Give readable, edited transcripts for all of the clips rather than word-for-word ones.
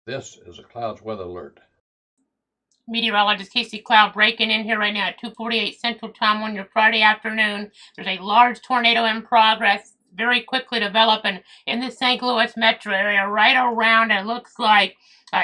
This is a clouds weather alert. Meteorologist Casey Cloud breaking in here right now at 2:48 Central Time on your Friday afternoon. There's a large tornado in progress, very quickly developing in the St. Louis metro area, right around, it looks like,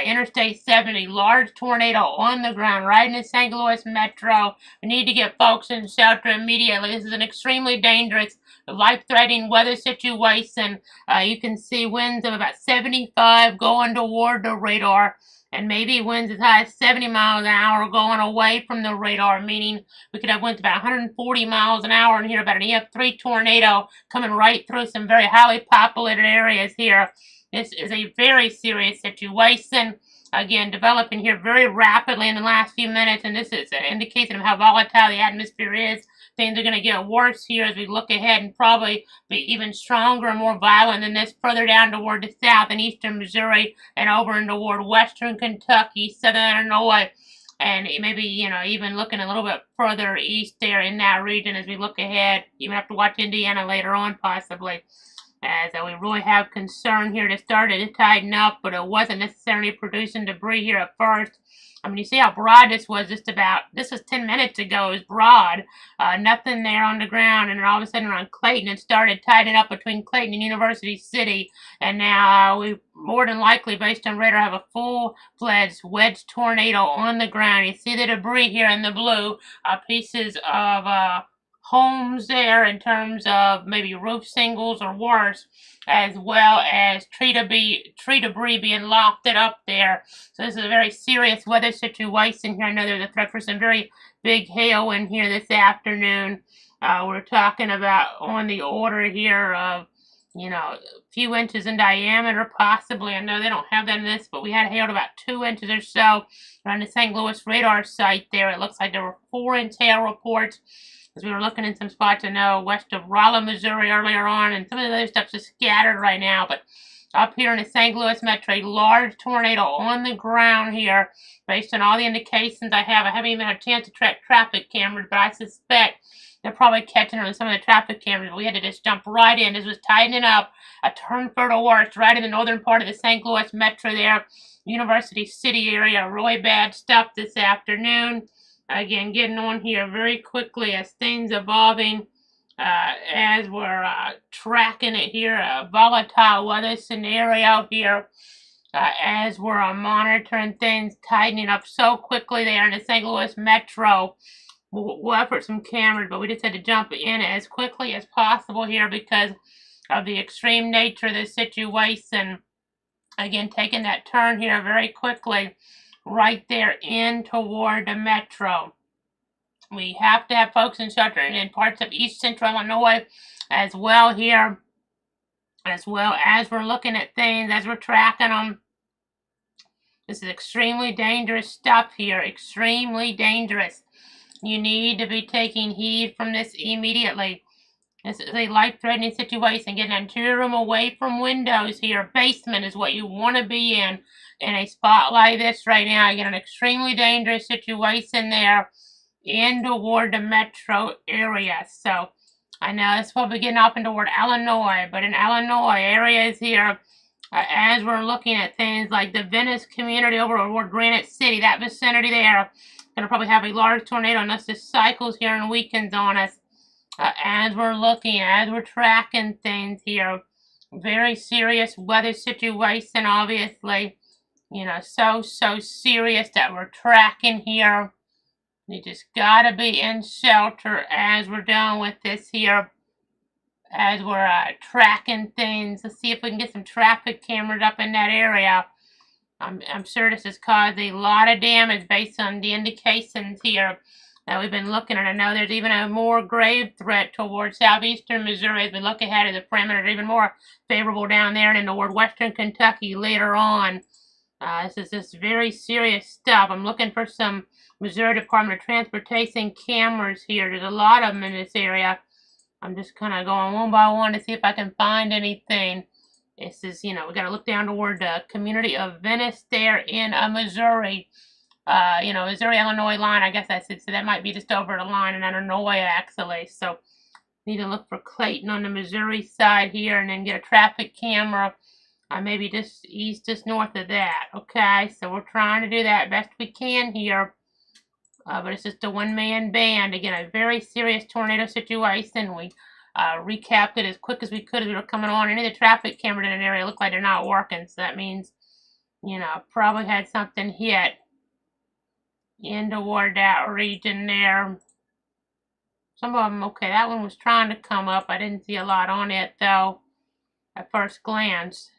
Interstate 70. Large tornado on the ground right in the St. Louis metro. We need to get folks in shelter immediately. This is an extremely dangerous, life-threatening weather situation. You can see winds of about 75 going toward the radar, and maybe winds as high as 70 miles an hour going away from the radar, meaning we could have winds about 140 miles an hour and hear about an EF3 tornado coming right through some very highly populated areas here. This is a very serious situation. Again, developing here very rapidly in the last few minutes, and this is an indication of how volatile the atmosphere is. Things are going to get worse here as we look ahead, and probably be even stronger and more violent than this further down toward the south and eastern Missouri and over and toward western Kentucky, southern Illinois, and maybe, even looking a little bit further east there in that region as we look ahead. Even have to watch Indiana later on, possibly, as we really have concern here. It started to tighten up, but it wasn't necessarily producing debris here at first. I mean, you see how broad this was this was 10 minutes ago. It was broad. Nothing there on the ground, and then all of a sudden around Clayton, it started tightening up between Clayton and University City, and now we more than likely, based on radar, have a full-fledged wedge tornado on the ground. You see the debris here in the blue, pieces of homes there in terms of maybe roof shingles or worse, as well as tree debris being lofted up there. So this is a very serious weather situation here. I know there's a threat for some very big hail in here this afternoon. We're talking about on the order here of, a few inches in diameter, possibly. I know they don't have that in this, but we had hail about 2 inches or so around the St. Louis radar site there. It looks like there were 4-inch hail reports, as we were looking in some spots, I know, west of Rolla, Missouri earlier on, and some of the other stuff's just scattered right now. But up here in the St. Louis metro, a large tornado on the ground here, based on all the indications I have. I haven't even had a chance to track traffic cameras, but I suspect they're probably catching on some of the traffic cameras. We had to just jump right in. This was tightening up, a turn for the worse, right in the northern part of the St. Louis metro there, University City area. Really bad stuff this afternoon. Again, getting on here very quickly as things evolving, as we're tracking it here, a volatile weather scenario here, as we're monitoring things tightening up so quickly there in the St. Louis metro. We'll effort some cameras, but we just had to jump in as quickly as possible here because of the extreme nature of the situation. Again, taking that turn here very quickly, right there in toward the metro. We have to have folks in shelter in parts of east central Illinois as well here, as well as we're looking at things, as we're tracking them. This is extremely dangerous stuff here, extremely dangerous. You need to be taking heed from this immediately. This is a life-threatening situation. Get an interior room away from windows here. Basement is what you want to be in a spot like this right now. You get an extremely dangerous situation there in toward the metro area. So I know it's probably getting up in toward Illinois, but in Illinois areas here, as we're looking at things like the Venice community over toward Granite City, that vicinity there, going to probably have a large tornado unless this cycles here and weakens on us. As we're tracking things here, very serious weather situation, obviously, so serious that we're tracking here. You just gotta be in shelter as we're done with this here, as we're tracking things. Let's see if we can get some traffic cameras up in that area. I'm sure this has caused a lot of damage based on the indications here that we've been looking at. I know there's even a more grave threat towards southeastern Missouri as we look ahead of the perimeter, even more favorable down there and in toward western Kentucky later on. This is just very serious stuff. I'm looking for some Missouri Department of Transportation cameras here. There's a lot of them in this area. I'm just kind of going one by one to see if I can find anything. This is, we got to look down toward the community of Venice there in Missouri. Missouri-Illinois line, I guess I said, so that might be just over the line in Illinois, actually. So need to look for Clayton on the Missouri side here and then get a traffic camera maybe just east, just north of that. Okay, so we're trying to do that best we can here. But it's just a one-man band. Again, a very serious tornado situation. We recapped it as quick as we could as we were coming on. Any of the traffic cameras in an area look like they're not working, so that means, you know, probably had something hit in toward that region there. Some of them, okay, that one was trying to come up. I didn't see a lot on it, though, at first glance.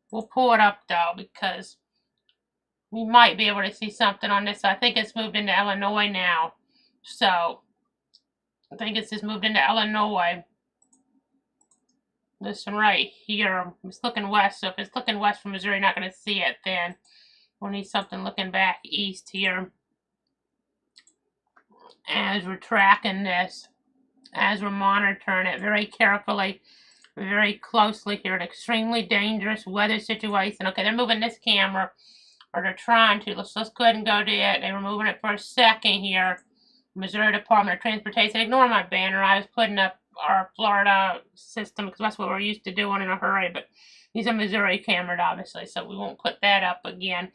We'll pull it up, though, because we might be able to see something on this. I think it's moved into Illinois now. So, I think it's just moved into Illinois. This one right here, it's looking west. So if it's looking west from Missouri, you're not going to see it then. We'll need something looking back east here. As we're tracking this, as we're monitoring it very carefully, very closely here. An extremely dangerous weather situation. Okay, they're moving this camera, or they're trying to. Let's go ahead and go to it. They were moving it for a second here. Missouri Department of Transportation. Ignore my banner. I was putting up our Florida system because that's what we're used to doing in a hurry. But these are Missouri cameras, obviously, so we won't put that up again.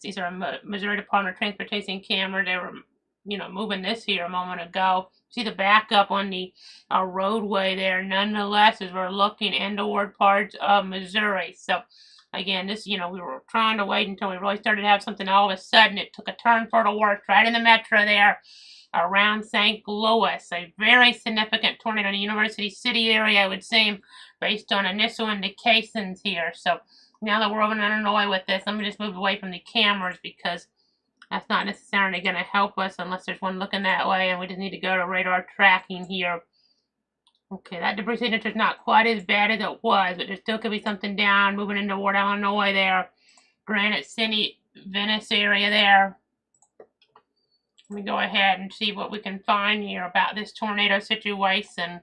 These are Missouri Department of Transportation cameras. They were, you know, moving this here a moment ago. See the backup on the roadway there. Nonetheless, as we're looking in toward parts of Missouri. So, again, this, you know, we were trying to wait until we really started to have something. All of a sudden, it took a turn for the worse right in the metro there around St. Louis. A very significant tornado in the University City area, it would seem, based on initial indications here. So now that we're over in Illinois with this, let me just move away from the cameras because that's not necessarily going to help us unless there's one looking that way, and we just need to go to radar tracking here. Okay, that debris signature is not quite as bad as it was, but there still could be something down moving into Ward, Illinois there. Granite City, Venice area there. Let me go ahead and see what we can find here about this tornado situation.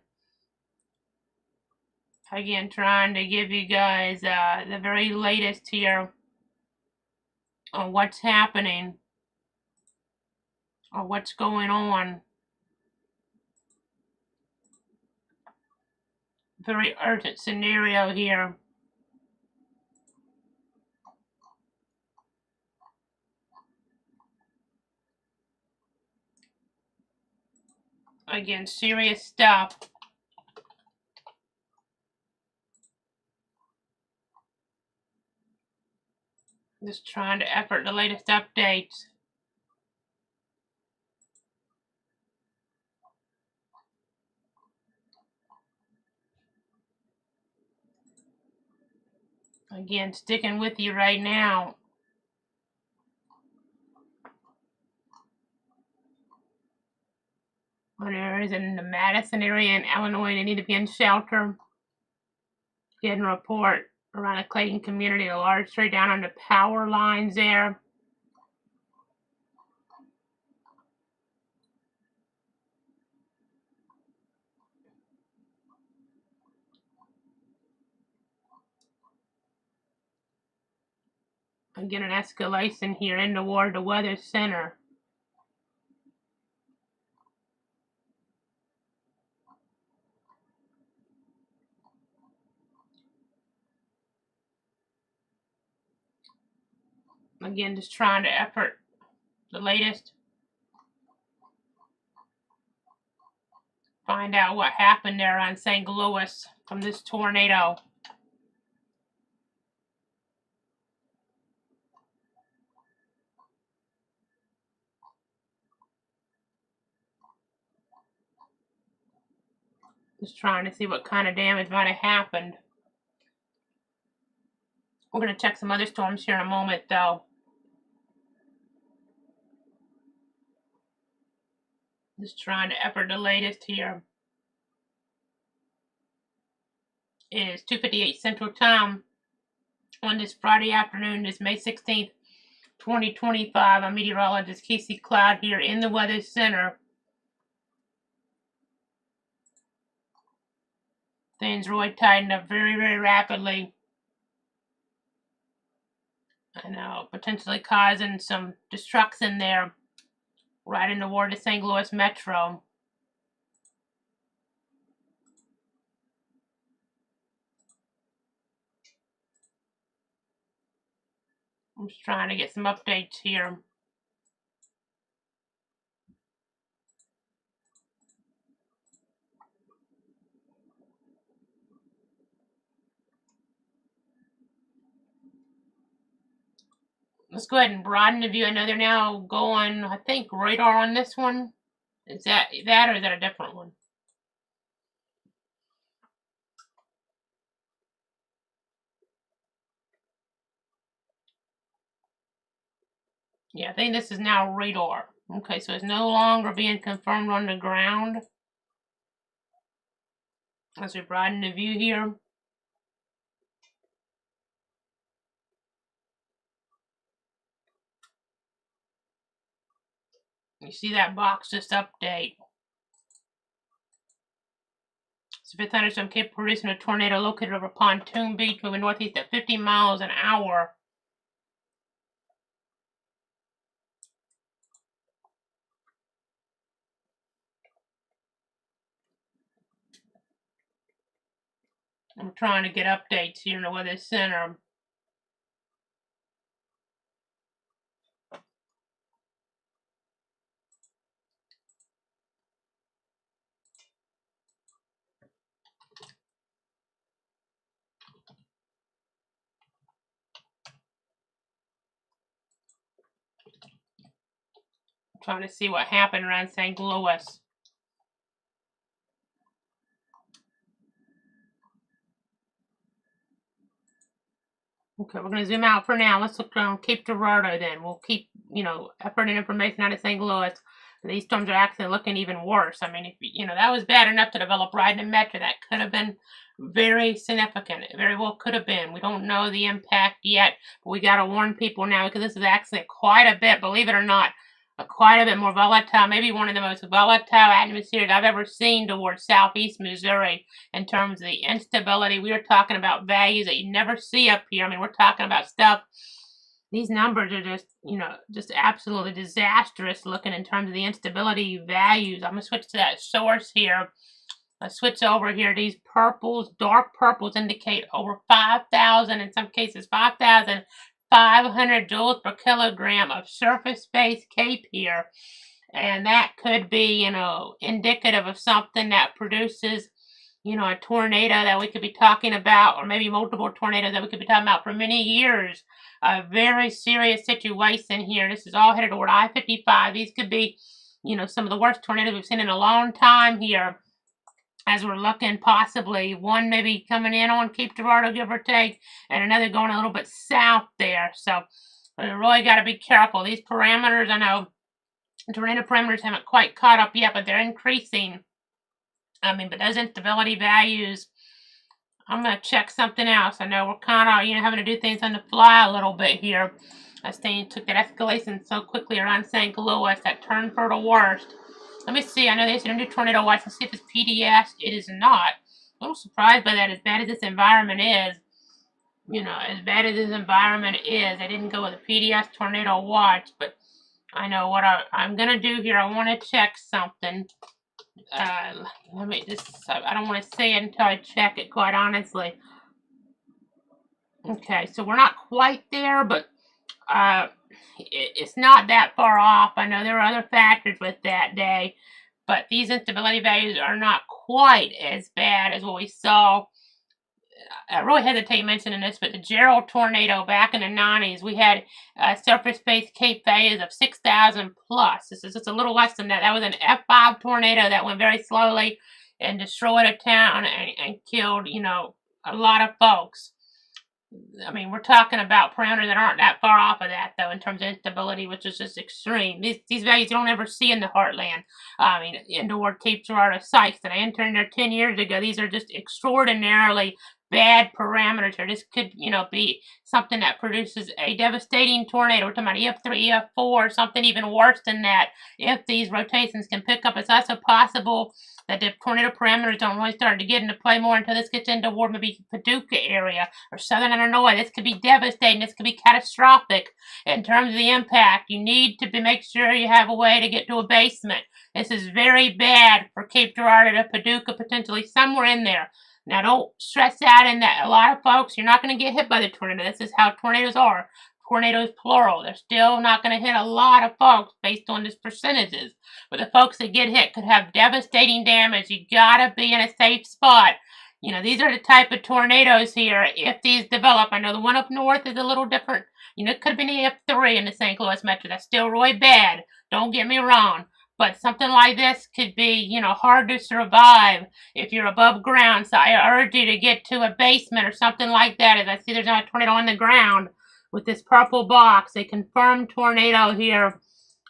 Again, trying to give you guys the very latest here on what's happening or what's going on. Very urgent scenario here. Again, serious stuff. Just trying to effort the latest updates. Again, sticking with you right now. On areas in the Madison area in Illinois, they need to be in shelter. Getting a report around the Clayton community, a large tree down on the power lines there. Again, an escalation here in toward the weather center. Again, just trying to effort the latest. Find out what happened there on St. Louis from this tornado. Just trying to see what kind of damage might have happened. We're going to check some other storms here in a moment, though. Just trying to effort the latest here. It is 2:58 Central Time on this Friday afternoon, this May 16th, 2025. I'm meteorologist Casey Cloud here in the Weather Center. Things really tightened up very, very rapidly. I know, potentially causing some destruction there, right in toward the St. Louis metro. I'm just trying to get some updates here. Let's go ahead and broaden the view. I know they're now going, I think, radar on this one. Is that or is that a different one? Yeah, I think this is now radar. Okay, so it's no longer being confirmed on the ground. As we broaden the view here. You see that box just update. So fifth thunderstorm capable of producing a tornado located over Pontoon Beach, moving northeast at 50 miles an hour. I'm trying to get updates here in the Weather Center. I'm trying to see what happened around St. Louis. Okay, we're going to zoom out for now. Let's look around Cape Girardeau then. We'll keep, effort and information out of St. Louis. These storms are actually looking even worse. I mean, if that was bad enough to develop right in the metro. That could have been very significant. It very well could have been. We don't know the impact yet, but we got to warn people now because this is actually quite a bit, believe it or not, quite a bit more volatile, maybe one of the most volatile atmospheres I've ever seen towards southeast Missouri in terms of the instability. We are talking about values that you never see up here. I mean, we're talking about stuff. These numbers are just, just absolutely disastrous looking in terms of the instability values. I'm going to switch to that source here. Let's switch over here. These purples, dark purples, indicate over 5,000, in some cases 5,500 joules per kilogram of surface-based CAPE here. And that could be, indicative of something that produces, a tornado that we could be talking about, or maybe multiple tornadoes that we could be talking about for many years. A very serious situation here. This is all headed toward I-55. These could be, some of the worst tornadoes we've seen in a long time here. As we're looking, possibly one maybe coming in on Cape Girardeau, give or take, and another going a little bit south there. So we really got to be careful. These parameters, I know tornado parameters haven't quite caught up yet, but they're increasing. I mean, but those instability values, I'm going to check something else. I know we're kind of, having to do things on the fly a little bit here. As things took that escalation so quickly around St. Louis, that turned for the worst. Let me see. I know they said under tornado watch. Let's see if it's PDS. It is not. A little surprised by that. As bad as this environment is, as bad as this environment is, I didn't go with a PDS tornado watch. But I know what I'm gonna do here. I want to check something. Let me just. I don't want to say it until I check it. Quite honestly. Okay, so we're not quite there, but it's not that far off. I know there are other factors with that day, but these instability values are not quite as bad as what we saw. I really hesitate mentioning this, but the Gerald tornado back in the 90s, we had surface-based CAPE values of 6,000 plus. This is just a little less than that. That was an F5 tornado that went very slowly and destroyed a town and killed, a lot of folks. I mean, we're talking about parameters that aren't that far off of that, though, in terms of instability, which is just extreme. These values you don't ever see in the heartland. I mean, indoor Cape Girardeau sites that I interned there 10 years ago. These are just extraordinarily bad parameters here. This could, be something that produces a devastating tornado. We're talking about EF3, EF4, or something even worse than that. If these rotations can pick up, it's also possible that the tornado parameters don't really start to get into play more until this gets into toward maybe Paducah area or southern Illinois. This could be devastating. This could be catastrophic in terms of the impact. You need to make sure you have a way to get to a basement. This is very bad for Cape Girardeau to Paducah, potentially somewhere in there. Now, don't stress out in that. A lot of folks, you're not going to get hit by the tornado. This is how tornadoes are. tornadoes plural. They're still not going to hit a lot of folks based on these percentages. But the folks that get hit could have devastating damage. You gotta be in a safe spot. You know, these are the type of tornadoes here, if these develop. I know the one up north is a little different. You know, it could have been an F3 in the St. Louis metro. That's still really bad. Don't get me wrong. But something like this could be, you know, hard to survive if you're above ground. So I urge you to get to a basement or something like that. As I see there's not a tornado on the ground with this purple box. A confirmed tornado here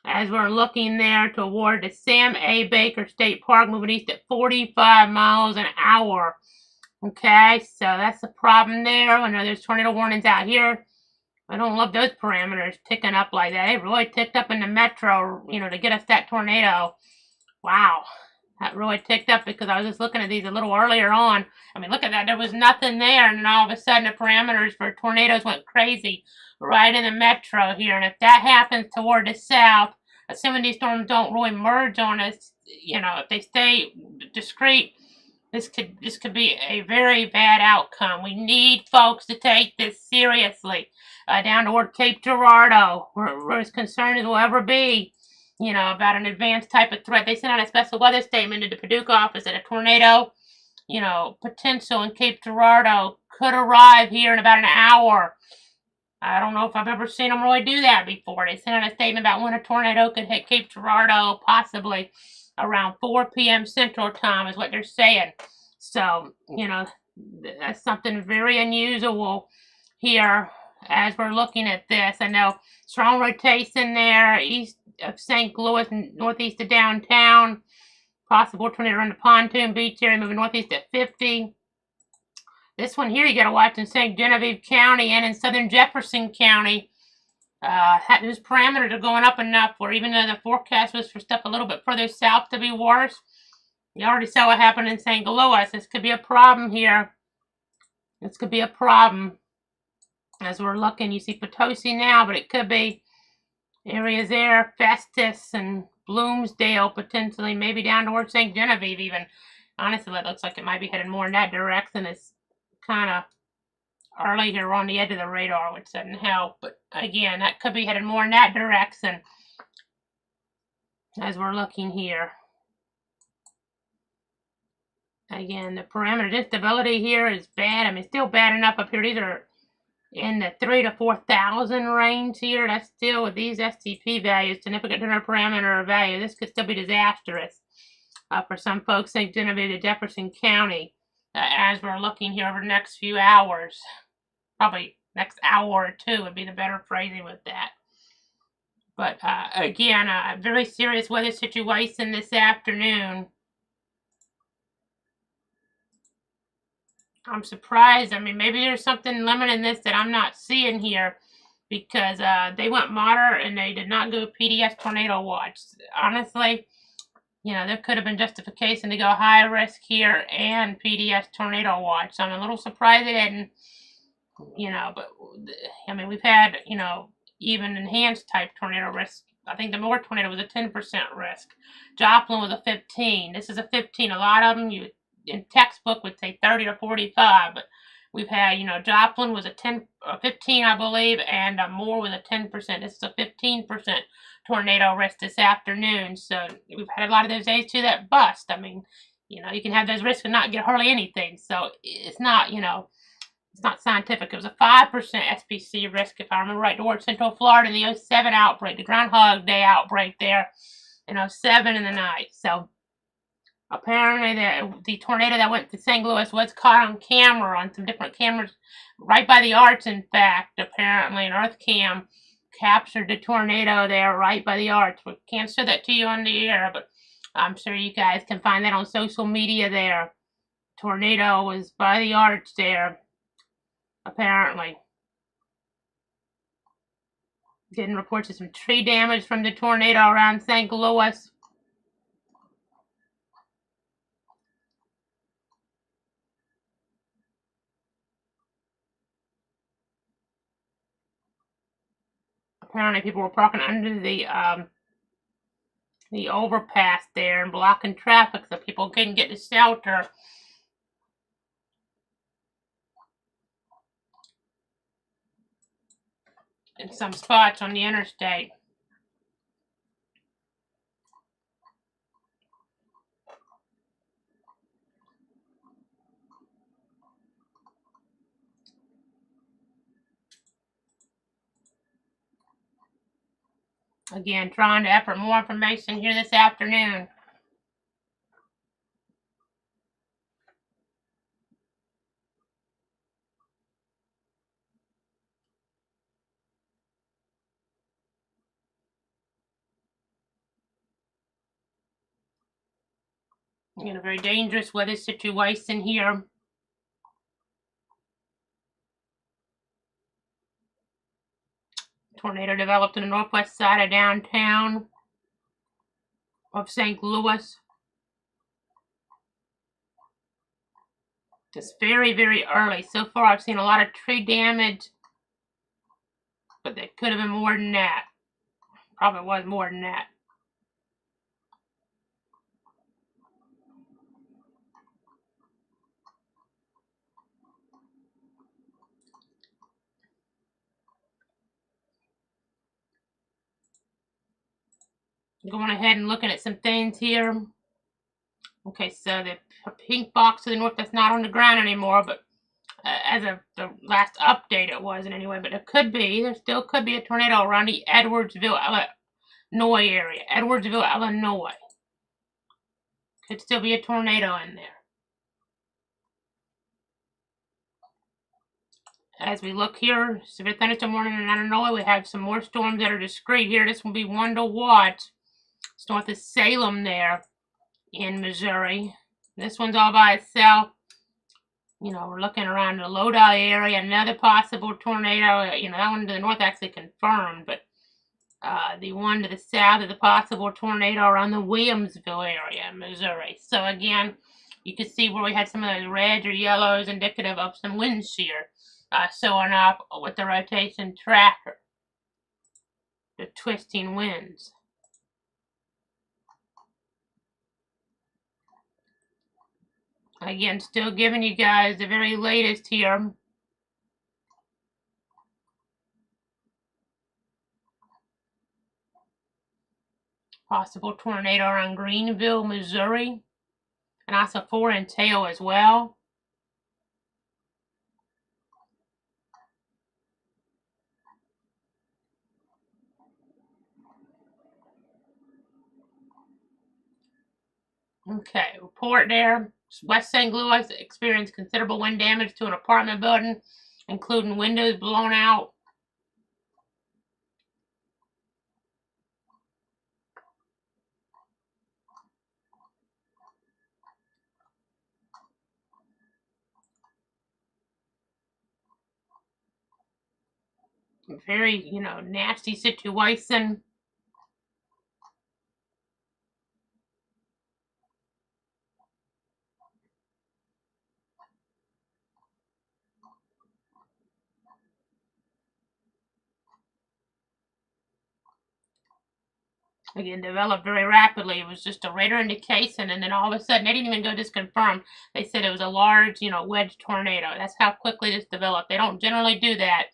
as we're looking there toward the Sam A. Baker State Park, moving east at 45 miles an hour. Okay, so that's the problem there. I know there's tornado warnings out here. I don't love those parameters ticking up like that. They really ticked up in the metro, you know, to get us that tornado. Wow, that really ticked up because I was just looking at these a little earlier on. I mean, look at that. There was nothing there, and then all of a sudden the parameters for tornadoes went crazy right in the metro here. And if that happens toward the south, assuming these storms don't really merge on us, you know, if they stay discrete, this could be a very bad outcome. We need folks to take this seriously. Down toward Cape Girardeau, we're as concerned as we'll ever be, you know, about an advanced type of threat. They sent out a special weather statement to the Paducah office that a tornado, you know, potential in Cape Girardeau could arrive here in about an hour. I don't know if I've ever seen them really do that before. They sent out a statement about when a tornado could hit Cape Girardeau, possibly around 4 p.m. Central Time is what they're saying. So, you know, that's something very unusual here as we're looking at this. I know strong rotation there east of St. Louis and northeast of downtown. Possible tornado on the Pontoon Beach area moving northeast at 50. This one here you got to watch in St. Genevieve County and in southern Jefferson County. Those parameters are going up enough where even though the forecast was for stuff a little bit further south to be worse, you already saw what happened in St. Louis. This could be a problem here. This could be a problem. As we're looking, you see Potosi now, but it could be areas there, Festus and Bloomsdale potentially, maybe down towards St. Genevieve even. Honestly, that looks like it might be headed more in that direction. It's kind of early here on the edge of the radar, which doesn't help. But again, that could be headed more in that direction as we're looking here. Again, the parameter instability here is bad. I mean, still bad enough up here. These are in the 3,000 to 4,000 range here. That's still with these STP values, significant turner parameter value. This could still be disastrous for some folks in Genevieve to Jefferson County as we're looking here over the next few hours. Probably next hour or two would be the better phrasing with that. But again, a very serious weather situation this afternoon. I'm surprised. I mean, maybe there's something limiting this that I'm not seeing here because they went moderate and they did not go PDS tornado watch. Honestly, you know, there could have been justification to go high risk here and PDS tornado watch. So I'm a little surprised they didn't, you know, but I mean, we've had, you know, even enhanced type tornado risk. I think the Moore tornado was a 10% risk. Joplin was a 15. This is a 15. A lot of them you in textbook would say 30 or 45, but we've had, you know, Joplin was a 15, I believe, and Moore was a 10%. This is a 15% tornado risk this afternoon. So we've had a lot of those days too that bust. I mean, you know, you can have those risks and not get hardly anything. So it's not, you know, it's not scientific. It was a 5% SPC risk, if I remember right, towards Central Florida in the 07 outbreak, the Groundhog Day outbreak there in 07 in the night. So apparently the tornado that went to St. Louis was caught on camera, on some different cameras, right by the arch, in fact. Apparently an Earth Cam captured the tornado there right by the arch. We can't show that to you on the air, but I'm sure you guys can find that on social media there. Tornado was by the arch there, apparently. Getting reports of some tree damage from the tornado around St. Louis. Apparently people were parking under the overpass there and blocking traffic so people couldn't get to shelter. in some spots on the interstate. Again, trying to effort more information here this afternoon. Again, a very dangerous weather situation here. Tornado developed in the northwest side of downtown of St. Louis. It's very, very early. So far, I've seen a lot of tree damage, but there could have been more than that. Probably was more than that. Going ahead and looking at some things here. Okay, so the pink box to the north, that's not on the ground anymore, but as of the last update it wasn't anyway, but there still could be a tornado around the Edwardsville, Illinois area. Edwardsville, Illinois. Could still be a tornado in there. As we look here, severe thunderstorm warning in Illinois, we have some more storms that are discrete here. This will be one to watch. It's north of Salem there in Missouri. This one's all by itself. You know, we're looking around the Lodi area, another possible tornado. You know, that one to the north actually confirmed, but the one to the south is a possible tornado around the Williamsville area in Missouri. So again, you can see where we had some of those reds or yellows indicative of some wind shear showing up with the rotation tracker, the twisting winds. Again, still giving you guys the very latest here. Possible tornado around Greenville, Missouri, and also 4 in tail as well. Okay, report there. West St. Louis experienced considerable wind damage to an apartment building, including windows blown out. Very, nasty situation. Again, developed very rapidly. It was just a radar indication, and then all of a sudden, they didn't even go just confirm. They said it was a large, wedge tornado. That's how quickly this developed. They don't generally do that,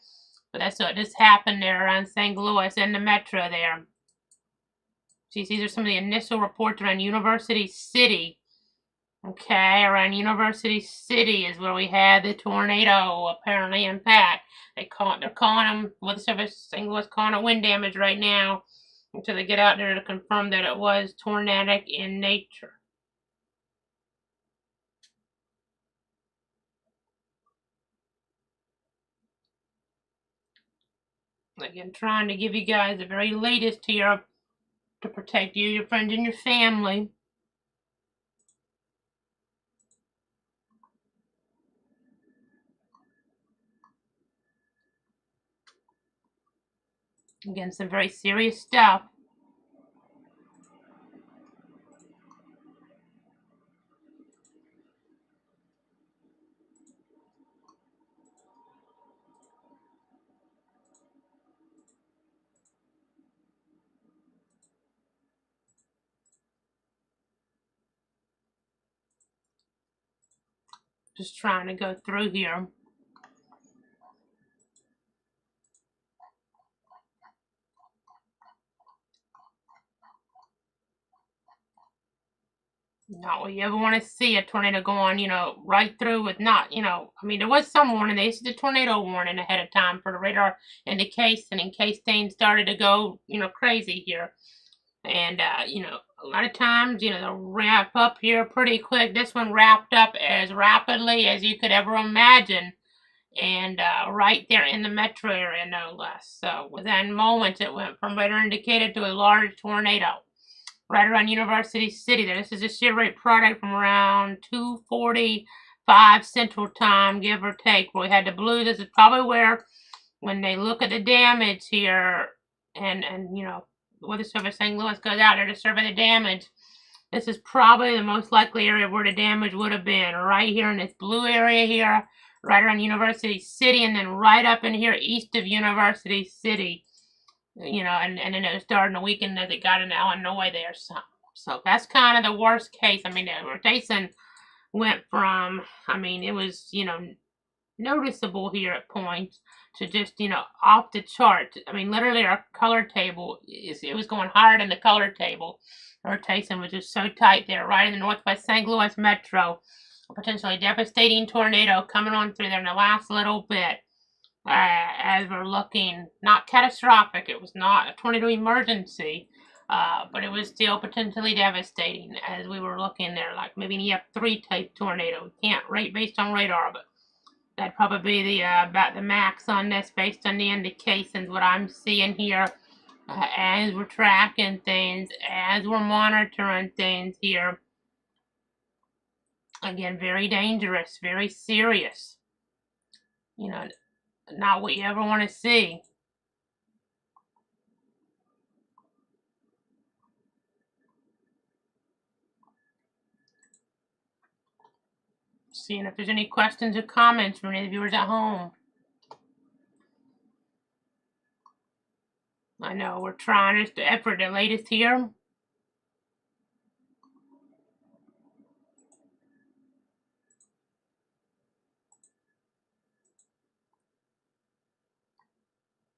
but that's what just happened there around St. Louis and the metro there. See, these are some of the initial reports around University City. Okay, around University City is where we had the tornado apparently impact. They're calling them, Weather Service St. Louis calling it wind damage right now, until they get out there to confirm that it was tornadic in nature. Again, trying to give you guys the very latest here to protect you, your friends, and your family. Again, some very serious stuff. Just trying to go through here. Not what you ever want to see, a tornado go on, right through with not, I mean, there was some warning. They issued a tornado warning ahead of time for the radar indication in case things started to go, crazy here. And, a lot of times, they'll wrap up here pretty quick. This one wrapped up as rapidly as you could ever imagine. And right there in the metro area, no less. So within moments, it went from radar indicated to a large tornado right around University City there. This is a shear rate product from around 2:45 Central Time, give or take. Where we had the blue. This is probably where, when they look at the damage here, and the Weather Service St. Louis goes out there to survey the damage, this is probably the most likely area where the damage would have been, right here in this blue area here, right around University City, and then right up in here east of University City. And then it was starting to weaken as it got into Illinois there. So that's kind of the worst case. I mean, the rotation went from, it was, noticeable here at points to just, off the chart. I mean, literally our color table, it was going higher than the color table. The rotation was just so tight there, right in the northwest St. Louis metro. A potentially devastating tornado coming on through there in the last little bit. As we're looking, not catastrophic, it was not a tornado emergency, but it was still potentially devastating as we were looking there, like maybe an EF3 type tornado. We can't rate based on radar, but that'd probably be about the max on this based on the indications, what I'm seeing here as we're tracking things, as we're monitoring things here. Again, very dangerous, very serious. Not what you ever want to see. Seeing if there's any questions or comments from any of the viewers at home. I know we're trying just to effort the latest here.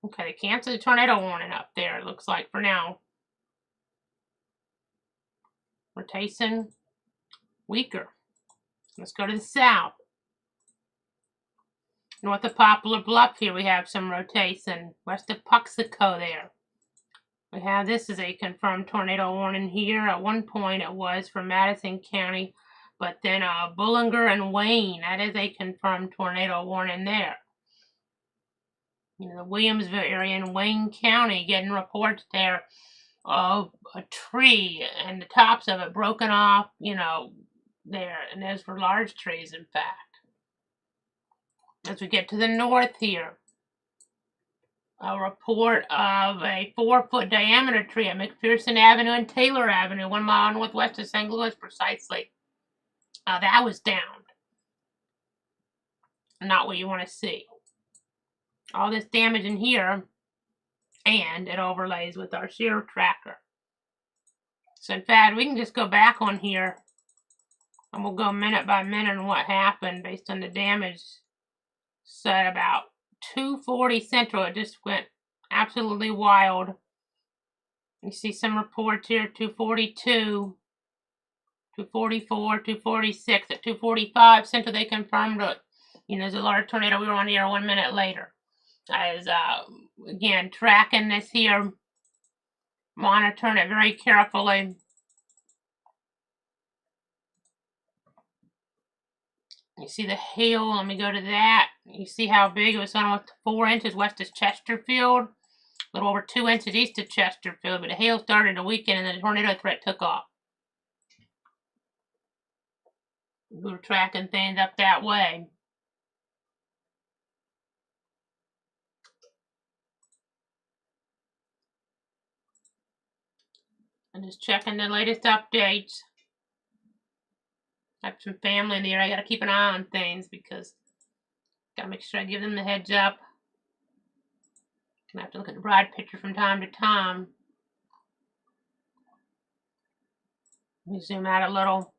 Okay, they canceled the tornado warning up there, it looks like, for now. Rotation weaker. Let's go to the south. North of Poplar Bluff here we have some rotation. West of Puxico there. We have, this is a confirmed tornado warning here. At one point it was for Madison County, but then Bullinger and Wayne, that is a confirmed tornado warning there. The Williamsville area in Wayne County getting reports there of a tree and the tops of it broken off, there. And those were large trees, in fact. As we get to the north here, a report of a 4-foot diameter tree at McPherson Avenue and Taylor Avenue, 1 mile northwest of St. Louis precisely. That was downed. Not what you want to see. All this damage in here, and it overlays with our shear tracker. So in fact, we can just go back on here and we'll go minute by minute on what happened based on the damage. So at about 2:40 Central, it just went absolutely wild. You see some reports here, 2:42, 2:44, 2:46. At 2:45 Central, they confirmed it. There's a large tornado. We were on the air 1 minute later. As again, tracking this here, monitoring it very carefully. You see the hail, let me go to that. You see how big it was, going with 4 inches west of Chesterfield, a little over 2 inches east of Chesterfield, but the hail started to weaken and the tornado threat took off. We were tracking things up that way. I'm just checking the latest updates. I have some family in the area. I got to keep an eye on things because got to make sure I give them the heads up. I have to look at the broad picture from time to time. Let me zoom out a little.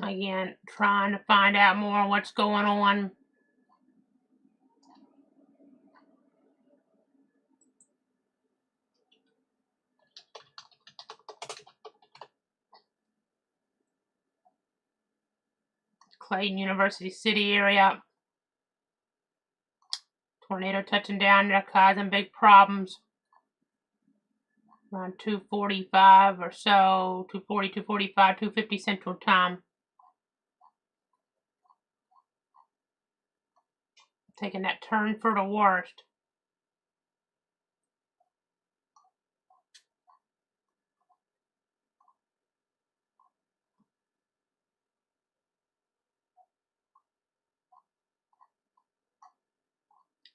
Again, trying to find out more what's going on. Clayton, University City area. Tornado touching down there, causing big problems. Around 2:45 or so, 2:40, 2:45, 2:50 Central Time. Taking that turn for the worst.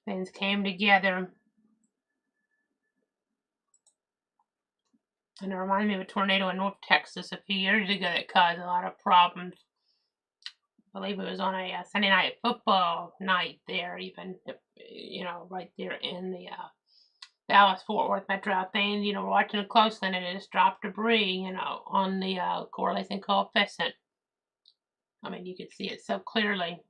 Things came together. And it reminded me of a tornado in North Texas a few years ago that caused a lot of problems. I believe it was on a Sunday night football night there, even, right there in the Dallas-Fort Worth metro. Things, we're watching it closely, and it just dropped debris, on the correlation coefficient. I mean, you could see it so clearly.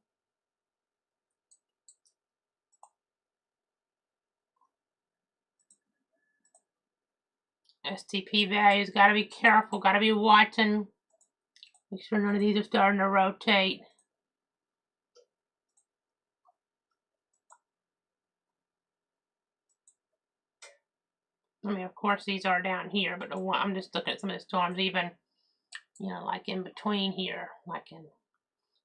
STP values, got to be careful, got to be watching. Make sure none of these are starting to rotate. I mean, of course, these are down here, but I'm just looking at some of the storms, even, like in between here, like in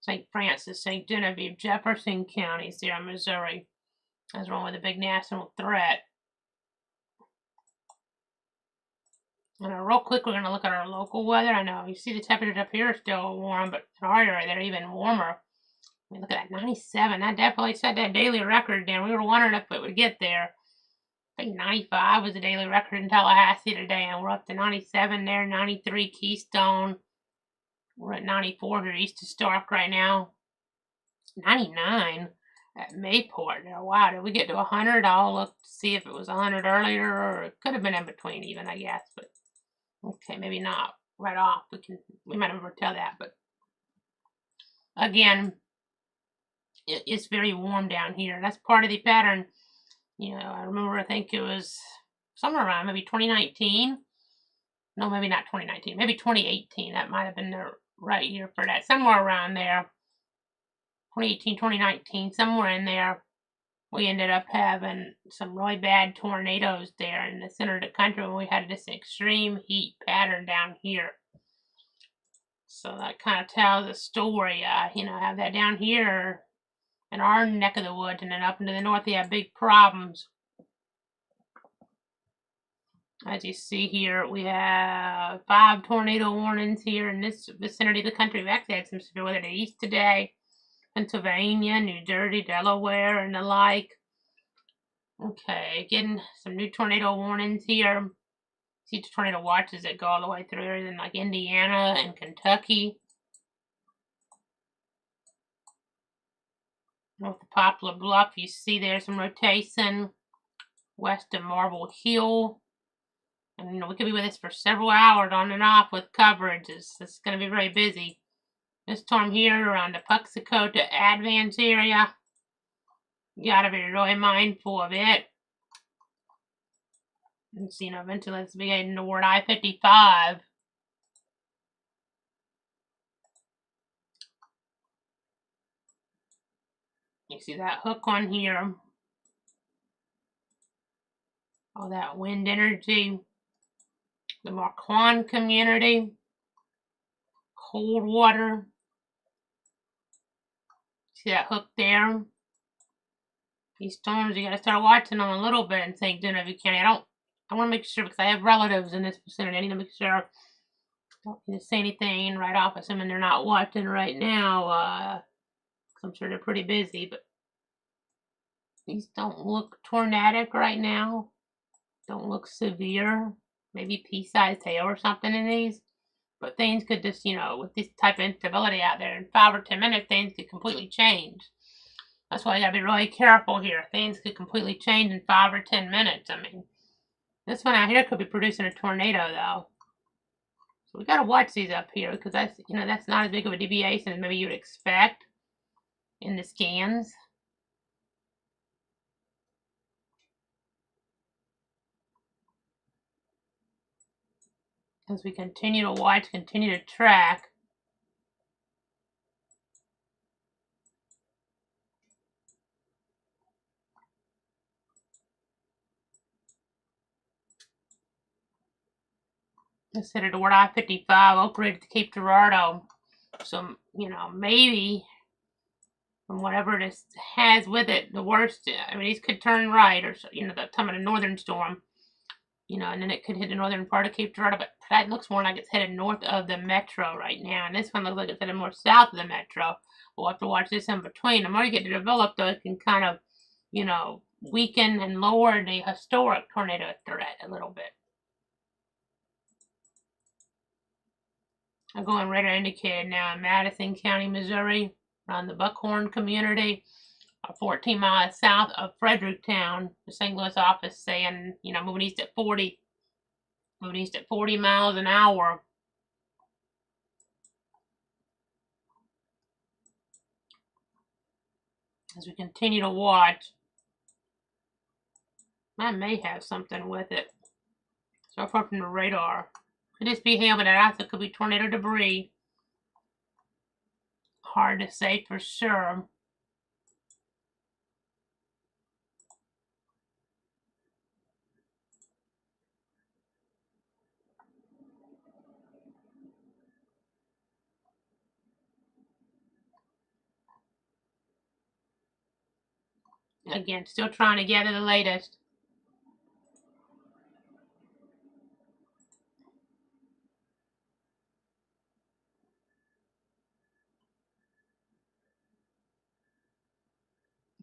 St. Francis, St. Genevieve, Jefferson counties there in Missouri. That's wrong with a big national threat. And real quick, we're going to look at our local weather. I know you see the temperatures up here are still warm, but in our area, they're even warmer. I mean, look at that, 97. That definitely set that daily record down. We were wondering if it would get there. I think 95 was the daily record in Tallahassee today, and we're up to 97 there, 93 Keystone. We're at 94 here, East Historic right now. 99 at Mayport. Wow, did we get to 100? I'll look to see if it was 100 earlier, or it could have been in between even, I guess, but okay, maybe not right off. We might never tell that, but again, it's very warm down here. That's part of the pattern. I remember, I think it was somewhere around maybe 2019. No, maybe not 2019. Maybe 2018. That might have been the right year for that. Somewhere around there. 2018, 2019, somewhere in there. We ended up having some really bad tornadoes there in the center of the country when we had this extreme heat pattern down here. So that kind of tells a story. Have that down here in our neck of the woods, and then up into the north, they have big problems. As you see here, we have 5 tornado warnings here in this vicinity of the country. We've actually had some severe weather to the east today. Pennsylvania, New Jersey, Delaware, and the like. Okay, getting some new tornado warnings here. See the tornado watches that go all the way through everything like Indiana and Kentucky. North of Poplar Bluff, you see there's some rotation west of Marble Hill. And we could be with this for several hours on and off with coverage. It's going to be very busy. This storm here around the Puxico to Advance area. You got to be really mindful of it. And so, eventually let's be heading toward I-55. You see that hook on here. All that wind energy. The Marquand community. Cold water. See that hook there? These storms, you got to start watching them a little bit in St. Genevieve County. I want to make sure, because I have relatives in this vicinity. I need to make sure I don't need to say anything right off, assuming they're not watching right now. I'm sure they're pretty busy, but these don't look tornadic right now. Don't look severe. Maybe pea-sized hail or something in these. But things could just, with this type of instability out there, in 5 or 10 minutes, things could completely change. That's why you gotta be really careful here. Things could completely change in 5 or 10 minutes. I mean, this one out here could be producing a tornado, though. So we gotta watch these up here, because that's not as big of a deviation as maybe you'd expect in the scans. As we continue to watch, continue to track. It's headed toward I-55, Oak to Cape Girardeau. So, maybe from whatever this has with it, the worst, I mean, these could turn right, or, the time of a northern storm, and then it could hit the northern part of Cape Girardeau, but that looks more like it's headed north of the metro right now, and this one looks like it's headed more south of the metro. We'll have to watch this in between. The more you get to develop, though, it can kind of, weaken and lower the historic tornado threat a little bit. I'm going radar indicated now in Madison County, Missouri, around the Buckhorn community, 14 miles south of Fredericktown. The St. Louis office saying, moving east at 40 miles an hour. As we continue to watch, that may have something with it. So far from the radar. Could this be hail, but it also could be tornado debris. Hard to say for sure. Again, still trying to gather the latest.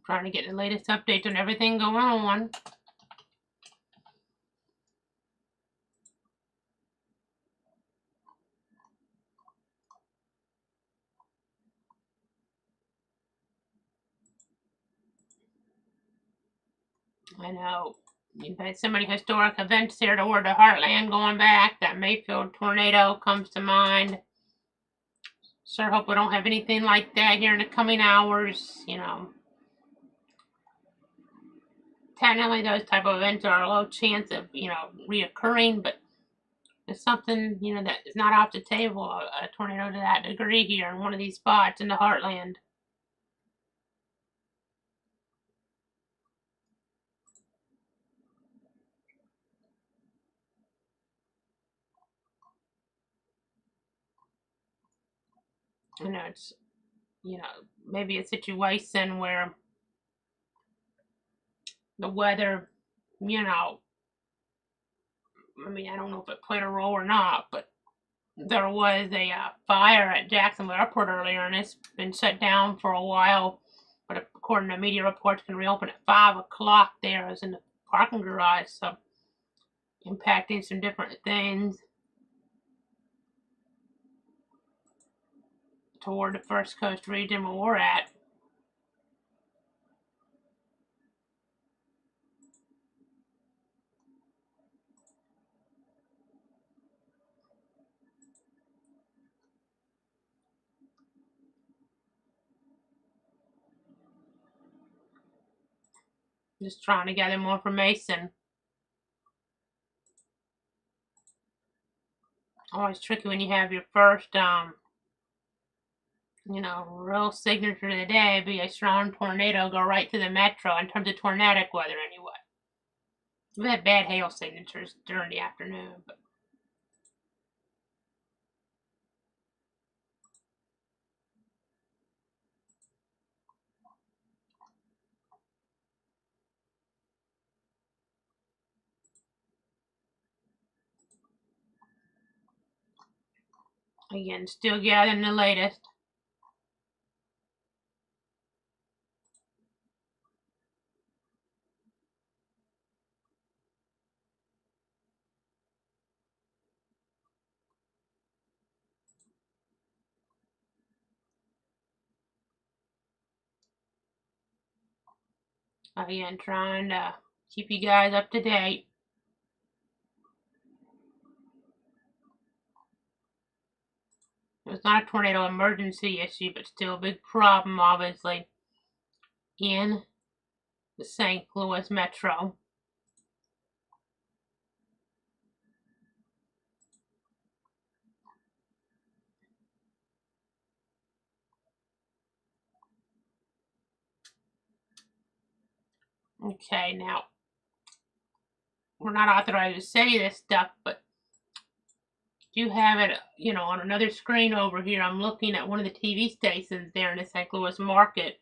Trying to get the latest updates on everything going on. I know you've had so many historic events here toward the heartland going back. That Mayfield tornado comes to mind. Sure hope we don't have anything like that here in the coming hours. Technically those type of events are a low chance of, reoccurring, but it's something, that is not off the table, a tornado to that degree here in one of these spots in the heartland. It's, maybe a situation where the weather, I mean, I don't know if it played a role or not, but there was a fire at Jacksonville Airport earlier, and it's been shut down for a while. But according to media reports, it can reopen at 5 o'clock there, as in the parking garage, so impacting some different things toward the First Coast region where we're at. Just trying to gather more information. Always tricky when you have your first, real signature of the day be a strong tornado go right to the metro in terms of tornadic weather anyway. We had bad hail signatures during the afternoon, but again, still gathering the latest. Again, trying to keep you guys up to date. It's not a tornado emergency issue, but still a big problem, obviously, in the St. Louis metro. Okay, now, we're not authorized to say this stuff, but do have it, on another screen over here. I'm looking at one of the TV stations there in the St. Louis market,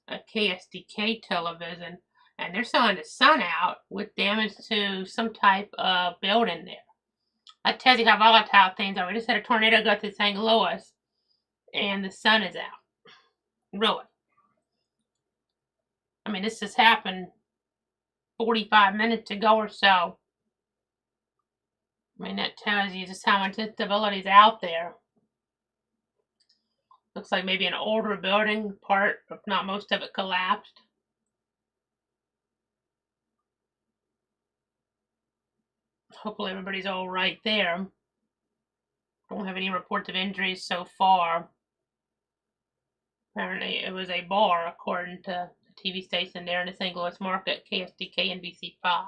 a KSDK television, and they're showing the sun out with damage to some type of building there. That tells you how volatile things are. We just had a tornado go through St. Louis, and the sun is out. Really. I mean, this just happened 45 minutes ago or so. I mean, that tells you just how much instability is out there. Looks like maybe an older building, part, if not most of it, collapsed. Hopefully everybody's all right there. Don't have any reports of injuries so far. Apparently it was a bar, according to the TV station there in the St. Louis market, KSDK NBC5.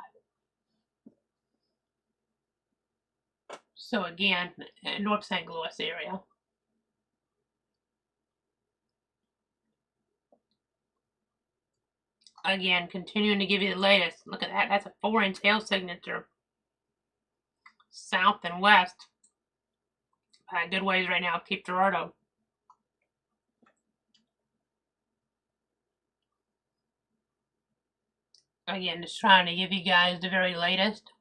So again, North St. Louis area. Again, continuing to give you the latest. Look at that. That's a 4-inch hail signature. South and west. Good ways right now, Cape Girardeau. Again, just trying to give you guys the very latest.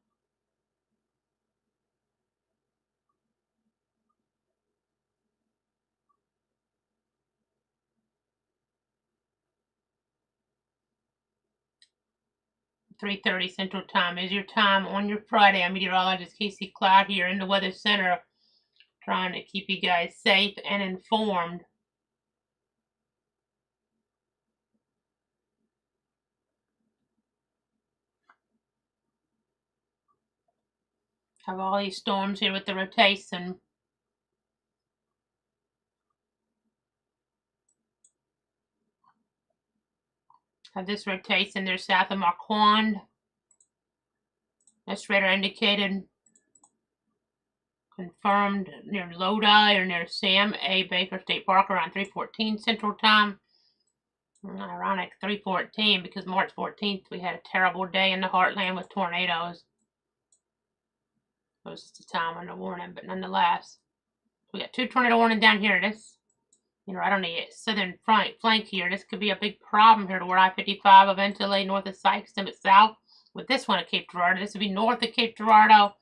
.30 Central Time is your time on your Friday. I'm meteorologist Casey Cloud here in the Weather Center, trying to keep you guys safe and informed. Have all these storms here with the rotation. Have this rotation there south of Marquand. This radar indicated confirmed near Lodi or near Sam A. Baker State Park around 3:14 Central Time. Ironic 3:14 because March 14th we had a terrible day in the heartland with tornadoes. It was just a time under warning, but nonetheless, we got 2 tornado warnings down here. This, right on the southern flank here. This could be a big problem here to where I-55 eventually north of Sykeston, but south with this one at Cape Girardeau. This would be north of Cape Girardeau.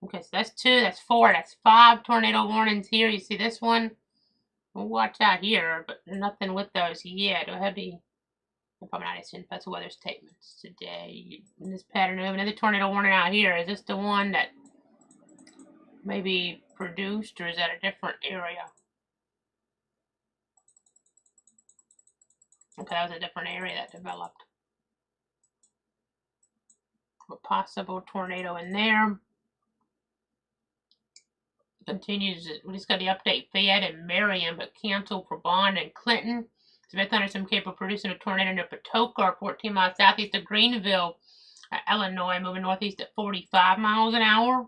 Okay, so that's 2, that's 4, that's 5 tornado warnings here. You see this one? We'll watch out here, but nothing with those yet. We'll have the, probably not issuing special weather statements today. In this pattern, we have another tornado warning out here. Is this the one that maybe produced, or is that a different area? Okay, that was a different area that developed. A possible tornado in there. Continues, we just got the update. Fayette and Marion, but canceled for Bond and Clinton. Severe thunderstorm capable of producing a tornado near Patoka, 14 miles southeast of Greenville, Illinois, moving northeast at 45 miles an hour.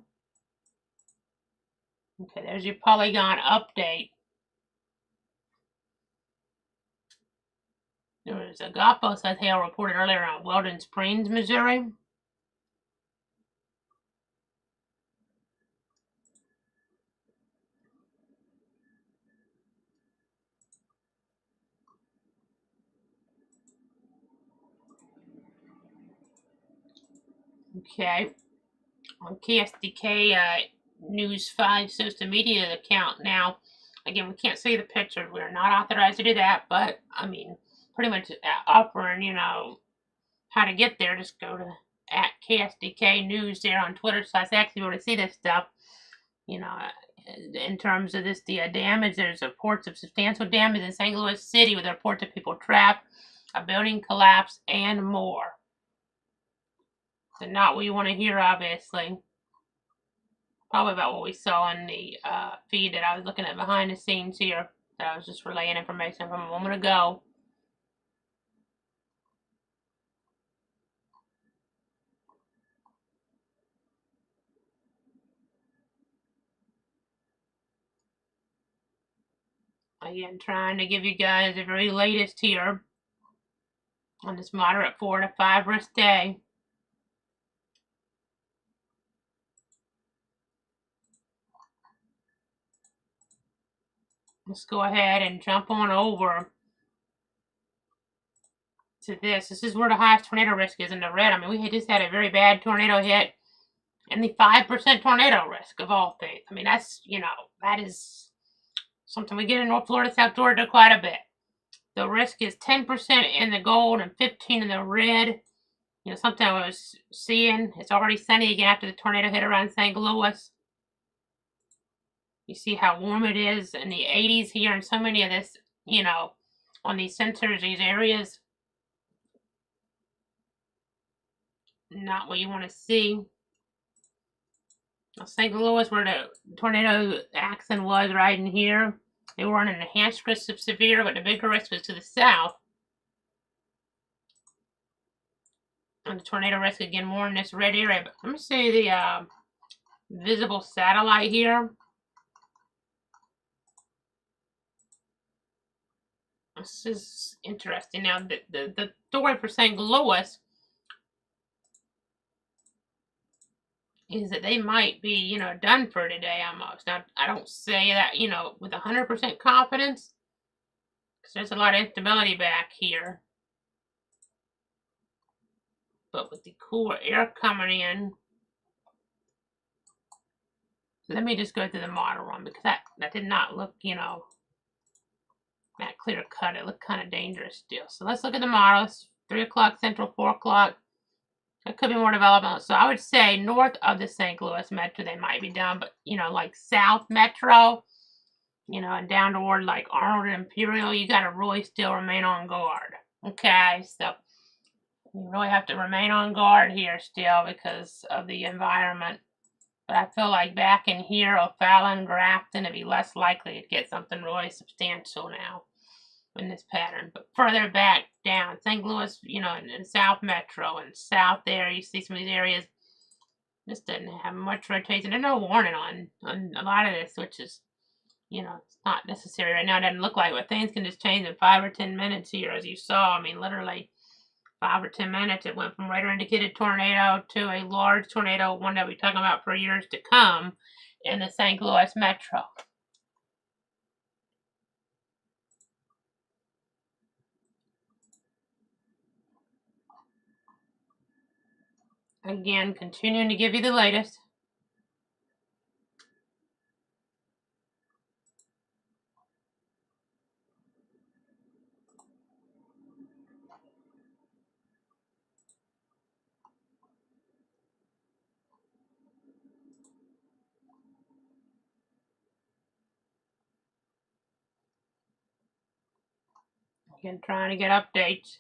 Okay, there's your polygon update. There was a Galapagos hail reported earlier on Weldon Springs, Missouri. Okay, on KSDK News 5 social media account now. Again, we can't see the pictures. We're not authorized to do that, but I mean, pretty much offering, how to get there. Just go to @KSDK News there on Twitter. So that's actually able to see this stuff. In terms of this, the damage, there's reports of substantial damage in St. Louis City with reports of people trapped, a building collapse, and more. So not what you want to hear, obviously. Probably about what we saw in the feed that I was looking at behind the scenes here. That I was just relaying information from a moment ago. Again, trying to give you guys the very latest here on this moderate 4 to 5 risk day. let's go ahead and jump on over to this. This is where the highest tornado risk is in the red. I mean, we just had a very bad tornado hit, and the 5% tornado risk of all things. I mean, that's, that is something we get in North Florida, South Georgia quite a bit. The risk is 10% in the gold and 15% in the red. Something I was seeing. It's already sunny again after the tornado hit around St. Louis. You see how warm it is in the 80s here, and so many of this, on these sensors, these areas. Not what you want to see. St. Louis, where the tornado action was, right in here. They were on an enhanced risk of severe, but the bigger risk was to the south. And the tornado risk again more in this red area. But let me see the visible satellite here. This is interesting. Now, the story for St. Louis is that they might be, done for today almost. Now, I don't say that, with 100% confidence, because there's a lot of instability back here. But with the cooler air coming in, let me just go through the model run, because that did not look, that clear cut. It looked kind of dangerous still. So let's look at the model. It's 3 o'clock Central, 4 o'clock. There could be more development. So I would say north of the St. Louis Metro, they might be done. But, like South Metro, and down toward like Arnold and Imperial, you got to really still remain on guard. Okay, so you really have to remain on guard here still because of the environment. But I feel like back in here, O'Fallon, Grafton, it'd be less likely to get something really substantial now in this pattern. But further back down, St. Louis, in South Metro and south there, you see some of these areas just didn't have much rotation. There's no warning on a lot of this, which is, it's not necessary right now. It doesn't look like it, but things can just change in 5 or 10 minutes here, as you saw. I mean, literally 5 or 10 minutes, it went from radar indicated tornado to a large tornado, one that we're talking about for years to come in the St. Louis Metro. Again, continuing to give you the latest. Again, trying to get updates.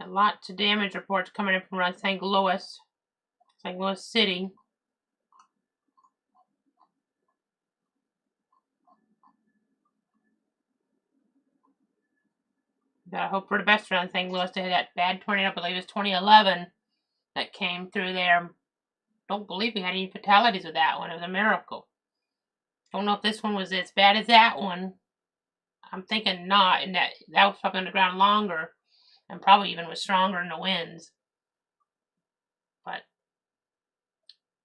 Lots of damage reports coming in from around St. Louis City. Gotta hope for the best around St. Louis. They had that bad tornado, I believe it was 2011, that came through there. Don't believe we had any fatalities with that one. It was a miracle. Don't know if this one was as bad as that one. I'm thinking not, and that was probably on the ground longer, and probably even was stronger in the winds. But,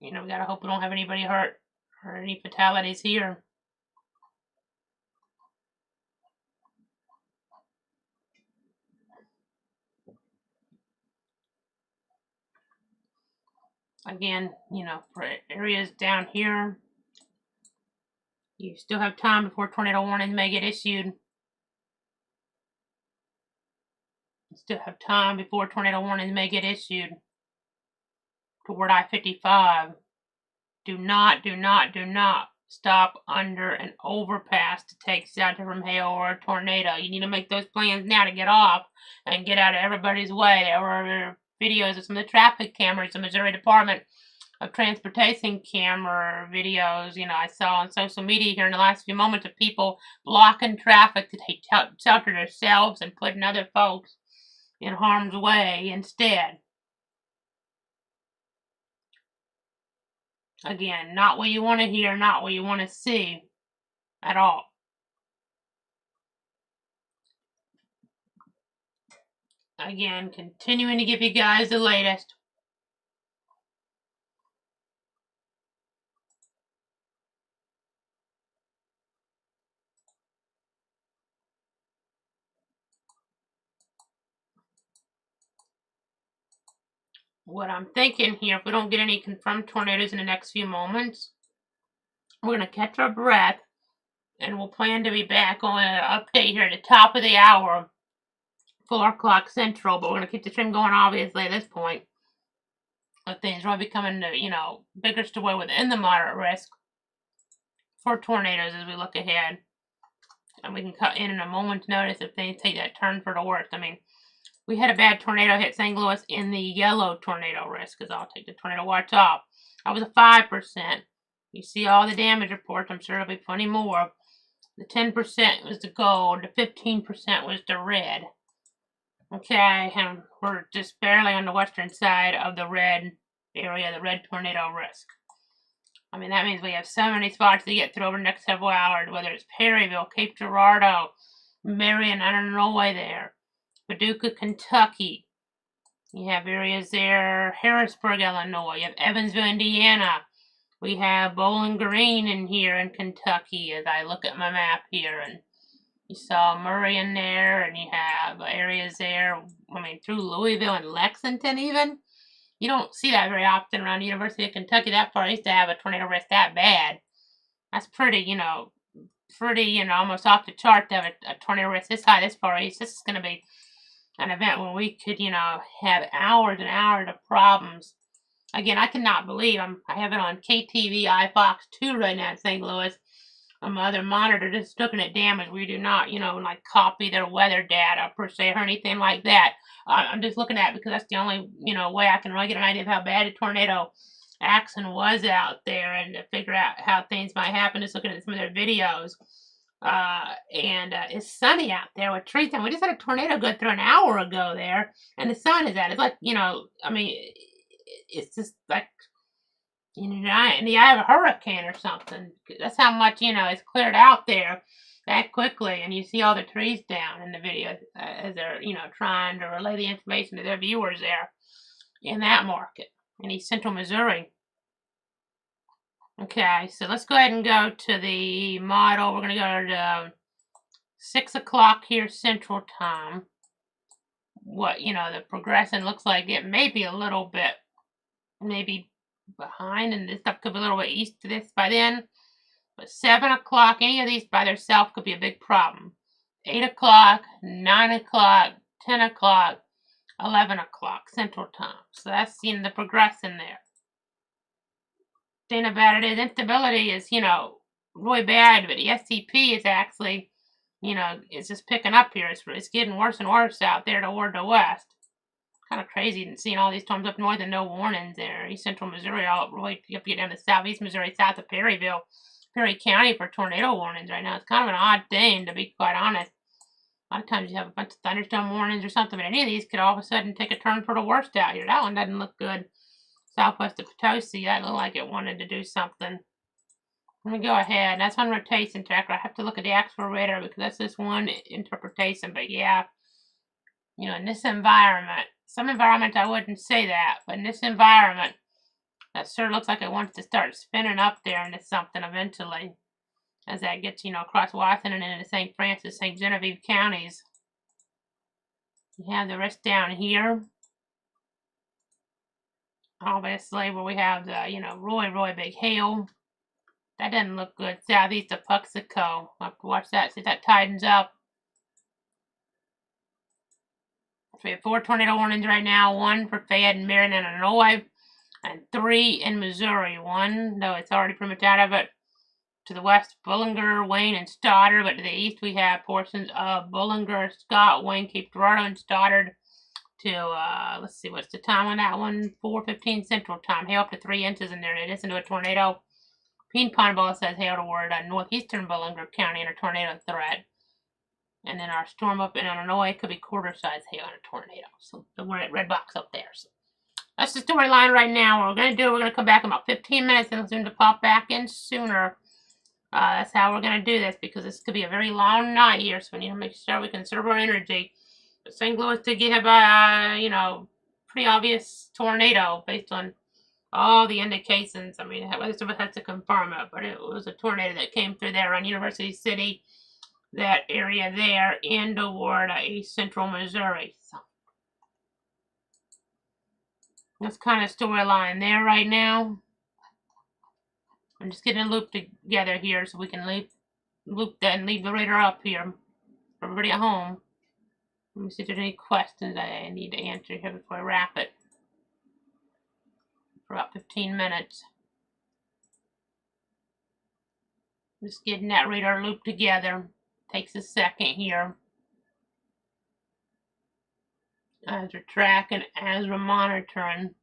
we gotta hope we don't have anybody hurt or any fatalities here. Again, for areas down here, you still have time before tornado warnings may get issued. You still have time before tornado warnings may get issued toward I-55. Do not stop under an overpass to take shelter from hail or a tornado. You need to make those plans now to get off and get out of everybody's way. There were videos of some of the traffic cameras, the Missouri Department of transportation camera videos, I saw on social media here in the last few moments of people blocking traffic to take shelter themselves and putting other folks in harm's way instead. Again, not what you want to hear, not what you want to see at all. Again, continuing to give you guys the latest. What I'm thinking here, if we don't get any confirmed tornadoes in the next few moments, we're going to catch our breath, and we'll plan to be back on an update here at the top of the hour, 4 o'clock Central, but we're going to keep the stream going, obviously, at this point. But things are becoming, bigger story within the moderate risk for tornadoes as we look ahead. And we can cut in a moment's notice if things take that turn for the worst. I mean, we had a bad tornado hit St. Louis in the yellow tornado risk, because I'll take the tornado watch off. That was a 5%. You see all the damage reports. I'm sure there'll be plenty more. The 10% was the gold. The 15% was the red. Okay, and we're just barely on the western side of the red area, the red tornado risk. I mean, that means we have so many spots to get through over the next several hours, whether it's Perryville, Cape Girardeau, Marion, I don't know why there, Paducah, Kentucky. You have areas there, Harrisburg, Illinois. You have Evansville, Indiana. We have Bowling Green in here in Kentucky as I look at my map here. And you saw Murray in there, and you have areas there, through Louisville and Lexington even. You don't see that very often around the University of Kentucky. That far east to have a tornado risk that bad. That's pretty, almost off the chart to have a tornado risk this high, this far east. This is going to be an event where we could, have hours and hours of problems. Again, I cannot believe I have it on KTVI Fox 2 right now in St. Louis. On my other monitor, just looking at damage. We do not, copy their weather data per se or anything like that. I'm just looking at it because that's the only, way I can really get an idea of how bad a tornado action was out there and to figure out how things might happen. Just looking at some of their videos. It's sunny out there with trees. And we just had a tornado go through an hour ago there, and the sun is out. It's like, it's just like, in the eye of a hurricane or something. That's how much, it's cleared out there that quickly. And you see all the trees down in the video as they're, trying to relay the information to their viewers there in that market in East Central Missouri. Okay, so let's go ahead and go to the model. We're going to go to 6 o'clock here Central Time. What, the progression looks like it may be a little bit, maybe behind, and this stuff could be a little bit east to this by then. But 7 o'clock, any of these by themselves could be a big problem. 8 o'clock, 9 o'clock, 10 o'clock, 11 o'clock Central Time. So that's, the progression there. The thing about it is instability is, really bad, but the SCP is actually, it's just picking up here. It's getting worse and worse out there toward the west. Kind of crazy seeing all these storms up north and no warnings there. East Central Missouri, all really you have to get down to southeast Missouri, south of Perryville, Perry County for tornado warnings right now. It's kind of an odd thing, to be quite honest. A lot of times you have a bunch of thunderstorm warnings or something, but any of these could all of a sudden take a turn for the worst out here. That one doesn't look good. Southwest of Potosi, that looked like it wanted to do something. Let me go ahead. That's on rotation tracker. I have to look at the actual radar because that's just one interpretation. But yeah, in this environment, some environments I wouldn't say that, but in this environment, that sure looks like it wants to start spinning up there into something eventually, as that gets, across Washington and into St. Francis, St. Genevieve counties. You have the rest down here, obviously, where we have the, really big hail. That doesn't look good. Southeast of Puxico. I'll have to watch that, see if that tightens up. We have 4 tornado warnings right now, 1 for Fayette and Marion and Illinois, and 3 in Missouri. 1, though it's already pretty much out of it, to the west, Bullinger, Wayne, and Stoddard, but to the east we have portions of Bullinger, Scott, Wayne, Cape Girardeau, and Stoddard, to, let's see, what's the time on that one? 4:15 Central Time. Hail up to 3 inches in there. It is into a tornado. Ping Pong Ball says hail toward northeastern Bollinger County and a tornado threat. And then our storm up in Illinois could be quarter-size hail and a tornado. So we're at red box up there. So that's the storyline right now. What we're going to do, we're going to come back in about 15 minutes and soon to pop back in sooner. That's how we're going to do this because this could be a very long night here. So we need to make sure we conserve our energy. But St. Louis did get hit by, pretty obvious tornado based on all the indications. I mean, Elizabeth has to confirm it, but it was a tornado that came through there on University City, that area there, and toward East Central Missouri. So that's kind of storyline there right now. I'm just getting looped together here so we can loop that and leave the radar up here for everybody at home. Let me see if there's any questions I need to answer here before I wrap it. For about 15 minutes. Just getting that radar loop together. Takes a second here. As we're tracking, as we're monitoring.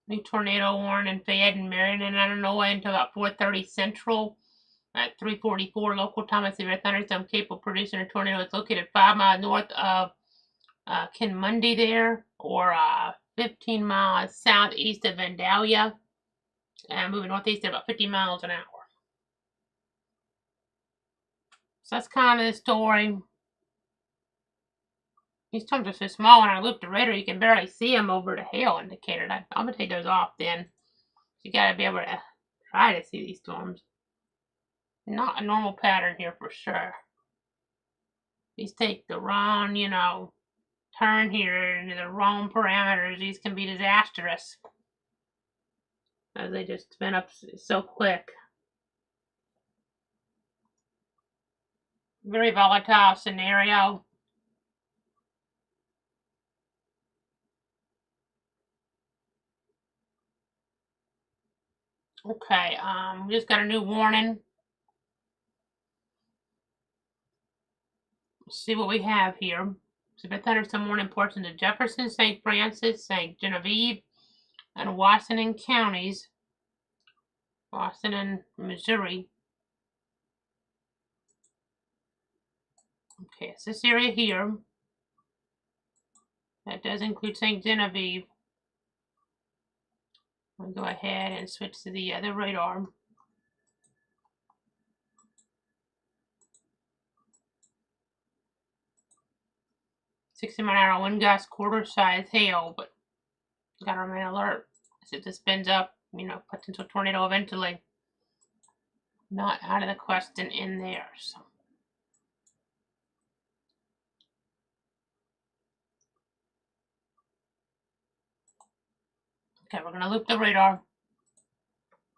New tornado warning in Fayette and Marion and Illinois until about 4:30 Central. At 3:44 local time, a severe thunderstorm capable of producing a tornado. It's located 5 miles north of Kinmundy there, or 15 miles southeast of Vandalia, and moving northeast at about 50 miles an hour. So that's kind of the story. These storms are so small when I loop the radar, you can barely see them over the hail indicator. I'm going to take those off then. So you got to be able to try to see these storms. Not a normal pattern here for sure. These take the wrong, turn here into the wrong parameters. These can be disastrous. As they just spin up so quick. Very volatile scenario. Okay, we just got a new warning. Let's see what we have here. Severe thunderstorm warning portions of Jefferson, St. Francis, St. Genevieve, and Washington counties. Washington, Missouri. Okay, it's this area here. That does include St. Genevieve. I'll go ahead and switch to the other radar. $60-mile-an-hour wind gust, quarter-size hail, but gotta remain alert. If this spins up, potential tornado eventually. Not out of the question in there. So. Okay, we're gonna loop the radar.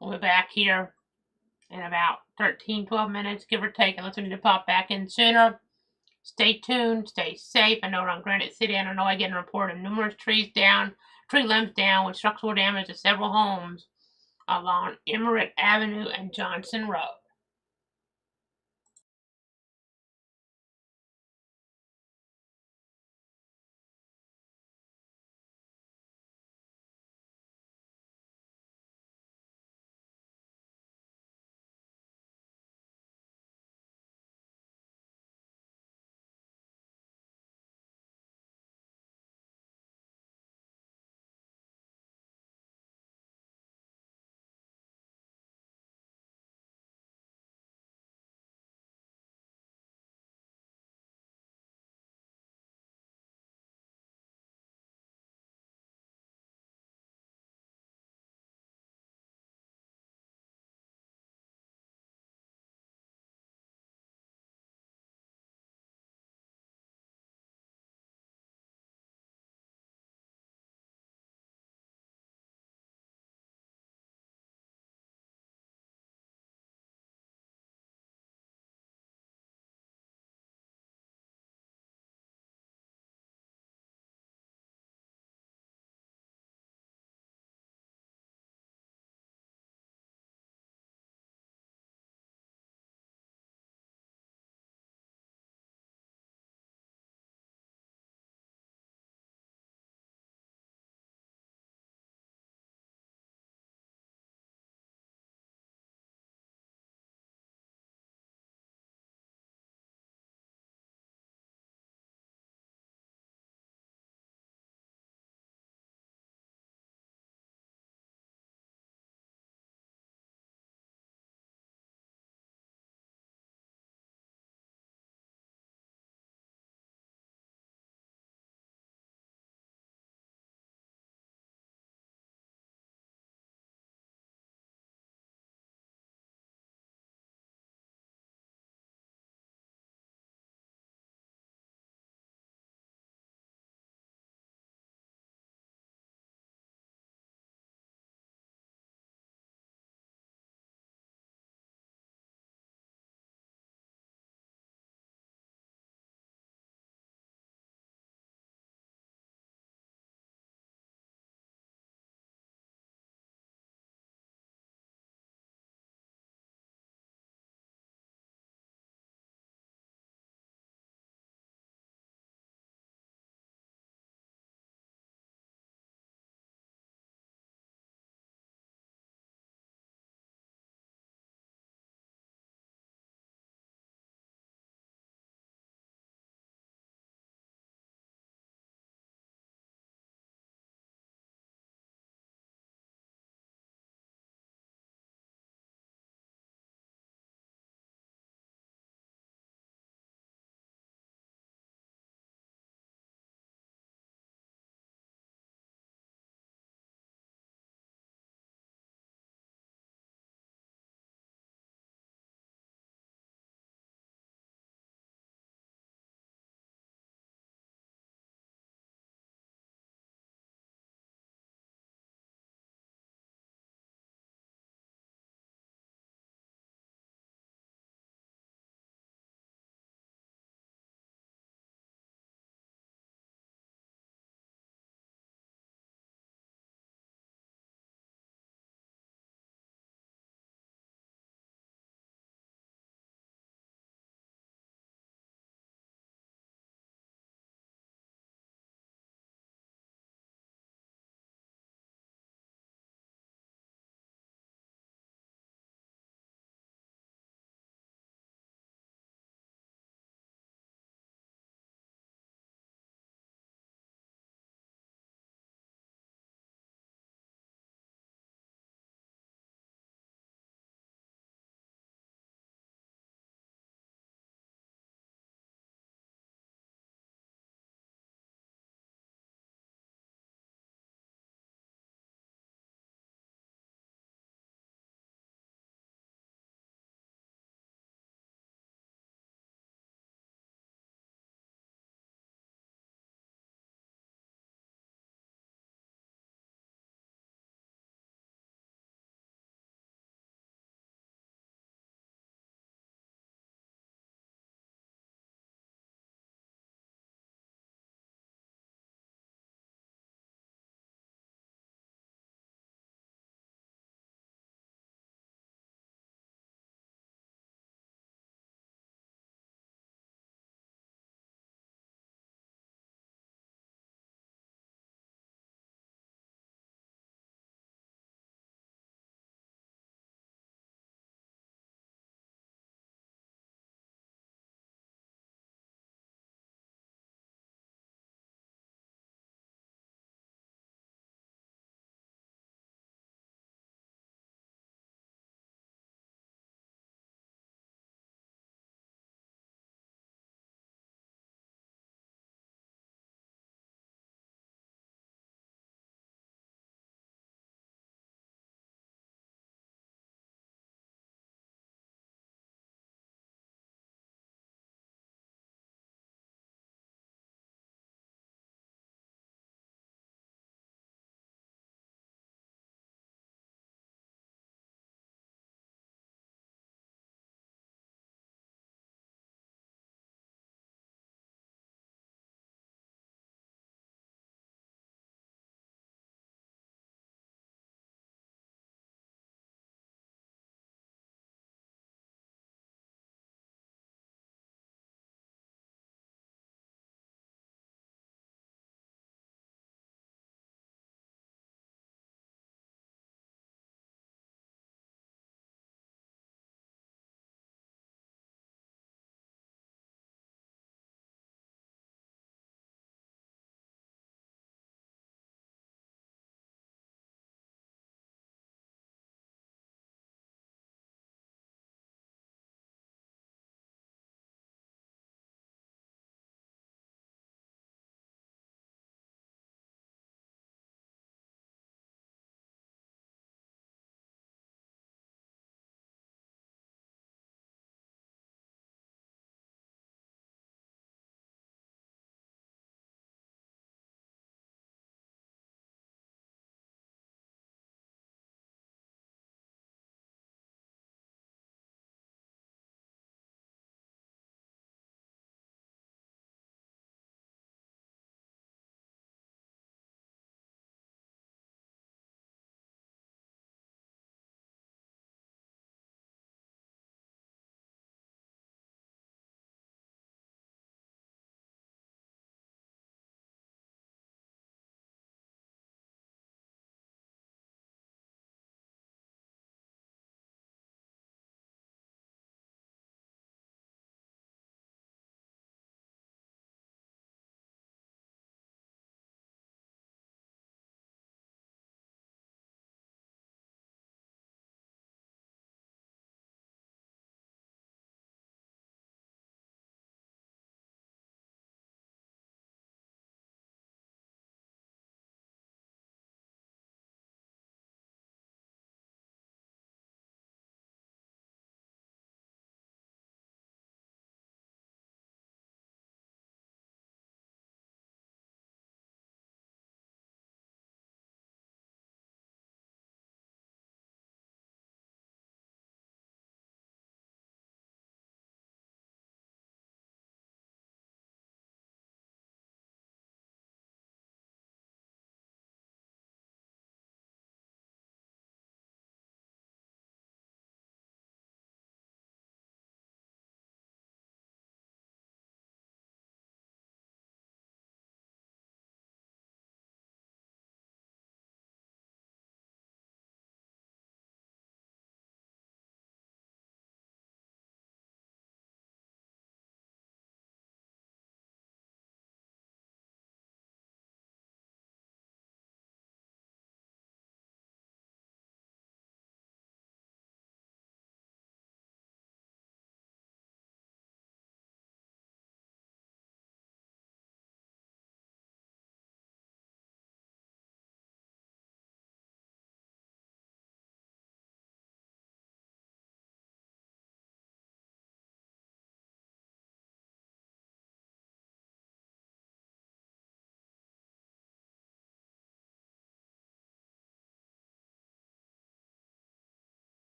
We'll be back here in about 12 minutes, give or take, unless we need to pop back in sooner. Stay tuned, stay safe. I know around Granite City, I don't know, I get a report of numerous tree limbs down with structural damage to several homes along Emmerich Avenue and Johnson Road.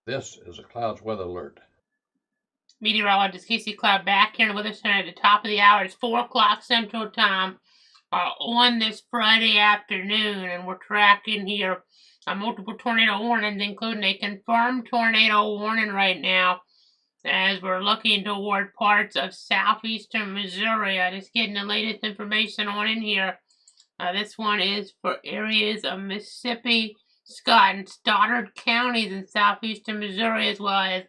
This is a clouds weather alert. Meteorologist Casey Cloud back here in the Weather Center at the top of the hour. It's 4 o'clock Central Time on this Friday afternoon, and we're tracking here multiple tornado warnings, including a confirmed tornado warning right now as we're looking toward parts of southeastern Missouri. Just getting the latest information on in here. This one is for areas of Mississippi, Scott, and Stoddard counties in southeastern Missouri, as well as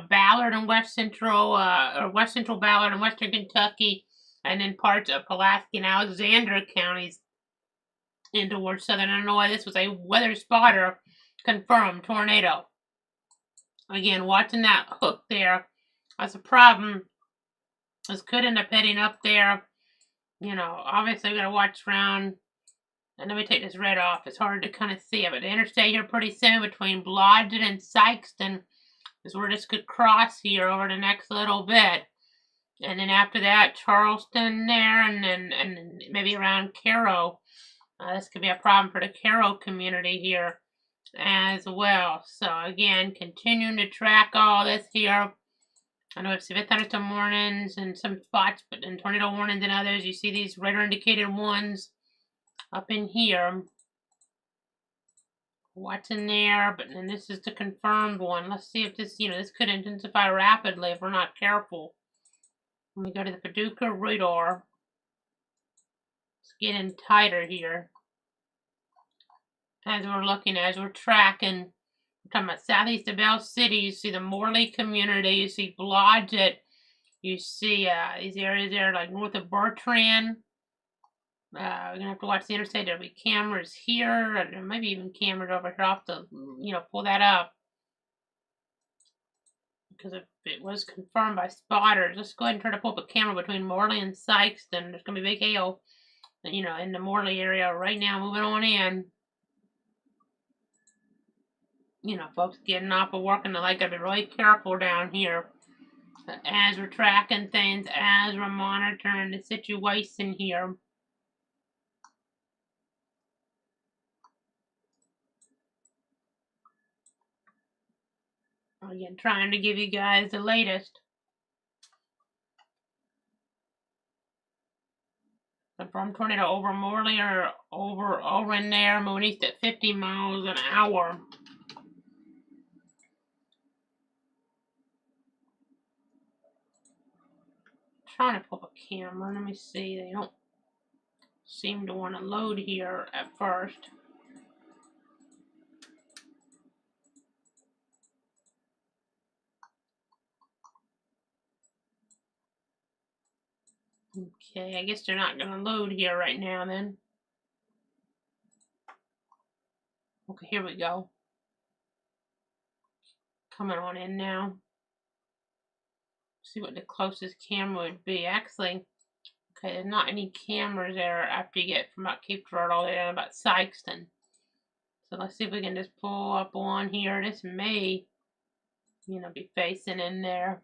Ballard and West Central Ballard and Western Kentucky, and then parts of Pulaski and Alexander counties in towards southern Illinois. This was a weather spotter confirmed tornado. Again, watching that hook there. That's a problem. This could end up heading up there. You know, obviously we gotta watch around. And let me take this red off. It's hard to kind of see it, but the interstate here pretty soon between Blodgett and Sykeston is where this could cross here over the next little bit. And then after that, Charleston there, and then maybe around Cairo. This could be a problem for the Cairo community here as well. So again, continuing to track all this here. I know it's severe thunderstorm warnings in some spots, but in tornado warnings in others, you see these radar indicated ones up in here. Watching there, but then this is the confirmed one. Let's see if this, this could intensify rapidly if we're not careful. When we go to the Paducah radar, it's getting tighter here. As we're tracking, we're talking about southeast of Bell City. You see the Morley community, you see Blodgett, you see these areas there like north of Bertrand. We're going to have to watch the interstate. There'll be cameras here, and maybe even cameras over here. I'll have to, pull that up. Because if it was confirmed by spotters, let's go ahead and try to pull up a camera between Morley and Sykeston. There's going to be big hail, in the Morley area right now. Moving on in. Folks getting off of work and the like, gotta be really careful down here. As we're tracking things, as we're monitoring the situation here. Again, trying to give you guys the latest. Confirmed tornado over Morley or over in there, moving east at 50 miles an hour. Trying to pull up a camera. Let me see. They don't seem to want to load here at first. Okay, I guess they're not going to load here right now then. Okay, here we go. Coming on in now. See what the closest camera would be. Actually, okay, there's not any cameras there after you get from about Cape Girardeau all the way down about Sykeston. So let's see if we can just pull up one here. This may, be facing in there.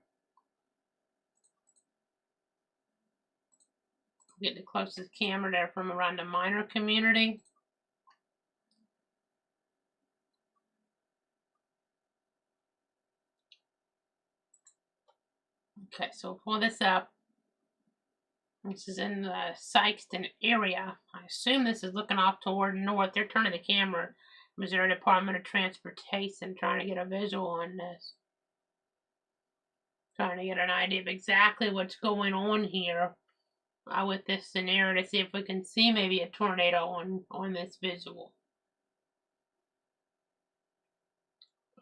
Get the closest camera there from around the minor community. Okay, so pull this up. This is in the Sykeston area. I assume this is looking off toward north. They're turning the camera. Missouri Department of Transportation, trying to get a visual on this. Trying to get an idea of exactly what's going on here with this scenario to see if we can see maybe a tornado on this visual.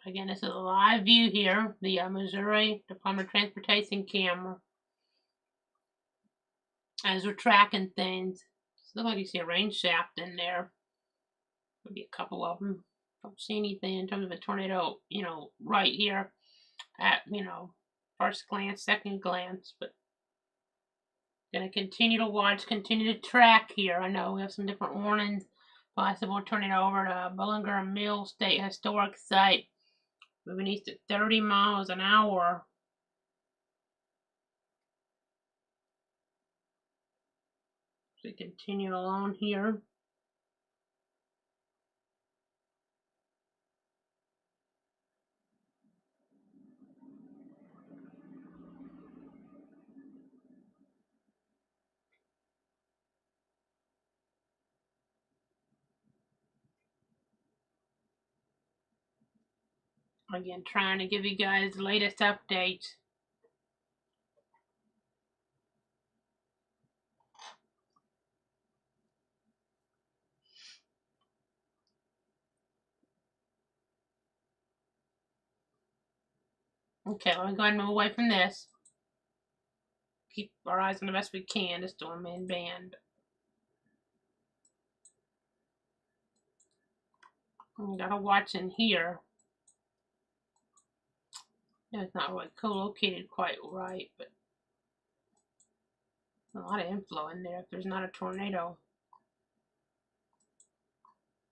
Again, this is a live view here, the Missouri Department of Transportation camera. As we're tracking things, it looks like you see a rain shaft in there. Maybe a couple of them. Don't see anything in terms of a tornado, right here at, first glance, second glance, but gonna continue to watch, continue to track here. I know we have some different warnings. Possible tornado over to Bullinger Mill State Historic Site. Moving east at 30 miles an hour. So we continue along here. Again, trying to give you guys the latest updates. Okay, let me go ahead and move away from this. Keep our eyes on the best we can, the storm main band. We gotta watch in here. It's not really co-located quite right, but a lot of inflow in there if there's not a tornado.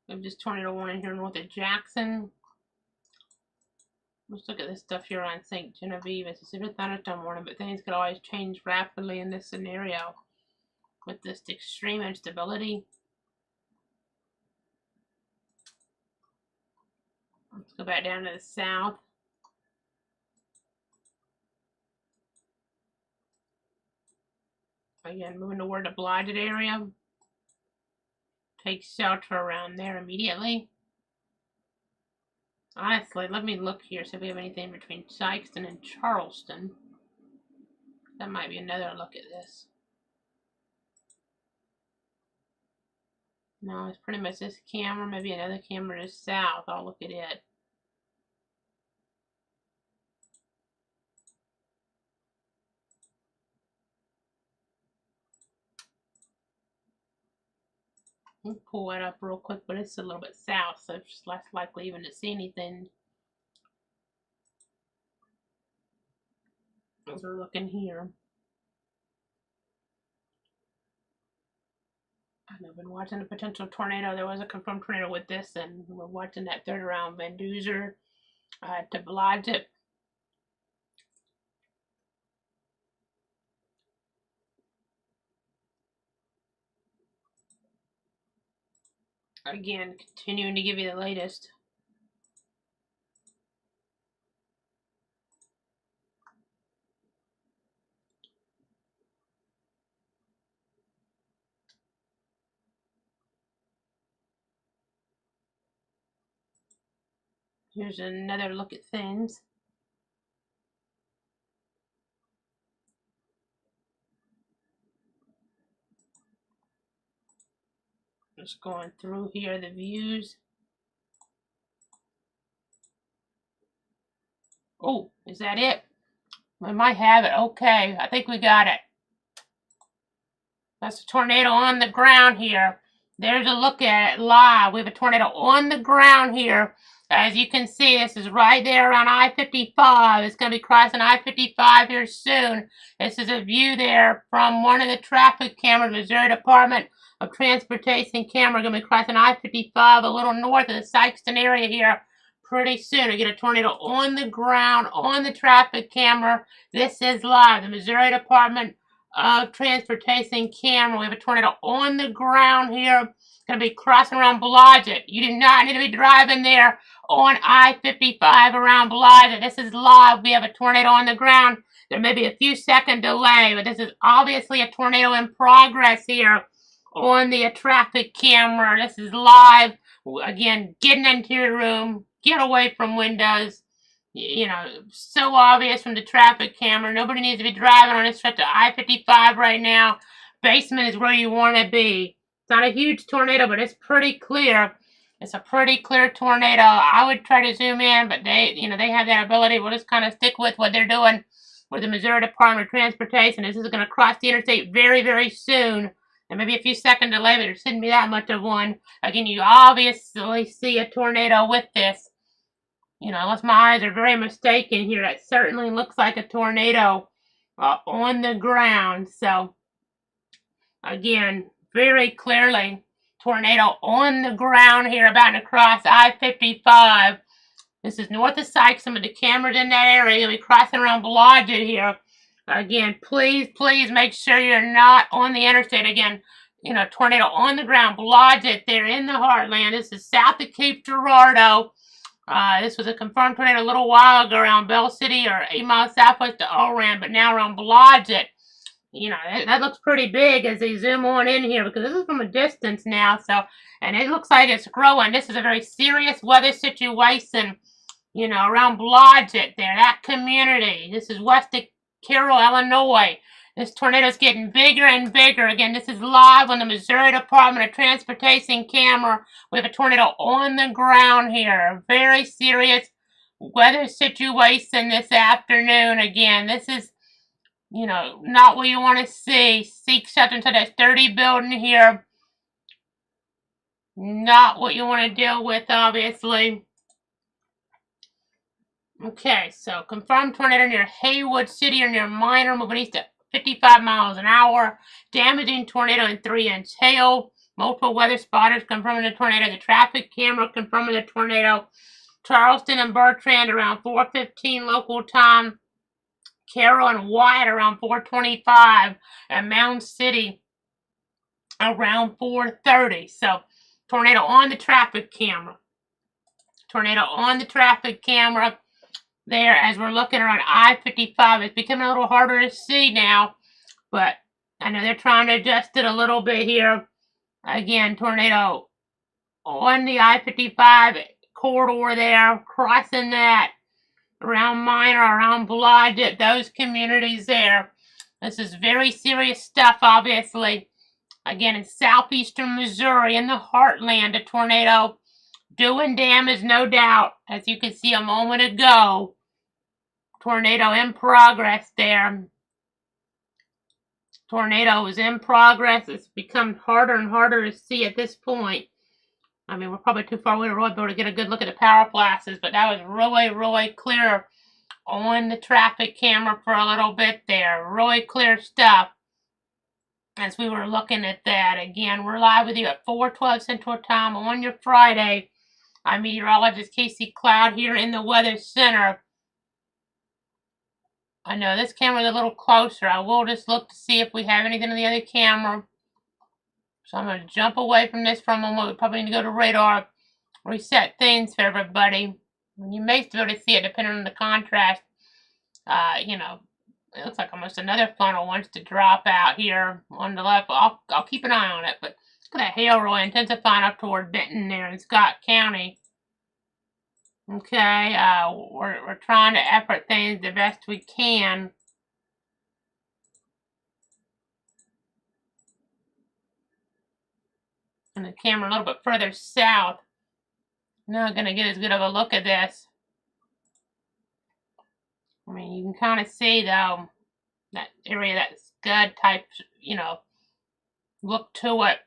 We have this tornado one in here north of Jackson. Let's look at this stuff here on St. Genevieve. It's a severe thunderstorm warning, but things could always change rapidly in this scenario with this extreme instability. Let's go back down to the south. Again, moving toward the Blodgett area. Take shelter around there immediately. Honestly, let me look here, see if we have anything between Sykeston and Charleston. That might be another look at this. No, it's pretty much this camera, maybe another camera to the south. I'll look at it. We'll pull that up real quick, but it's a little bit south, so it's just less likely even to see anything. As we're looking here. I've been watching a potential tornado. There was a confirmed tornado with this, and we're watching that third round Van Duzer to Blodgett. Again, continuing to give you the latest. Here's another look at things. Just going through here, the views. Oh, is that it? We might have it. Okay, I think we got it. That's a tornado on the ground here. There's a look at it live. We have a tornado on the ground here. As you can see, this is right there on I-55. It's going to be crossing I-55 here soon. This is a view there from one of the traffic cameras, Missouri Department of Transportation camera. Going to be crossing I-55 a little north of the Sykeston area here pretty soon. We get a tornado on the ground, on the traffic camera. This is live. The Missouri Department of Transportation camera. We have a tornado on the ground here. Going to be crossing around Blodgett. You do not need to be driving there on I-55 around Blodgett. This is live. We have a tornado on the ground. There may be a few second delay, but this is obviously a tornado in progress here on the traffic camera. This is live. Again, getting into your room. Get away from windows. You know, so obvious from the traffic camera. Nobody needs to be driving on this stretch of I-55 right now. Basement is where you want to be. It's not a huge tornado, but it's pretty clear. It's a pretty clear tornado. I would try to zoom in, but they have that ability. We'll just kind of stick with what they're doing with the Missouri Department of Transportation. This is going to cross the interstate very, very soon. And maybe a few second delay, but there shouldn't be that much of one. Again, you obviously see a tornado with this. You know, unless my eyes are very mistaken here, it certainly looks like a tornado on the ground. So, again, very clearly, tornado on the ground here about to cross I-55. This is north of Sykeston, but the camera's in that area. You'll be crossing around Blodgett here. Again, please, please make sure you're not on the interstate. Again, you know, tornado on the ground, Blodgett there in the heartland. This is south of Cape Girardeau. This was a confirmed tornado a little while ago around Bell City or 8 miles southwest of Oran, but now around Blodgett. You know, that looks pretty big as they zoom on in here because this is from a distance now. So, and it looks like it's growing. This is a very serious weather situation. you know, around Blodgett there, that community. This is west of Carroll, Illinois. This tornado's getting bigger and bigger. Again, this is live on the Missouri Department of Transportation camera. We have a tornado on the ground here. Very serious weather situation this afternoon. Again, this is, you know, not what you want to see. Seek shelter into that sturdy building here. Not what you want to deal with, obviously. Okay, so confirmed tornado near Haywood City or near Minor, moving east at 55 miles an hour. Damaging tornado and 3-inch hail. Multiple weather spotters confirming the tornado. The traffic camera confirming the tornado. Charleston and Bertrand around 4:15 local time. Carroll and Wyatt around 4:25. And Mound City around 4:30. So, tornado on the traffic camera. Tornado on the traffic camera. There, as we're looking around I-55, it's becoming a little harder to see now, but I know they're trying to adjust it a little bit here. Again, tornado on the I-55 corridor there, crossing that around Minor, around Blodgett, those communities there. This is very serious stuff, obviously. Again, in southeastern Missouri, in the heartland, a tornado doing damage, no doubt, as you can see a moment ago. Tornado in progress there. Tornado is in progress. It's become harder and harder to see at this point. I mean, we're probably too far away to really be able to get a good look at the power flashes, but that was really, really clear on the traffic camera for a little bit there. Really clear stuff as we were looking at that. Again, we're live with you at 4:12 Central Time on your Friday. I'm meteorologist Casey Cloud here in the Weather Center. I know this camera's a little closer. I will just look to see if we have anything on the other camera. So I'm going to jump away from this for a moment. We probably need to go to radar, reset things for everybody. You may still be able to see it depending on the contrast. You know, it looks like almost another funnel wants to drop out here on the left. I'll keep an eye on it. But look at that hail really intensifying up toward Benton there in Scott County. Okay, we're trying to effort things the best we can. And the camera a little bit further south. Not going to get as good of a look at this. I mean, you can kind of see, though, that area, that scud type, you know, look to it.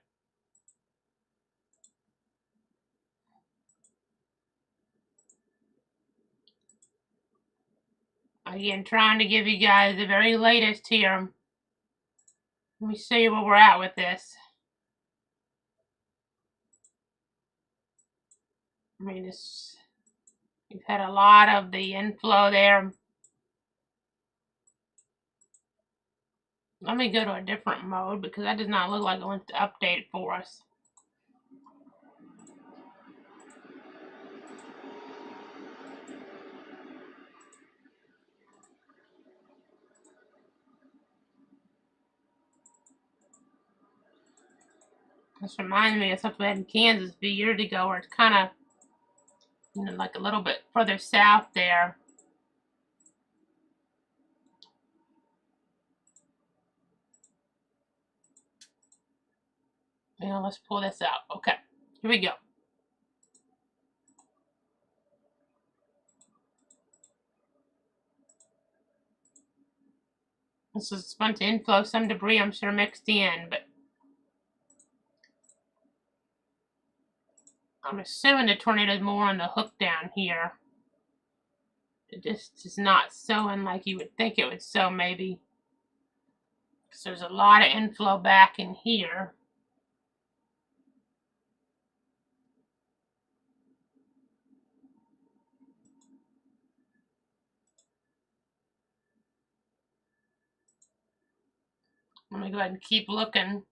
Again, trying to give you guys the very latest here. Let me see where we're at with this. I mean, we've had a lot of the inflow there. Let me go to a different mode because that does not look like it wants to update for us. This reminds me of something we had in Kansas a few years ago where it's kind of, you know, like a little bit further south there. Now let's pull this out. Okay, here we go. This is fun to inflow some debris, I'm sure, mixed in, but I'm assuming the tornado is more on the hook down here. It just is not sowing like you would think it would sow, maybe. Because there's a lot of inflow back in here. Let me go ahead and keep looking.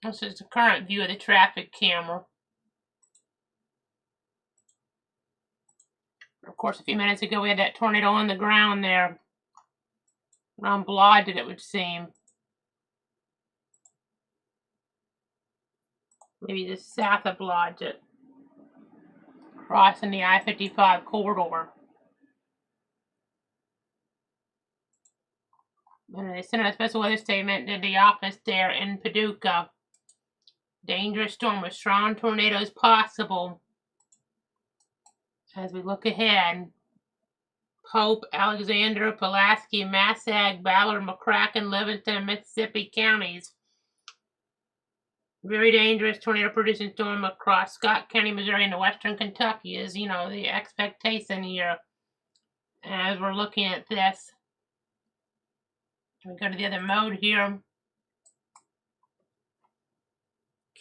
This is the current view of the traffic camera. Of course, a few minutes ago we had that tornado on the ground there. around Blodgett, it would seem. Maybe just south of Blodgett, crossing the I-55 corridor. And they sent out a special weather statement to the office there in Paducah. Dangerous storm with strong tornadoes possible. As we look ahead, Pope, Alexander, Pulaski, Massag, Ballard, McCracken, Livingston, and Mississippi counties. Very dangerous tornado-producing storm across Scott County, Missouri, and western Kentucky is, the expectation here as we're looking at this. We go to the other mode here.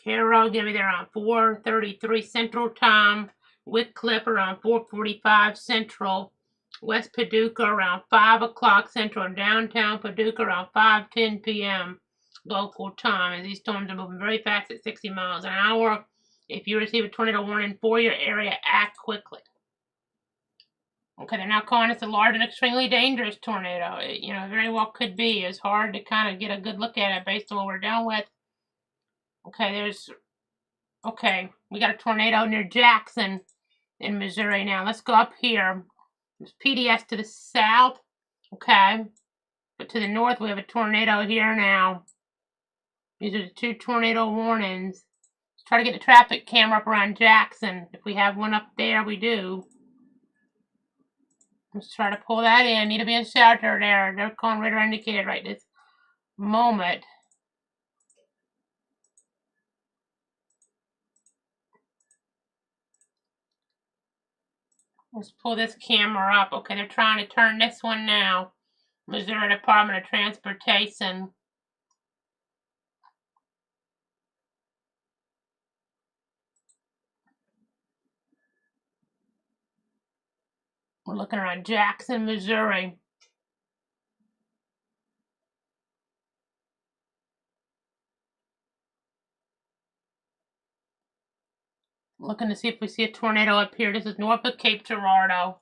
Carroll going to be there around 4:33 Central Time. Wickliffe around 4:45 Central. West Paducah around 5 o'clock Central. And downtown Paducah around 5:10 p.m. local time. As these storms are moving very fast at 60 miles an hour. If you receive a tornado warning for your area, act quickly. Okay, they're now calling this a large and extremely dangerous tornado. It, very well could be. It's hard to kind of get a good look at it based on what we're dealing with. Okay, we got a tornado near Jackson in Missouri now. Let's go up here. There's PDS to the south. Okay, but to the north we have a tornado here now. These are the two tornado warnings. Let's try to get the traffic camera up around Jackson. If we have one up there, we do. Let's try to pull that in. Need to be in shelter there. They're calling radar indicated right this moment. Let's pull this camera up. Okay, they're trying to turn this one now. Missouri Department of Transportation. We're looking around Jackson, Missouri. Looking to see if we see a tornado up here. This is north of Cape Girardeau.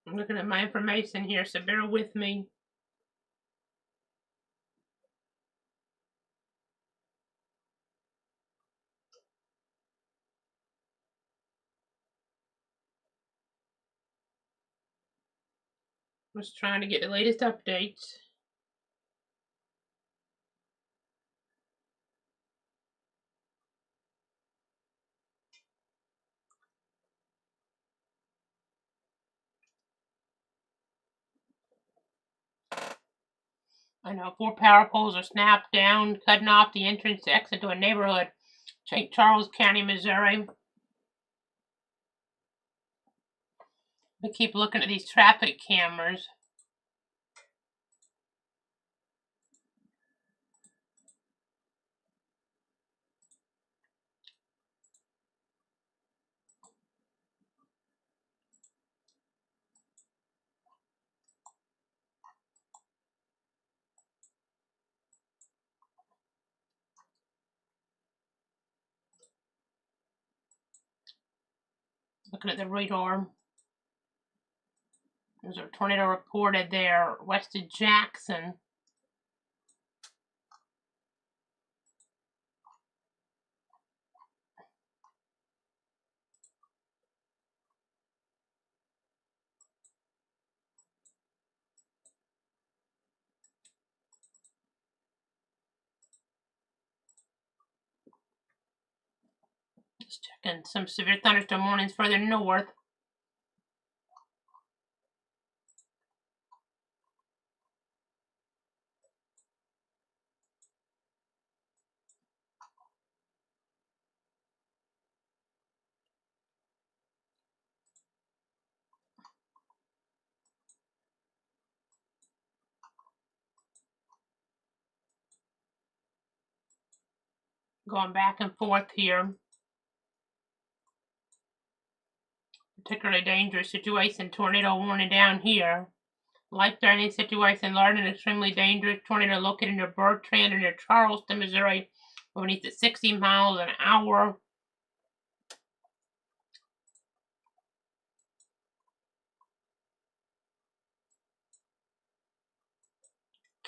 I'm looking at my information here, so bear with me. Just trying to get the latest updates. I know 4 power poles are snapped down, cutting off the entrance to exit to a neighborhood, St. Charles County, Missouri. We keep looking at these traffic cameras. Looking at the radar. There's a tornado reported there west of Jackson. Just checking some severe thunderstorm warnings further north. Going back and forth here. Particularly dangerous situation, tornado warning down here. life-threatening situation, large and extremely dangerous tornado located near Bertrand near Charleston, Missouri, beneath at 60 miles an hour.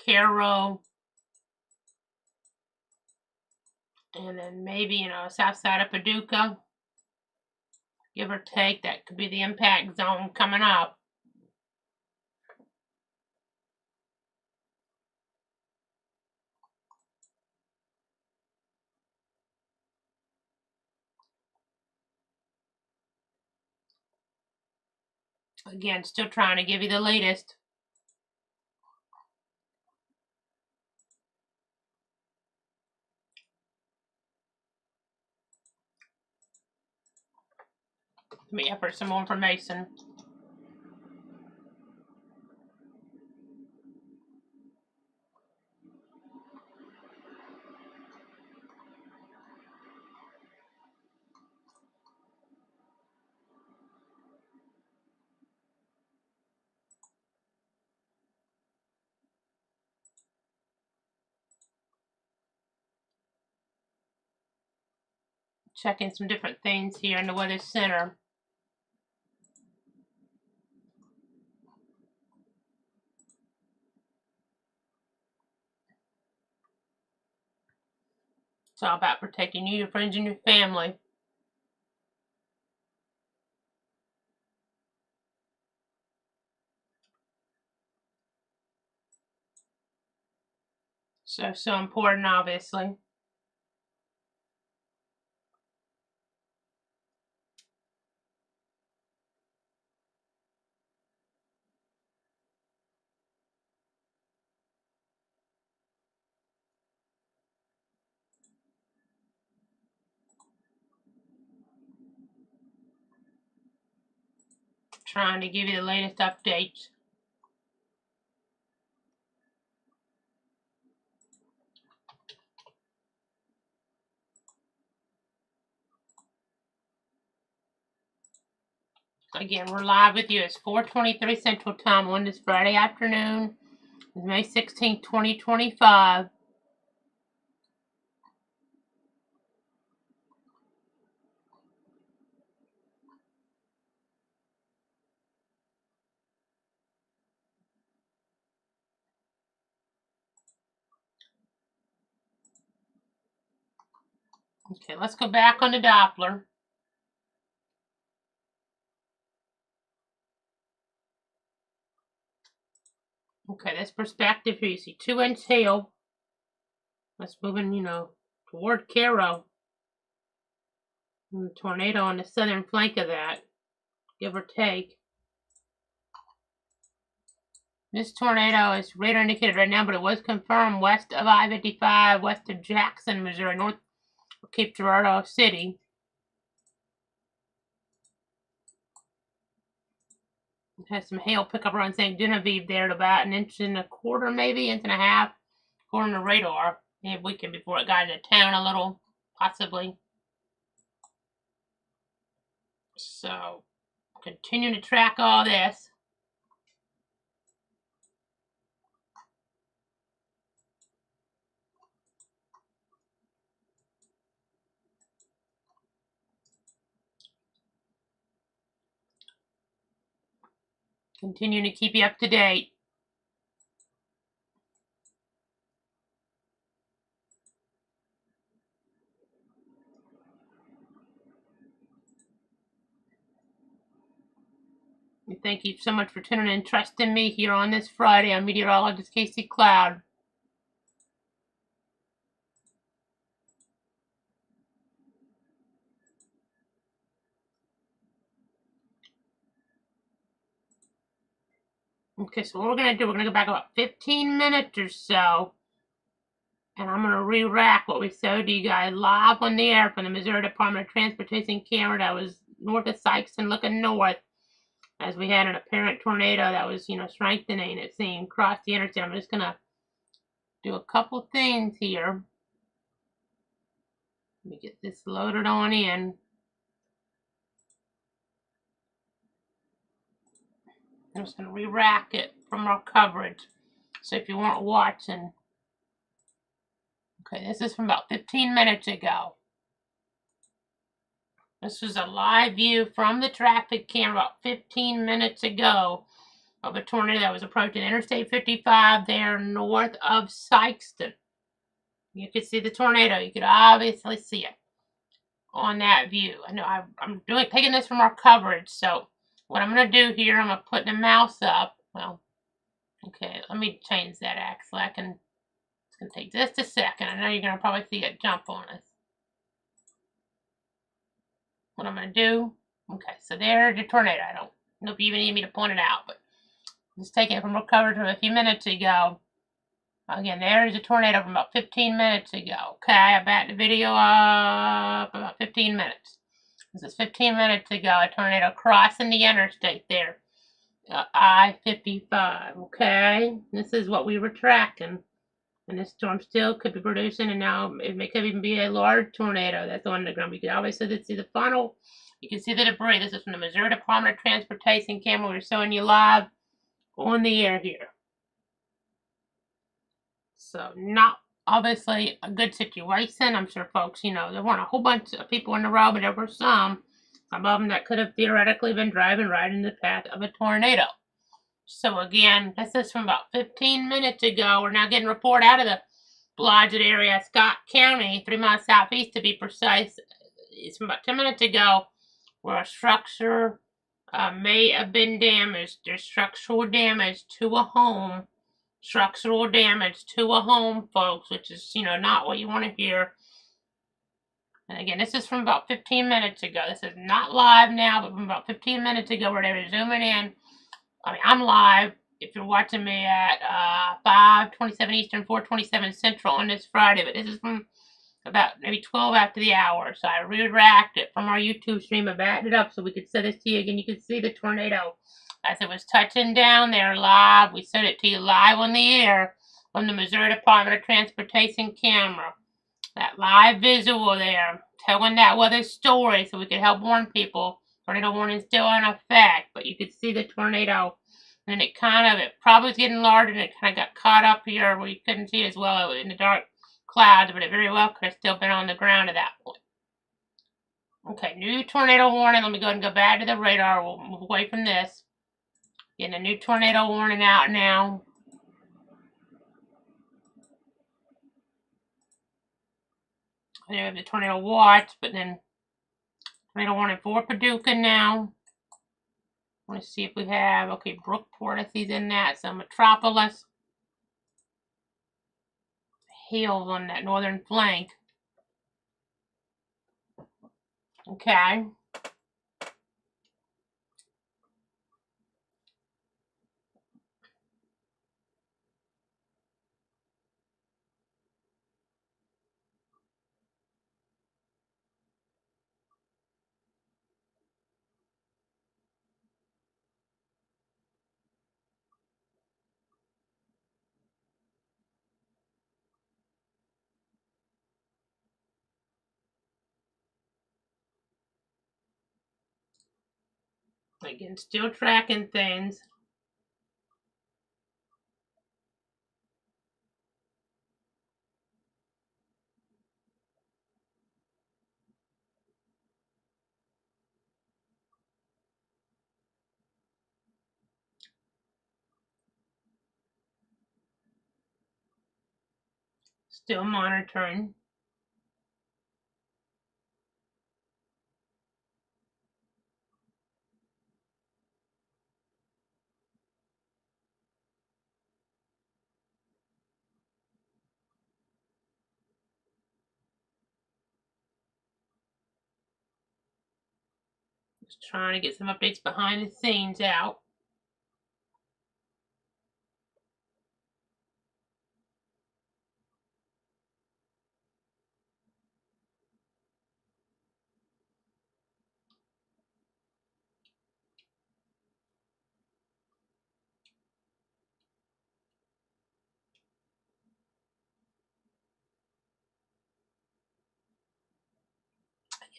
Cairo, and then maybe, south side of Paducah, give or take. That could be the impact zone coming up. Again, still trying to give you the latest. Let me effort some more information. Checking some different things here in the Weather Center. It's all about protecting you, your friends, and your family. So important, obviously. Trying to give you the latest updates. Again, we're live with you. It's 4:23 Central Time on this Friday afternoon. It's May 16, 2025. Okay, let's go back on the Doppler. Okay, this perspective here, you see 2-inch hail. That's moving, toward Cairo. And the tornado on the southern flank of that, give or take. This tornado is radar indicated right now, but it was confirmed west of I-55, west of Jackson, Missouri, north of Cape Girardeau City. It has some hail pickup around St. Genevieve there at about 1.25 inches, maybe 1.5 inches, according to radar. Maybe a weekend before it got into town a little, possibly. So, continuing to track all this. Continuing to keep you up to date. And thank you so much for tuning in and trusting me here on this Friday. I'm meteorologist Casey Cloud. Okay, so what we're going to do, we're going to go back about 15 minutes or so. And I'm going to re-rack what we showed you guys live on the air from the Missouri Department of Transportation camera that was north of Sykeston looking north. As we had an apparent tornado that was, strengthening, it seemed, across the interstate. I'm just going to do a couple things here. Let me get this loaded on in. I'm just going to re-rack it. from our coverage. So if you weren't watching, okay, this is from about 15 minutes ago. This was a live view from the traffic camera about 15 minutes ago of a tornado that was approaching Interstate 55 there north of Sykeston. You could see the tornado. You could obviously see it on that view. I know I'm taking this from our coverage, so what I'm going to do here, I'm going to put the mouse up. Well, okay, let me change that actually. It's going to take just a second. I know you're going to probably see it jump on us. What I'm going to do, okay, so there's the tornado. I don't know if you even need me to point it out, but I'm just taking it from our coverage from a few minutes ago. Again, there's a tornado from about 15 minutes ago. Okay, I backed the video up about 15 minutes. This is 15 minutes ago, a tornado crossing the interstate there. I-55, okay? This is what we were tracking. And this storm still could be producing, and now it could even be a large tornado that's on the ground. You can obviously see the funnel. You can see the debris. This is from the Missouri Department of Transportation camera. We're showing you live on the air here. So not obviously a good situation. I'm sure folks, there weren't a whole bunch of people in the road, but there were some of them that could have theoretically been driving right in the path of a tornado. So again, this is from about 15 minutes ago. We're now getting a report out of the Blodgett area, Scott County, 3 miles southeast to be precise. It's from about 10 minutes ago where a structure may have been damaged. There's structural damage to a home. Structural damage to a home, folks, which is, not what you want to hear. And again, this is from about 15 minutes ago. This is not live now, but from about 15 minutes ago where they were zooming in. I mean, I'm live if you're watching me at 5:27 Eastern, 4:27 Central on this Friday, but this is from about maybe 12 after the hour. So I retracked it from our YouTube stream. I backed it up so we could set this to you again. You can see the tornado as it was touching down there live. We sent it to you live on the air from the Missouri Department of Transportation camera. That live visual there, telling that weather story so we could help warn people. Tornado warning still in effect, but you could see the tornado. And it probably was getting larger, and it kind of got caught up here where you couldn't see it as well in the dark clouds, but it very well could have still been on the ground at that point. Okay, new tornado warning. Let me go ahead and go back to the radar. We'll move away from this. Getting a new tornado warning out now. I have the tornado watch, but then tornado warning for Paducah now. I want to see if we have, okay, Brookport, I see in that, so Metropolis. Hail on that northern flank. Okay. Again, still tracking things. Still monitoring. Just trying to get some updates behind the scenes out.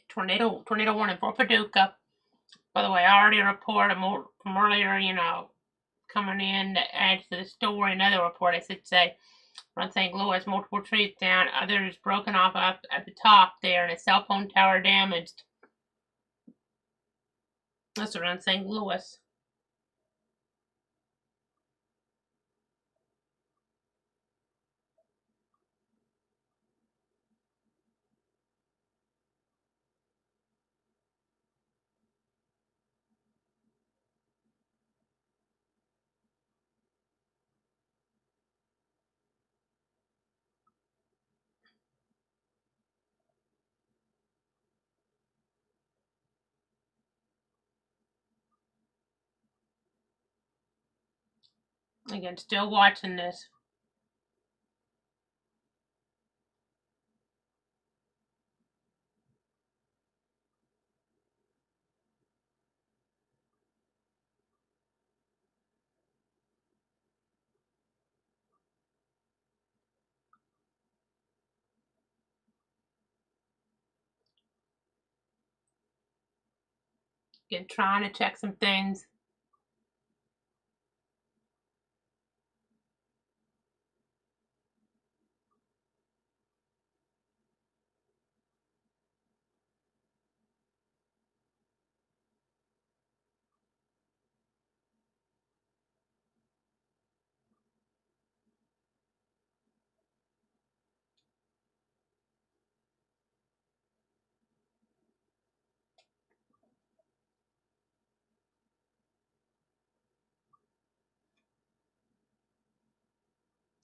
Tornado warning for Paducah. By the way, I already reported from earlier, coming in that adds to the story. Another report, I should say, around St. Louis, multiple trees down, others broken off up at the top there, and a cell phone tower damaged. That's around St. Louis. Again, still watching this. Again, trying to check some things.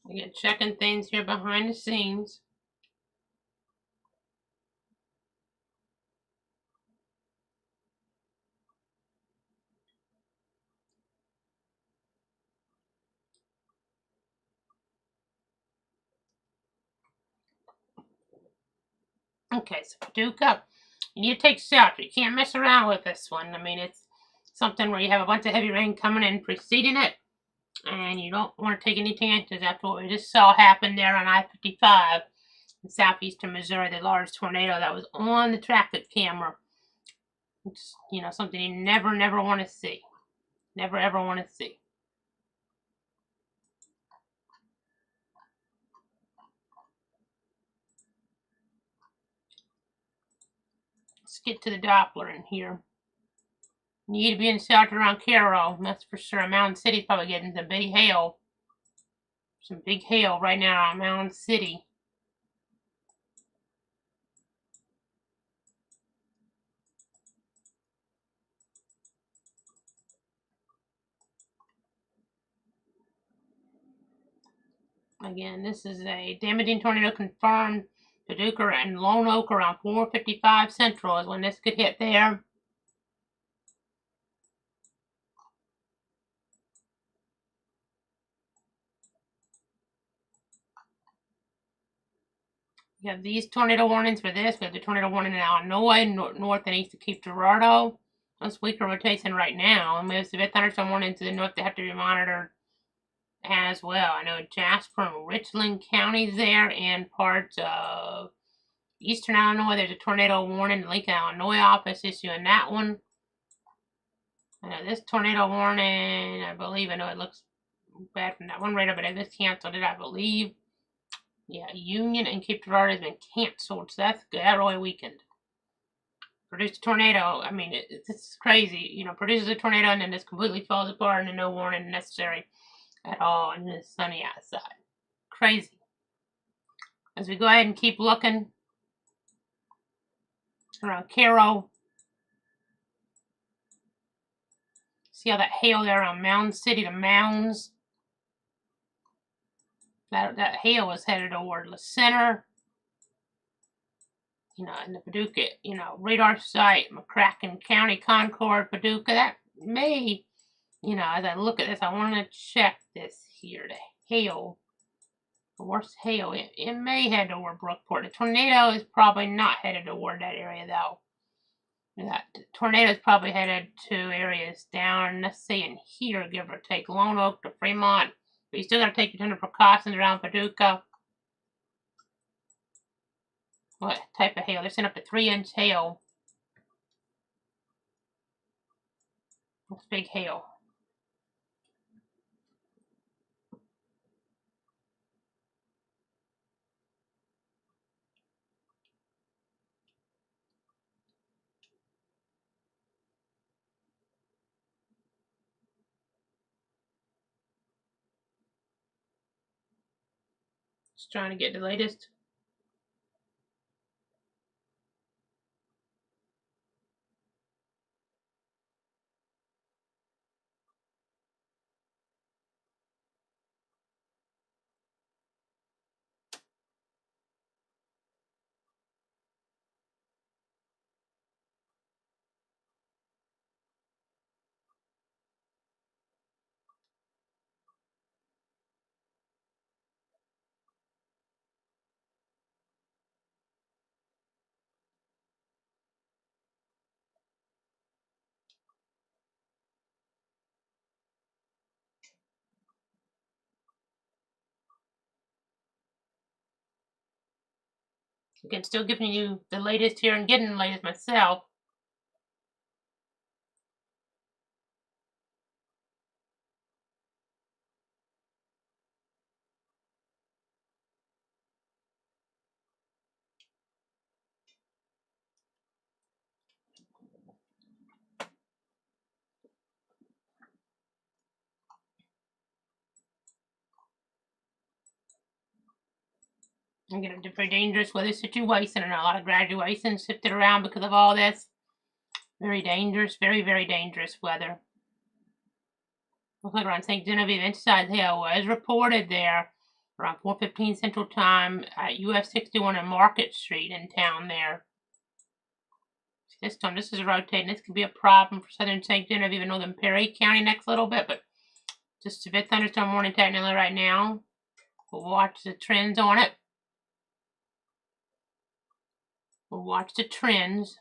Again, checking things here behind the scenes. Okay, so Paducah, you need to take shelter. You can't mess around with this one. I mean, it's something where you have a bunch of heavy rain coming in preceding it, and you don't want to take any chances after what we just saw happen there on I-55 in southeastern Missouri, the large tornado that was on the traffic camera. It's, something you never want to see. Never, ever want to see. Let's get to the Doppler in here. You need to be in shelter around Cairo, that's for sure. Mountain City's probably getting some big hail. Some big hail right now on Mountain City. Again, this is a damaging tornado confirmed. Paducah and Lone Oak around 4:55 Central is when this could hit there. You have these tornado warnings for this. We have the tornado warning in Illinois, north and east of Cape Girardeau. That's weaker rotation right now. And we have severe thunderstorm warnings to the north that have to be monitored as well. I know Jasper and Richland counties there, and parts of eastern Illinois. There's a tornado warning. The Lincoln, Illinois office issuing that one. I know this tornado warning, I know it looks bad from that one radar, but I just canceled it, I believe. Yeah, Union and Cape Girardeau has been canceled, so that's good. That really weakened. Produced a tornado. I mean, it's crazy. Produces a tornado and then just completely falls apart and then no warning necessary at all, and it's sunny outside. Crazy. As we go ahead and keep looking around Cairo, see how that hail there on Mound City, the mounds. That hail was headed toward the center. In the Paducah, radar site, McCracken County, Concord, Paducah. That may, as I look at this, I want to check this here. The hail, the worst hail, it may head toward Brookport. The tornado is probably not headed toward that area, though. That tornado is probably headed to areas down, let's say in here, give or take, Lone Oak to Fremont. But you still got to take your tender precautions around Paducah. What type of hail? They're sending up to 3-inch hail. That's big hail. Just trying to get the latest. Again, still giving you the latest here and getting the latest myself. Again, a very dangerous weather situation, and a lot of graduations shifted around because of all this. Very dangerous, very, very dangerous weather. Looks like around St. Genevieve, inside hail was reported there around 4:15 Central Time at US 61 and Market Street in town there. This storm, this is rotating. This could be a problem for southern St. Genevieve and northern Perry County next little bit, but just a bit thunderstorm warning technically right now. We'll watch the trends on it. We'll watch the trends.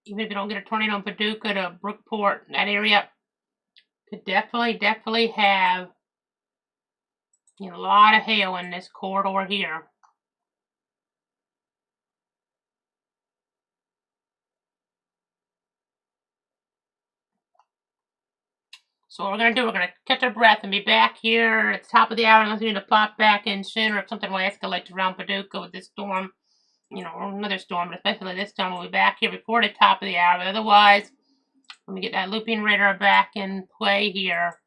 Even if you don't get a tornado in Paducah to Brookport, that area could definitely have a lot of hail in this corridor here. So what we're going to do, we're going to catch our breath and be back here at the top of the hour unless we need to pop back in sooner if something will escalate around Paducah with this storm, or another storm, but especially this storm. We'll be back here before the top of the hour. But otherwise, let me get that looping radar back in play here.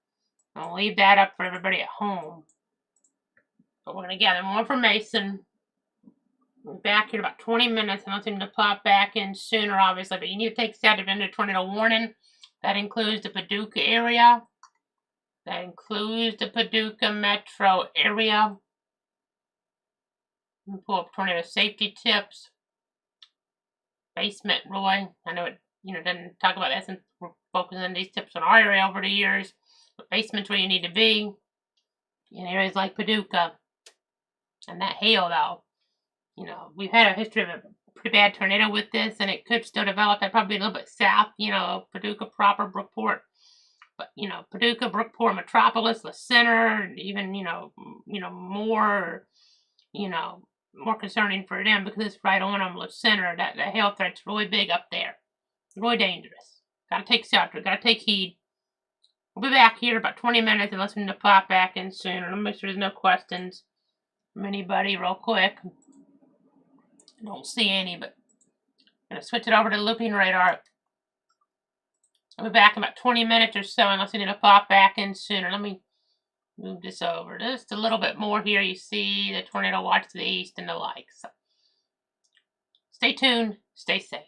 I'll leave that up for everybody at home. But we're going to gather more information. We'll be back here in about 20 minutes unless we need to pop back in sooner, obviously. But you need to take status under tornado warning. That includes the Paducah area. That includes the Paducah metro area. We'll pull up tornado safety tips. Basement, Roy. I know it doesn't talk about that since we're focusing on these tips on our area over the years. But basement's where you need to be in areas like Paducah. And that hail, though. We've had a history of a pretty bad tornado with this, and it could still develop. That probably a little bit south, Paducah proper, Brookport. But, Paducah, Brookport, Metropolis, the center, even, more concerning for them because it's right on them, the center. That hail threat's really big up there. Really dangerous. Gotta take shelter, gotta take heed. We'll be back here in about 20 minutes and listen to pop back in sooner. Let me make sure there's no questions from anybody real quick. I don't see any, but I'm gonna switch it over to the looping radar. I'll be back in about 20 minutes or so unless I need to pop back in sooner. Let me move this over just a little bit more here. You see the tornado watch to the east and the like. So stay tuned, stay safe.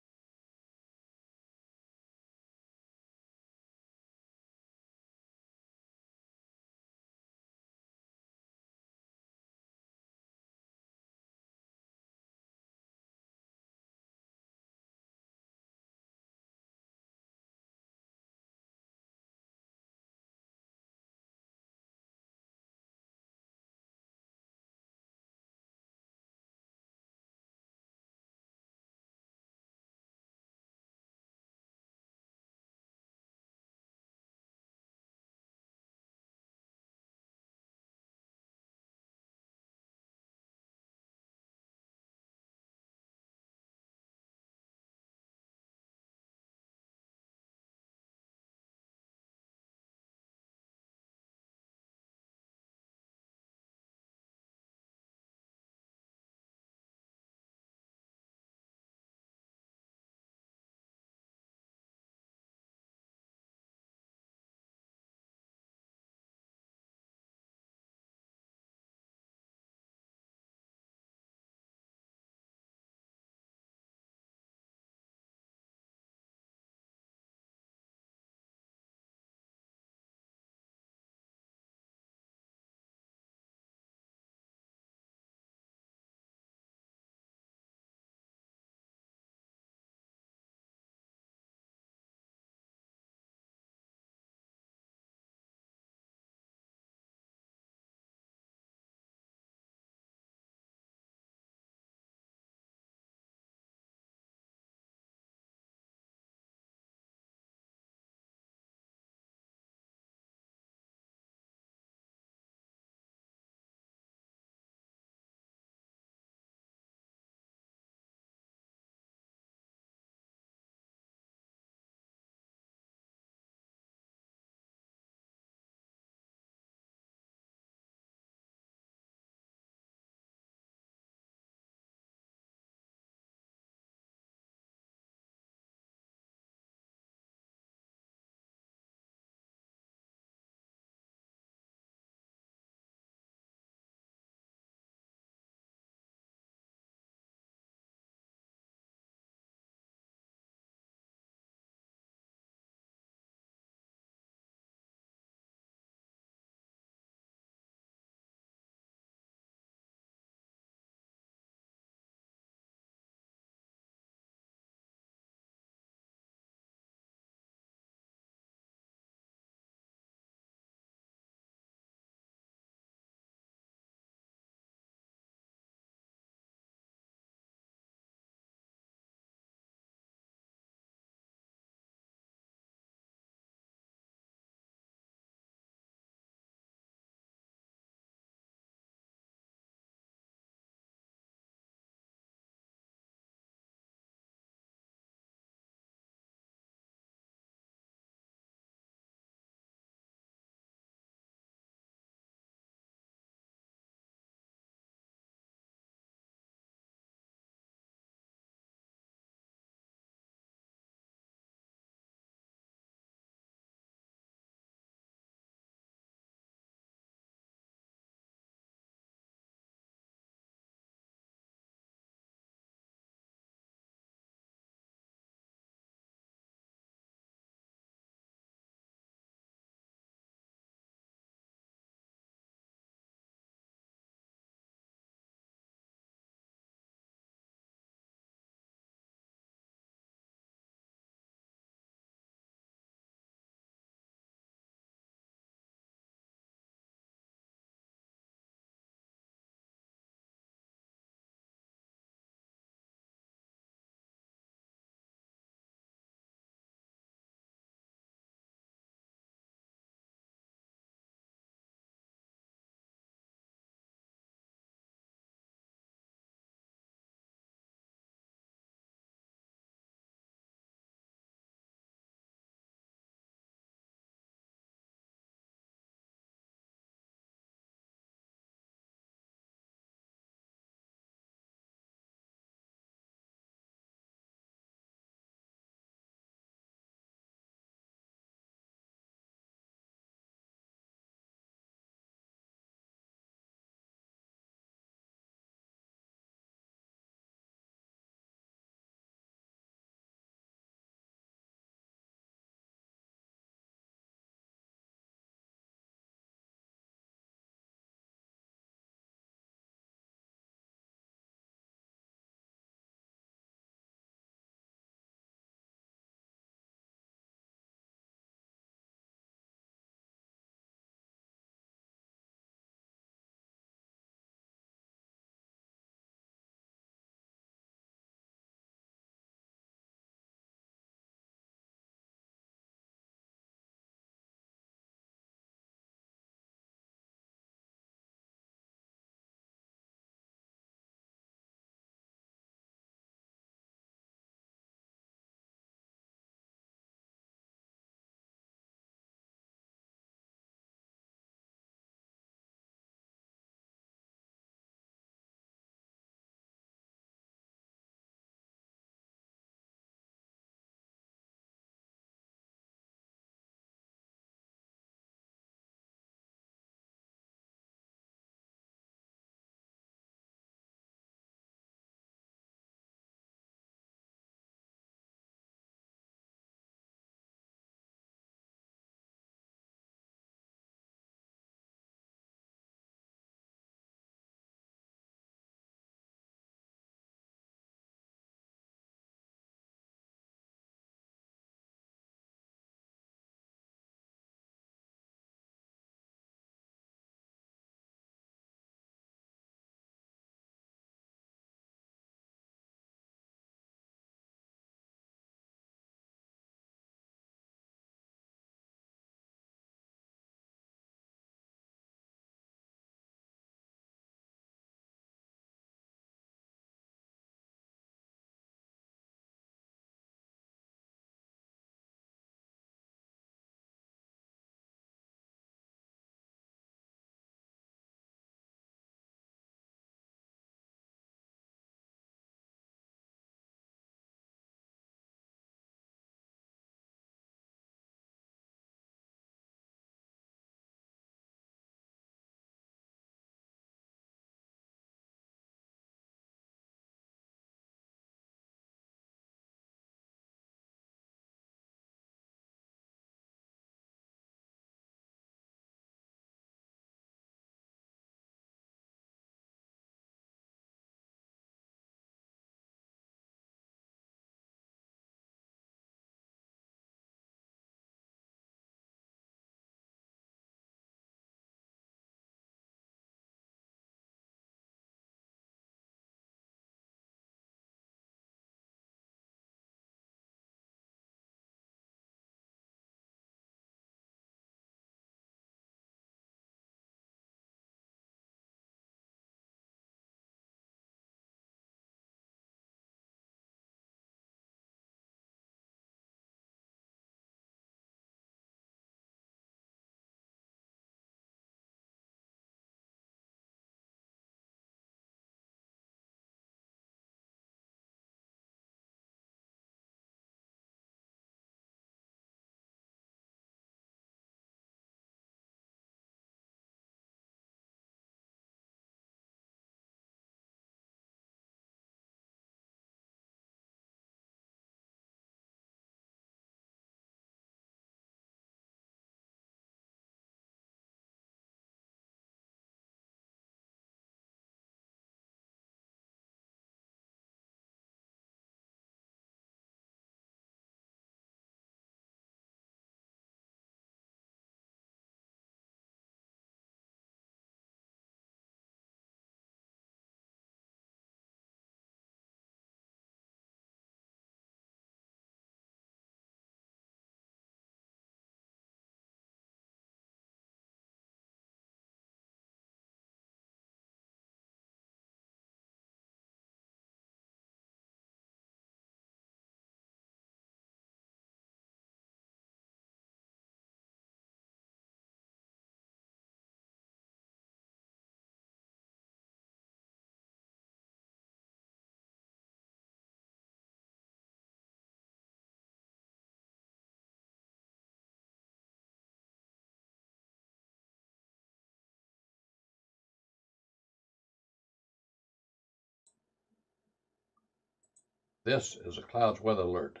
This is a clouds weather alert.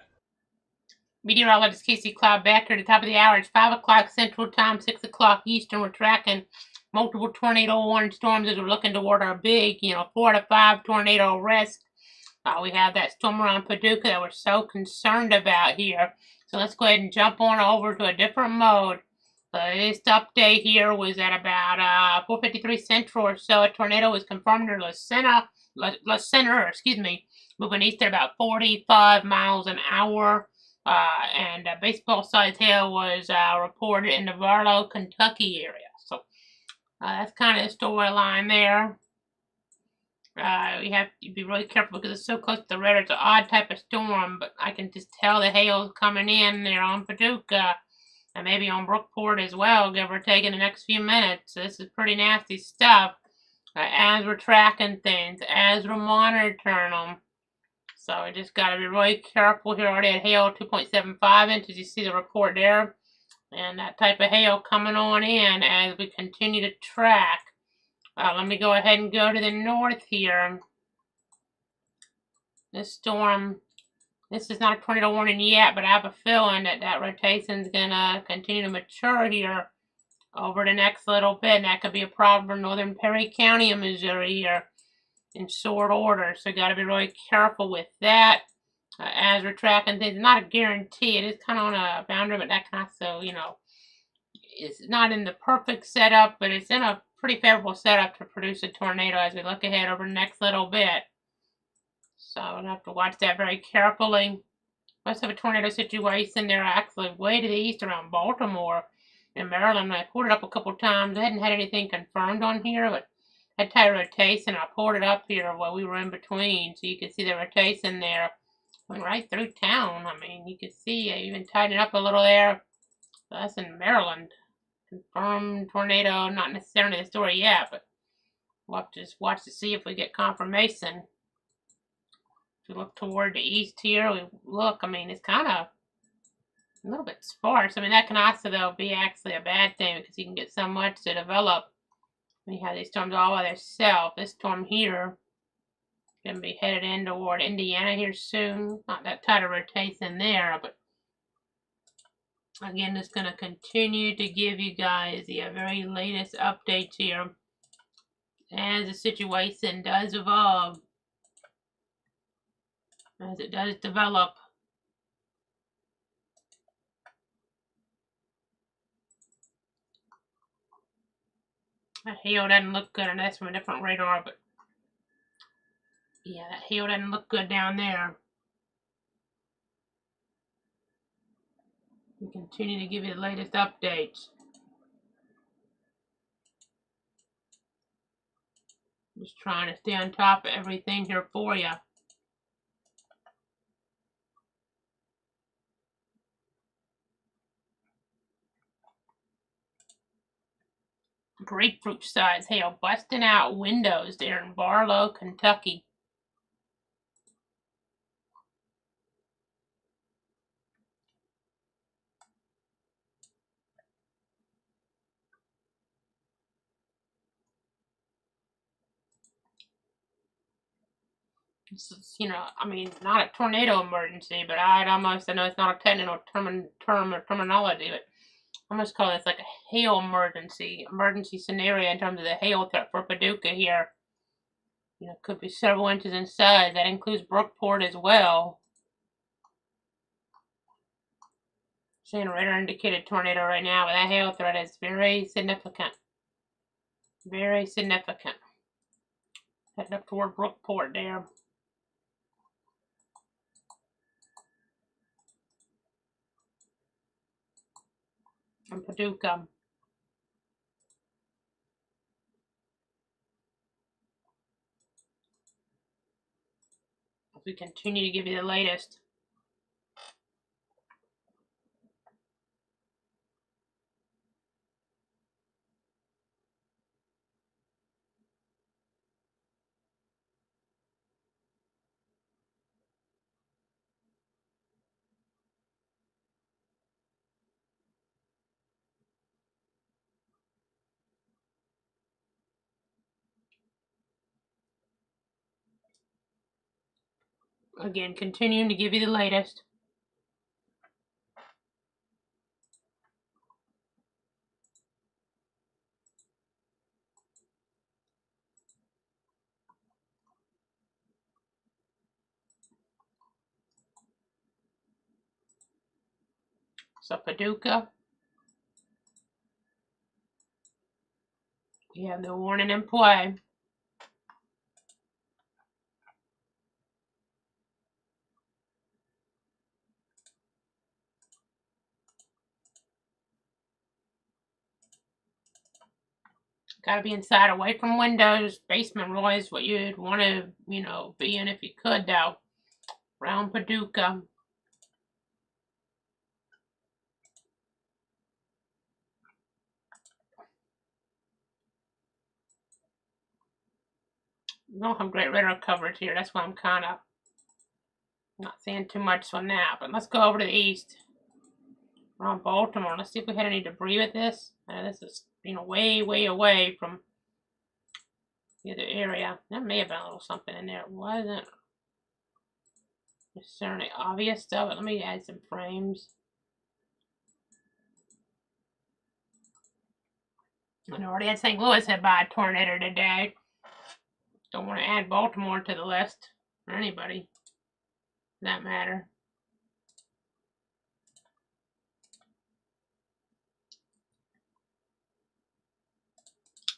Meteorologist Casey Cloud back here at the top of the hour. It's 5 o'clock Central Time, 6 o'clock Eastern. We're tracking multiple tornado warning storms as we're looking toward our big, 4 to 5 tornado risk. We have that storm around Paducah that we're so concerned about here. So let's go ahead and jump on over to a different mode. The latest update here was at about 4:53 Central or so. A tornado was confirmed near La Center, moving east at about 45 miles an hour. And baseball-sized hail was reported in the Barlow, Kentucky area. So that's kind of the storyline there. We have to be really careful because it's so close to the radar. It's an odd type of storm, but I can just tell the hail's coming in there on Paducah and maybe on Brookport as well, give or take in the next few minutes. So this is pretty nasty stuff as we're tracking things, as we're monitoring them. So we just got to be really careful here. Already had hail 2.75 inches. You see the report there. And that type of hail coming on in as we continue to track. Let me go ahead and go to the north here. This storm, this is not a tornado warning yet, but I have a feeling that rotation is going to continue to mature here over the next little bit. And that could be a problem for northern Perry County in Missouri here in short order. So got to be really careful with that as we're tracking things. It's not a guarantee. It is kind of on a boundary, but that kind of, so, it's not in the perfect setup, but it's in a pretty favorable setup to produce a tornado as we look ahead over the next little bit. So we're going to have to watch that very carefully. Most of a tornado situation, they're actually way to the east around Baltimore and Maryland. I pulled it up a couple times. I hadn't had anything confirmed on here, but I had tight rotation. I pulled it up here while we were in between, so you can see the rotation there. Went right through town. I mean, you can see I even tightened up a little there. So that's in Maryland. Confirmed tornado, not necessarily the story yet, but we'll have to just watch to see if we get confirmation. If we look toward the east here, I mean, it's kind of a little bit sparse. I mean, that can also, though, be actually a bad thing because you can get so much to develop when you have these storms all by themselves. This storm here is going to be headed in toward Indiana here soon. Not that tight of rotation there, but again, it's going to continue to give you guys the very latest updates here as the situation does evolve, as it does develop. That hail doesn't look good, and that's from a different radar, but yeah, that hail doesn't look good down there. We continue to give you the latest updates. Just trying to stay on top of everything here for you. Grapefruit size hail busting out windows there in Barlow, Kentucky. This is, I mean, not a tornado emergency, but I know it's not a technical term or terminology, but I almost call this like a hail emergency scenario in terms of the hail threat for Paducah here. Could be several inches in size. That includes Brookport as well. Seeing a radar indicated tornado right now, but that hail threat is very significant. Very significant. Heading up toward Brookport there. And Paducah. As we continue to give you the latest. Again, continuing to give you the latest. So Paducah, you have the warning in play. Got to be inside, away from windows. Basement really is what you'd want to, be in if you could, though. Around Paducah. We don't have great radar coverage here. That's why I'm kind of not saying too much on that. But let's go over to the east. Around Baltimore. Let's see if we had any debris with this. This is, way, way away from the other area. There may have been a little something in there. It wasn't necessarily obvious though, but let me add some frames. I already had St. Louis hit by a tornado today. Don't want to add Baltimore to the list, or anybody, for that matter.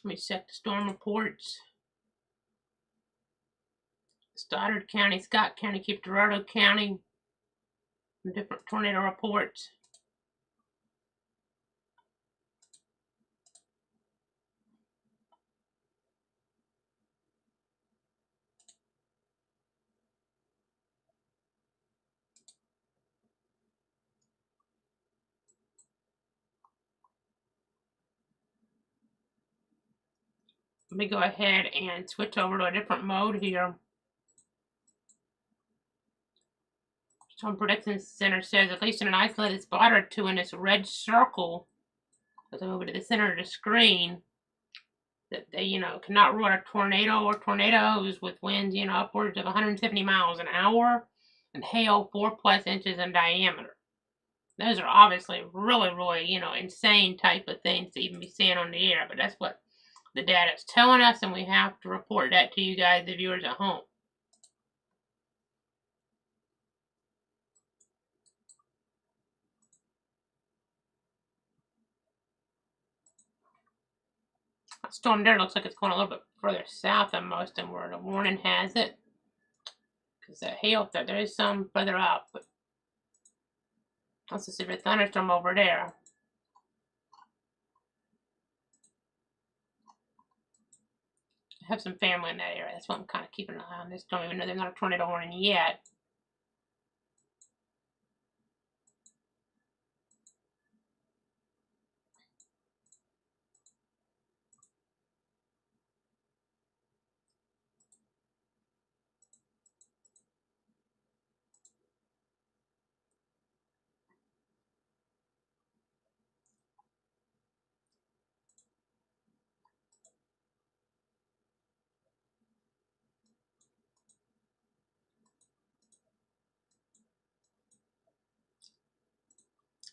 Let me check the storm reports. Stoddard County, Scott County, Cape Girardeau County, different tornado reports. Let me go ahead and switch over to a different mode here. Storm Prediction Center says at least in an isolated spot or two in this red circle, as I move it to the center of the screen, that they, cannot rule out a tornado or tornadoes with winds, upwards of 170 miles an hour and hail 4+ inches in diameter. Those are obviously really, really, insane type of things to even be seeing on the air, but that's what the data is telling us, and we have to report that to you guys, the viewers at home. That storm there looks like it's going a little bit further south than most, and where the warning has it. Because the hail, there is some further up, but let's just see if a thunderstorm over there. I have some family in that area. That's why I'm kind of keeping an eye on this. Don't even know there's not a tornado warning yet.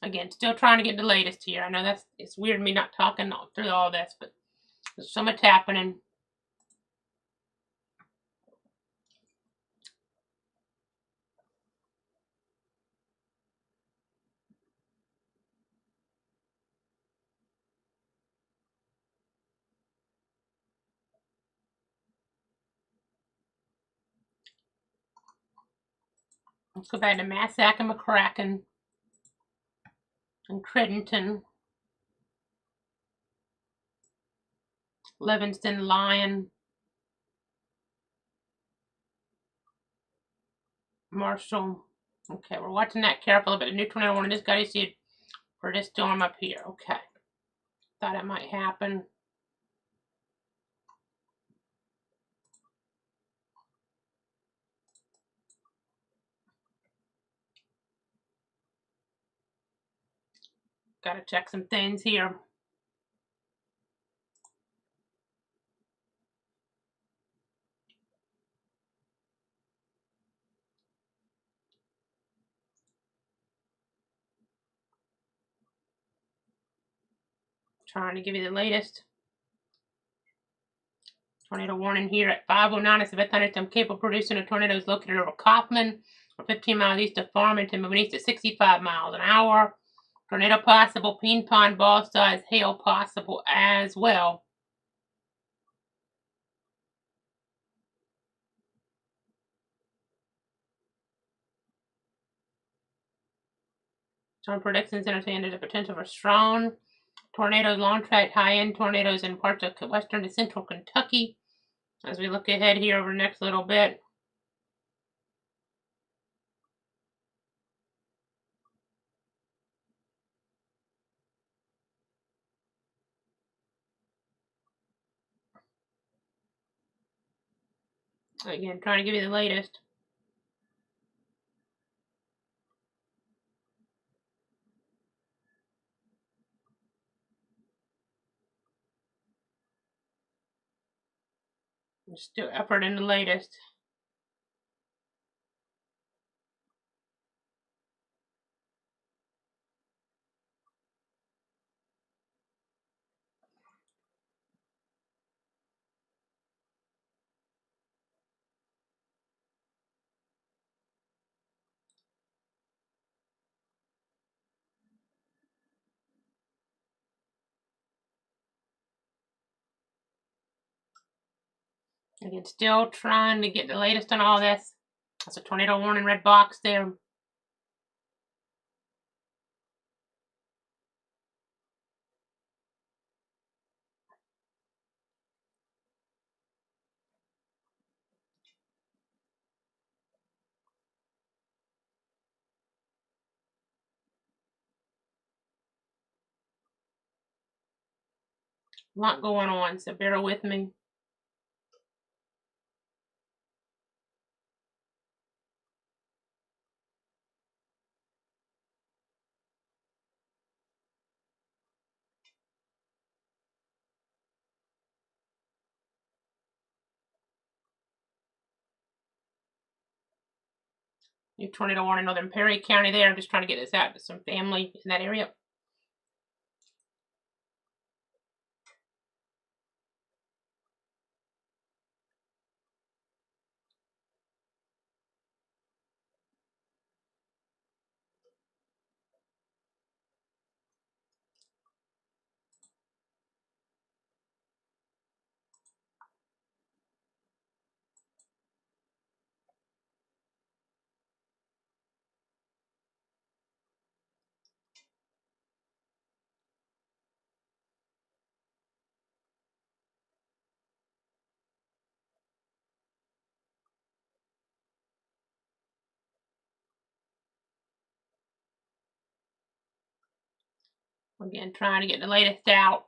Again, still trying to get the latest here. I know it's weird me not talking through all this, but there's so much happening. Let's go back to Massac and McCracken and Crittenton, Livingston, Lyon, Marshall. Okay, we're watching that carefully, but a new tornado warning just got issued for this storm up here. Okay. Thought it might happen. Gotta check some things here. Trying to give you the latest. Tornado warning here at 5:09. It's a thunderstorm capable of producing a tornado is located over Kaufman, 15 miles east of Farmington, moving east at 65 miles an hour. Tornado possible, ping pong ball size, hail possible as well. Storm Prediction Center saying there's a potential for strong tornadoes, long track high-end tornadoes in parts of western and central Kentucky. As we look ahead here over the next little bit. Again, trying to give you the latest. Still effort in the latest. Again, still trying to get the latest on all this. That's a tornado warning red box there. A lot going on, so bear with me. New tornado warning in northern Perry County there. I'm just trying to get this out to some family in that area. Again, trying to get the latest out.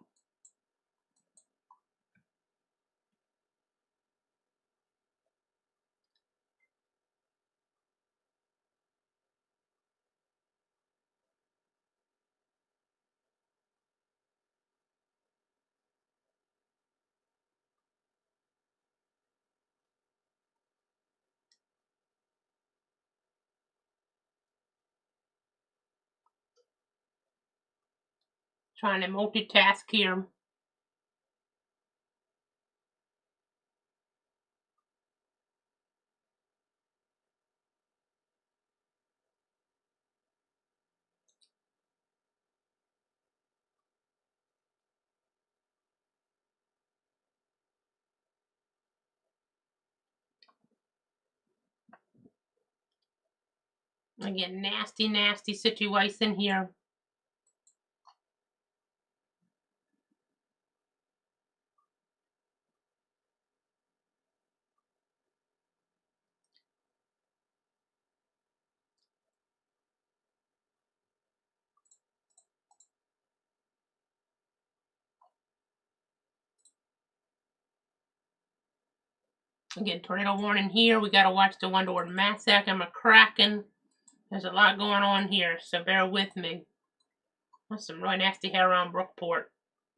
Trying to multitask here. Again, nasty, nasty situation here. Again, tornado warning here. We got to watch the one toward Massac and McCracken. There's a lot going on here, so bear with me. That's some really nasty hair around Brookport.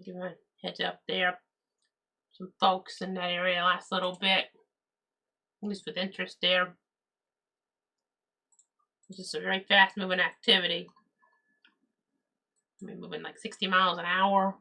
Give you a heads up there. Some folks in that area last little bit. At least with interest there. This is a very fast moving activity. I mean, moving like 60 miles an hour.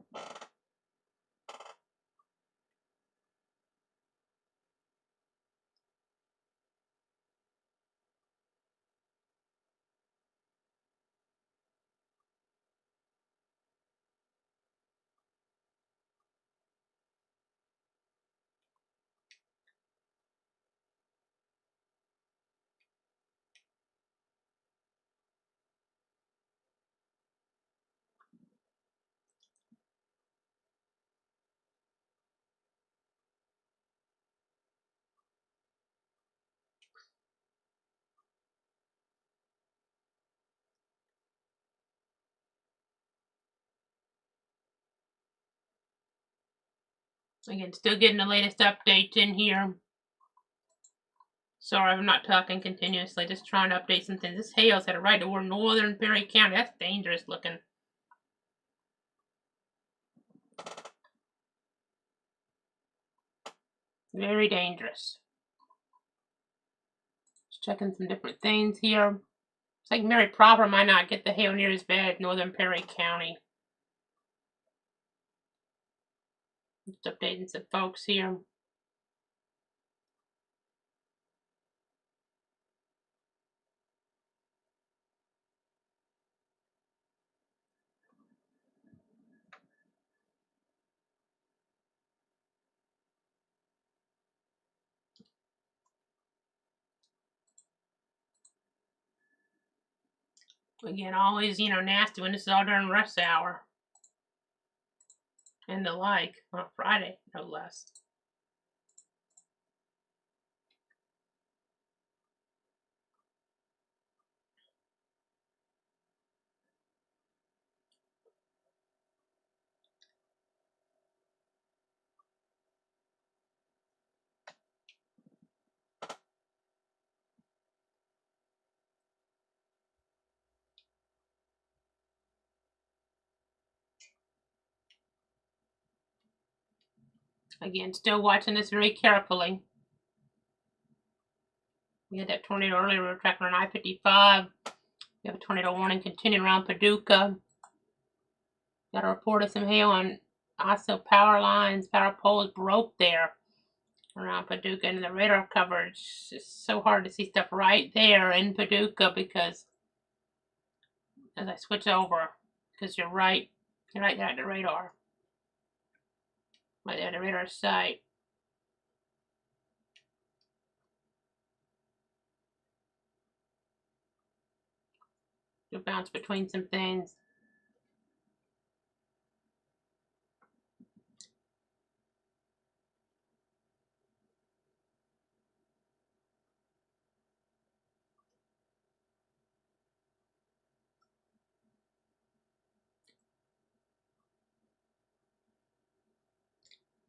Again, still getting the latest updates in here. Sorry, I'm not talking continuously, just trying to update some things. This hail's headed right toward northern Perry County. That's dangerous looking. Very dangerous. Just checking some different things here. It's like Mary proper might not get the hail near as bad as northern Perry County. Just updating some folks here. Again, always, nasty when this is all during rush hour. And the like, on Friday, no less. Again, still watching this very carefully. We had that tornado earlier. We were tracking on I-55. We have a tornado warning continuing around Paducah. Got a report of some hail on also power lines. Power poles broke there around Paducah, and the radar coverage is so hard to see stuff right there in Paducah because as I switch over, because you're right there at the radar. Right there at the radar site. You'll bounce between some things.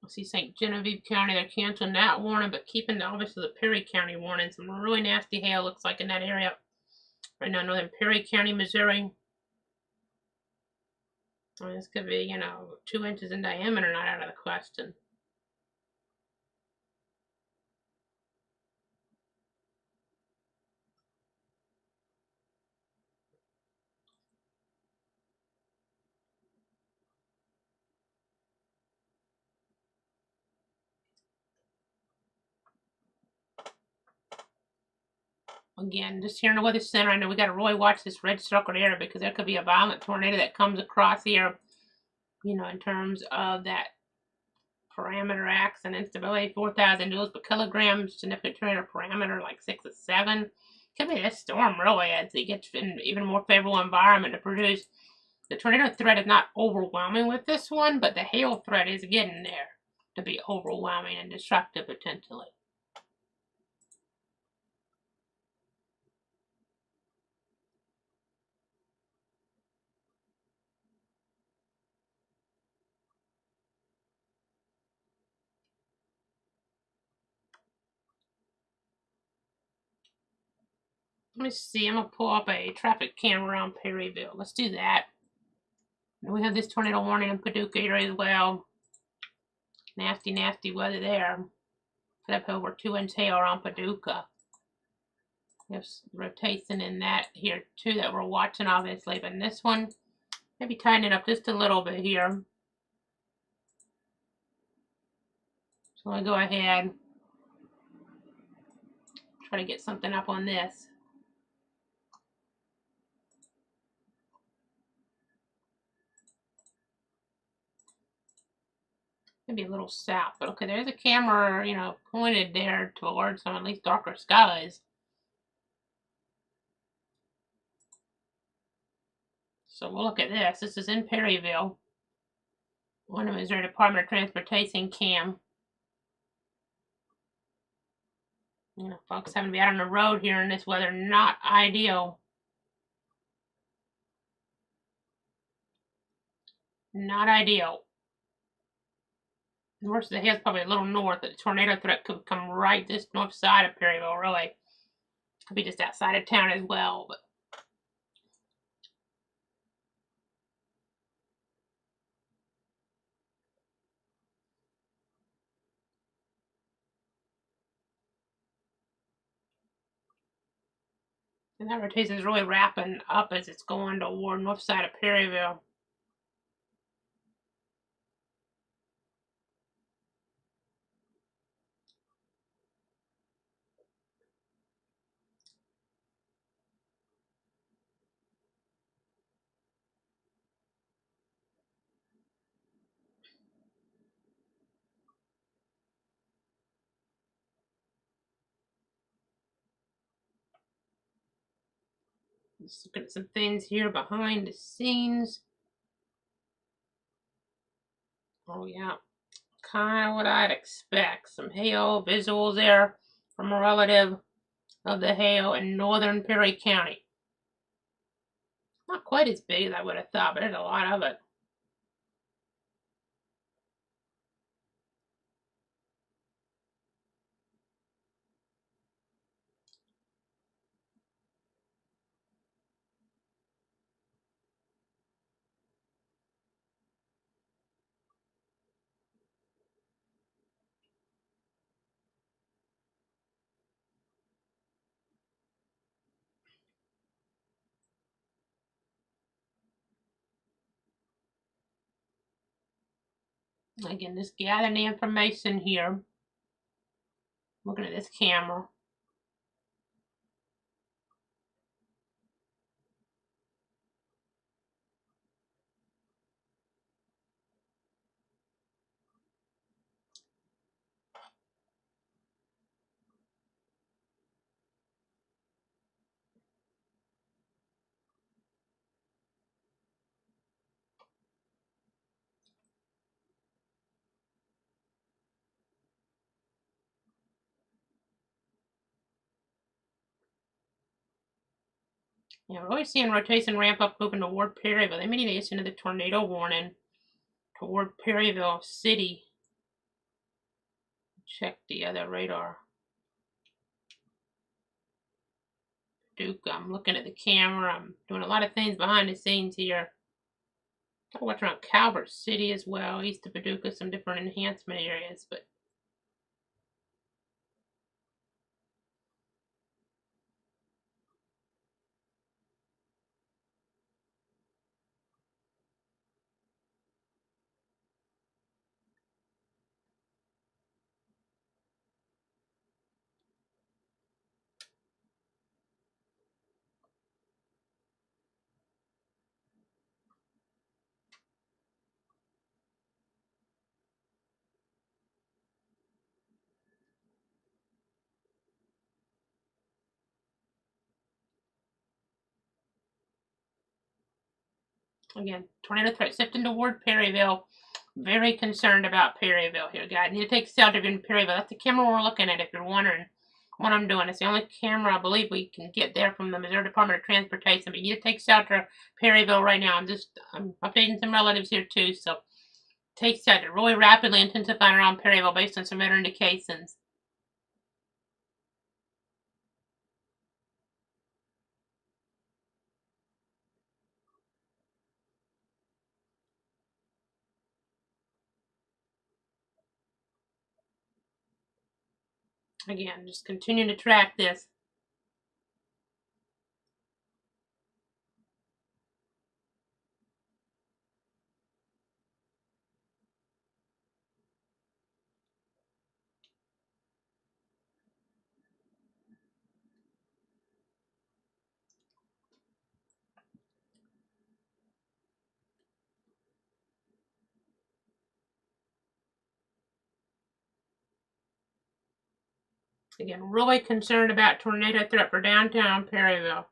See St. Genevieve County, they're canceling that warning, but keeping obviously the Perry County warning. Some really nasty hail looks like in that area. Right now, northern Perry County, Missouri. I mean, this could be, 2 inches in diameter, not out of the question. Again, just here in the Weather Center, I know we got to really watch this red circled area because there could be a violent tornado that comes across here, in terms of that parameter X and instability, 4,000 joules per kilogram, significant tornado parameter like 6 or 7. Could be this storm really as it gets in even more favorable environment to produce. The tornado threat is not overwhelming with this one, but the hail threat is getting there to be overwhelming and destructive potentially. Let me see. I'm going to pull up a traffic camera around Perryville. Let's do that. We have this tornado warning in Paducah area as well. Nasty, nasty weather there. Could have over 2 inch hail around Paducah. There's rotation in that here too that we're watching obviously. But in this one, maybe tighten it up just a little bit here. So I'm going to go ahead. Try to get something up on this. Maybe a little south, but okay, there's a camera, pointed there towards some at least darker skies. So we'll look at this. This is in Perryville. One of Missouri Department of Transportation cam. Folks having to be out on the road here in this weather, not ideal. Not ideal. Worst of the hail is probably a little north, but the tornado threat could come right this north side of Perryville, really. Could be just outside of town as well, but and that rotation is really wrapping up as it's going toward north side of Perryville. Just looking at some things here behind the scenes. Oh yeah, kind of what I'd expect. Some hail visuals there from a relative of the hail in northern Perry County. Not quite as big as I would have thought, but there's a lot of it. Again, just gathering the information here. Looking at this camera. Yeah, we're always seeing rotation ramp up moving toward Perryville. They may need to issue the tornado warning toward Perryville City. Check the other radar. Duke, I'm looking at the camera. I'm doing a lot of things behind the scenes here. Gotta watch around Calvert City as well, east of Paducah, some different enhancement areas, but again, tornado threat shifting toward Perryville. Very concerned about Perryville here, guys. Need to take shelter in Perryville. That's the camera we're looking at if you're wondering what I'm doing. It's the only camera I believe we can get there from the Missouri Department of Transportation. But you need to take shelter Perryville right now. I'm updating some relatives here too, so take shelter. Really rapidly intensifying around Perryville based on some better indications. Again, just continuing to track this. Again, really concerned about tornado threat for downtown Perryville.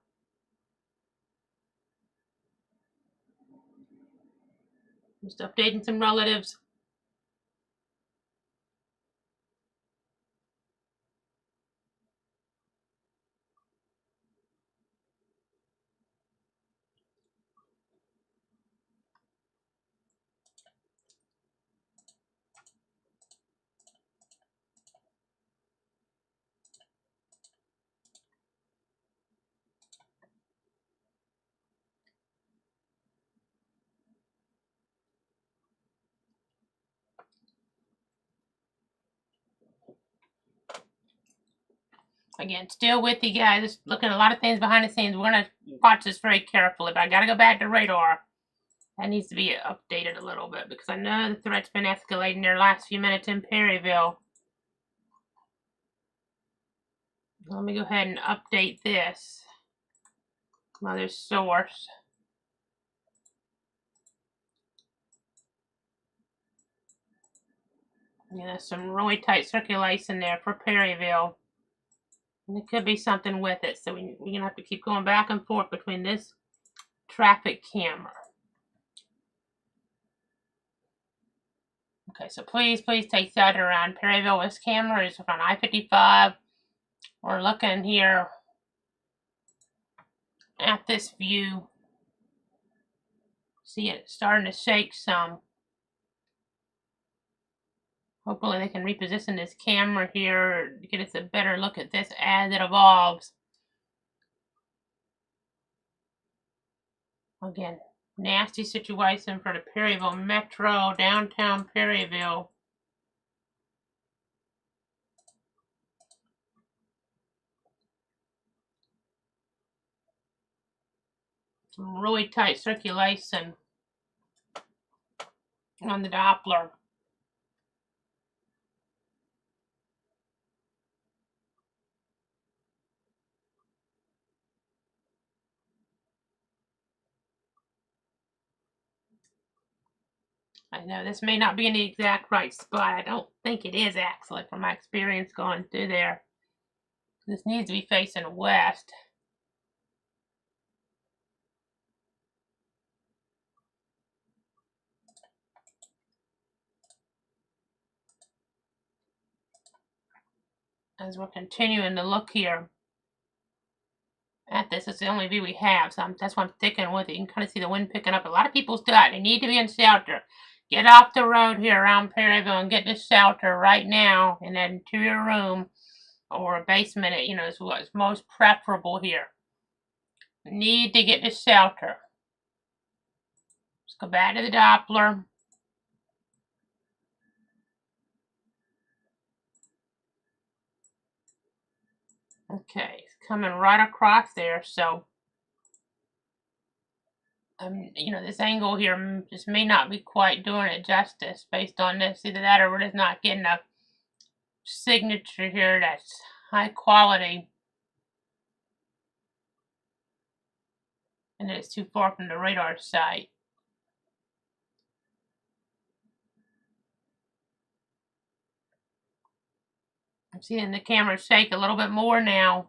Just updating some relatives. Again, still with you guys, just looking at a lot of things behind the scenes. We're going to watch this very carefully, but I got to go back to radar. That needs to be updated a little bit because I know the threat's been escalating their last few minutes in Perryville. Let me go ahead and update this. Mother source. Yeah, there's some really tight circulation there for Perryville. And there could be something with it, so we're going to have to keep going back and forth between this traffic camera. Okay, so please take that around. Perryville, this camera is on I-55. We're looking here at this view. See it starting to shake some. Hopefully they can reposition this camera here to get us a better look at this as it evolves. Again, nasty situation for the Perryville Metro, downtown Perryville. Some really tight circulation on the Doppler. I know this may not be in the exact right spot. I don't think it is actually from my experience going through there. This needs to be facing west. As we're continuing to look here at this, it's the only view we have, so that's why I'm sticking with it. You can kind of see the wind picking up. A lot of people still out. They need to be in shelter. Get off the road here around Perryville and get to shelter right now in that interior room or a basement. You know, is what's most preferable here. Need to get to shelter. Let's go back to the Doppler. Okay, it's coming right across there, so you know, this angle here just may not be quite doing it justice based on this. Either that or we're just not getting a signature here that's high quality. And it's too far from the radar site. I'm seeing the camera shake a little bit more now.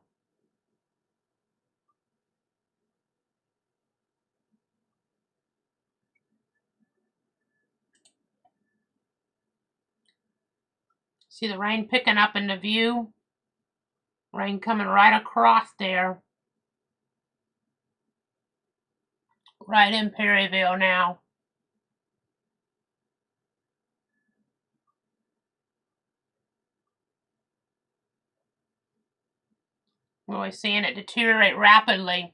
See the rain picking up in the view? Rain coming right across there. Right in Perryville now. We're seeing it deteriorate rapidly.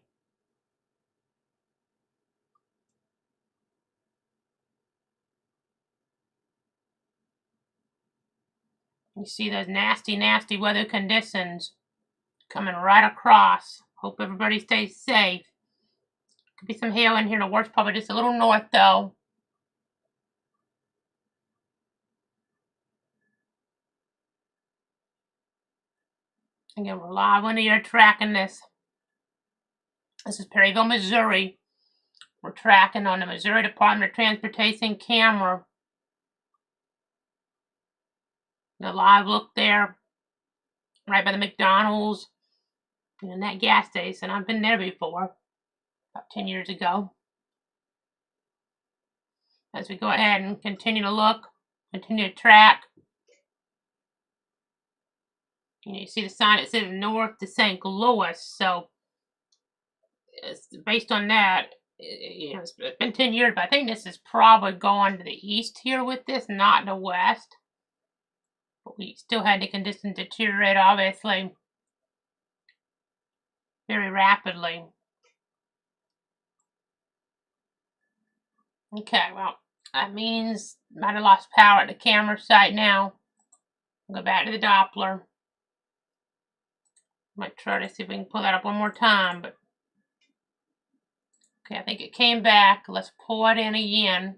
You see those nasty, nasty weather conditions coming right across. Hope everybody stays safe. Could be some hail in here. The worst probably just a little north though. Again, we're live on the air tracking this. This is Perryville, Missouri. We're tracking on the Missouri Department of Transportation camera. The live look there, right by the McDonald's, and that gas station. I've been there before, about 10 years ago. As we go ahead and continue to look, continue to track. You see the sign that says north to St. Louis, so it's based on that. You know, it's been 10 years, but I think this is probably going to the east here with this, not the west. But we still had the conditions deteriorate, obviously, very rapidly. Okay, well, that means might have lost power at the camera site now. Go back to the Doppler. Might try to see if we can pull that up one more time, but okay, I think it came back. Let's pull it in again.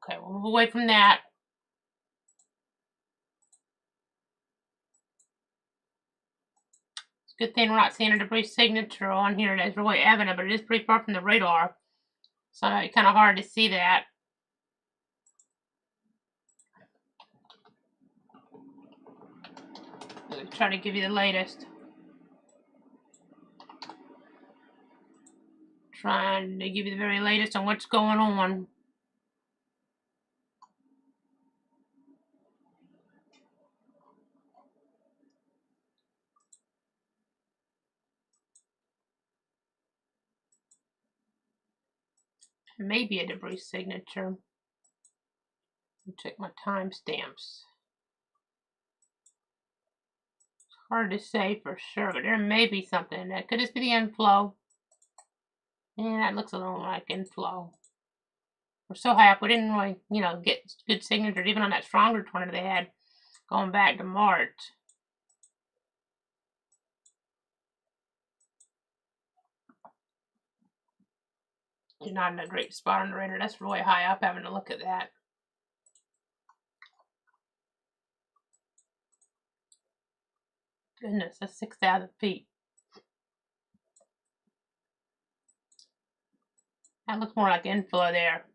Okay, we'll move away from that. It's a good thing we're not seeing a debris signature on here. That's really evident, but it is pretty far from the radar. So it's kind of hard to see that. I'll try to give you the latest. Trying to give you the very latest on what's going on. Maybe a debris signature. Check my timestamps. It's hard to say for sure, but there may be something in that. Could this be the inflow? Yeah, that looks a little like inflow. We're so high up, we didn't really, get good signatures even on that stronger tornado they had going back to March. You're not in a great spot on the radar. That's really high up, having to look at that. Goodness, that's 6,000 feet. That looks more like inflow there.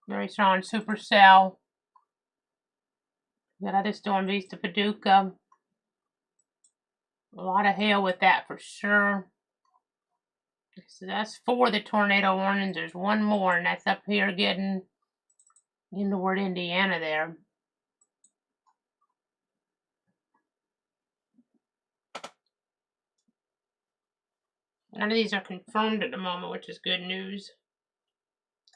Very strong supercell. We got other storms east of Paducah. A lot of hail with that for sure. So that's 4 of the tornado warnings. There's one more, and that's up here getting toward Indiana there. None of these are confirmed at the moment, which is good news.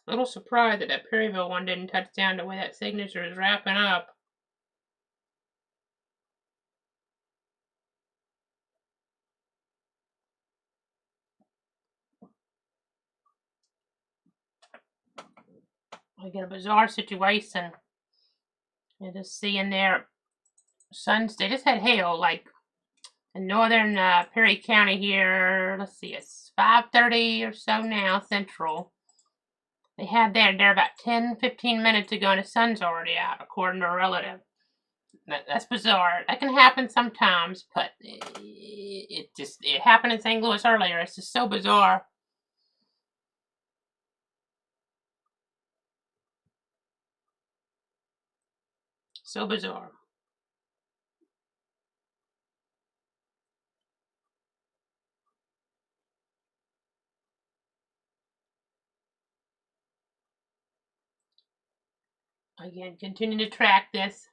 A little surprised that that Perryville one didn't touch down the way that signature is wrapping up. We get a bizarre situation. You're just seeing there, they just had hail, like in northern Perry County here. Let's see, it's 5:30 or so now, Central. They had there about 10-15 minutes ago, and the sun's already out, according to a relative. That's bizarre. That can happen sometimes, but it happened in St. Louis earlier. It's just so bizarre. So bizarre. Again, continue to track this.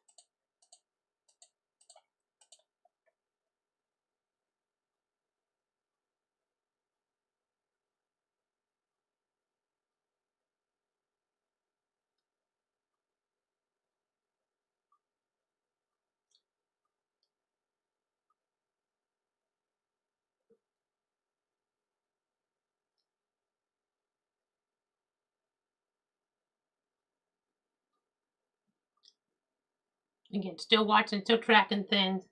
Again, still watching, still tracking things.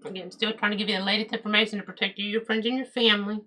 Again, still trying to give you the latest information to protect you, your friends, and your family.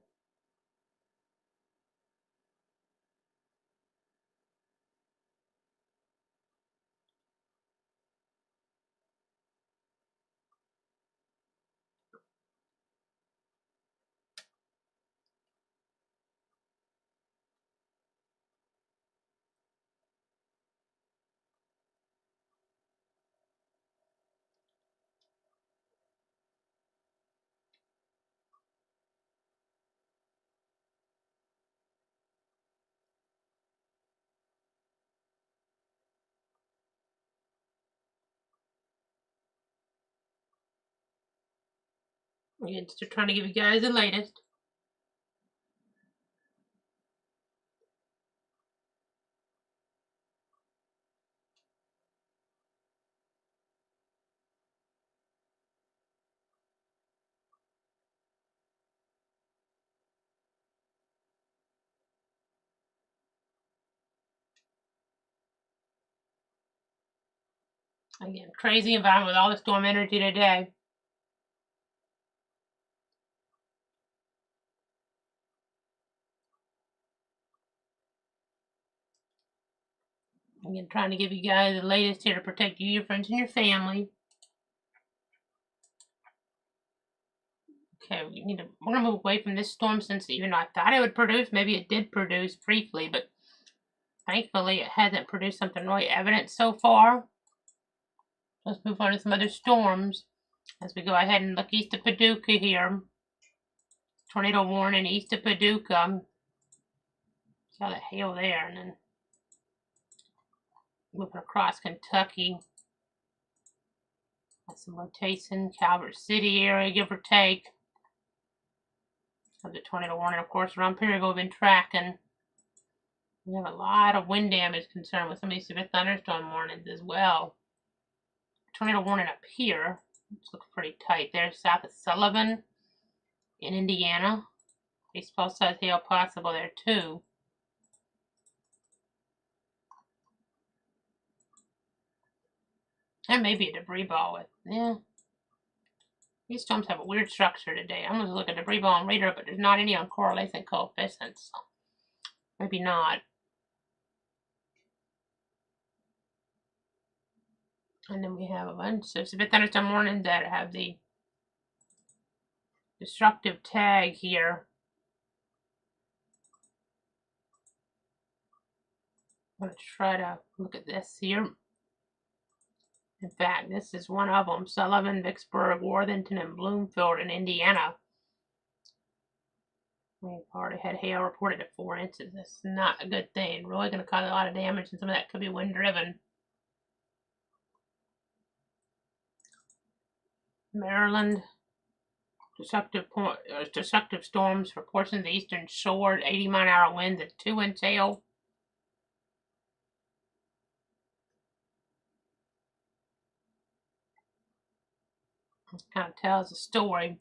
Again, still trying to give you guys the latest. Again, crazy environment with all the storm energy today. Again, trying to give you guys the latest here to protect you, your friends, and your family. Okay, we're gonna move away from this storm since even though I thought it would produce, maybe it did produce briefly, but thankfully it hasn't produced something really evident so far. Let's move on to some other storms as we go ahead and look east of Paducah here. Tornado warning east of Paducah. See all that hail there, and then moving across Kentucky. Got some rotation, Calvert City area, give or take. The tornado warning, of course, around Perryville we've been tracking. We have a lot of wind damage concerned with some of these severe thunderstorm warnings as well. Tornado warning up here. This looks pretty tight there, south of Sullivan in Indiana. Baseball size hail possible there too. There may be a debris ball with, yeah. These storms have a weird structure today. I'm going to look at debris ball and radar, but there's not any on correlation coefficients, so maybe not. And then we have a bunch of severe thunderstorm warnings that have the destructive tag here. I'm going to try to look at this here. In fact, this is one of them. Sullivan, Vicksburg, Worthington, and Bloomfield in Indiana. We've already had hail reported at 4 inches. That's not a good thing. Really going to cause a lot of damage, and some of that could be wind driven. Maryland, destructive storms for portions of the eastern shore, 80-mile-an-hour winds and 2-inch hail. This kind of tells a story.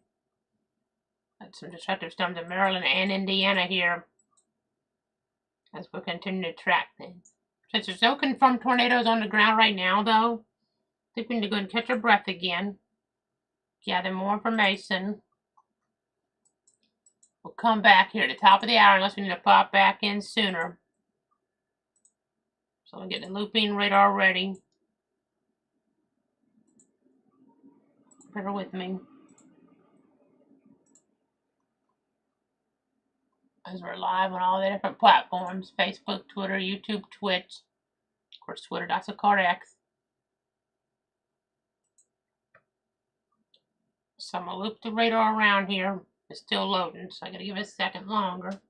Got some destructive storms in Maryland and Indiana here as we continue to track things. Since there's no confirmed tornadoes on the ground right now, though, I think we need to go and catch our breath again, gather more information. We'll come back here at the top of the hour unless we need to pop back in sooner. So I'm getting the looping radar ready. Bear with me. As we're live on all the different platforms, Facebook, Twitter, YouTube, Twitch. Of course, Twitter.com/X. So I'm going to loop the radar around here. It's still loading, so I got to give it a second longer.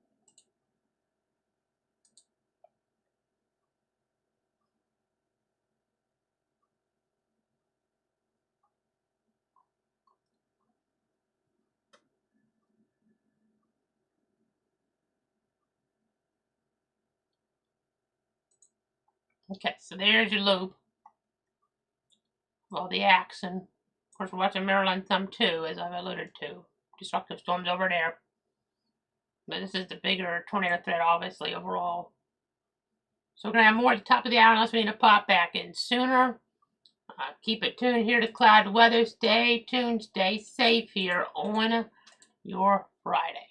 Okay, so there's your loop of all the action. Of course, we're watching Maryland some too, as I've alluded to. Destructive storms over there. But this is the bigger tornado threat, obviously, overall. So we're going to have more at the top of the hour unless we need to pop back in sooner. Keep it tuned here to Cloud Weather. Stay tuned, stay safe here on your Friday.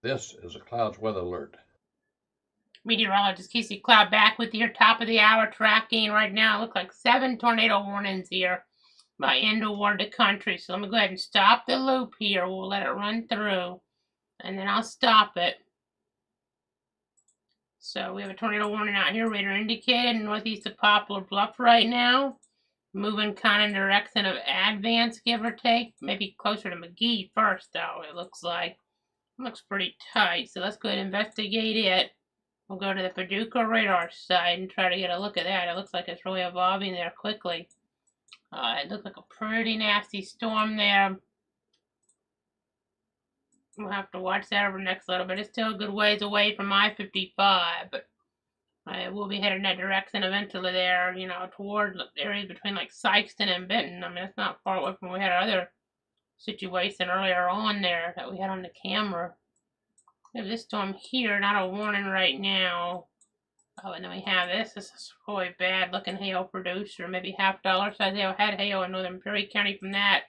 This is a clouds weather alert. Meteorologist Casey Cloud back with your top of the hour tracking. Right now, it looks like 7 tornado warnings here by end toward the country. So let me go ahead and stop the loop here. We'll let it run through, and then I'll stop it. So we have a tornado warning out here, radar indicated northeast of Poplar Bluff right now. Moving kind of in the direction of Advance, give or take. Maybe closer to McGee first, though, it looks like. It looks pretty tight, so let's go ahead and investigate it. We'll go to the Paducah radar site and try to get a look at that. It looks like it's really evolving there quickly. It looks like a pretty nasty storm there. We'll have to watch that over the next little bit. It's still a good ways away from I-55, but we'll be heading that direction eventually there, you know, toward areas between like Sykeston and Benton. I mean, it's not far away from where we had our other situation earlier on there that we had on the camera. We have this storm here, not a warning right now. Oh, and then we have this. This is really bad looking hail producer. Maybe $half size hail. Had hail in northern Perry County from that.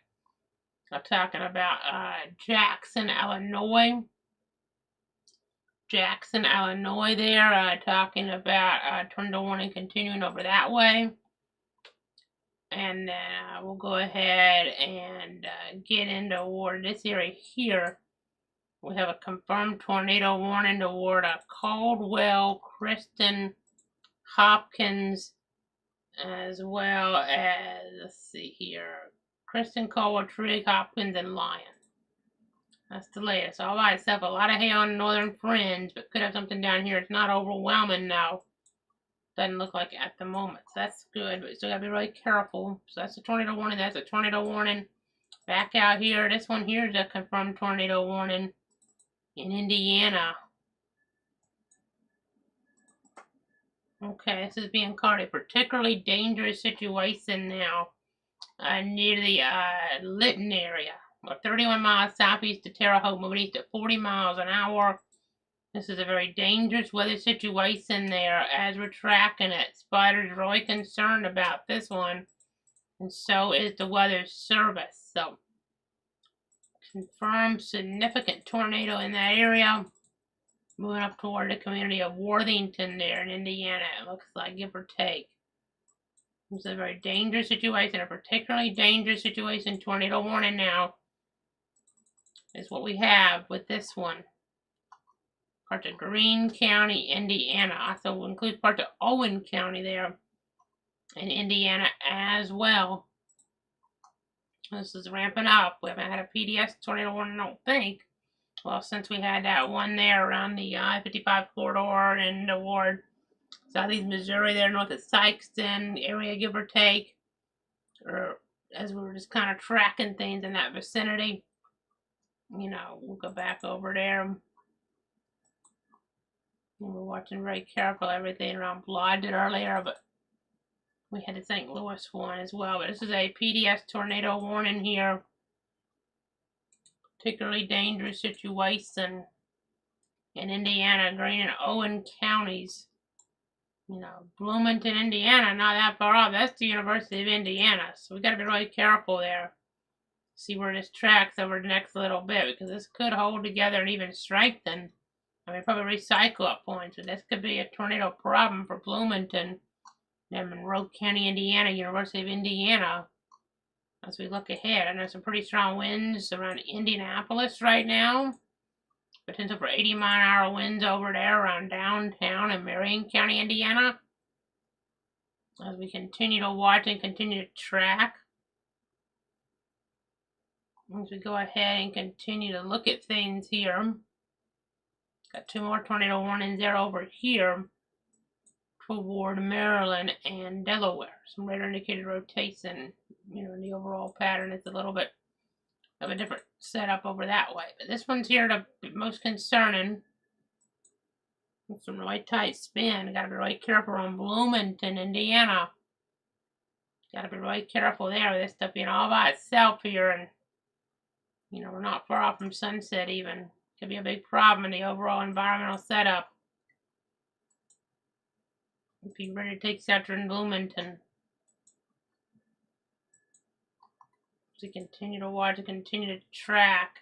I'm talking about Jackson, Illinois. Jackson, Illinois there. Talking about tornado warning continuing over that way. And then we'll go ahead and get into toward this area here. We have a confirmed tornado warning toward Caldwell, Kristen, Hopkins, as well as, let's see here, Kristen, Caldwell, Trigg, Hopkins, and Lyon. That's the latest. All by itself, a lot of hail on the northern fringe, but could have something down here. It's not overwhelming now. Doesn't look like it at the moment, so that's good, but you still gotta be really careful. So that's a tornado warning. That's a tornado warning. Back out here, this one here is a confirmed tornado warning in Indiana. Okay, this is being called a particularly dangerous situation now near the Lytton area. We're 31 miles southeast of Terre Haute, moving east at 40 miles an hour. This is a very dangerous weather situation there as we're tracking it. Spider's really concerned about this one, and so is the Weather Service. So, confirmed significant tornado in that area. Moving up toward the community of Worthington there in Indiana, it looks like, give or take. It's a very dangerous situation, a particularly dangerous situation. Tornado warning now is what we have with this one. Parts of Greene County, Indiana. Also includes parts of Owen County there in Indiana as well. This is ramping up. We haven't had a PDS tornado warning, I don't think. Well, since we had that one there around the I-55 corridor and toward southeast Missouri there, north of Sykeston area, give or take. Or as we were just kind of tracking things in that vicinity. You know, we'll go back over there. And we're watching very careful everything around Blodgett earlier, but we had the St. Louis one as well. But this is a PDS tornado warning here. Particularly dangerous situation in Indiana, Greene and Owen counties. You know, Bloomington, Indiana, not that far off. That's the University of Indiana. So we got to be really careful there. See where this tracks over the next little bit, because this could hold together and even strengthen. I mean, probably recycle at points. So this could be a tornado problem for Bloomington and Monroe County, Indiana, University of Indiana. As we look ahead, I know some pretty strong winds around Indianapolis right now. Potential for 80-mile-an-hour winds over there around downtown in Marion County, Indiana. As we continue to watch and continue to track. As we go ahead and continue to look at things here. Got 2 more tornado warnings there over here toward Maryland and Delaware. Some radar indicated rotation. You know, in the overall pattern, it's a little bit of a different setup over that way. But this one's here to be most concerning. With some really tight spin. Got to be really careful on Bloomington, Indiana. Got to be really careful there with this stuff being all by itself here. And, you know, we're not far off from sunset even. Could be a big problem in the overall environmental setup. If you're ready to take shelter in Bloomington. To continue to watch and continue to track.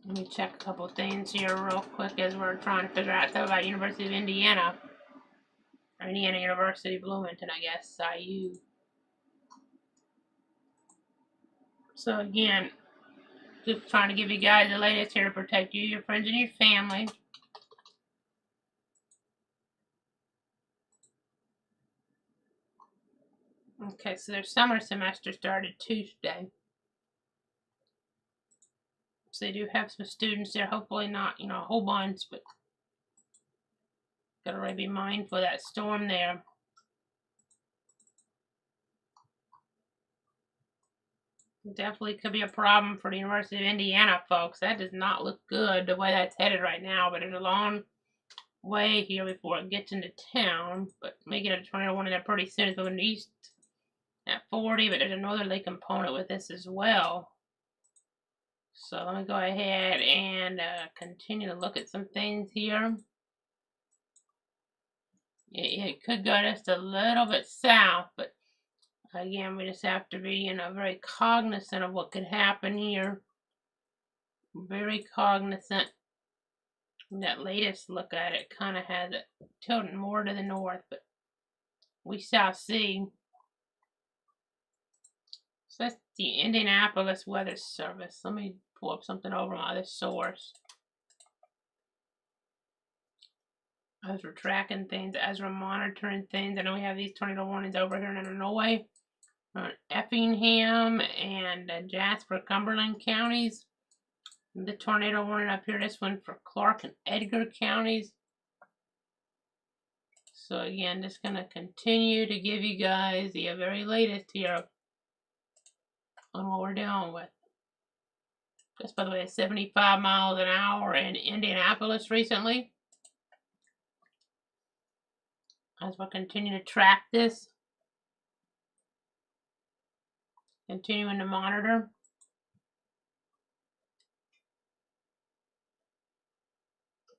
Let me check a couple things here real quick as we're trying to figure out stuff about University of Indiana. Or Indiana University, Bloomington, I guess, IU. So again, just trying to give you guys the latest here to protect you, your friends, and your family. Okay, so their summer semester started Tuesday. So they do have some students there, hopefully not, a whole bunch, but gotta really be mindful of that storm there. Definitely could be a problem for the University of Indiana, folks. That does not look good the way that's headed right now, but there's a long way here before it gets into town. But may get a tornado warning there pretty soon. It's moving east at 40, but there's a northerly component with this as well. So let me go ahead and continue to look at some things here. It could go just a little bit south, but again, we just have to be, very cognizant of what could happen here. Very cognizant. That latest look at it kind of has it tilting more to the north, but we shall see. So that's the Indianapolis Weather Service. Let me pull up something over my other source. As we're tracking things, as we're monitoring things, I know we have these tornado warnings over here in Illinois, Effingham and Jasper, Cumberland counties. The tornado warning up here, this one for Clark and Edgar counties. So again, just going to continue to give you guys the very latest here on what we're dealing with. Just by the way, 75 miles an hour in Indianapolis recently. As we'll continue to track this. Continuing to monitor.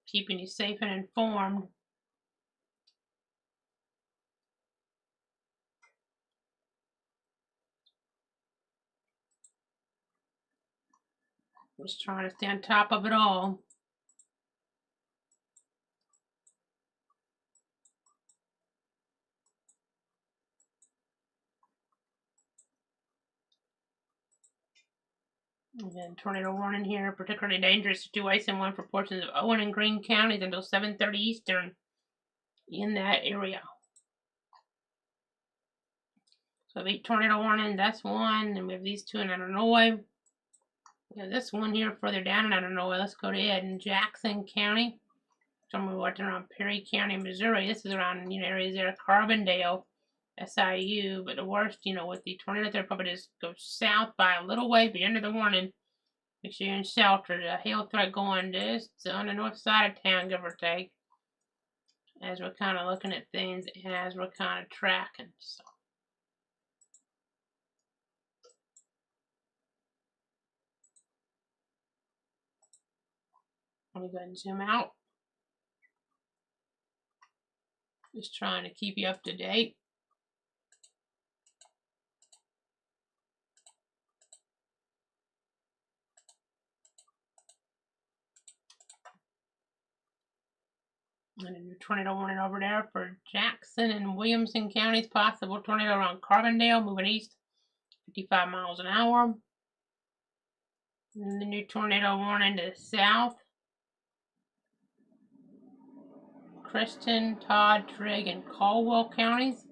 Keeping you safe and informed. Just trying to stay on top of it all. Again, tornado warning here, particularly dangerous situation one for portions of Owen and Greene counties until 7:30 Eastern in that area. So we have 8 tornado warnings, that's one, and we have these 2 in Illinois. We have this one here further down in Illinois. Let's go to Ed in Jackson County. Somewhere watching around Perry County, Missouri. This is around, areas there, Carbondale, SIU. But the worst, with the tornado there, probably just go south by a little way, be under the warning. Make sure you're in shelter. The hail threat going just on the north side of town, give or take. As we're kind of looking at things and as we're kind of tracking. So. Let me go ahead and zoom out. Just trying to keep you up to date. And a new tornado warning over there for Jackson and Williamson counties. Possible tornado around Carbondale, moving east, 55 miles an hour. And the new tornado warning to the south. Christian, Todd, Trigg, and Caldwell counties.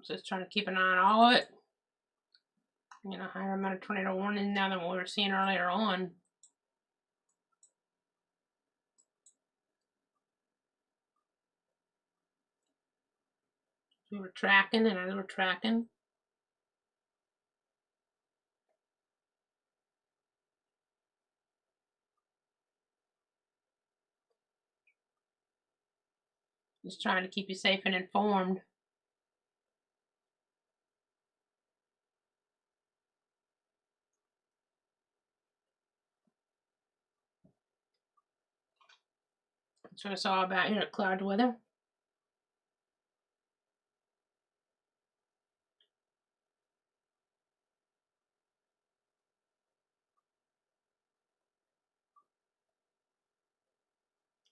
Just trying to keep an eye on all of it. Higher amount of tornado warnings now than what we were seeing earlier on. We were tracking, and as we're tracking, just trying to keep you safe and informed. That's what it's all about here at Cloud Weather.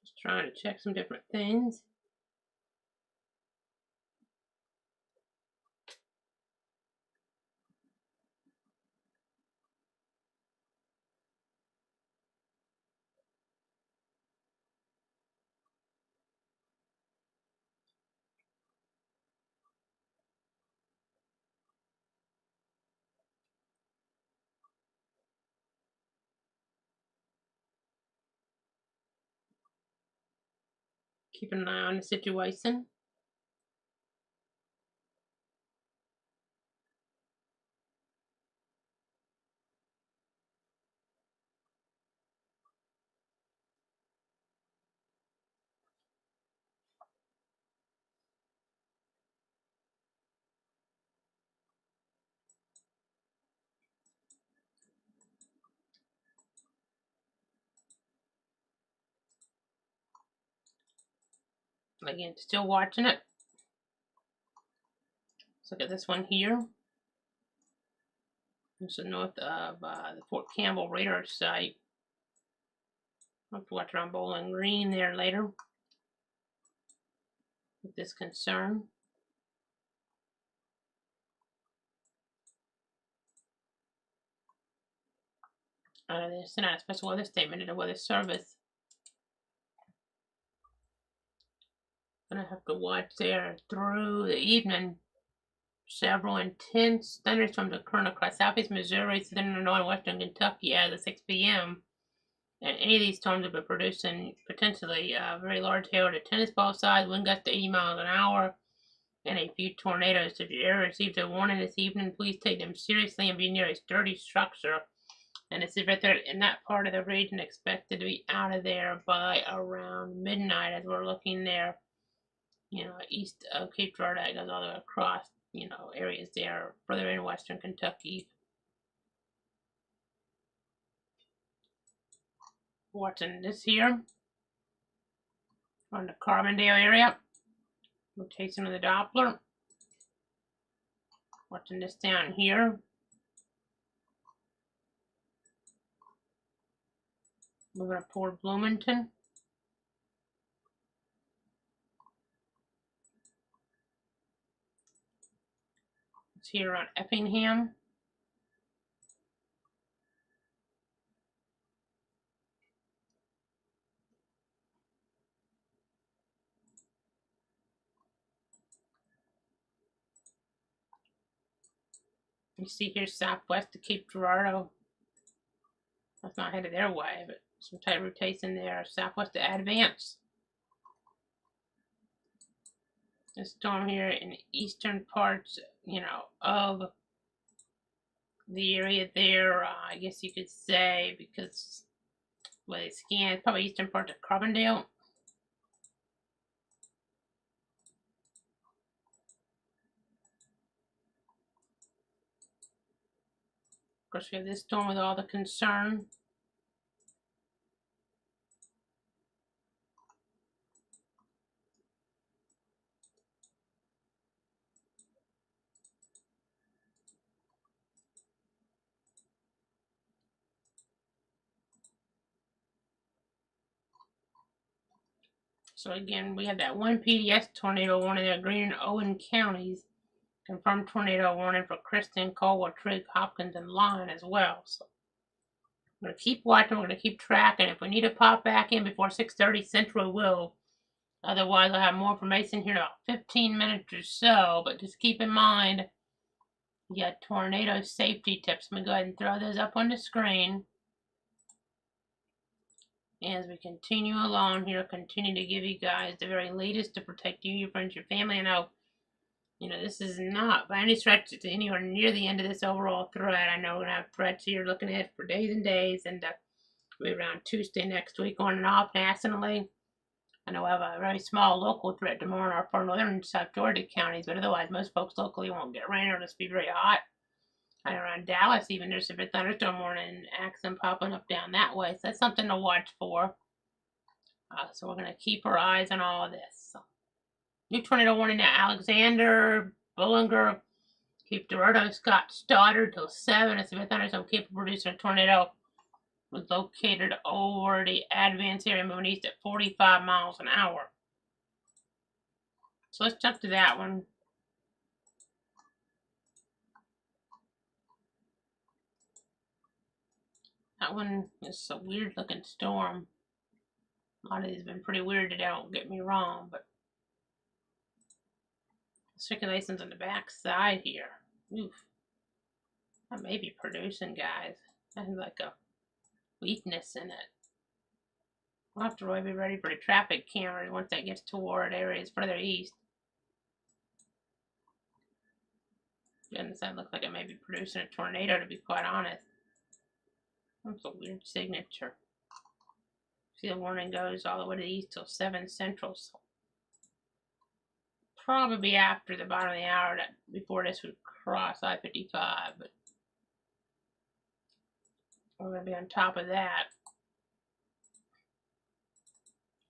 Just trying to check some different things. Keeping an eye on the situation. Again, still watching it. Let's look at this one here. This is north of the Fort Campbell radar site. I'll have to watch around Bowling Green there later with this concern. They sent out a special weather statement to the Weather Service. Gonna have to watch there through the evening. Several intense thunderstorms occurring across southeast Missouri, southern Illinois, and western Kentucky as of 6 p.m. And any of these storms have been producing potentially very large hail to tennis ball size, wind gusts to 80 miles an hour, and a few tornadoes. If you ever received a warning this evening, please take them seriously and be near a sturdy structure. And it's right there in that part of the region, expected to be out of there by around midnight as we're looking there, east of Cape Girardeau. That goes all the way across, areas there further in western Kentucky. Watching this here on the Carbondale area. Rotation of the Doppler. Watching this down here. Moving up toward Bloomington. It's here on Effingham. You see here southwest of Cape Girardeau. That's not headed their way, but some tight rotation there southwest of Advance. A storm here in the eastern parts, of the area there, I guess you could say, because well, they scan probably eastern part of Carbondale. Of course, we have this storm with all the concern. So again, we have that one PDS tornado warning there, Greene and Owen counties. Confirmed tornado warning for Kristen, Caldwell, Trigg, Hopkins, and Lyon as well. So we're going to keep watching. We're going to keep tracking. If we need to pop back in before 6:30 Central, we will. Otherwise, I'll have more information here in about 15 minutes or so. But just keep in mind, you got tornado safety tips. I'm going to go ahead and throw those up on the screen. As we continue along here, continue to give you guys the very latest to protect you, your friends, your family. I know, this is not by any stretch anywhere near the end of this overall threat. I know we're going to have threats here looking at for days and days, and we'll be around Tuesday next week on and off nationally. I know we have a very small local threat tomorrow in our far northern and South Georgia counties, but otherwise most folks locally won't get rain or just be very hot. And around Dallas, even there's a bit thunderstorm warning action popping up down that way, so that's something to watch for. So we're going to keep our eyes on all of this. So, new tornado warning now. Alexander, Bullinger, Cape Dorado, Scott Stoddard till 7. A severe thunderstorm capable of producing a tornado was located over the advanced area moving east at 45 miles an hour. So let's jump to that one. That one is a weird looking storm. A lot of these have been pretty weird today, don't get me wrong, but circulation's on the back side here. Oof. That may be producing, guys. That has like a weakness in it. We'll have to really be ready for the traffic cameras once that gets toward areas further east. And this looks like it may be producing a tornado, to be quite honest. That's a weird signature. See, the warning goes all the way to the east till 7 Central. So probably after the bottom of the hour before this would cross I-55, but we're going to be on top of that.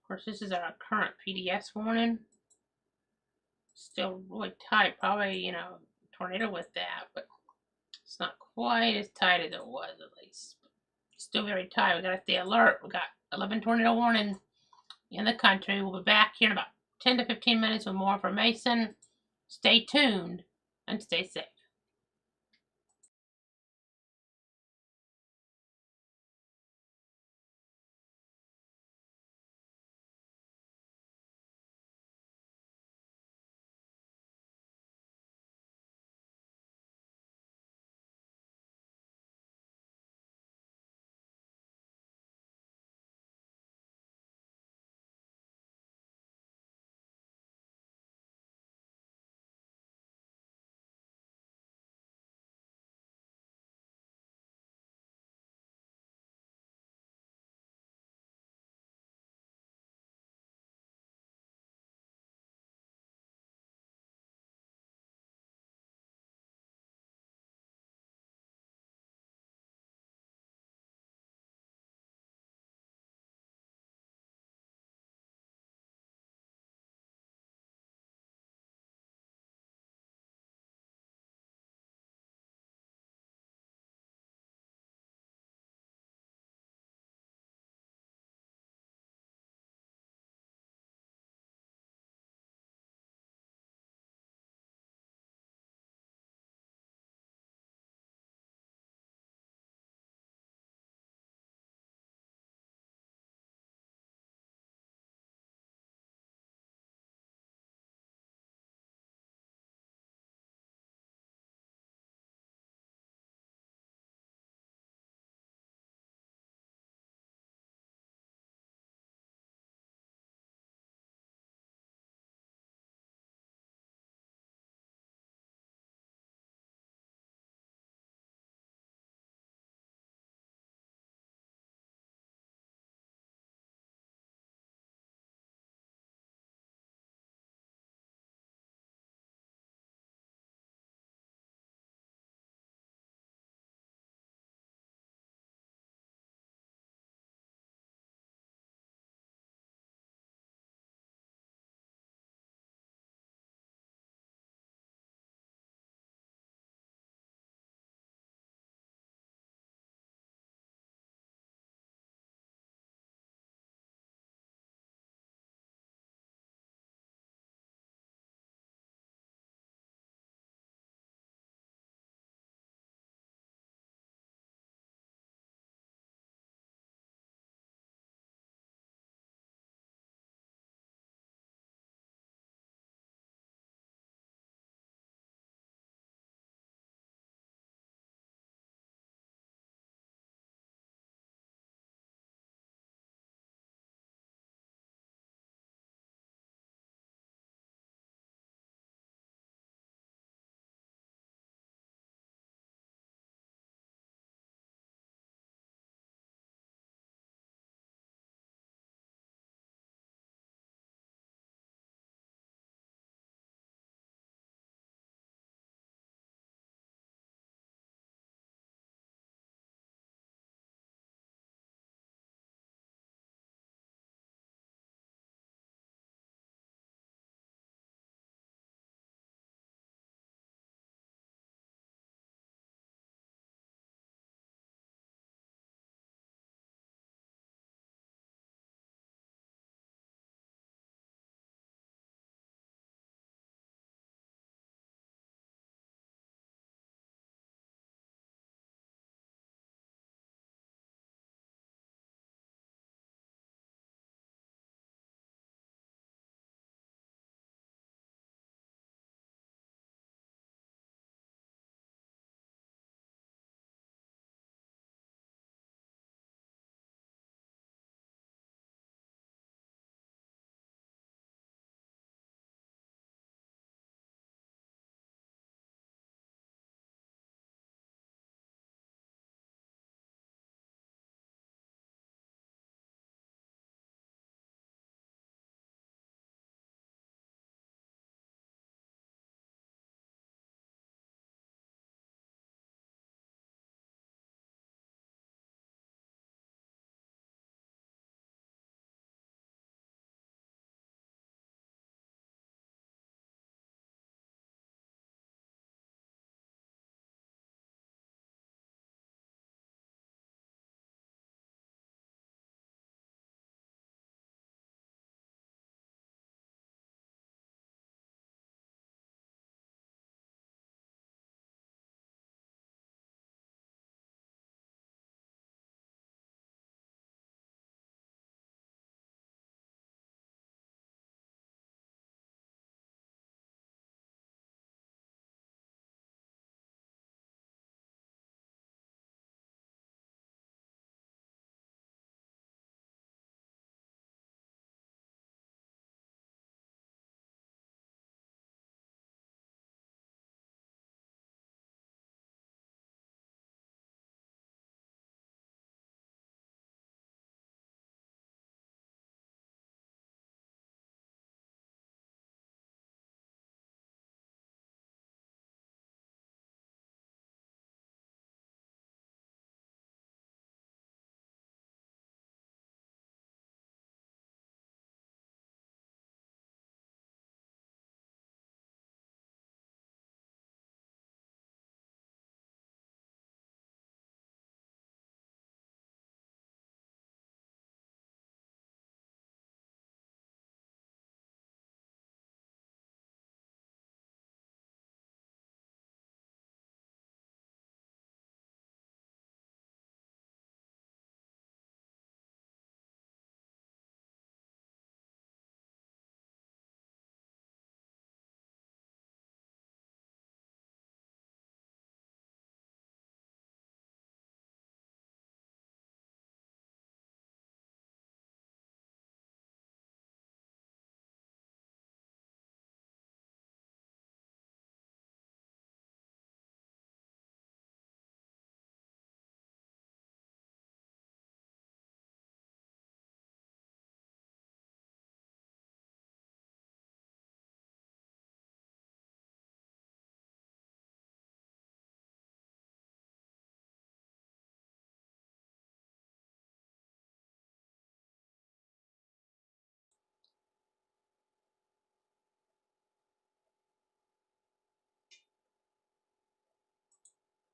Of course, this is our current PDS warning. Still really tight, probably, tornado with that, but it's not quite as tight as it was, at least. Still very tight. We got to stay alert. We got 11 tornado warnings in the country. We'll be back here in about 10 to 15 minutes with more information. Stay tuned and stay safe.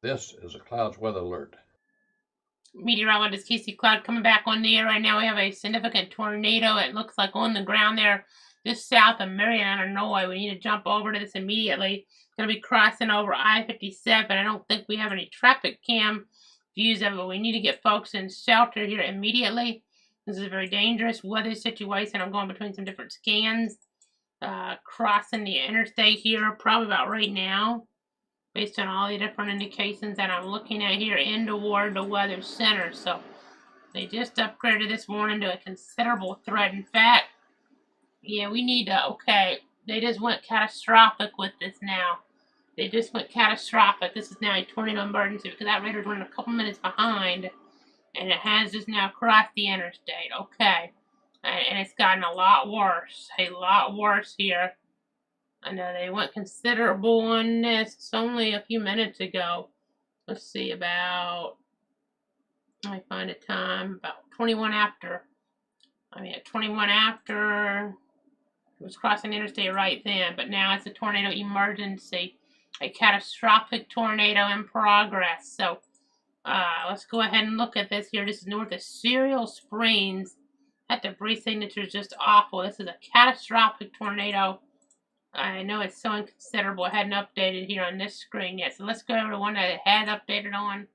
This is a clouds weather alert. Meteorologist Casey Cloud coming back on the air right now. We have a significant tornado. It looks like on the ground there, just south of Marion, Illinois. We need to jump over to this immediately. It's going to be crossing over I-57. I don't think we have any traffic cam views of it. We need to get folks in shelter here immediately. This is a very dangerous weather situation. I'm going between some different scans. Crossing the interstate here, probably about right now, based on all the different indications that I'm looking at here in toward the weather center. So they just upgraded this morning to a considerable threat. In fact, yeah, we need to, okay, they just went catastrophic with this now. They just went catastrophic. This is now a tornado emergency because that radar's running a couple minutes behind, and it has just now crossed the interstate. Okay. And it's gotten a lot worse here. I know they went considerable on this. It's only a few minutes ago. Let's see, about, let me find a time, about 21 after. I mean, at 21 after, it was crossing the interstate right then, but now it's a tornado emergency, a catastrophic tornado in progress. So let's go ahead and look at this here. This is north of Cereal Springs. That debris signature is just awful. This is a catastrophic tornado. I know it's so inconsiderable. I hadn't updated here on this screen yet. So let's go over to one that it has updated on.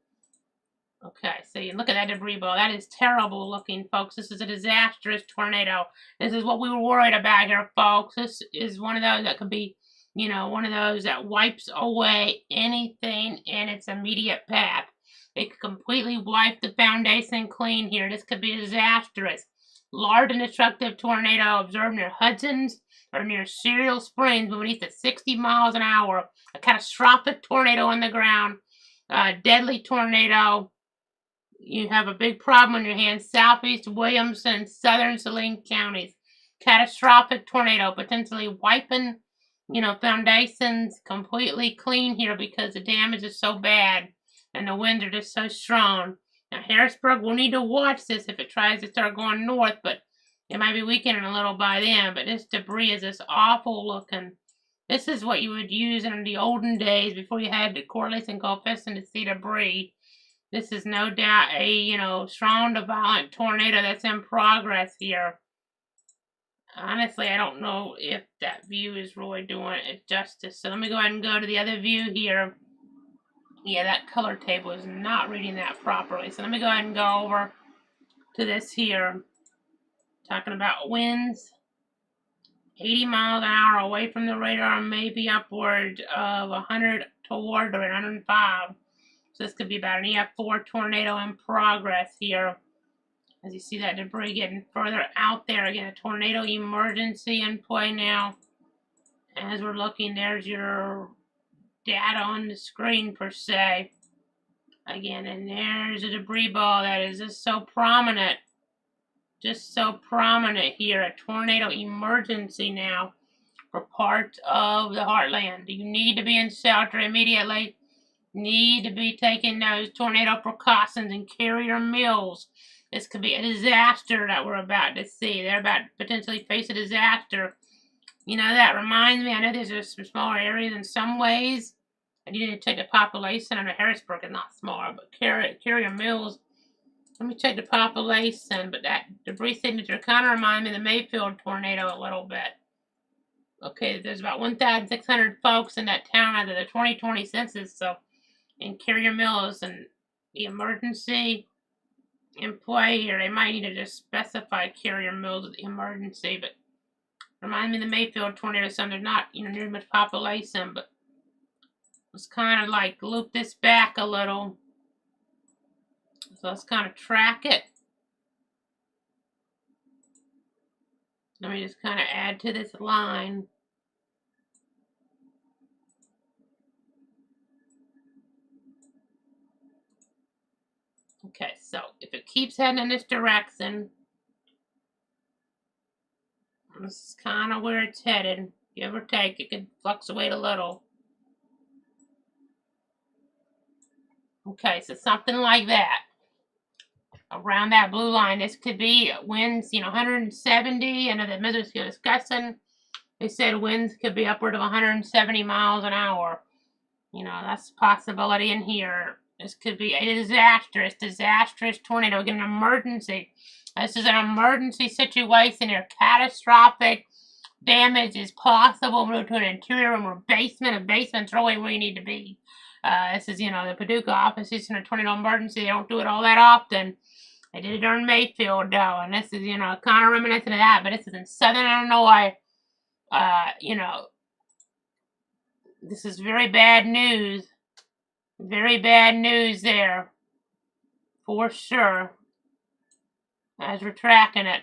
Okay, so you look at that debris ball. That is terrible looking, folks. This is a disastrous tornado. This is what we were worried about here, folks. This is one of those that could be, you know, one of those that wipes away anything in its immediate path. It could completely wipe the foundation clean here. This could be disastrous. Large and destructive tornado observed near Hudson's or near Cereal Springs moving east at 60 miles an hour. A catastrophic tornado on the ground. Deadly tornado. You have a big problem on your hands. Southeast Williamson, southern Saline counties. Catastrophic tornado, potentially wiping, you know, foundations completely clean here because the damage is so bad and the winds are just so strong. Now, Harrisburg will need to watch this if it tries to start going north, but it might be weakening a little by then. But this debris is just awful looking. This is what you would use in the olden days before you had the correlation coefficient to see debris. This is no doubt a, you know, strong to violent tornado that's in progress here. Honestly, I don't know if that view is really doing it justice. So let me go ahead and go to the other view here. Yeah, that color table is not reading that properly. So let me go ahead and go over to this here. Talking about winds. 80 miles an hour away from the radar, maybe upward of 100 toward the 105. So this could be about an EF4 tornado in progress here. As you see that debris getting further out there. Again, a tornado emergency in play now. As we're looking, there's your data on the screen per se. Again, and there's a debris ball that is just so prominent. Just so prominent here. A tornado emergency now for parts of the heartland. You need to be in shelter immediately. Need to be taking those tornado precautions and carrier mills. This could be a disaster that we're about to see. They're about to potentially face a disaster. You know, that reminds me, I know these are some smaller areas in some ways. And you need to take the population. I know Harrisburg is not smaller, but carrier mills. Let me check the population, but that debris signature kind of reminds me of the Mayfield tornado a little bit. Okay, there's about 1,600 folks in that town as of the 2020 census, so in carrier mills and the emergency in play here, they might need to just specify carrier mills as the emergency, but remind me of the Mayfield tornado, so there's not, you know, near much population, but let's kind of like loop this back a little. So let's kind of track it. Let me just kind of add to this line. Okay, so if it keeps heading in this direction, this is kind of where it's headed. Give or take, it could fluctuate a little. Okay, so something like that. Around that blue line, this could be winds, you know, 170. I know that Mrs. discussing. They said winds could be upward of 170 miles an hour. You know, that's a possibility in here. This could be a disastrous tornado. Get an emergency. This is an emergency situation here. Catastrophic damage is possible. Move to an interior room or basement. A basement's really where you need to be. This is, you know, the Paducah office is in a tornado emergency. They don't do it all that often. They did it during Mayfield, though, and this is, you know, kind of reminiscent of that, but this is in southern Illinois. You know, this is very bad news. Very bad news there. For sure. As we're tracking it.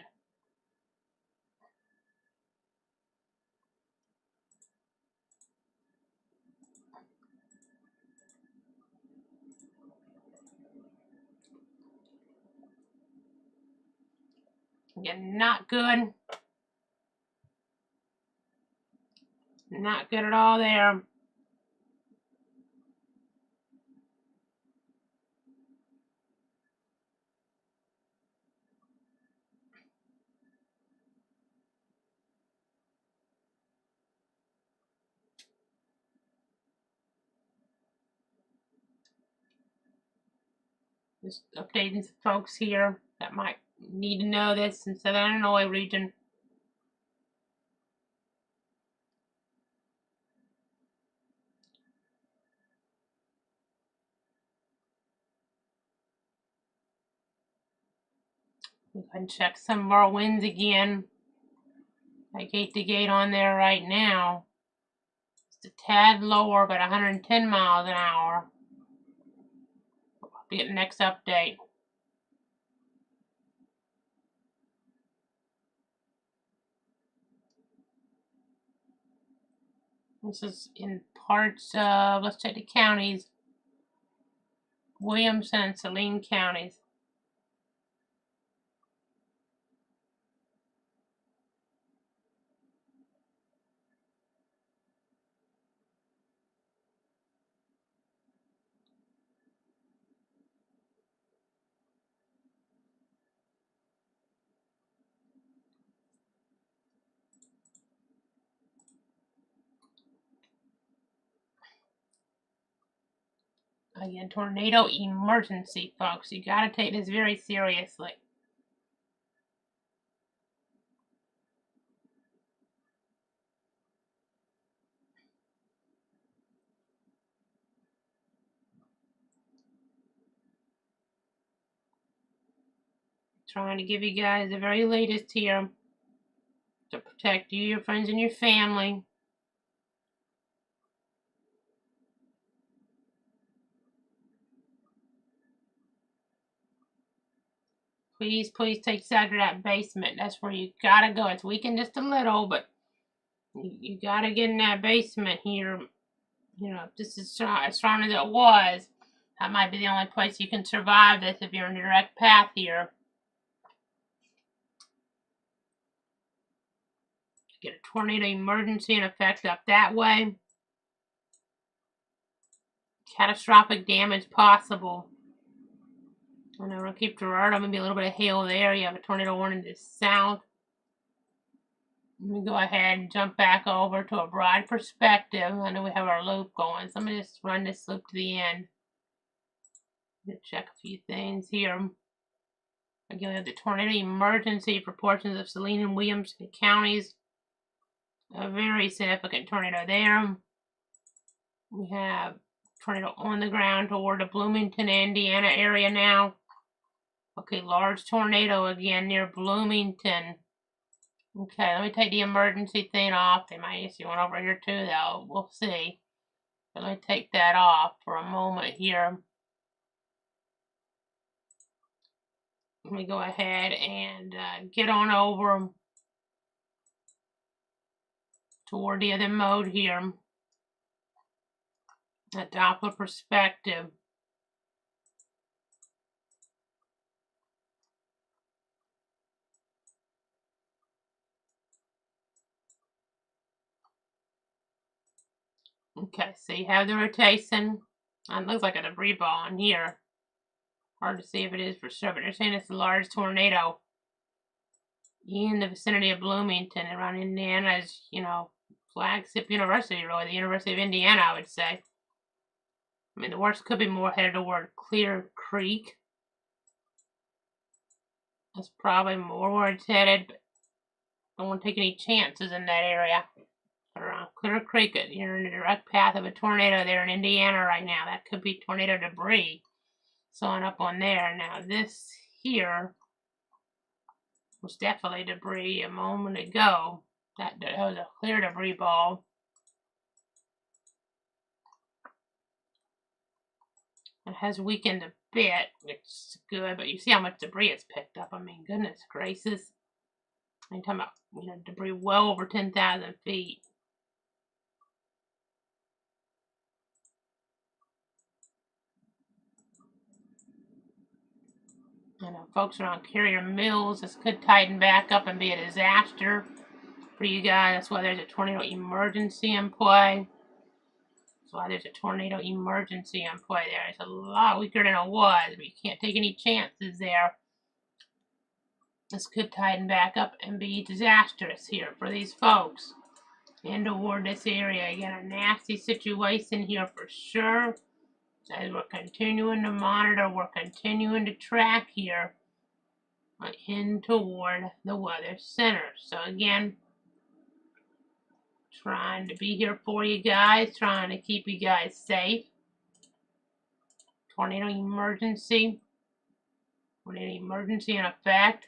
Again, not good. Not good at all there. Just updating some folks here that might need to know this in southern Illinois region. We can check some of our winds again. I gate to gate on there right now. It's a tad lower, but 110 miles an hour. We'll get the next update. This is in parts of, let's check the counties. Williamson and Saline counties. Again, tornado emergency, folks. You gotta take this very seriously. Trying to give you guys the very latest here to protect you, your friends, and your family. Please, please take sight of that basement. That's where you gotta go. It's weakened just a little, but you gotta get in that basement here. You know, if this is as strong as it was, that might be the only place you can survive this if you're in a direct path here. Get a tornado emergency in effect up that way. Catastrophic damage possible. I know we'll keep Gerardo, maybe a little bit of hail there. You have a tornado warning to the south. Let me go ahead and jump back over to a broad perspective. I know we have our loop going, so I'm going to just run this loop to the end. Check a few things here. Again, we have the tornado emergency for portions of Saline and Williamson counties. A very significant tornado there. We have tornado on the ground toward the Bloomington, Indiana area now. Okay, large tornado again near Bloomington. Okay, let me take the emergency thing off. They might issue one over here too, though. We'll see. But let me take that off for a moment here. Let me go ahead and get on over toward the other mode here. That Doppler perspective. Okay, so you have the rotation. It looks like a debris ball in here. Hard to see if it is for sure, but they're saying it's a large tornado in the vicinity of Bloomington, around Indiana's, you know, flagship university, really, the University of Indiana, I would say. I mean, the worst could be more headed toward Clear Creek. That's probably more where it's headed, but don't want to take any chances in that area. Around Clear Creek, you're in the direct path of a tornado there in Indiana right now. That could be tornado debris. Sawing up on there. Now this here was definitely debris a moment ago. That was a clear debris ball. It has weakened a bit, which is good, but you see how much debris it's picked up. I mean, goodness gracious. I'm talking about, debris well over 10,000 feet. I know folks around Carrier Mills, this could tighten back up and be a disaster for you guys. That's why there's a tornado emergency in play. That's why there's a tornado emergency in play there. It's a lot weaker than it was, but you can't take any chances there. This could tighten back up and be disastrous here for these folks and toward this area. Again, a nasty situation here for sure. So as we're continuing to monitor, we're continuing to track here in toward the weather center. So again, trying to be here for you guys, trying to keep you guys safe. Tornado emergency. Tornado emergency in effect.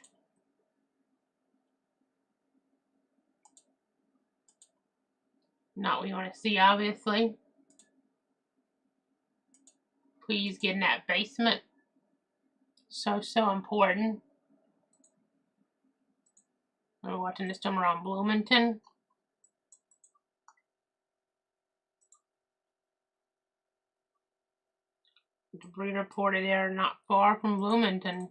Not what you want to see, obviously. Please get in that basement. So important. We're watching this storm around Bloomington. Debris reported there not far from Bloomington.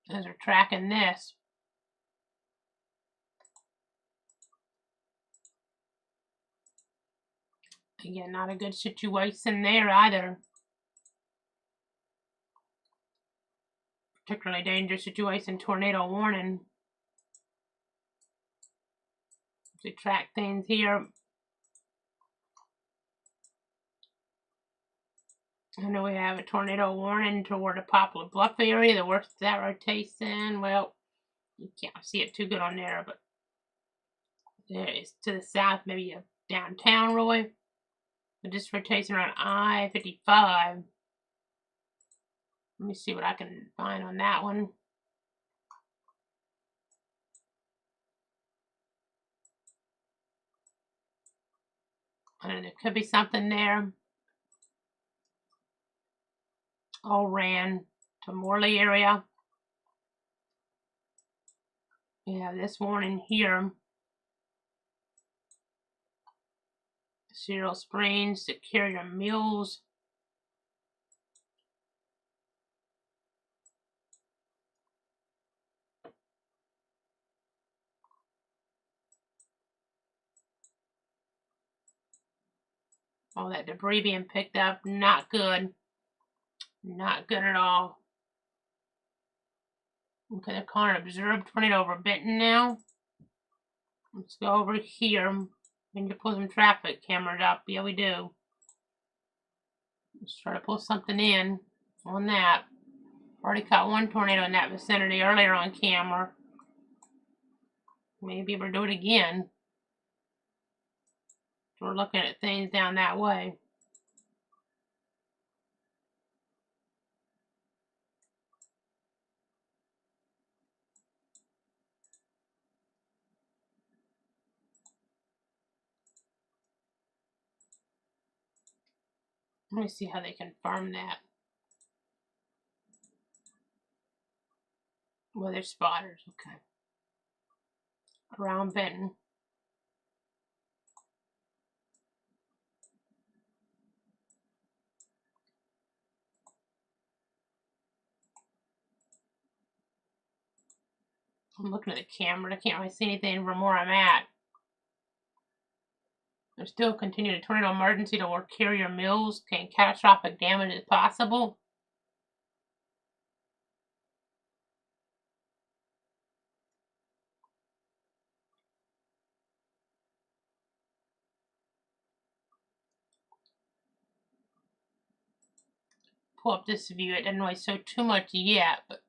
As we're tracking this. Again, not a good situation there either. Particularly dangerous situation, tornado warning. As we track things here. I know we have a tornado warning toward the Poplar Bluff area. The worst of that rotation, well, you can't see it too good on there, but there is to the south, maybe downtown really. But this rotation around I-55. Let me see what I can find on that one. And there could be something there. All ran to Morley area. We have this warning here. Cereal Springs to Carrier Mills. All that debris being picked up, not good. Not good at all. Okay, they're calling an observed tornado over Benton now. Let's go over here. We need to pull some traffic cameras up. Yeah, we do. Let's try to pull something in on that. Already caught one tornado in that vicinity earlier on camera. Maybe we'll do it again. So we're looking at things down that way. Let me see how they confirm that. Weather spotters, okay. Around Benton. I'm looking at the camera. I can't really see anything from where I'm at. There's still continuing a tornado emergency toward Carrier Mills. Okay, catastrophic damage is possible. pull up this view. It didn't really show too much yet, but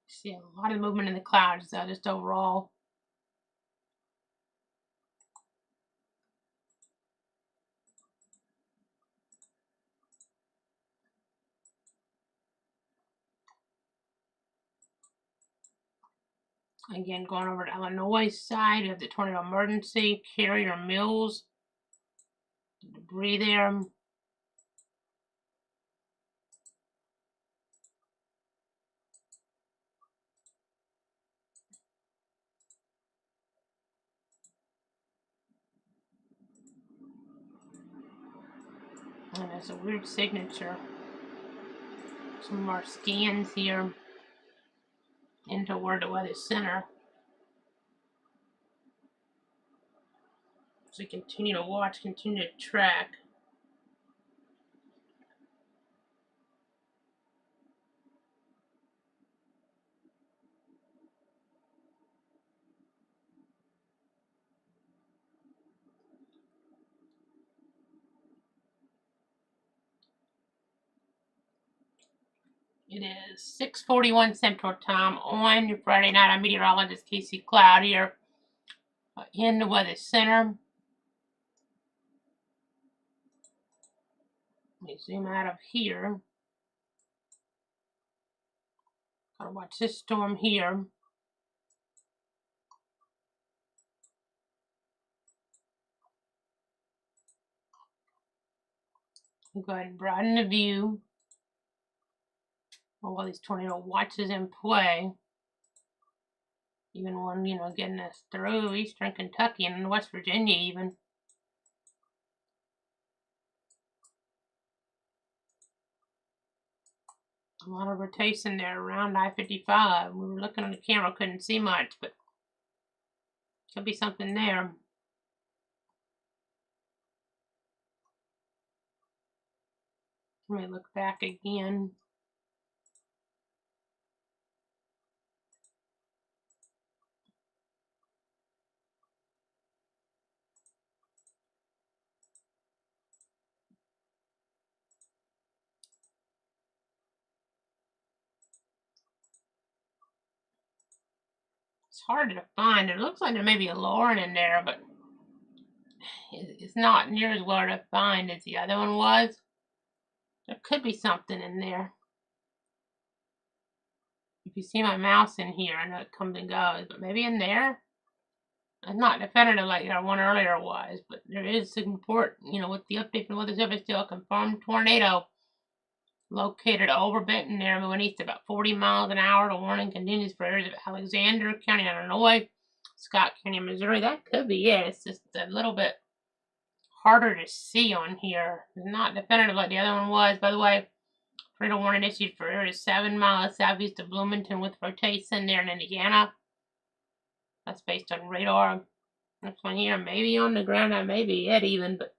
see a lot of movement in the clouds, just overall. Again, going over to Illinois side, you have the tornado emergency, Carrier Mills, debris there. And there's a weird signature. Some more scans here into where the weather center. So we continue to watch, continue to track. It is 6:41 Central Time on your Friday night. I'm meteorologist Casey Cloud here in the weather center. Let me zoom out of here. Gotta watch this storm here. We'll go ahead and broaden the view while these tornado watches in play. Even one, getting us through eastern Kentucky and West Virginia even. A lot of rotation there around I-55. We were looking on the camera, couldn't see much, but could be something there. Let me look back again. It's hard to find. It looks like there may be a Lauren in there, but it's not near as well defined as the other one was. There could be something in there. If you see my mouse in here, I know it comes and goes, but maybe in there? It's not definitive like our one earlier was, but there is some report, with the update from the Weather Service, still a confirmed tornado located over Benton there, moving east about 40 miles an hour. The warning continues for areas of Alexander County, Illinois, Scott County, Missouri. That could be it. It's just a little bit harder to see on here. It's not definitive like the other one was. By the way, tornado warning issued for areas 7 miles southeast of Bloomington with rotation there in Indiana. That's based on radar. This one here, maybe on the ground, that may be it even, but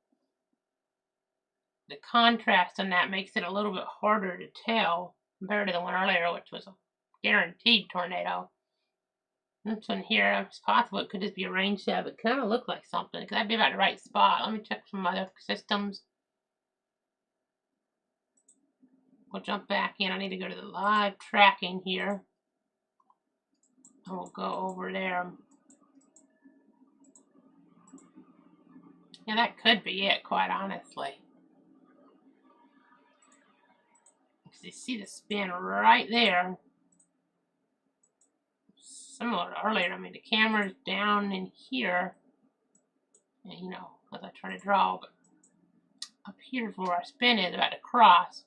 the contrast on that makes it a little bit harder to tell compared to the one earlier, which was a guaranteed tornado. This one here, it's possible it could just be a rain shadow. It kind of looked like something. It could be about the right spot. Let me check some other systems. We'll jump back in. I need to go to the live tracking here. And we'll go over there. Yeah, that could be it, quite honestly. You see the spin right there. Similar to earlier. I mean, the camera's down in here. And, as I try to draw, but up here is where our spin is about to cross.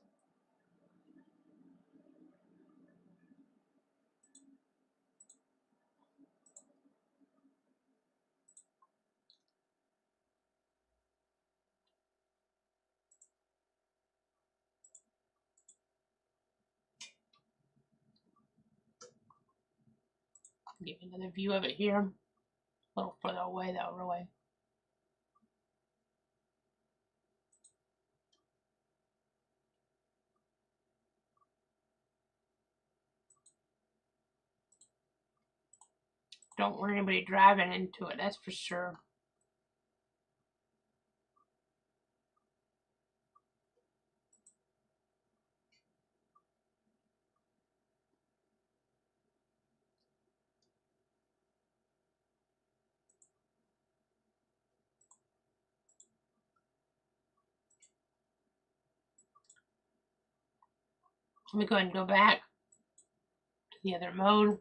Give you another view of it here. A little further away though, really. Don't want anybody driving into it, that's for sure. Let me go ahead and go back to the other mode.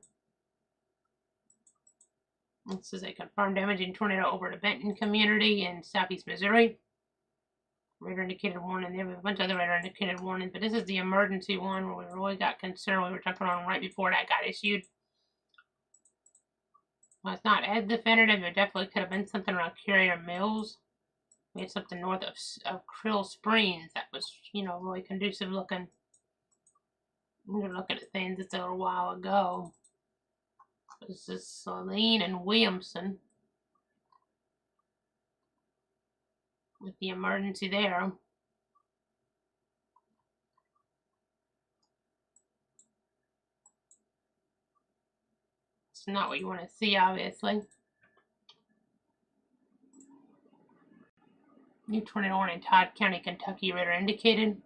This is a confirmed damaging tornado over the Benton community in southeast Missouri. Radar indicated warning. There was a bunch of other radar indicated warnings, but this is the emergency one where we really got concerned. We were jumping on right before that got issued. Well, it's not as definitive. It definitely could have been something around Carrier Mills. We had something north of Krill Springs that was, really conducive looking. We were looking at things just a little while ago. This is Saline and Williamson with the emergency there. It's not what you want to see, obviously. New tornado warning in Todd County, Kentucky, radar indicated.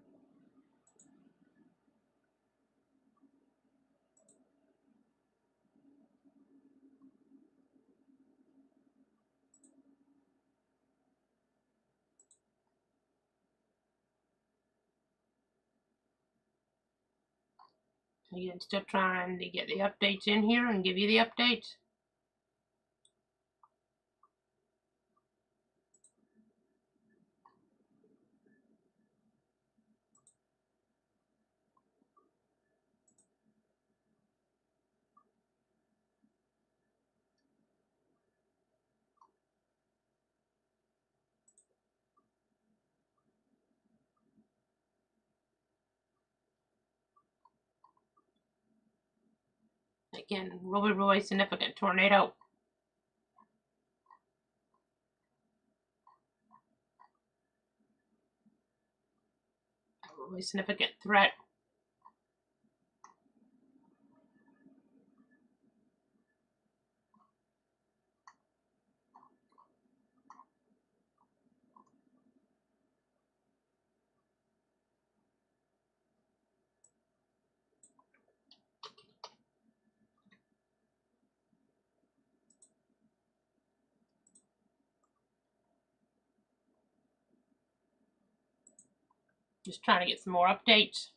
Again, still trying to get the updates in here and give you the updates. Again, really significant tornado. A really significant threat. Just trying to get some more updates.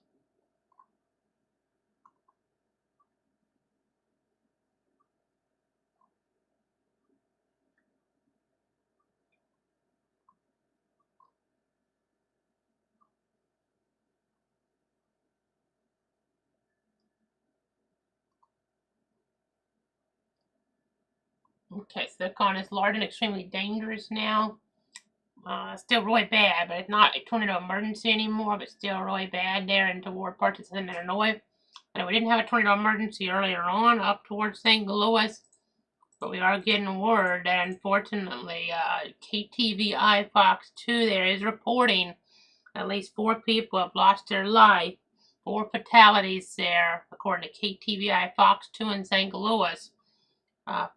Okay, so they're calling this large and extremely dangerous now. Still really bad, but it's not a tornado emergency anymore, but still really bad there and toward parts of southern Illinois. And we didn't have a tornado emergency earlier on up towards St. Louis, but we are getting word that unfortunately KTVI Fox 2 there is reporting at least 4 people have lost their life. 4 fatalities there, according to KTVI Fox 2 in St. Louis.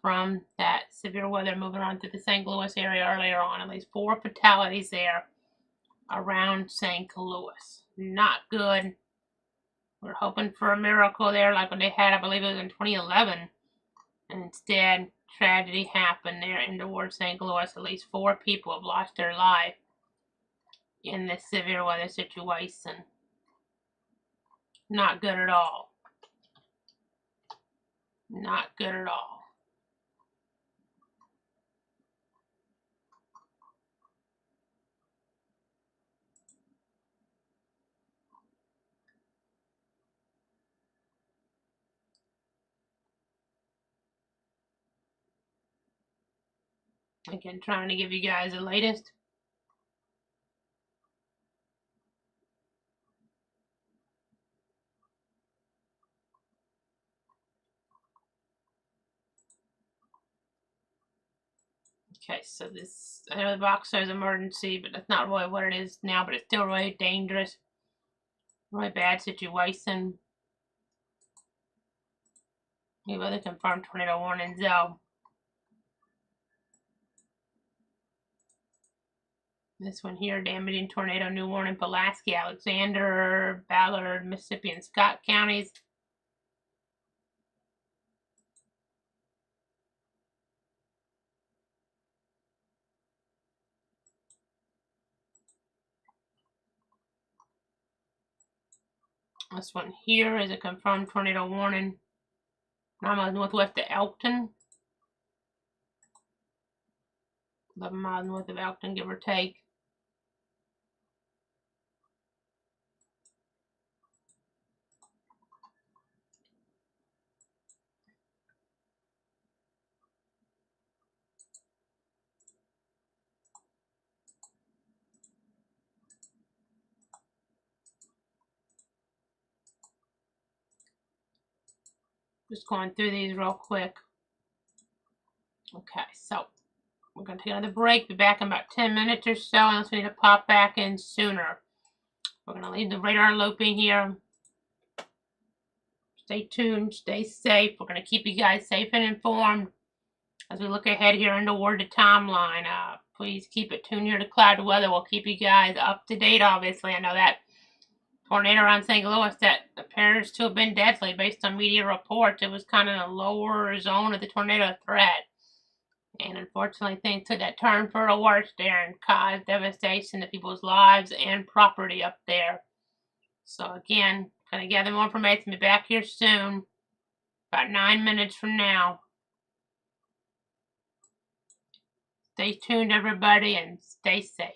From that severe weather moving on through the St. Louis area earlier on. At least 4 fatalities there around St. Louis. Not good. We're hoping for a miracle there like what they had, I believe it was in 2011. And instead, tragedy happened there in towards St. Louis. At least 4 people have lost their life in this severe weather situation. Not good at all. Not good at all. Again, trying to give you guys the latest. Okay, so this, I know the box says emergency, but that's not really what it is now, but it's still really dangerous. Really bad situation. We have other confirmed tornado warnings though. This one here, damaging tornado, new warning, Pulaski, Alexander, Ballard, Mississippi, and Scott counties. This one here is a confirmed tornado warning. 9 miles northwest of Elkton. 11 miles north of Elkton, give or take. Just going through these real quick. Okay, so we're going to take another break. Be back in about 10 minutes or so, unless we need to pop back in sooner. We're going to leave the radar looping here. Stay tuned, stay safe. We're going to keep you guys safe and informed as we look ahead here toward the timeline. Please keep it tuned here to Cloud Weather. We'll keep you guys up to date, obviously. I know that tornado around St. Louis that appears to have been deadly based on media reports. It was kind of in a lower zone of the tornado threat. And unfortunately, things took that turn for the worse there and caused devastation to people's lives and property up there. So again, gonna gather more information. Be back here soon, about 9 minutes from now. Stay tuned, everybody, and stay safe.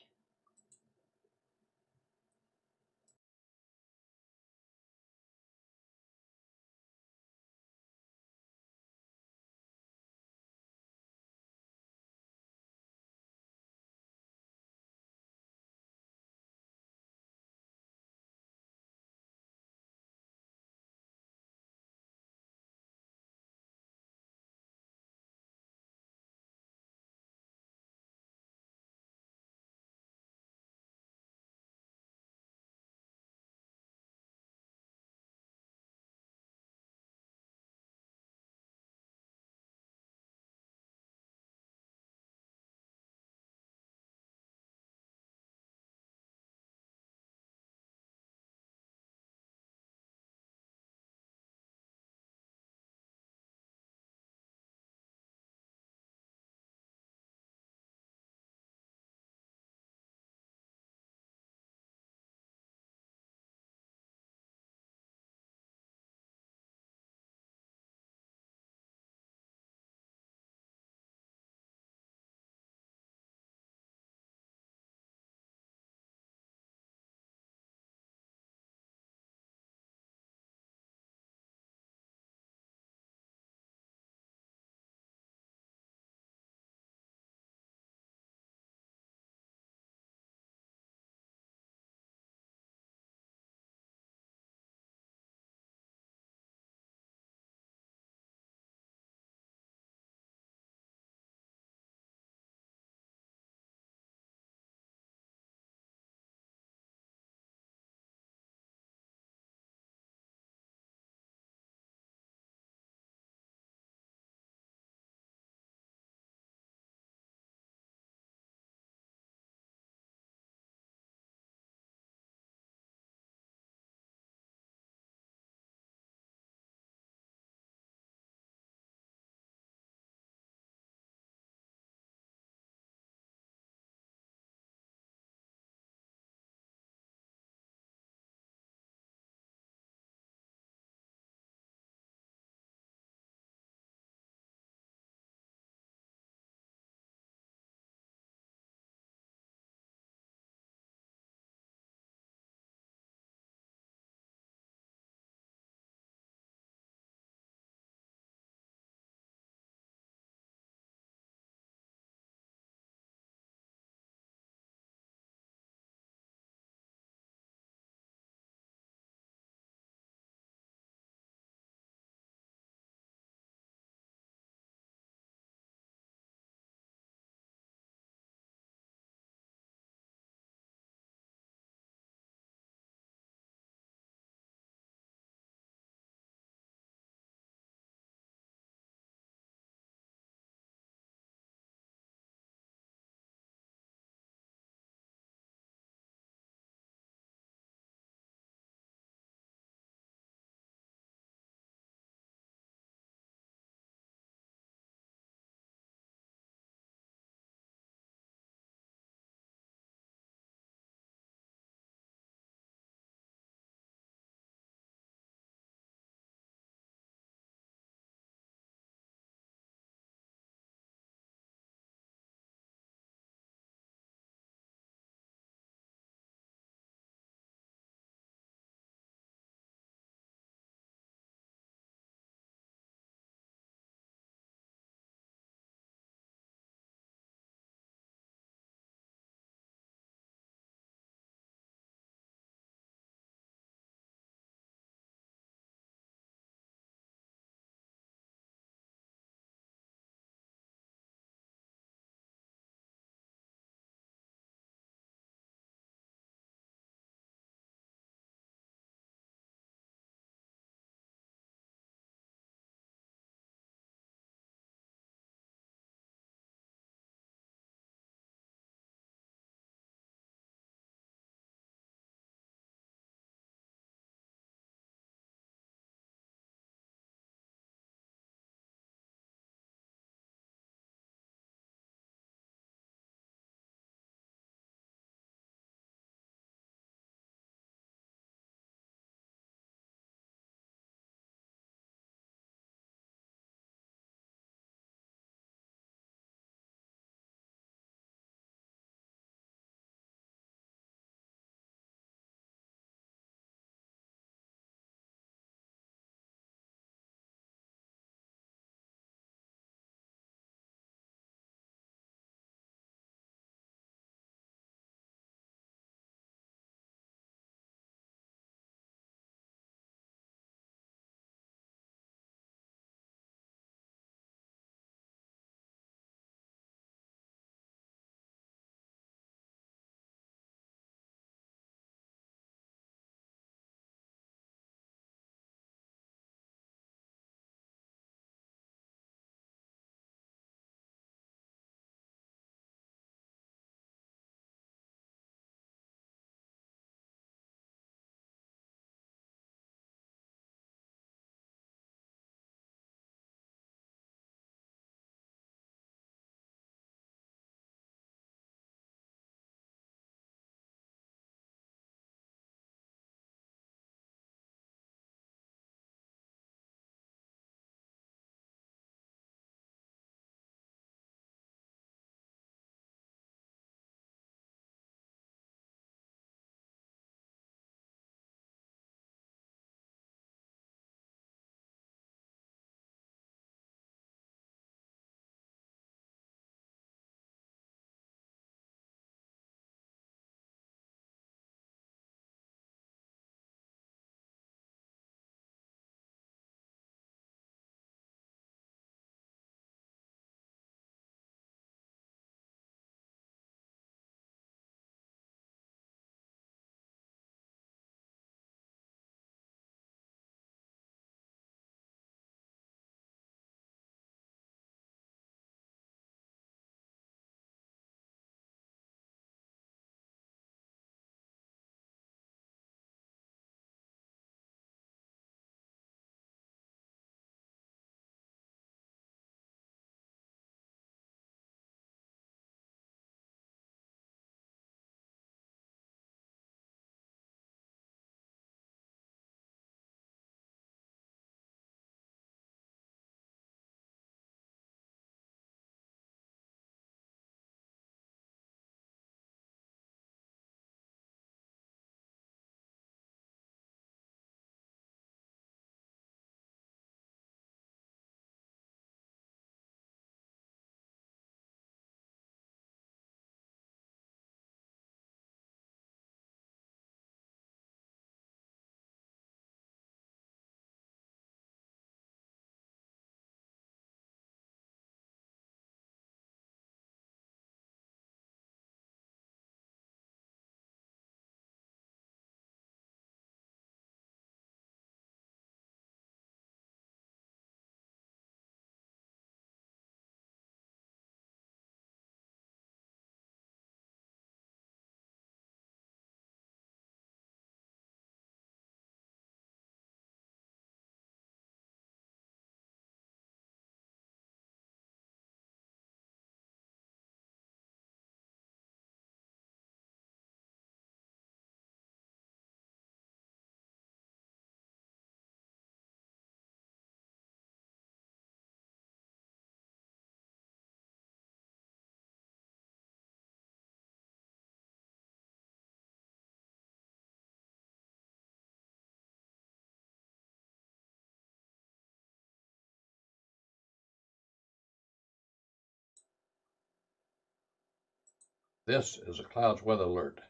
This is a clouds weather alert.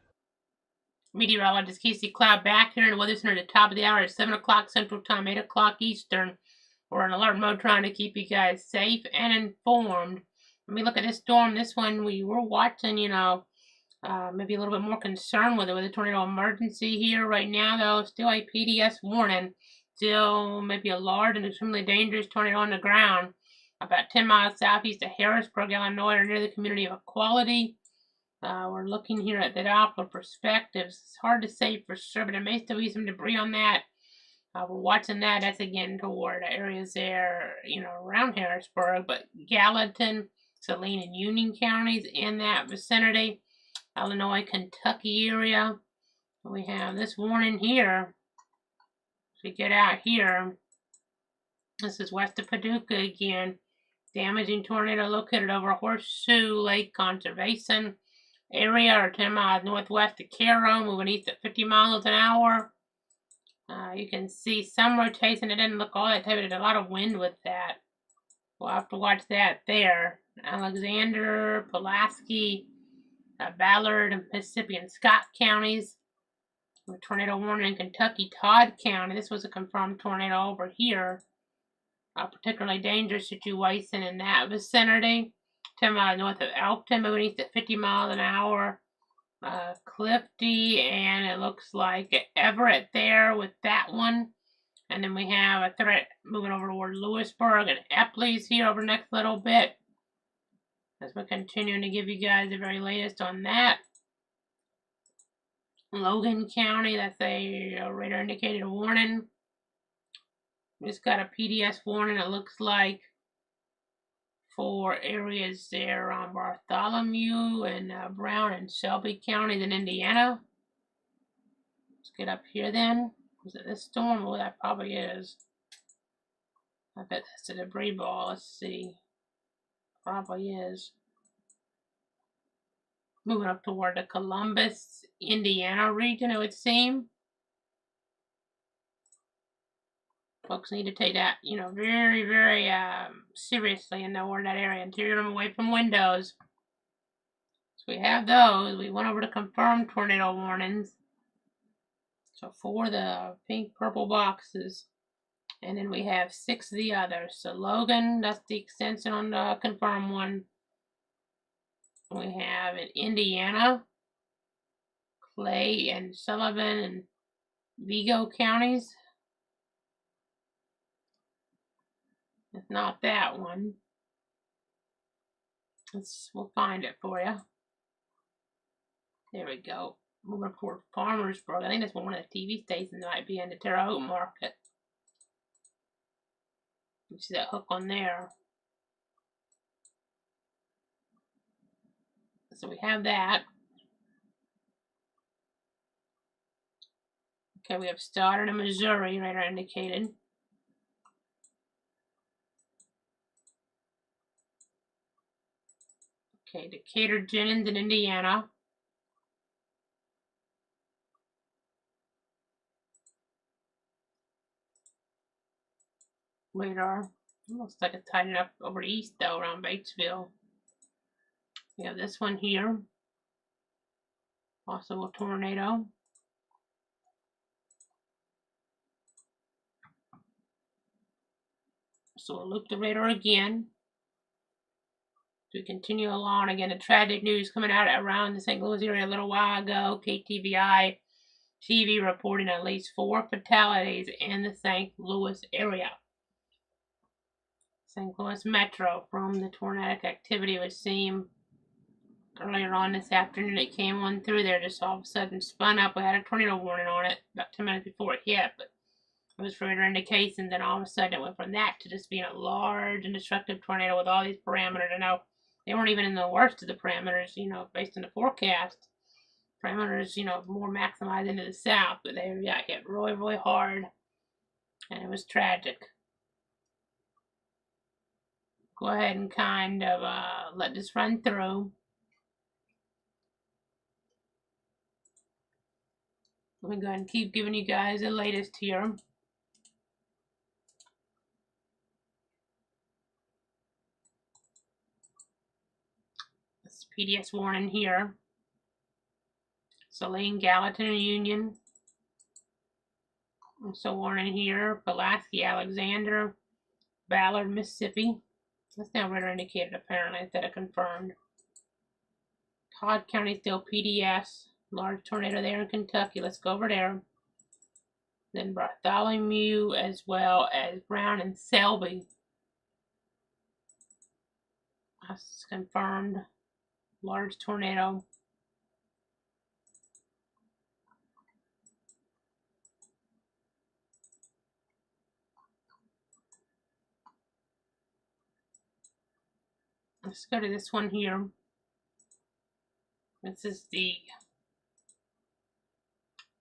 Meteorologist Casey Cloud back here in the Weather Center at the top of the hour at 7 o'clock Central Time, 8 o'clock Eastern. We're in alert mode trying to keep you guys safe and informed. Let me look at this storm. This one we were watching, maybe a little bit more concerned with it, with a tornado emergency here right now, though. Still a PDS warning. Still maybe a large and extremely dangerous tornado on the ground. About 10 miles southeast of Harrisburg, Illinois, or near the community of Equality. We're looking here at the Doppler perspectives. It's hard to say for sure, but there may still be some debris on that. We're watching that. That's again toward areas there, around Harrisburg, but Gallatin, Saline, and Union counties in that vicinity. Illinois, Kentucky area. We have this warning here. As we get out here, this is west of Paducah again. Damaging tornado located over Horseshoe Lake Conservation area, or 10 miles northwest of Cairo, moving east at 50 miles an hour. You can see some rotation. It didn't look all that heavy. There's a lot of wind with that. We'll have to watch that there. Alexander, Pulaski, Ballard, and Mississippi and Scott counties. A tornado warning in Kentucky, Todd County. This was a confirmed tornado over here. A particularly dangerous situation in that vicinity. 10 miles north of Elkton, moving east at 50 miles an hour. Clifty, and it looks like Everett there with that one. And then we have a threat moving over toward Lewisburg, and Epley's here over the next little bit. As we're continuing to give you guys the very latest on that. Logan County, that's a radar indicated warning. We just got a PDS warning, it looks like, for areas there on Bartholomew and Brown and Shelby counties in Indiana. Let's get up here then. Was it this storm? Oh, that probably is. I bet that's a debris ball. Let's see. Probably is. Moving up toward the Columbus, Indiana region, it would seem. Folks need to take that, very, very seriously and know we're in that area and steer them away from windows. So we have those. We went over to confirm tornado warnings. So 4 of the pink purple boxes. And then we have 6 of the others. So Logan, that's the extension on the confirmed one. We have in Indiana, Clay and Sullivan and Vigo counties. It's not that one. We'll find it for you. There we go. Moving toward Farmersburg. I think that's one of the TV stations might be in the Terre Haute market. You see that hook on there. So we have that. Okay, we have Stoddard and Missouri radar indicated. Okay, Decatur, Jennings in Indiana. Radar. Looks like it's tied up over east though, around Batesville. We have this one here. Also a tornado. So we'll loop the radar again. We continue along again. The tragic news coming out around the St. Louis area a little while ago. KTVI TV reporting at least 4 fatalities in the St. Louis area. St. Louis Metro from the tornadic activity would seem earlier on this afternoon. It came on through there, just all of a sudden spun up. We had a tornado warning on it about 10 minutes before it hit, but it was radar indication. Then all of a sudden it went from that to just being a large and destructive tornado with all these parameters. I know they weren't even in the worst of the parameters, based on the forecast. Parameters, more maximized into the south, but they got hit really, really hard, and it was tragic. Go ahead and kind of let this run through. Let me go ahead and keep giving you guys the latest here. This PDS warning here. Saline, Gallatin, and Union. Also warning here, Pulaski, Alexander, Ballard, Mississippi. That's now radar indicated apparently instead of confirmed. Todd County still PDS. Large tornado there in Kentucky. Let's go over there. Then Bartholomew as well as Brown and Selby. That's confirmed. Large tornado. Let's go to this one here. This is the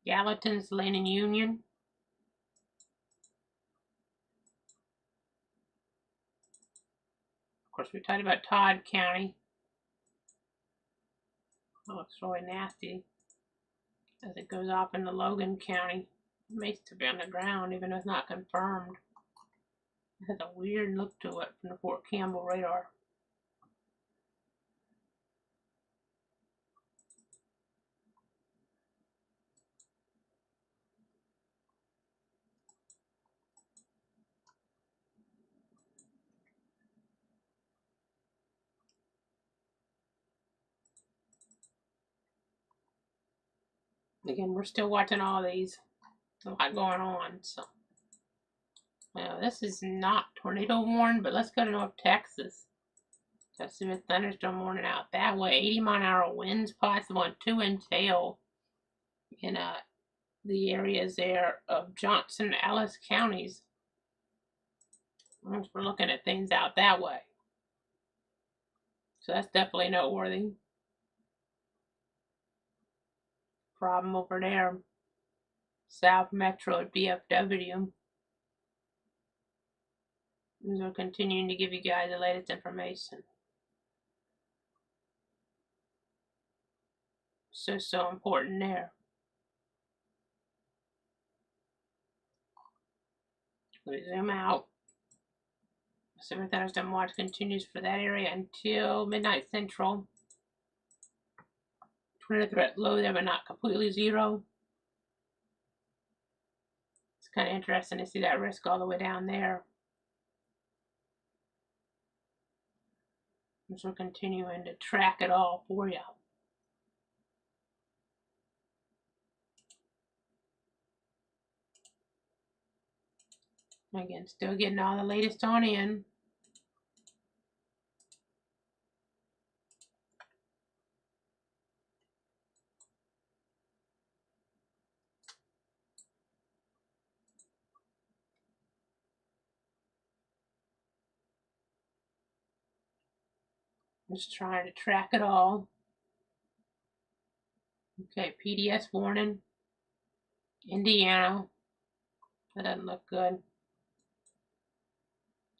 Gallatin's Lane and Union. Of course, we talked about Todd County. That looks really nasty as it goes off into Logan County. It may still be on the ground, even though it's not confirmed. It has a weird look to it from the Fort Campbell radar. Again, we're still watching all these. There's a lot going on, so. This is not tornado warned, but let's go to North Texas. Just a thunderstorm warning out that way. 80-mile-an-hour winds possible and 2-inch hail in the areas there of Johnson and Ellis counties. Once we're looking at things out that way. So that's definitely noteworthy. Problem over there. South Metro at BFW. We're continuing to give you guys the latest information. So important there. We zoom out. Pacific thunderstorm watch continues for that area until midnight central. Tornado threat low there, but not completely zero. It's kind of interesting to see that risk all the way down there. So we're continuing to track it all for you. Again, still getting all the latest on in. Just trying to track it all. Okay, PDS warning. Indiana. That doesn't look good.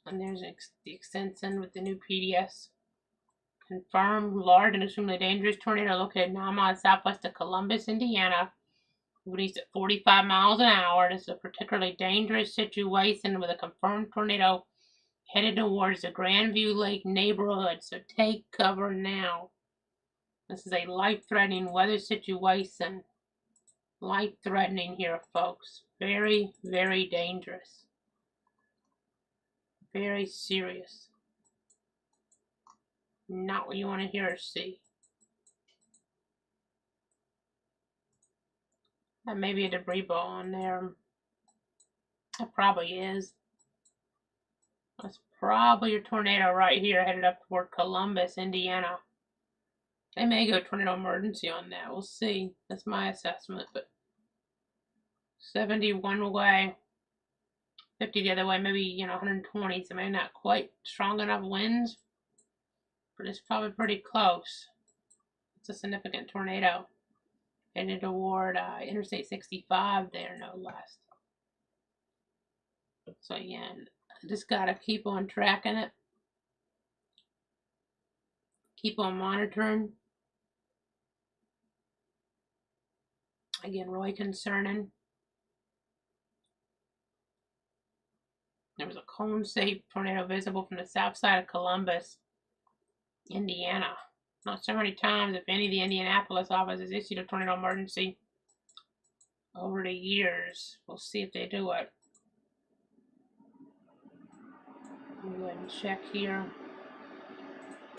And there's the extension with the new PDS. Confirmed large and extremely dangerous tornado located 9 miles southwest of Columbus, Indiana. Moving at 45 miles an hour. This is a particularly dangerous situation with a confirmed tornado headed towards the Grandview Lake neighborhood, so take cover now. This is a life-threatening weather situation. Life-threatening here, folks. Very, very dangerous. Very serious. Not what you want to hear or see. That may be a debris ball on there. That probably is. That's probably your tornado right here headed up toward Columbus, Indiana. They may go tornado emergency on that. We'll see. That's my assessment. But 70 one way, 50 the other way, maybe 120. So maybe not quite strong enough winds, but it's probably pretty close. It's a significant tornado headed toward Interstate 65 there, no less. So again, just gotta keep on tracking it. Keep on monitoring. Again, really concerning. There was a cone-shaped tornado visible from the south side of Columbus, Indiana. Not so many times, if any, the Indianapolis office has issued a tornado emergency over the years. We'll see if they do it. Let me go ahead and check here.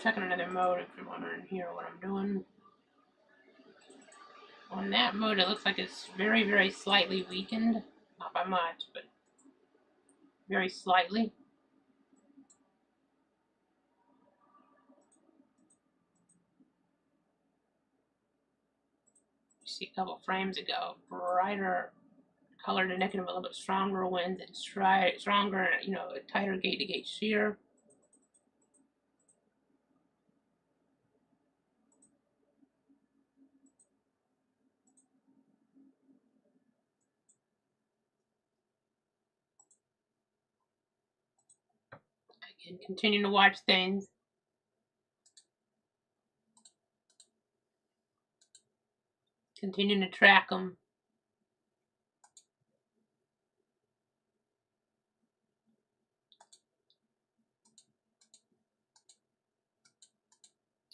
Checking another mode if you're wondering here what I'm doing. On that mode, it looks like it's very, very slightly weakened. Not by much, but very slightly. You see a couple frames ago, brighter colored indicative, a little bit stronger winds and stronger, a tighter gate-to-gate shear. Again, continue to watch things. Continuing to track them.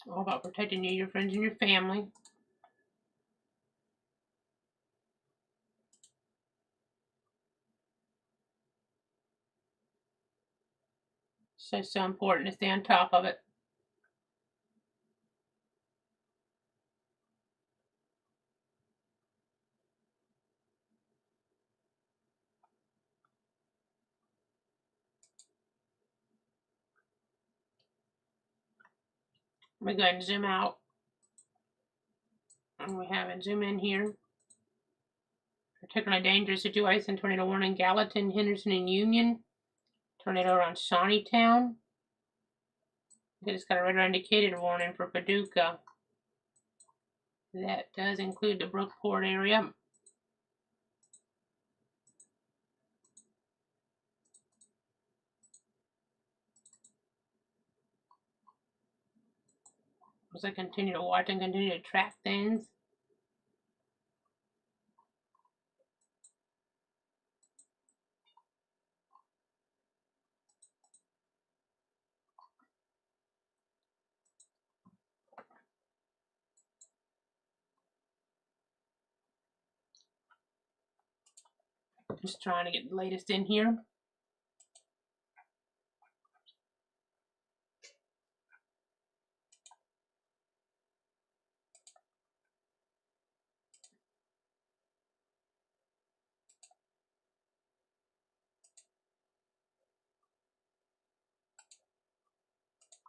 All about protecting you, your friends, and your family. So important to stay on top of it. Let me go ahead and zoom out. And we have it zoom in here. Particularly dangerous situation, tornado warning, Gallatin, Henderson, and Union. Tornado around Shawneetown. They just got a radar indicated warning for Paducah. That does include the Brookport area. As I continue to watch and continue to track things. Just trying to get the latest in here.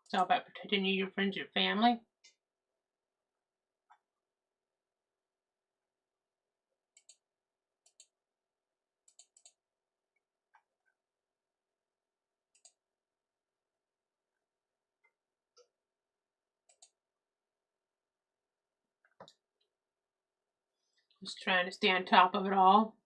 It's all about protecting you, your friends, your family. Just trying to stay on top of it all.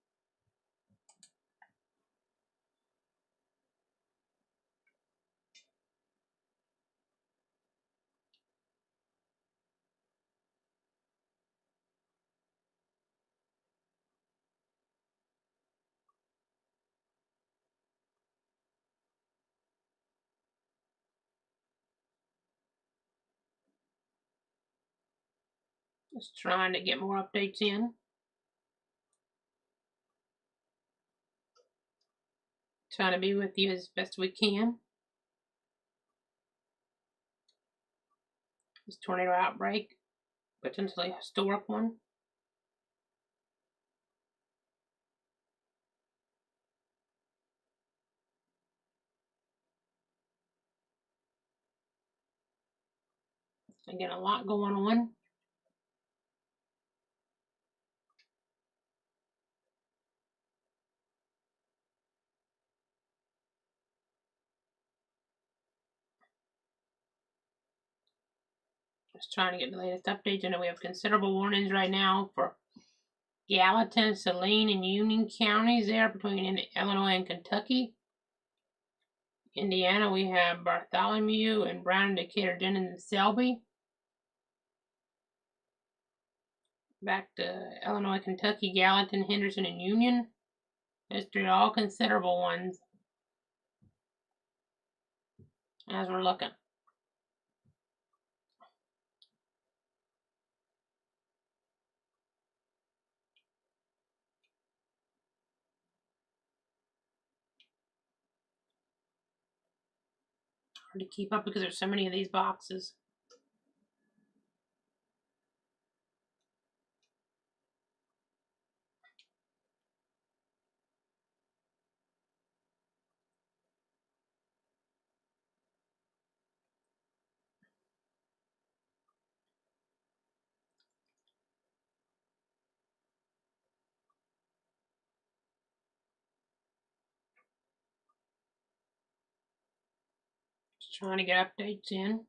Just trying to get more updates in. Trying to be with you as best we can. This tornado outbreak, potentially a historic one. Again, a lot going on. Just trying to get the latest updates. I know we have considerable warnings right now for Gallatin, Saline, and Union counties there between Illinois and Kentucky. Indiana, we have Bartholomew and Brown, Decatur, Jennings, and Selby. Back to Illinois, Kentucky, Gallatin, Henderson, and Union. History, all considerable ones as we're looking. Hard to keep up because there's so many of these boxes. Just trying to get updates in.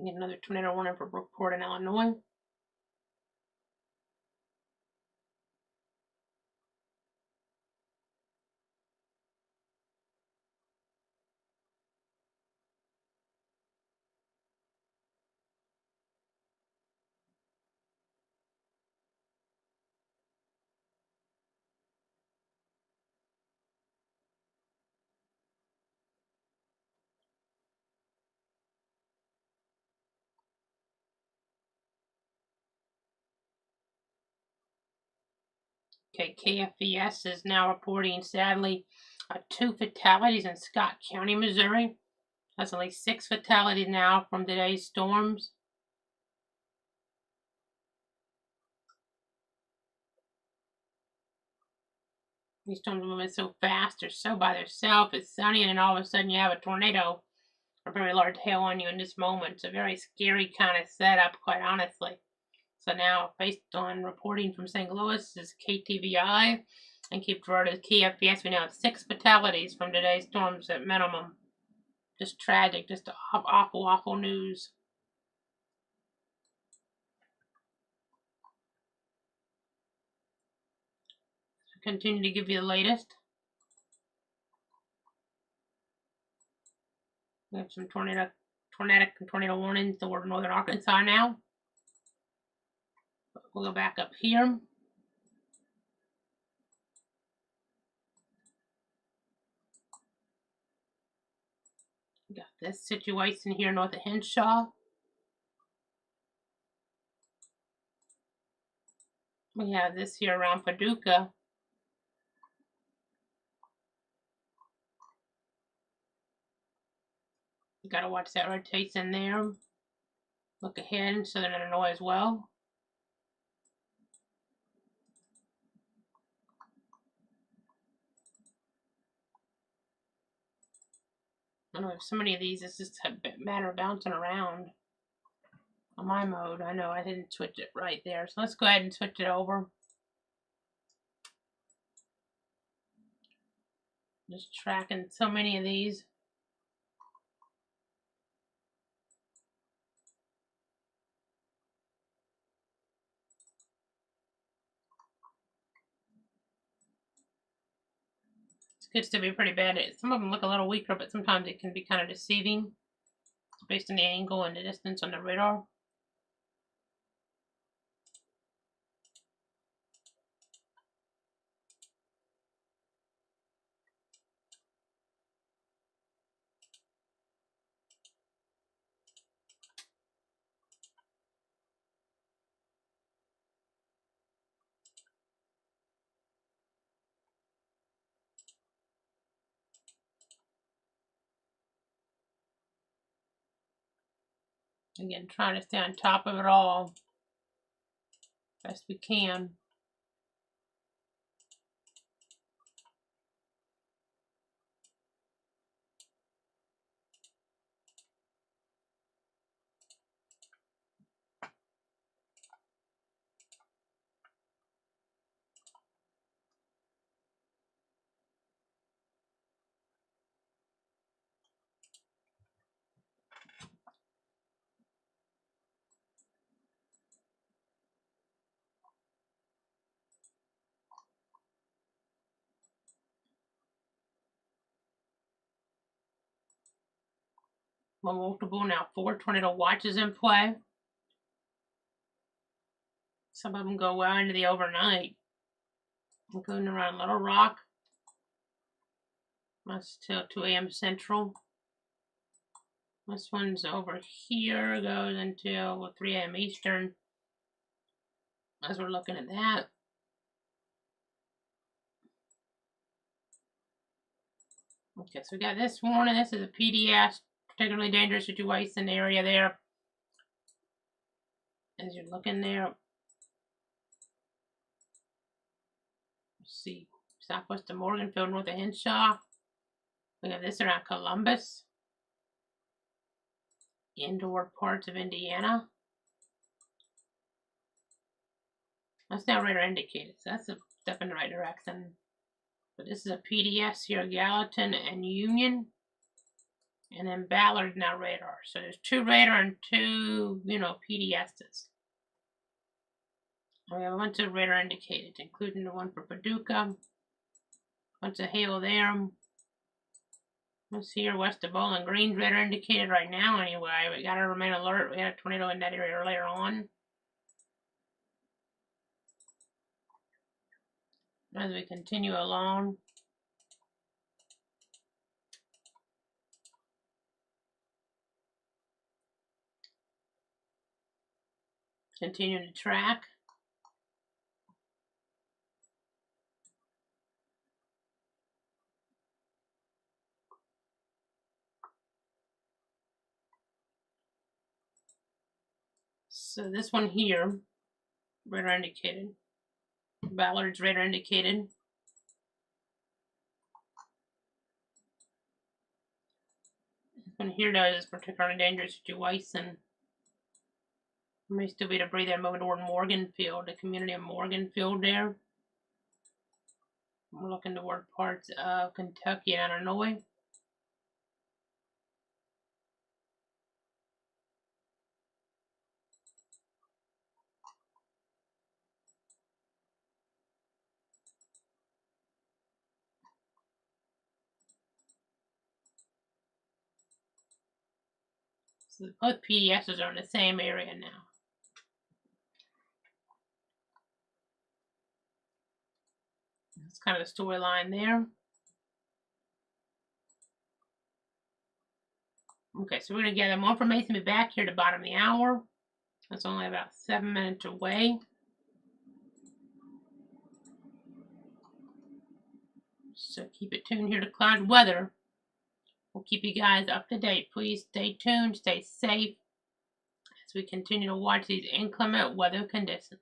Get another tornado warning for Brookport in Illinois. Okay, KFVS is now reporting, sadly, 2 fatalities in Scott County, Missouri. That's only 6 fatalities now from today's storms. These storms are moving so fast, they're so by themselves. It's sunny, and then all of a sudden you have a tornado or very large hail on you in this moment. It's a very scary kind of setup, quite honestly. So now, based on reporting from St. Louis, is KTVI and Cape Girardeau's KFVS, we now have 6 fatalities from today's storms at minimum. Just tragic, just awful, awful news. Continue to give you the latest. We have some tornado warnings toward northern Arkansas now. We'll go back up here. We got this situation here north of Henshaw. We have this here around Paducah. You gotta watch that rotation there. Look ahead in southern Illinois as well. I know so many of these, it's just a matter of bouncing around. On my mode, I know I didn't switch it right there. So let's go ahead and switch it over. Just tracking so many of these. It could still be pretty bad. Some of them look a little weaker, but sometimes it can be kind of deceiving based on the angle and the distance on the radar. Again, trying to stay on top of it all best we can. Multiple, now 4 tornado watches in play. Some of them go well into the overnight, including around Little Rock. That's till 2 a.m. Central. This one's over here, goes until 3 a.m. Eastern, as we're looking at that. Okay, so we got this warning. This is a PDS, particularly dangerous situation area there. As you're looking there, see southwest of Morganfield, north of Henshaw. We have this around Columbus, indoor parts of Indiana. That's now radar indicated, so that's a step in the right direction. But this is a PDS here, Gallatin and Union. And then Ballard now radar. So there's 2 radar and 2, PDSs. We have a bunch of radar indicated, including the one for Paducah. Bunch of hail there. Let's see here, west of Bowling Green, radar indicated right now anyway. We gotta remain alert. We had a tornado in that area earlier on. As we continue along, continue to track. So this one here, radar indicated. Ballard's radar indicated. This one here does particularly dangerous situation. May still be debris there moving toward Morganfield, the community of Morganfield there. We're looking toward parts of Kentucky and Illinois. So both PDSs are in the same area now. That's kind of the storyline there. Okay, so we're going to gather more information. Be back here at the bottom of the hour. That's only about 7 minutes away. So keep it tuned here to Cloud Weather. We'll keep you guys up to date. Please stay tuned, stay safe as we continue to watch these inclement weather conditions.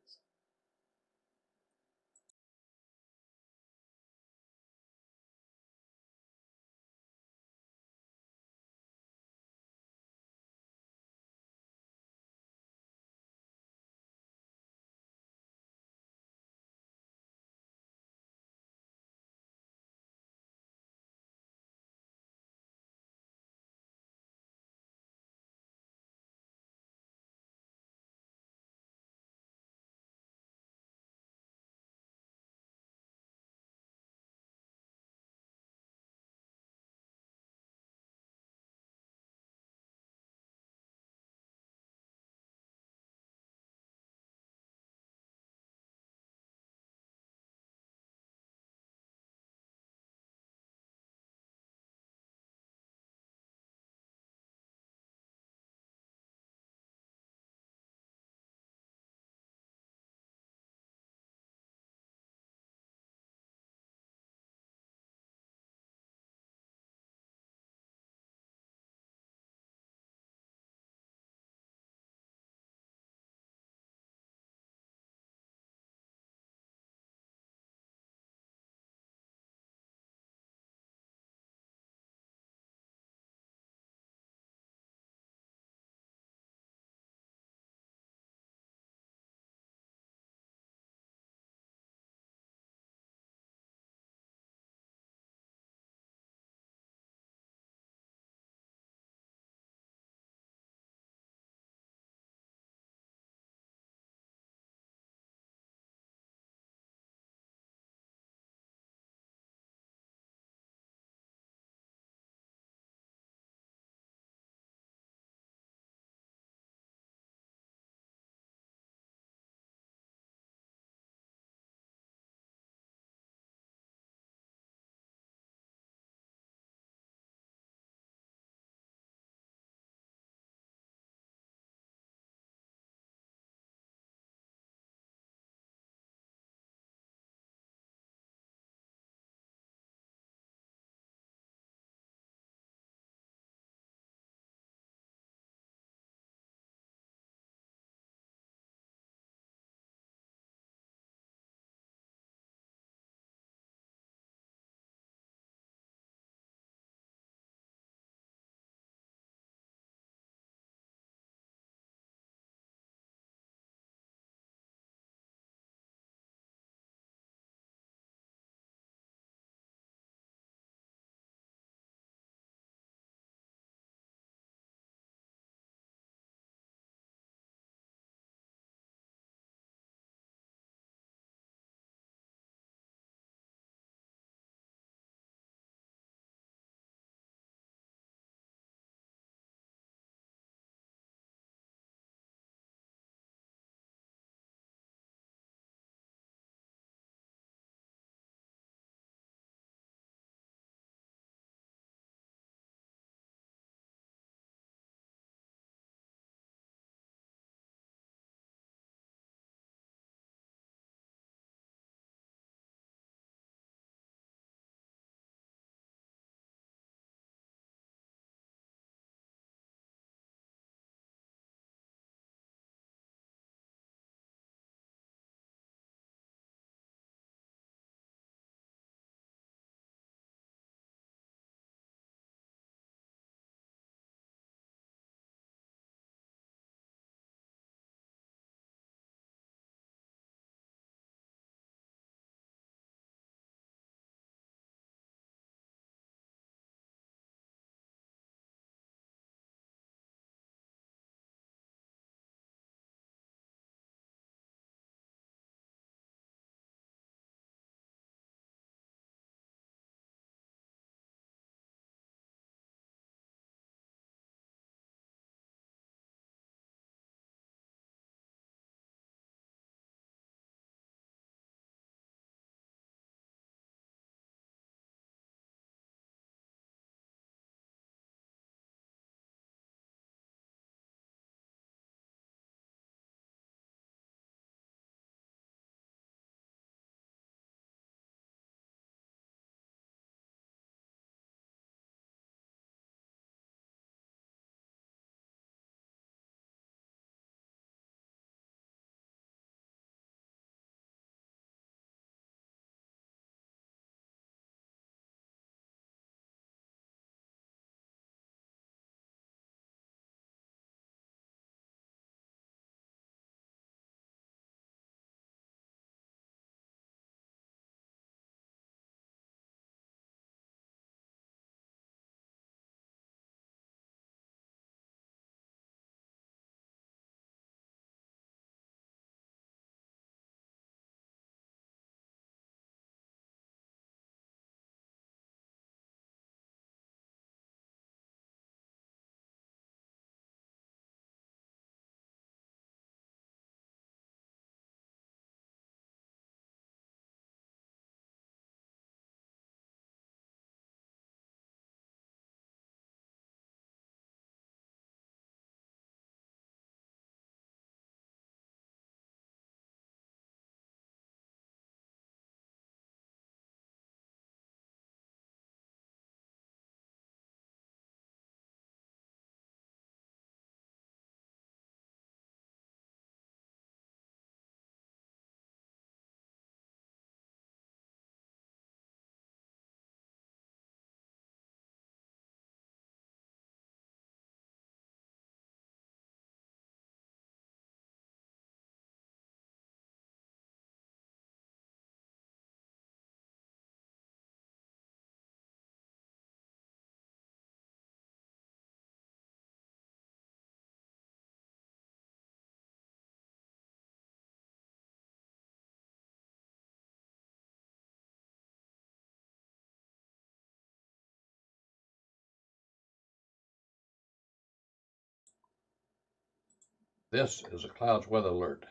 This is a clouds weather alert.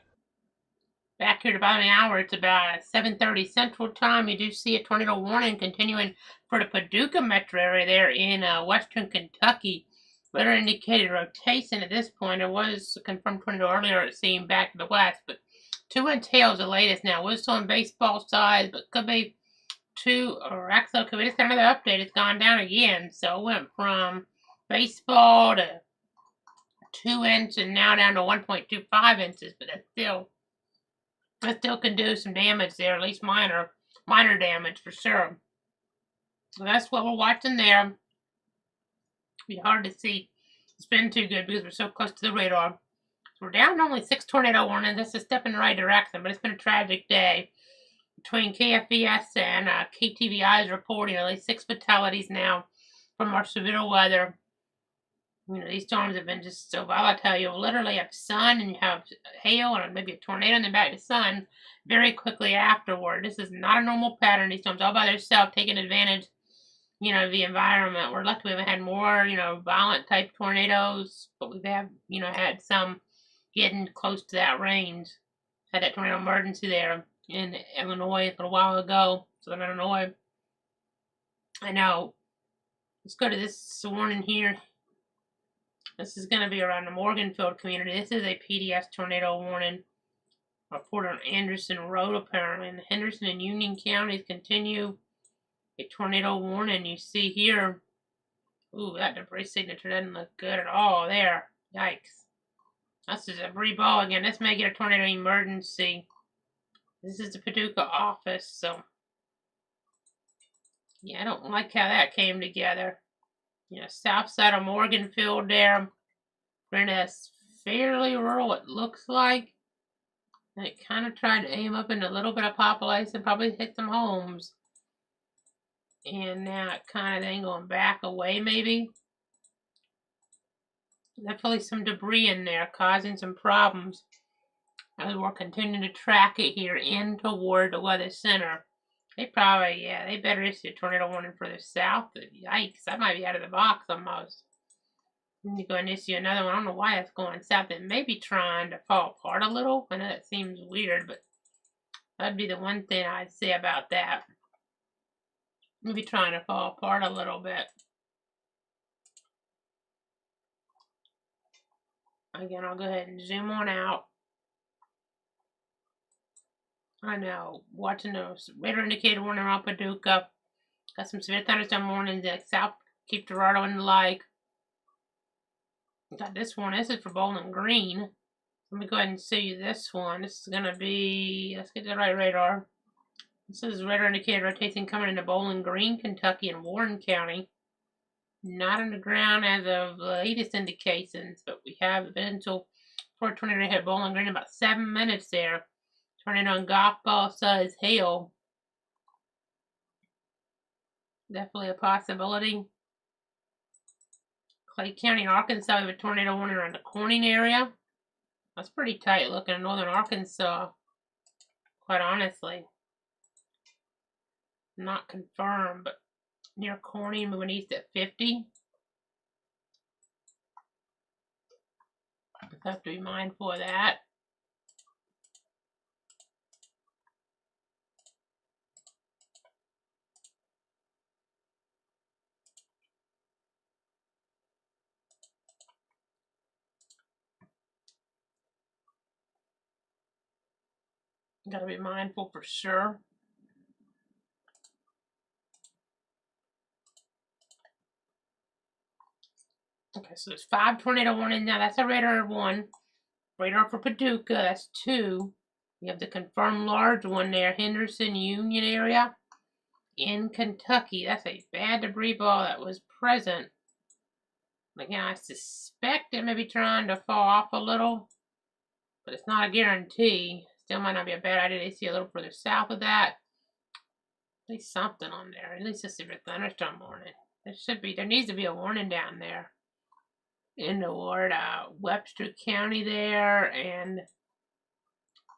Back here at about an hour, it's about 7:30 Central Time. You do see a tornado warning continuing for the Paducah metro area there in western Kentucky. Weather indicated rotation at this point. There was a confirmed tornado earlier, it seemed, back to the west, but 2-inch hail is the latest now. We're still in baseball size, but could be or actually, could be just another update. It's gone down again, so it went from baseball to 2-inch and now down to 1.25 inches, but that still can do some damage there, at least minor damage for sure. So that's what we're watching there. It'll be hard to see spin too good because we're so close to the radar. So we're down to only 6 tornado warnings. That's a step in the right direction, but it's been a tragic day. Between KFVS and KTVI is reporting at least 6 fatalities now from our severe weather. You know, these storms have been just so volatile. You'll literally have sun and you have hail and maybe a tornado and then back to sun very quickly afterward. This is not a normal pattern. These storms all by themselves taking advantage, of the environment. We're lucky we haven't had more, violent type tornadoes, but we've had some getting close to that range. Had that tornado emergency there in Illinois a little while ago, Southern Illinois. I know. Let's go to this warning here. This is going to be around the Morganfield community. This is a PDS tornado warning reported on Anderson Road, apparently. In Henderson and Union counties continue a tornado warning. You see here, ooh, that debris signature doesn't look good at all there. Yikes. That's a debris ball again. This may get a tornado emergency. This is the Paducah office, so yeah, I don't like how that came together. South side of Morganfield there. We're in a fairly rural, it looks like. And it kind of tried to aim up in a little bit of population, probably hit some homes. And now it kind of ain't going back away, maybe. Definitely some debris in there causing some problems. As we're continuing to track it here in toward the weather center. They better issue a tornado warning further south. Yikes, that might be out of the box almost. Let me go and issue another one. I don't know why it's going south. It may be trying to fall apart a little. I know that seems weird, but that'd be the one thing I'd say about that. Maybe trying to fall apart a little bit. Again, I'll go ahead and zoom on out. I know, watching those radar indicator warning around Paducah. Got some severe thunderstorm warnings at South Cape Girardeau and the like. Got this one. This is for Bowling Green. Let me go ahead and show you this one. This is going to be, let's get the right radar. This is radar indicator rotation coming into Bowling Green, Kentucky and Warren County. Not on the ground as of the latest indications, but we have the potential for a tornado to hit Bowling Green in about 7 minutes there. Tornado on golf ball size hail. Definitely a possibility. Clay County, Arkansas, we have a tornado warning around the Corning area. That's pretty tight looking in northern Arkansas, quite honestly. Not confirmed, but near Corning, moving east at 50. Have to be mindful of that. Gotta be mindful for sure. Okay, so there's 5 tornado warnings now. That's a radar 1. Radar for Paducah, that's 2. We have the confirmed large one there, Henderson Union area in Kentucky. That's a bad debris ball that was present. Again, I suspect it may be trying to fall off a little, but it's not a guarantee. Still might not be a bad idea to see a little further south of that. At least something on there. At least a severe thunderstorm warning. There needs to be a warning down there. In the ward, Webster County there, and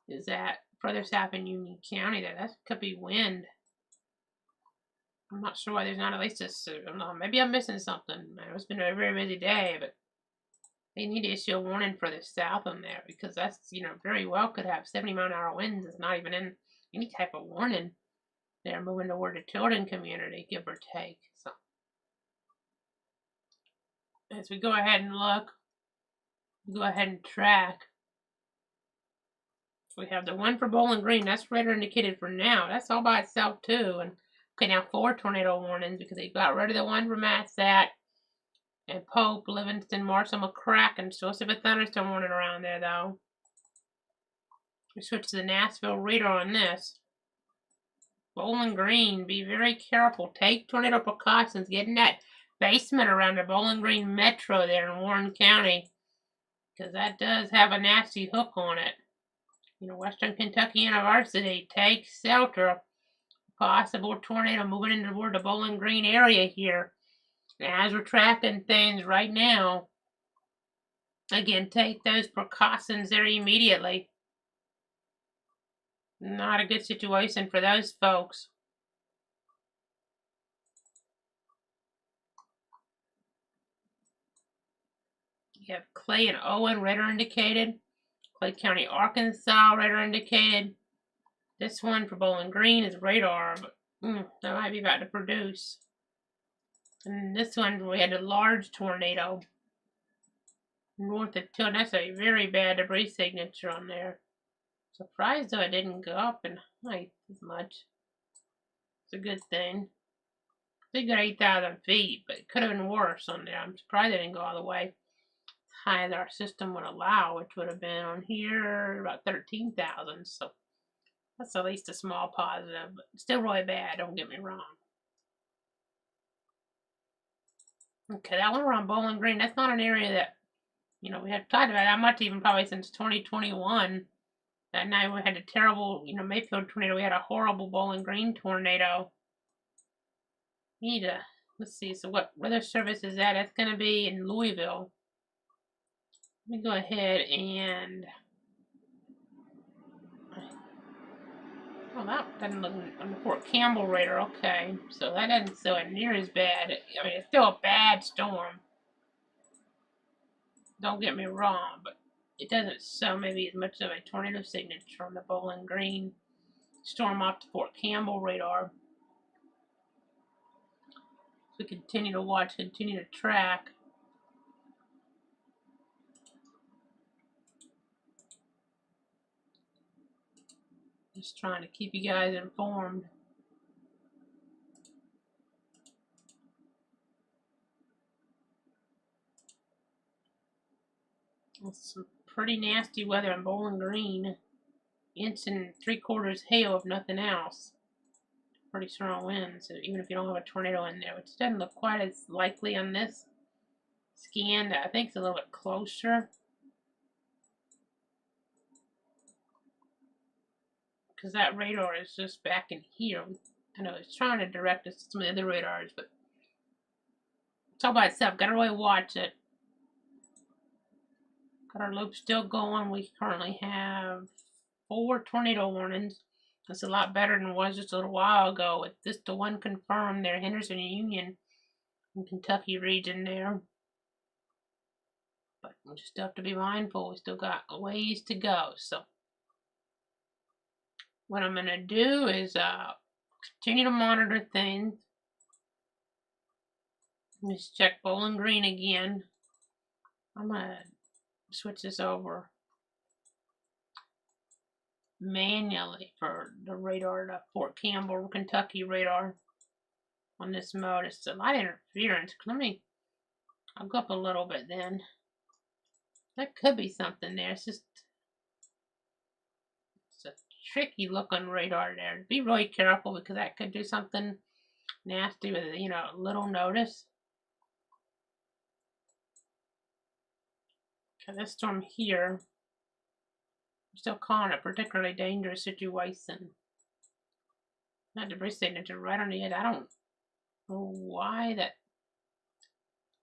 is that further south in Union County there? That could be wind. I'm not sure why there's not at least maybe I'm missing something. Man, it's been a very busy day, but They need to issue a warning for the south on there because that's, very well could have 70-mile-an-hour winds. It's not even in any type of warning. They're moving toward the Tilden community, give or take. So, as we go ahead and look, go ahead and track. We have the one for Bowling Green. That's radar indicated for now. That's all by itself, too. And okay, now 4 tornado warnings because they got rid of the one for Massat and Pope, Livingston, Marshall, McCracken. Still have a thunderstorm warning around there, though. We switch to the Nashville radar on this. Bowling Green, be very careful. Take tornado precautions. Get in that basement around the Bowling Green Metro there in Warren County because that does have a nasty hook on it. Western Kentucky University, take shelter. Possible tornado moving in toward the Bowling Green area here. As we're tracking things right now, again, take those precautions there immediately. Not a good situation for those folks. You have Clay and Owen radar indicated. Clay County, Arkansas radar indicated. This one for Bowling Green is radar, but that might be about to produce. And this one, we had a large tornado north of Tilden. That's a very bad debris signature on there. Surprised though it didn't go up in height as much. It's a good thing. They got 8,000 feet, but it could have been worse on there. I'm surprised it didn't go all the way as high as our system would allow, which would have been on here about 13,000. So that's at least a small positive, but still really bad, don't get me wrong. Okay, that one around Bowling Green, that's not an area that, we have talked about that much even probably since 2021. That night we had a terrible, Mayfield tornado. We had a horrible Bowling Green tornado. Let's see, so what weather service is that? That's going to be in Louisville. Let me go ahead and, well, that doesn't look on the Fort Campbell radar. Okay, so that doesn't show it near as bad. I mean, it's still a bad storm. Don't get me wrong, but it doesn't show maybe as much of a tornado signature on the Bowling Green storm off the Fort Campbell radar. So we continue to watch, continue to track. Just trying to keep you guys informed. That's some pretty nasty weather in Bowling Green. Inch and 3/4 hail if nothing else. Pretty strong winds, even if you don't have a tornado in there, which doesn't look quite as likely on this scan. I think it's a little bit closer. Because that radar is just back in here. I know it's trying to direct us to some of the other radars, but it's all by itself. Gotta really watch it. Got our loop still going. We currently have 4 tornado warnings. That's a lot better than it was just a little while ago. With just the one confirmed there, Henderson and Union in Kentucky region there. But we just have to be mindful. We still got a ways to go. So what I'm going to do is continue to monitor things. Let's check Bowling Green again. I'm going to switch this over manually for the radar, the Fort Campbell, Kentucky radar on this mode. It's a lot of interference. I'll go up a little bit then. That could be something there. It's a tricky looking radar there. Be really careful because that could do something nasty with, little notice. Okay, this storm here, I'm still calling it a particularly dangerous situation. That debris signature right on the edge. I don't know why did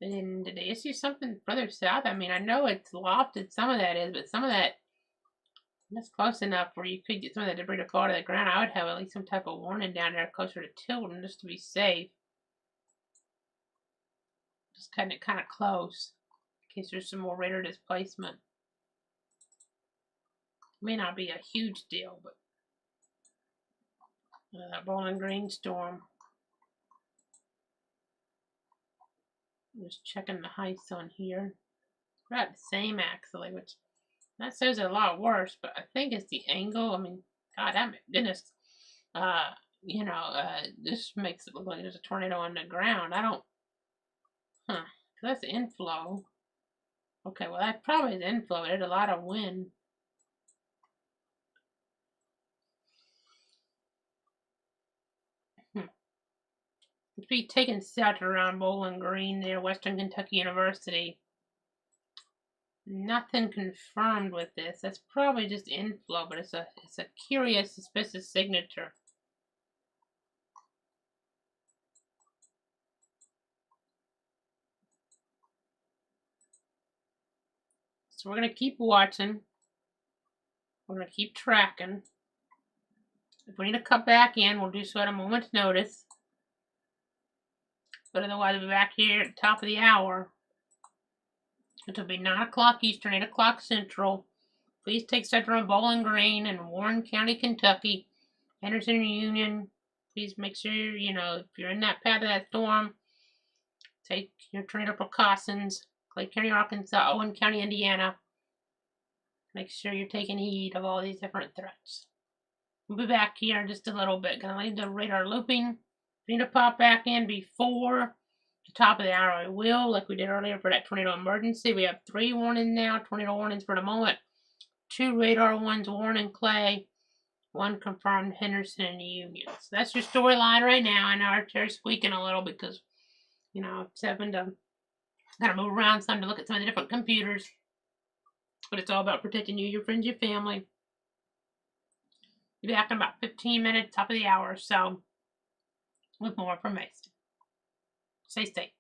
they issue something further south? I mean, I know it's lofted, some of that is, but some of that's close enough where you could get some of that debris to fall to the ground. I would have at least some type of warning down there closer to Tilden just to be safe. Just kind of close. in case there's some more radar displacement. May not be a huge deal, but that Bowling Green storm. I'm just checking the heights on here. We're at the same actually, which that says a lot worse, but I think it's the angle. I mean, God, goodness. This makes it look like there's a tornado on the ground. I don't, that's inflow. Okay, well, that probably is inflow. There's a lot of wind. It's be taken south around Bowling Green near Western Kentucky University. Nothing confirmed with this. That's probably just inflow, but it's a curious, suspicious signature. So we're going to keep watching. We're going to keep tracking. If we need to cut back in, we'll do so at a moment's notice. But otherwise, we'll be back here at the top of the hour. It'll be 9 o'clock Eastern, 8 o'clock Central. Please take shelter in Bowling Green and Warren County, Kentucky. Henderson and Union. Please make sure, if you're in that path of that storm, take your tornado precautions. Clay County, Arkansas, Owen County, Indiana. Make sure you're taking heed of all these different threats. We'll be back here in just a little bit. Gonna leave the radar looping. If you need to pop back in before the top of the hour, I will, like we did earlier for that tornado emergency. We have 3 warnings now, tornado warnings for the moment. 2 radar ones warning Clay, 1 confirmed Henderson and Union. So that's your storyline right now. I know our chair's squeaking a little because, it's having to kind of move around some to look at some of the different computers. But it's all about protecting you, your friends, your family. We'll be back in about 15 minutes, top of the hour or so, with more information. Stay safe.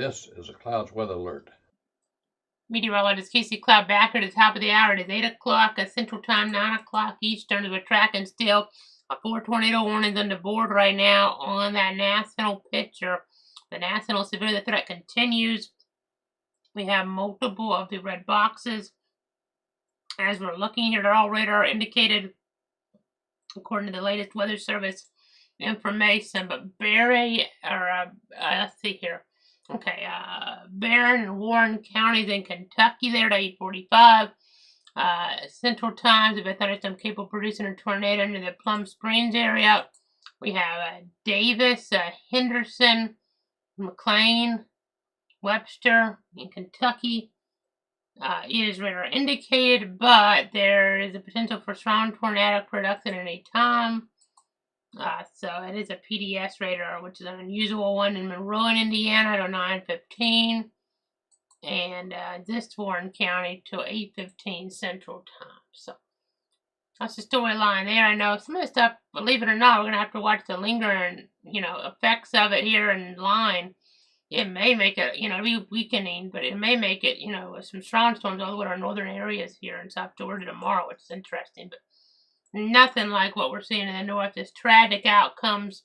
This is a clouds weather alert. Meteorologist Casey Cloud back at the top of the hour. It is 8 o'clock Central Time, 9 o'clock Eastern. We're tracking still 4 tornado warnings on the board right now on that national picture. The national severe threat continues. We have multiple of the red boxes. As we're looking here, they're all radar indicated according to the latest Weather Service information. But let's see here. Okay, Barron and Warren counties in Kentucky there at 8:45. Central Times, if a thunderstorm capable of producing a tornado into the Plum Springs area. We have Davis, Henderson, McLean, Webster in Kentucky. Is radar indicated, but there is a potential for strong tornadic production at any time. So it is a PDS radar, which is an unusual one in Monroe, Indiana at 9:15, and this Warren County to 8:15 Central Time. So that's the storyline there. I know some of the stuff, believe it or not, we're gonna have to watch the lingering, effects of it here in line. It may make it, be weakening, but it may make it, with some strong storms all the way to our northern areas here in South Georgia tomorrow, which is interesting. But nothing like what we're seeing in the north. Is tragic outcomes.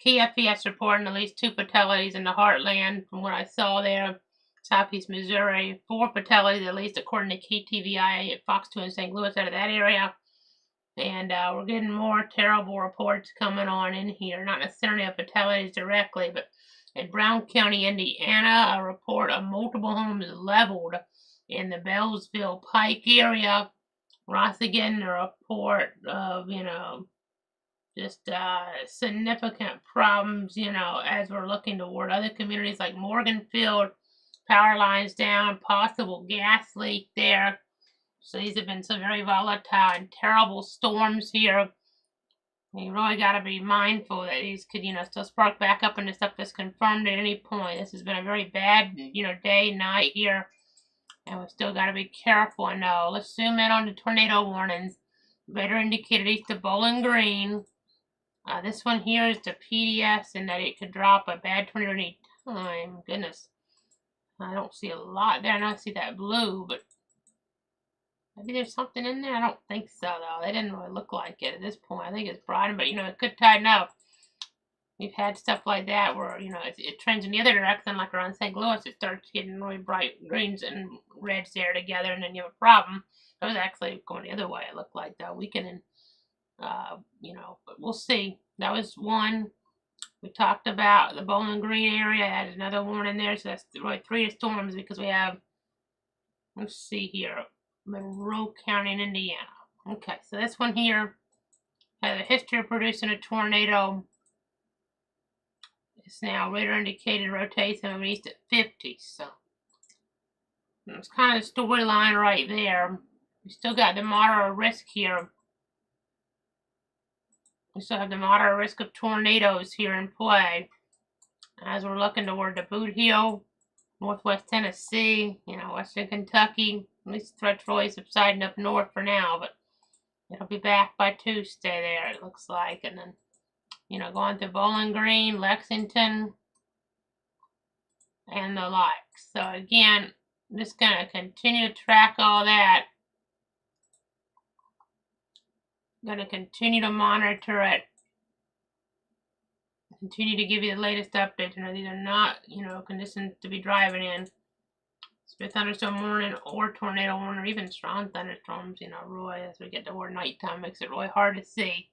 KFES reporting at least 2 fatalities in the heartland from what I saw there. Southeast Missouri, 4 fatalities at least according to KTVI at Fox 2 in St. Louis out of that area. And we're getting more terrible reports coming on in here. Not necessarily of fatalities directly, but in Brown County, Indiana, a report of multiple homes leveled in the Bellsville Pike area. Ross again, a report of, just significant problems, as we're looking toward other communities like Morganfield, power lines down, possible gas leak there. So these have been some very volatile and terrible storms here. You really got to be mindful that these could, still spark back up into stuff that's confirmed at any point. This has been a very bad, day, night here. And we still got to be careful. I know. Let's zoom in on the tornado warnings. Radar indicated east of Bowling Green. This one here is the PDS, and that it could drop a bad tornado any time. Goodness. I don't see a lot there. I don't see that blue, but maybe there's something in there. I don't think so, though. They didn't really look like it at this point. I think it's broadened, but, it could tighten up. We've had stuff like that where, it trends in the other direction, like around St. Louis. It starts getting really bright greens and reds there together, and then you have a problem. It was actually going the other way, it looked like, though, weakening. But we'll see. That was one. We talked about the Bowling Green area. I had another one in there, so that's really 3 storms because we have, let's see here, Monroe County in Indiana. Okay, so this one here has a history of producing a tornado. It's now radar indicated rotation moving east at 50. So it's kind of the storyline right there. We still got the moderate risk here. We still have the moderate risk of tornadoes here in play as we're looking toward the Boot Heel, northwest Tennessee, western Kentucky. At least the threat's really subsiding up north for now, but it'll be back by Tuesday there, it looks like. And then, going to Bowling Green, Lexington, and the like. So again, I'm just going to continue to track all that. I'm going to continue to monitor it. Continue to give you the latest updates. These are not, conditions to be driving in. It's thunderstorm warning or tornado warning, or even strong thunderstorms, really, as we get toward nighttime, makes it really hard to see.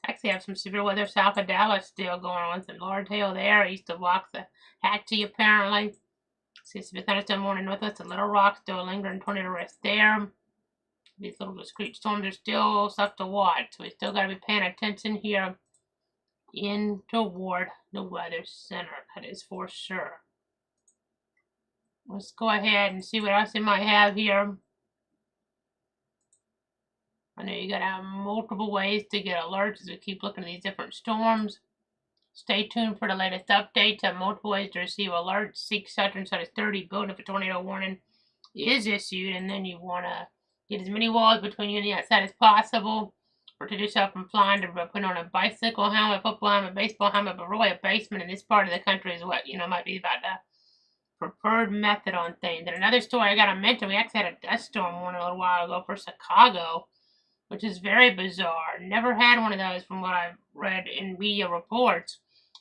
Actually have some severe weather south of Dallas still going on. Some large hail there, east of Waxahachie apparently. See severe thunderstorm warning northwest of Little Rock, still a lingering tornado risk there. These little discrete storms are still stuff to watch, so we still got to be paying attention here in toward the weather center. That is for sure. Let's go ahead and see what else we might have here. I know you got to have multiple ways to get alerts as we keep looking at these different storms. Stay tuned for the latest updates. Have multiple ways to receive alerts. Seek such and such as 30 build if a tornado warning is issued, and then you want to get as many walls between you and the outside as possible. Protect yourself from flying to put on a bicycle helmet, football helmet, baseball helmet, but really a basement in this part of the country is what, might be about preferred method on things. And another story I got to mention, we actually had a dust storm one a little while ago for Chicago, which is very bizarre. Never had one of those from what I've read in media reports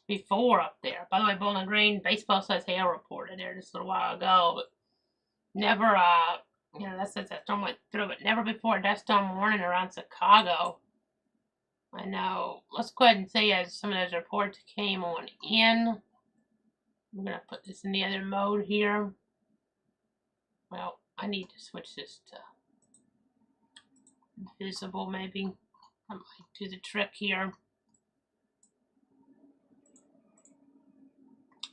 before up there. By the way, Bowling Green baseball says hail reported there just a little while ago, but never, that's since that storm went through, but never before a dust storm warning around Chicago. I know. Let's go ahead and see as some of those reports came on in. I'm going to put this in the other mode here. Well, I need to switch this to visible maybe. I might do the trick here.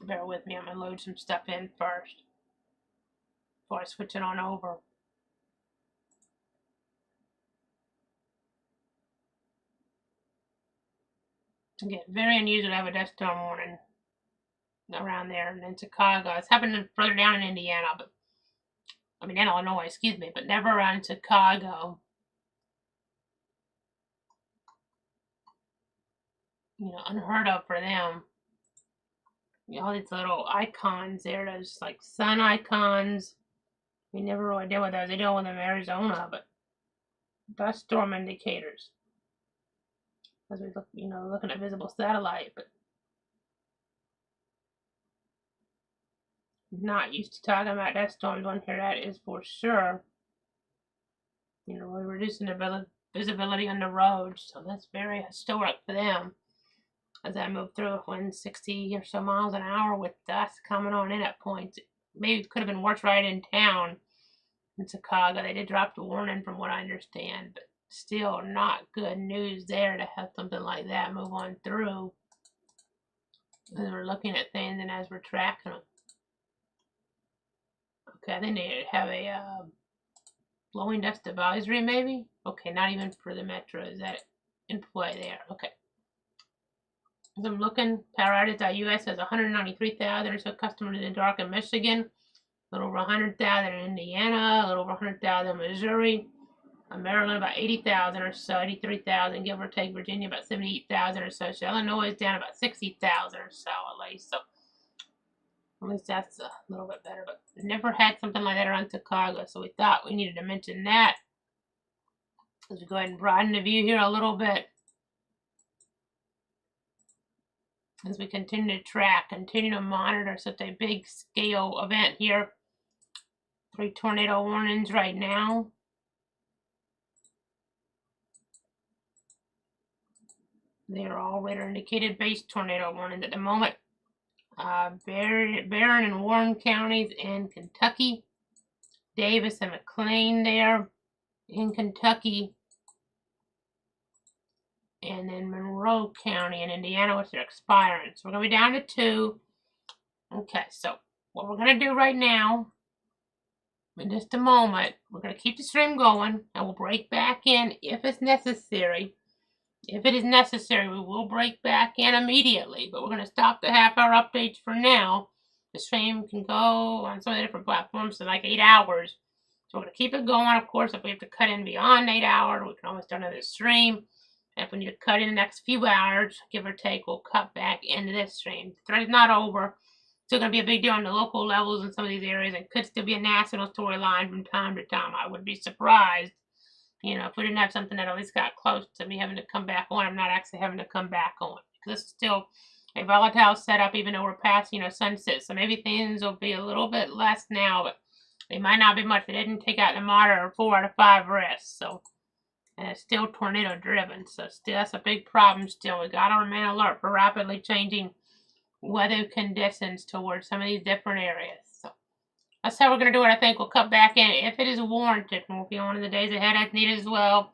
Bear with me, I'm going to load some stuff in first before I switch it on over. Again, very unusual to have a dust storm warning around there and in Chicago. It's happening further down in Indiana, but in Illinois, excuse me, but never around Chicago. Unheard of for them. All these little icons there, those like sun icons. We never really deal with those. They deal with them in Arizona, but dust storm indicators. As we look, looking at visible satellite, but not used to talking about dust storms on here, that is for sure. We're reducing the visibility on the roads, so that's very historic for them. As I move through it, when 60 or so miles an hour with dust coming on in at points. Maybe it could have been worse right in town in Chicago. They did drop the warning from what I understand, but still not good news there to have something like that move on through as we're looking at things and as we're tracking them. Okay, I think they have a blowing dust advisory maybe? Okay, not even for the metro. Is that in play there? Okay. As I'm looking, PowerOutage.us has 193,000 or so customers in Dark in Michigan, a little over 100,000 in Indiana, a little over 100,000 in Missouri, Maryland about 80,000 or so, 83,000 give or take, Virginia about 78,000 or so, Illinois is down about 60,000 or so at least, so at least that's a little bit better, but never had something like that around Chicago, so we thought we needed to mention that. Let's go ahead and broaden the view here a little bit. As we continue to track, continue to monitor such a big scale event here. 3 tornado warnings right now. They are all radar indicated base tornado warnings at the moment. Barron and Warren counties in Kentucky. Davis and McLean there in Kentucky. And then Monroe County in Indiana, which are expiring. So we're going to be down to 2. Okay, so what we're going to do right now, in just a moment, we're going to keep the stream going, and we'll break back in if it's necessary. If it is necessary, we will break back in immediately, but we're going to stop the half-hour updates for now. The stream can go on some of the different platforms for like 8 hours. So we're going to keep it going. Of course, if we have to cut in beyond 8 hours, we can always do another stream. And if we need to cut in the next few hours, give or take, we'll cut back into this stream. The thread is not over. Still going to be a big deal on the local levels in some of these areas, and could still be a national storyline from time to time. I would be surprised, if we didn't have something that at least got close to me having to come back on. I'm not actually having to come back on. This is still a volatile setup, even though we're past, sunset. So maybe things will be a little bit less now, but they might not be much. They didn't take out the moderate 4 out of 5 rests, so. And it's still tornado driven, so still that's a big problem still. We got to remain alert for rapidly changing weather conditions towards some of these different areas. So that's how we're going to do it. I think we'll cut back in if it is warranted, and we'll be on in the days ahead as needed as well.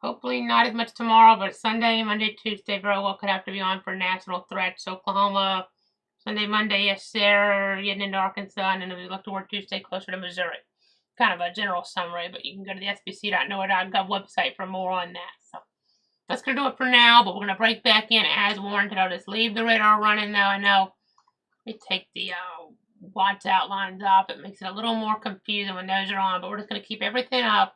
Hopefully not as much tomorrow, but Sunday, Monday, Tuesday very well could have to be on for national threats. Oklahoma, Sunday, Monday, yes sir, getting into Arkansas, and then we look toward Tuesday closer to Missouri. Kind of a general summary, but you can go to the sbc.noaa.gov website for more on that. So that's going to do it for now, but we're going to break back in as warranted. I'll just leave the radar running now. I know we take the watch outlines off. It makes it a little more confusing when those are on, but we're just going to keep everything up.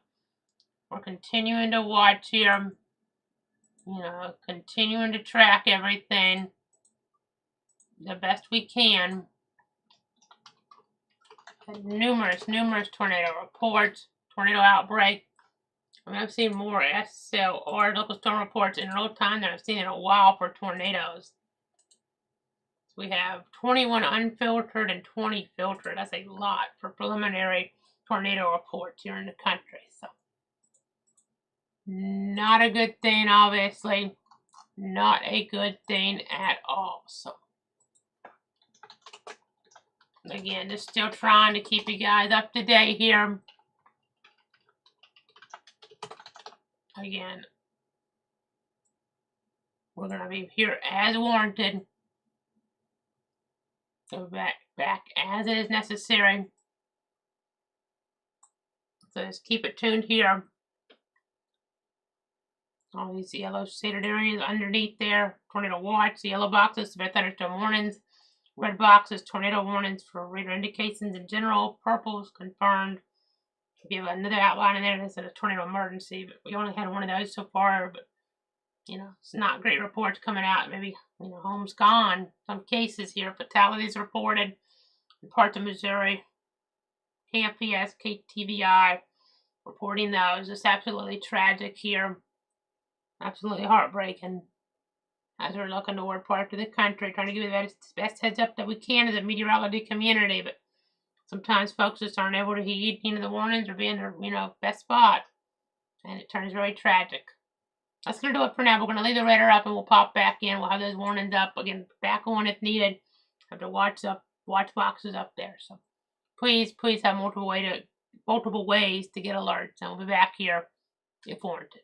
We're continuing to watch here, continuing to track everything the best we can. Had numerous tornado reports, tornado outbreak. I mean, I've seen more SLR local storm reports in real time than I've seen in a while for tornadoes. So we have 21 unfiltered and 20 filtered. That's a lot for preliminary tornado reports here in the country. So not a good thing, obviously. Not a good thing at all. So again, just still trying to keep you guys up to date here. Again, we're going to be here as warranted. So back as it is necessary. So just keep it tuned here. All these yellow shaded areas underneath there. Tornado watch, the yellow boxes, severe thunderstorm warnings. Red boxes, tornado warnings for radar indications in general. Purple is confirmed. We have another outline in there that says a tornado emergency, but we only had one of those so far. But you know, it's not great reports coming out. Maybe, you know, homes gone. Some cases here, fatalities reported in parts of Missouri. KFPS, KTVI reporting those. It's absolutely tragic here. Absolutely heartbreaking. As we're looking toward parts of the country, trying to give you the best heads up that we can as a meteorology community, but sometimes folks just aren't able to heed, you know, the warnings or be in their, you know, best spot, and it turns very tragic. That's going to do it for now. We're going to leave the radar up and we'll pop back in. We'll have those warnings up again, back on if needed. Have to watch boxes up there. So please have multiple ways to get alerts, and we'll be back here if warranted.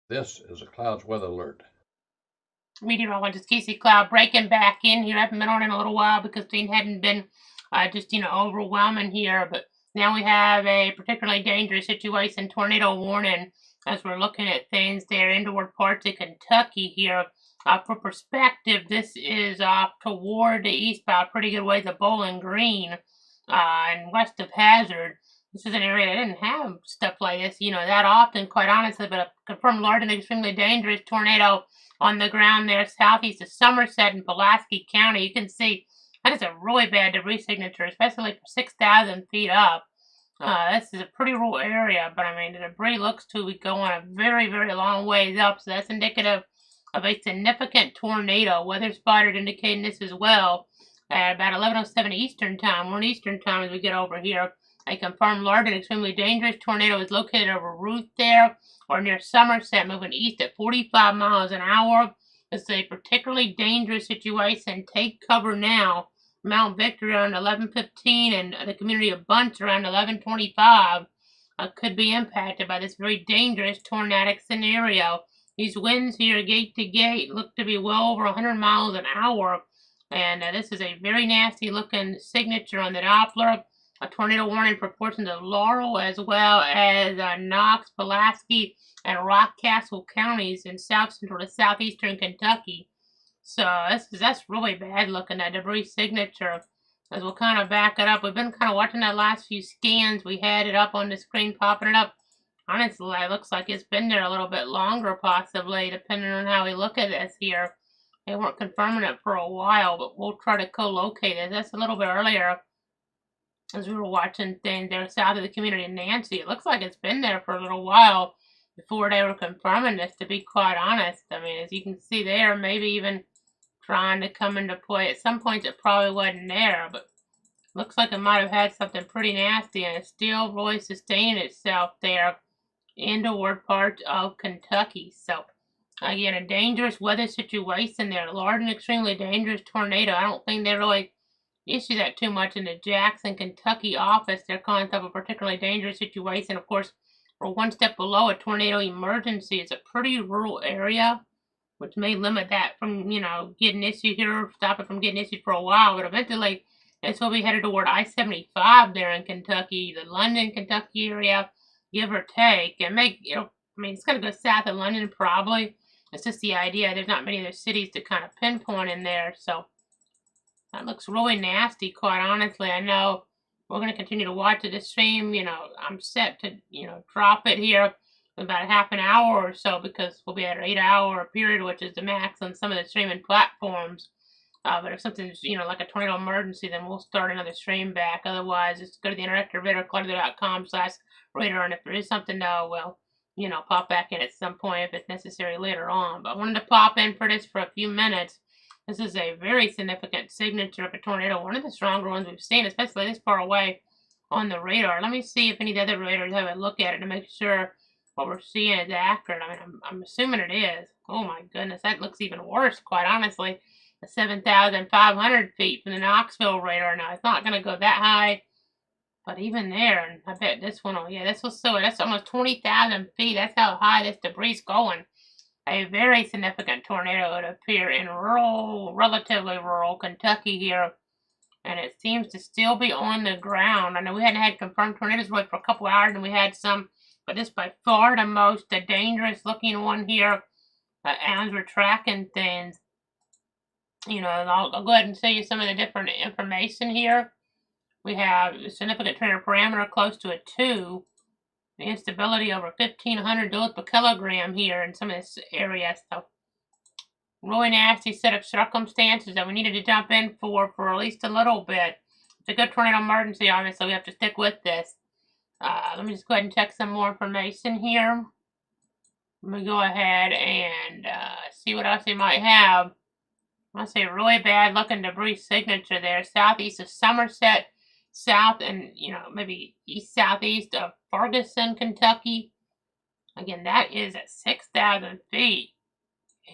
This is a clouds weather alert. Meteorologist Casey Cloud breaking back in here. I haven't been on in a little while because things hadn't been just overwhelming here. But now we have a particularly dangerous situation, tornado warning, as we're looking at things there inward parts of Kentucky here. For perspective, this is off toward the east by a pretty good ways of Bowling Green and west of Hazard. This is an area that didn't have stuff like this, that often, quite honestly, but a confirmed large and extremely dangerous tornado on the ground there southeast of Somerset in Pulaski County. You can see that is a really bad debris signature, especially for 6,000 feet up. This is a pretty rural area, but I mean, the debris looks to be going a very, very long ways up, so that's indicative of a significant tornado. Weather spotter indicating this as well at about 11:07 Eastern Time. We're in Eastern Time as we get over here. A confirmed large and extremely dangerous tornado is located over Ruth there or near Somerset, moving east at 45 miles an hour. This is a particularly dangerous situation. Take cover now. Mount Victor around 11:15 and the community of Bunch around 11:25 could be impacted by this very dangerous tornadic scenario. These winds here, gate to gate, look to be well over 100 miles an hour. And this is a very nasty looking signature on the Doppler. A tornado warning for portions of Laurel as well as Knox, Pulaski, and Rockcastle counties in south central to southeastern Kentucky. So that's really bad looking, that debris signature. As we'll kind of back it up, we've been kind of watching that last few scans. We had it up on the screen, popping it up. Honestly, it looks like it's been there a little bit longer, possibly, depending on how we look at this here. They weren't confirming it for a while, but we'll try to co-locate it. That's a little bit earlier as we were watching things there south of the community of Nancy. It looks like it's been there for a little while before they were confirming this, to be quite honest. I mean, as you can see there, maybe even trying to come into play. At some points it probably wasn't there, but looks like it might have had something pretty nasty, and it's still really sustaining itself there in toward parts of Kentucky. So, again, a dangerous weather situation there. Large and extremely dangerous tornado. I don't think they really issue that too much in the Jackson, Kentucky office. They're calling it a particularly dangerous situation. Of course, we're one step below a tornado emergency. It's a pretty rural area, which may limit that from, getting issued here, stop it from getting issued for a while. But eventually, this will be headed toward I-75 there in Kentucky, the London, Kentucky area, give or take. And it's going to go south of London probably. It's just the idea. There's not many other cities to kind of pinpoint in there. So that looks really nasty, quite honestly. I know we're going to continue to watch the stream. I'm set to, drop it here in about a half an hour or so because we'll be at an 8-hour period, which is the max on some of the streaming platforms. But if something's, like a tornado emergency, then we'll start another stream back. Otherwise, just go to the interactive radar.com/radar, and if there is something, pop back in at some point if it's necessary later on. But I wanted to pop in for this for a few minutes. This is a very significant signature of a tornado, one of the stronger ones we've seen, especially this far away on the radar. Let me see if any of the other radars have a look at it to make sure what we're seeing is accurate. I mean, I'm assuming it is. Oh my goodness, that looks even worse, quite honestly. 7,500 feet from the Knoxville radar. Now, it's not going to go that high, but even there, and I bet this one will, that's almost 20,000 feet. That's how high this debris is going. A very significant tornado would appear in relatively rural Kentucky here, and it seems to still be on the ground. I know we hadn't had confirmed tornadoes for a couple hours, and we had some, but this by far the dangerous looking one here as we're tracking things. I'll go ahead and show you some of the different information here. We have a significant tornado parameter close to a 2. The instability over 1,500 joules per kilogram here in some of this area. So, really nasty set of circumstances that we needed to jump in for at least a little bit. It's a good tornado emergency, obviously. We have to stick with this. Let me just go ahead and check some more information here. Let me go ahead and see what else we might have. I say really bad looking debris signature there, southeast of Somerset, south and, maybe east-southeast of Ferguson, Kentucky. Again, that is at 6,000 feet.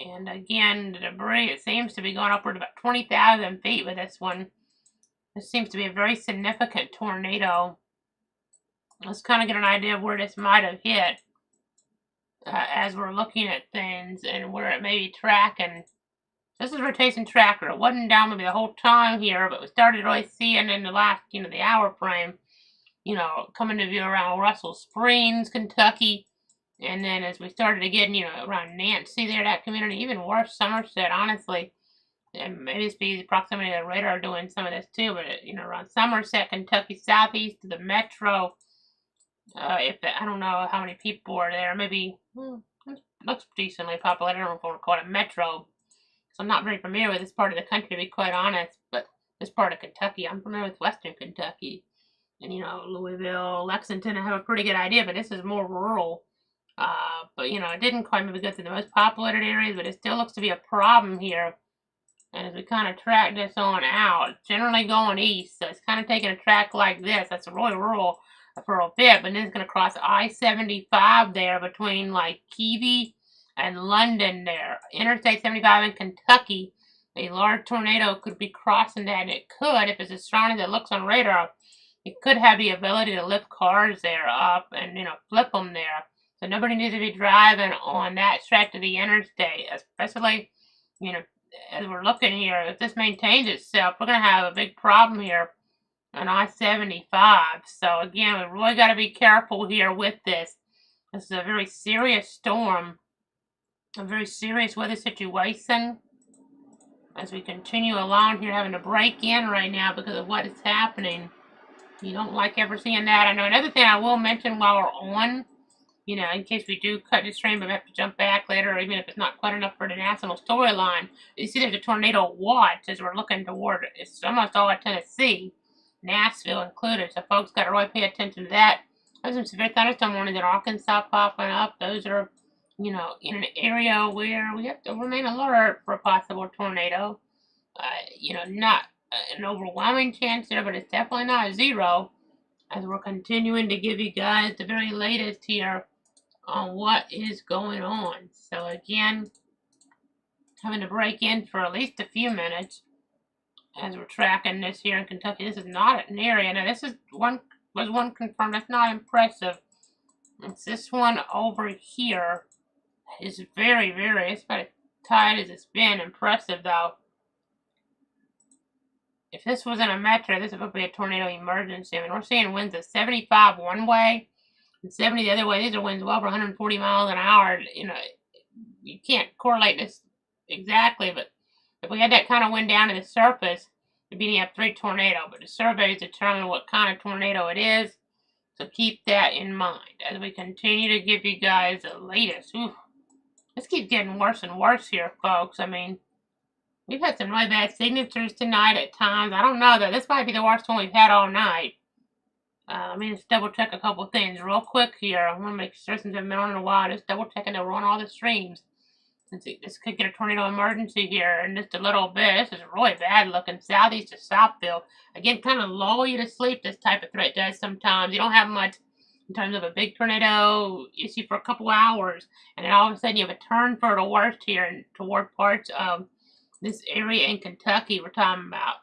And again, the debris, it seems to be going upward about 20,000 feet with this one. This seems to be a very significant tornado. Let's kind of get an idea of where this might have hit. as we're looking at things and where it may be tracking. This is rotation tracker. It wasn't down maybe the whole time here, but we started really seeing in the last, the hour frame, coming to view around Russell Springs, Kentucky. And then as we started to get, around Nancy there, that community, even worse, Somerset, honestly. And maybe it's the proximity of the radar doing some of this too, but, around Somerset, Kentucky, southeast of the metro. I don't know how many people are there. Maybe, looks decently populated. I don't know if I want to call it a metro. So I'm not very familiar with this part of the country, to be quite honest. But this part of Kentucky, I'm familiar with Western Kentucky. And, Louisville, Lexington, I have a pretty good idea, but this is more rural. But, it didn't quite maybe go through the most populated areas, but it still looks to be a problem here. And as we kind of track this on out, it's generally going east, so it's kind of taking a track like this. That's really rural for a bit, but then it's going to cross I-75 there between, like, Keavy and London there. Interstate 75 in Kentucky. A large tornado could be crossing that, and it could, if it's as strong as it looks on radar, it could have the ability to lift cars there up and, flip them there. So nobody needs to be driving on that stretch of the interstate, especially, as we're looking here. If this maintains itself, we're going to have a big problem here on I-75. So again, we really got to be careful here with this. This is a very serious storm, a very serious weather situation. As we continue along here, having to break in right now because of what is happening. You don't like ever seeing that. I know another thing I will mention while we're on, in case we do cut the stream, but we have to jump back later, or even if it's not quite enough for the national storyline. You see there's a tornado watch as we're looking toward it. It's almost all of Tennessee, Nashville included, so folks got to really pay attention to that. There's some severe thunderstorm warnings in Arkansas popping up. Those are, in an area where we have to remain alert for a possible tornado. Not an overwhelming chance there, but it's definitely not zero. As we're continuing to give you guys the very latest here on what is going on. So again, having to break in for at least a few minutes as we're tracking this here in Kentucky. This is not an area. Now this is one confirmed. That's not impressive. It's this one over here. Is very, very, it's about as tight as it's been. Impressive though. If this was in a metro, this would be a tornado emergency. I mean, we're seeing winds of 75 one way and 70 the other way. These are winds well over 140 miles an hour. You can't correlate this exactly, but if we had that kind of wind down to the surface, it'd be an F3 tornado. But the surveys determine what kind of tornado it is, so keep that in mind as we continue to give you guys the latest. Oof. This keeps getting worse and worse here, folks. I mean, we've had some really bad signatures tonight at times. I don't know, though. This might be the worst one we've had all night. Let me just double check a couple things real quick here. I want to make sure, since I've been on in a while, just double checking that we're on all the streams. Since this could get a tornado emergency here in just a little bit. This is really bad looking. Southeast of Southfield. Again, kind of lull you to sleep, this type of threat does sometimes. You don't have much in terms of a big tornado issue for a couple hours. And then all of a sudden you have a turn for the worst here and toward parts of this area in Kentucky. We're talking about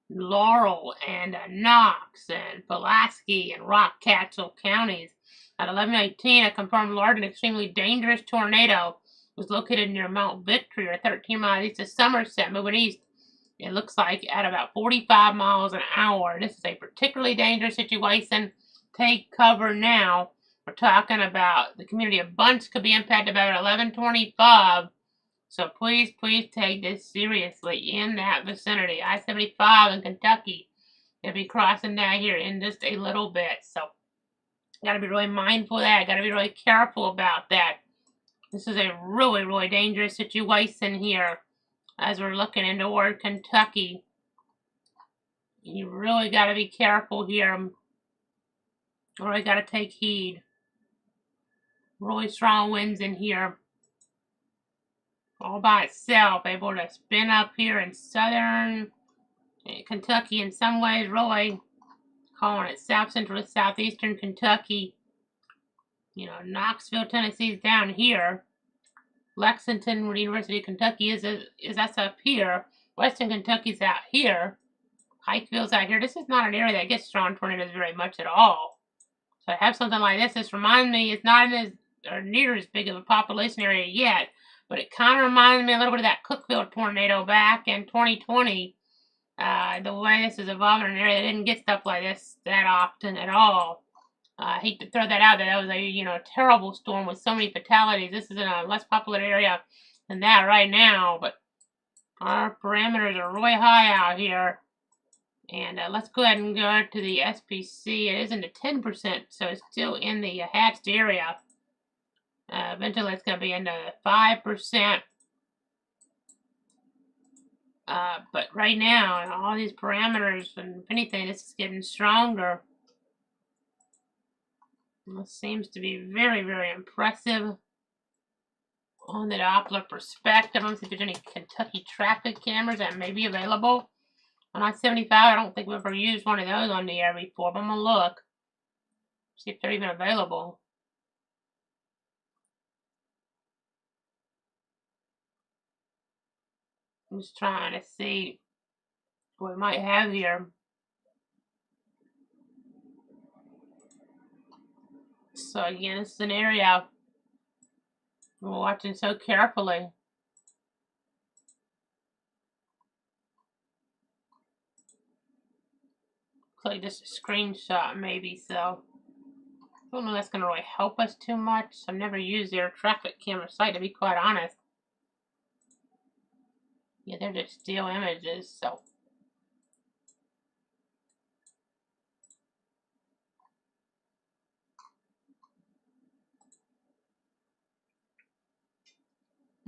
Laurel and Knox and Pulaski and Rock Castle counties. At 11:18, a confirmed large and extremely dangerous tornado was located near Mount Victory, or 13 miles east of Somerset, moving east. It looks like at about 45 miles an hour. This is a particularly dangerous situation. Take cover now. We're talking about the community of Bunch could be impacted by 11:25. So please, please take this seriously in that vicinity. I-75 in Kentucky. They'll be crossing that here in just a little bit. So got to be really mindful of that. Got to be really careful about that. This is a really, really dangerous situation here as we're looking into toward Kentucky. You really got to be careful here. Really got to take heed. Really strong winds in here. All by itself, able to spin up here in southern Kentucky in some ways, really calling it south central to southeastern Kentucky. Knoxville, Tennessee's down here. Lexington, where the University of Kentucky is that's up here. Western Kentucky's out here. Pikeville's out here. This is not an area that gets strong tornadoes very much at all. So to have something like this reminds me, it's not in as or near as big of a population area yet, but it kind of reminds me a little bit of that Cookville tornado back in 2020. The way this is evolving in an area that didn't get stuff like this that often at all. I hate to throw that out there. That was a terrible storm with so many fatalities. This is in a less popular area than that right now, but our parameters are really high out here. And let's go ahead and go to the SPC. It is in the 10%, so it's still in the hatched area. Eventually, it's going to be in the 5%. But right now, all these parameters, and if anything, this is getting stronger. This seems to be very, very impressive on the Doppler perspective. Let's see if there's any Kentucky traffic cameras that may be available. On I-75, I don't think we've ever used one of those on the air before, but I'm going to look. See if they're even available. I'm just trying to see what we might have here. So again, this is an area we're watching so carefully. Looks like just a screenshot maybe, so I don't know if that's going to really help us too much. I've never used their traffic camera site, to be quite honest. Yeah, they're just still images, so.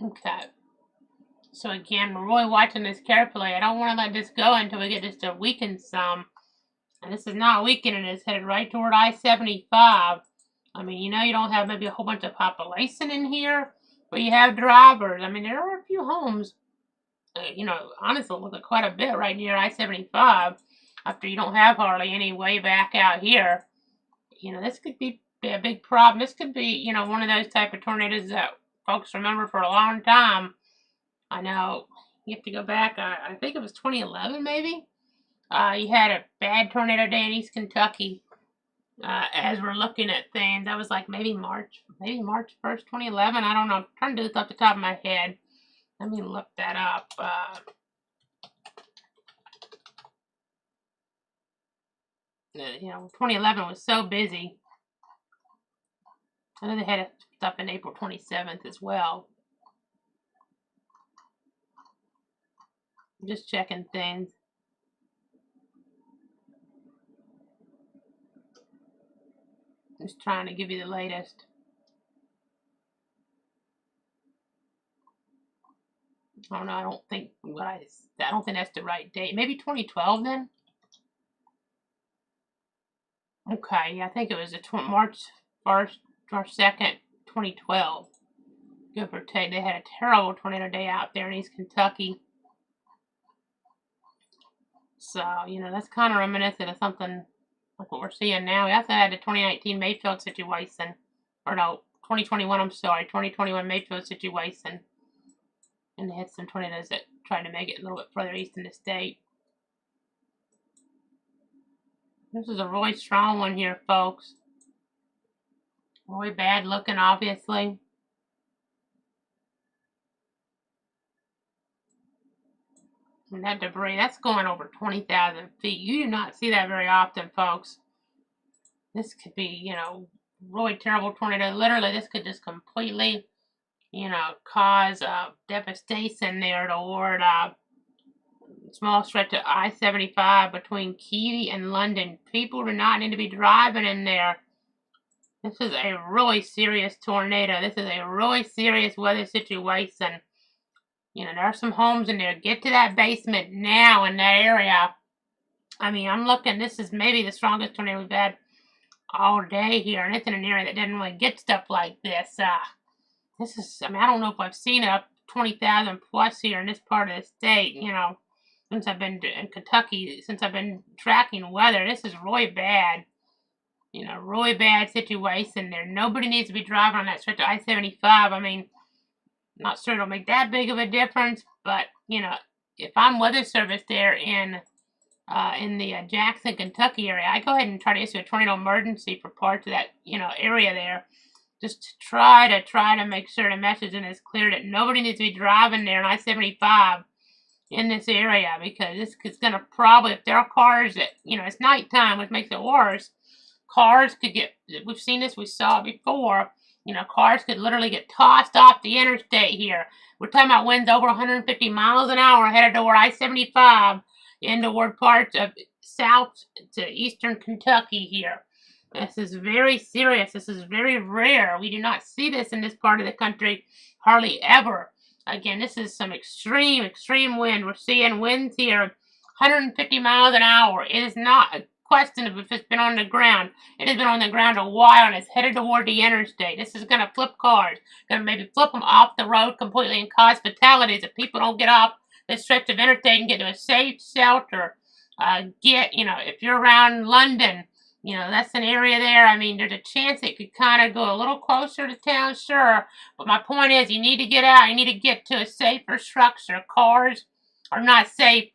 Okay. So again, we're really watching this carefully. I don't want to let this go until we get this to weaken some. And this is not weakening, it's headed right toward I-75. I mean, you don't have maybe a whole bunch of population in here, but you have drivers. I mean, there are a few homes, honestly, look at quite a bit right near I-75 after you don't have hardly any way back out here. This could be a big problem. This could be, one of those type of tornadoes that folks remember for a long time. I know you have to go back, I think it was 2011 maybe. You had a bad tornado day in East Kentucky. As we're looking at things, that was like maybe March 1st, 2011. I don't know. I'm trying to do this off the top of my head. Let me look that up. 2011 was so busy. I know they had stuff in April 27th as well. Just checking things. Just trying to give you the latest. Oh no, I don't think that's the right date. Maybe 2012 then. Okay, yeah, I think it was March 1st or 2nd, 2012. Give or take. They had a terrible tornado day out there in East Kentucky. So, that's kind of reminiscent of something like what we're seeing now. We also had the 2019 Mayfield situation. Or no, 2021, I'm sorry. 2021 Mayfield situation. And they had some tornadoes that tried to make it a little bit further east in the state. This is a really strong one here, folks. Really bad looking, obviously. And that debris, that's going over 20,000 feet. You do not see that very often, folks. This could be, really terrible tornado. Literally, this could just completely, cause devastation there toward small stretch of I-75 between Keady and London. People do not need to be driving in there. This is a really serious tornado. This is a really serious weather situation. There are some homes in there. Get to that basement now in that area. I mean, I'm looking. This is maybe the strongest tornado we've had all day here. And it's in an area that doesn't really get stuff like this. This is, I don't know if I've seen up 20,000 plus here in this part of the state, since I've been in Kentucky, since I've been tracking weather. This is really bad. Really bad situation there. Nobody needs to be driving on that stretch of I-75. I mean, not sure it'll make that big of a difference, but, if I'm weather service there in the Jackson, Kentucky area, I go ahead and try to issue a tornado emergency for parts of that, area there. just to try to make sure the messaging is clear that nobody needs to be driving there on I-75 in this area, because this is going to probably, if there are cars that, it's nighttime, which makes it worse, cars could get, we've seen this, we saw it before, cars could literally get tossed off the interstate here. We're talking about winds over 150 miles an hour headed toward I-75 in toward parts of south to eastern Kentucky here. This is very serious. This is very rare. We do not see this in this part of the country hardly ever. Again, this is some extreme wind. We're seeing winds here 150 miles an hour. It is not a question of if it's been on the ground. It has been on the ground a while and it's headed toward the interstate. This is going to flip cars. Going to maybe flip them off the road completely and cause fatalities if people don't get off this stretch of interstate and get to a safe shelter. If you're around London, that's an area there. I mean, there's a chance it could kind of go a little closer to town, sure. But my point is, you need to get out. You need to get to a safer structure. Cars are not safe.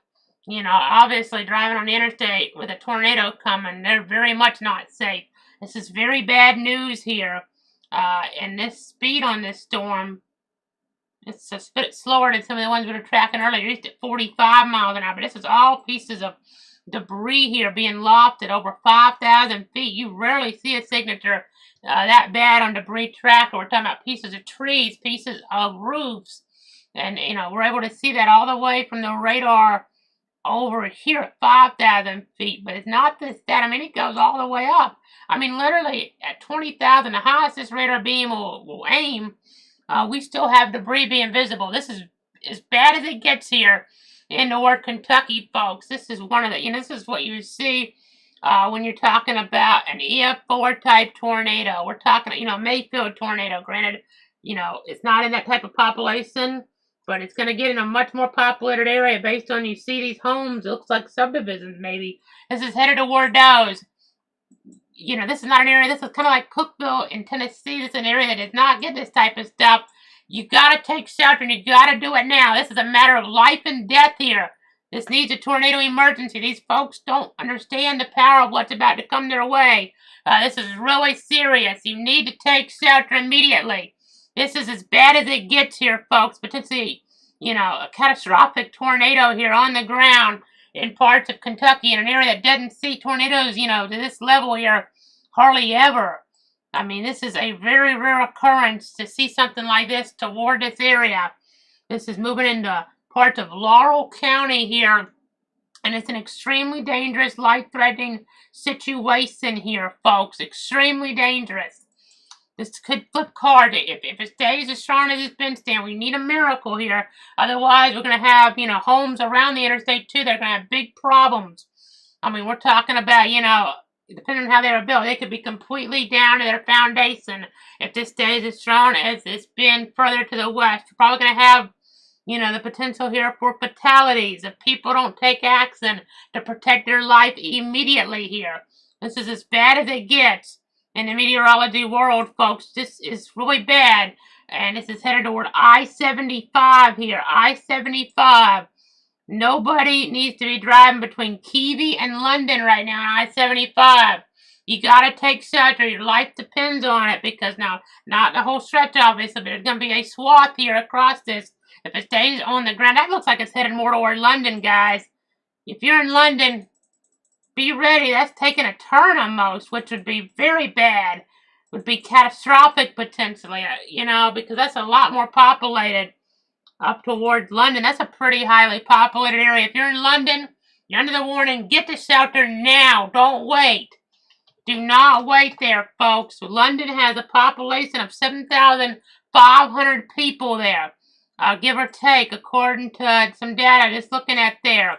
Obviously driving on the interstate with a tornado coming, they're very much not safe. This is very bad news here. And this speed on this storm, it's a bit slower than some of the ones we were tracking earlier. It's at 45 miles an hour. But this is all pieces of debris here being lofted over 5,000 feet. You rarely see a signature that bad on debris tracker. We're talking about pieces of trees, pieces of roofs. And, we're able to see that all the way from the radar over here at 5,000 feet. But it's not just that. I mean, it goes all the way up. I mean, literally at 20,000, the highest this radar beam will aim, we still have debris being visible. This is as bad as it gets here in North Kentucky, folks. This is one of the, this is what you see when you're talking about an EF4 type tornado. We're talking, Mayfield tornado. Granted, it's not in that type of population, but it's going to get in a much more populated area based on you see these homes. It looks like subdivisions, maybe. This is headed toward those. This is not an area, this is kind of like Cookville in Tennessee. This is an area that does not get this type of stuff. You got to take shelter, and you got to do it now. This is a matter of life and death here. This needs a tornado emergency. These folks don't understand the power of what's about to come their way. This is really serious. You need to take shelter immediately. This is as bad as it gets here, folks. Potentially, a catastrophic tornado here on the ground in parts of Kentucky, in an area that doesn't see tornadoes, to this level here hardly ever. I mean, this is a very rare occurrence to see something like this toward this area. This is moving into parts of Laurel County here, and it's an extremely dangerous, life-threatening situation here, folks. Extremely dangerous. This could flip cars. If it stays as strong as it's been staying, we need a miracle here. Otherwise, we're going to have, homes around the interstate, too. They're going to have big problems. I mean, we're talking about, depending on how they were built, they could be completely down to their foundation if this stays as strong as it's been further to the west. We're probably going to have, the potential here for fatalities if people don't take action to protect their life immediately here. This is as bad as it gets in the meteorology world, folks. This is really bad, and this is headed toward I-75 here. I-75. Nobody needs to be driving between Keavy and London right now on I-75. You gotta take shelter. Your life depends on it, because now, not the whole stretch, obviously, but there's gonna be a swath here across this. If it stays on the ground, that looks like it's headed more toward London, guys. If you're in London, be ready. That's taking a turn almost, which would be very bad. Would be catastrophic potentially, because that's a lot more populated up towards London. That's a pretty highly populated area. If you're in London, you're under the warning. Get to shelter now. Don't wait. Do not wait there, folks. London has a population of 7,500 people there, give or take, according to some data just looking at there.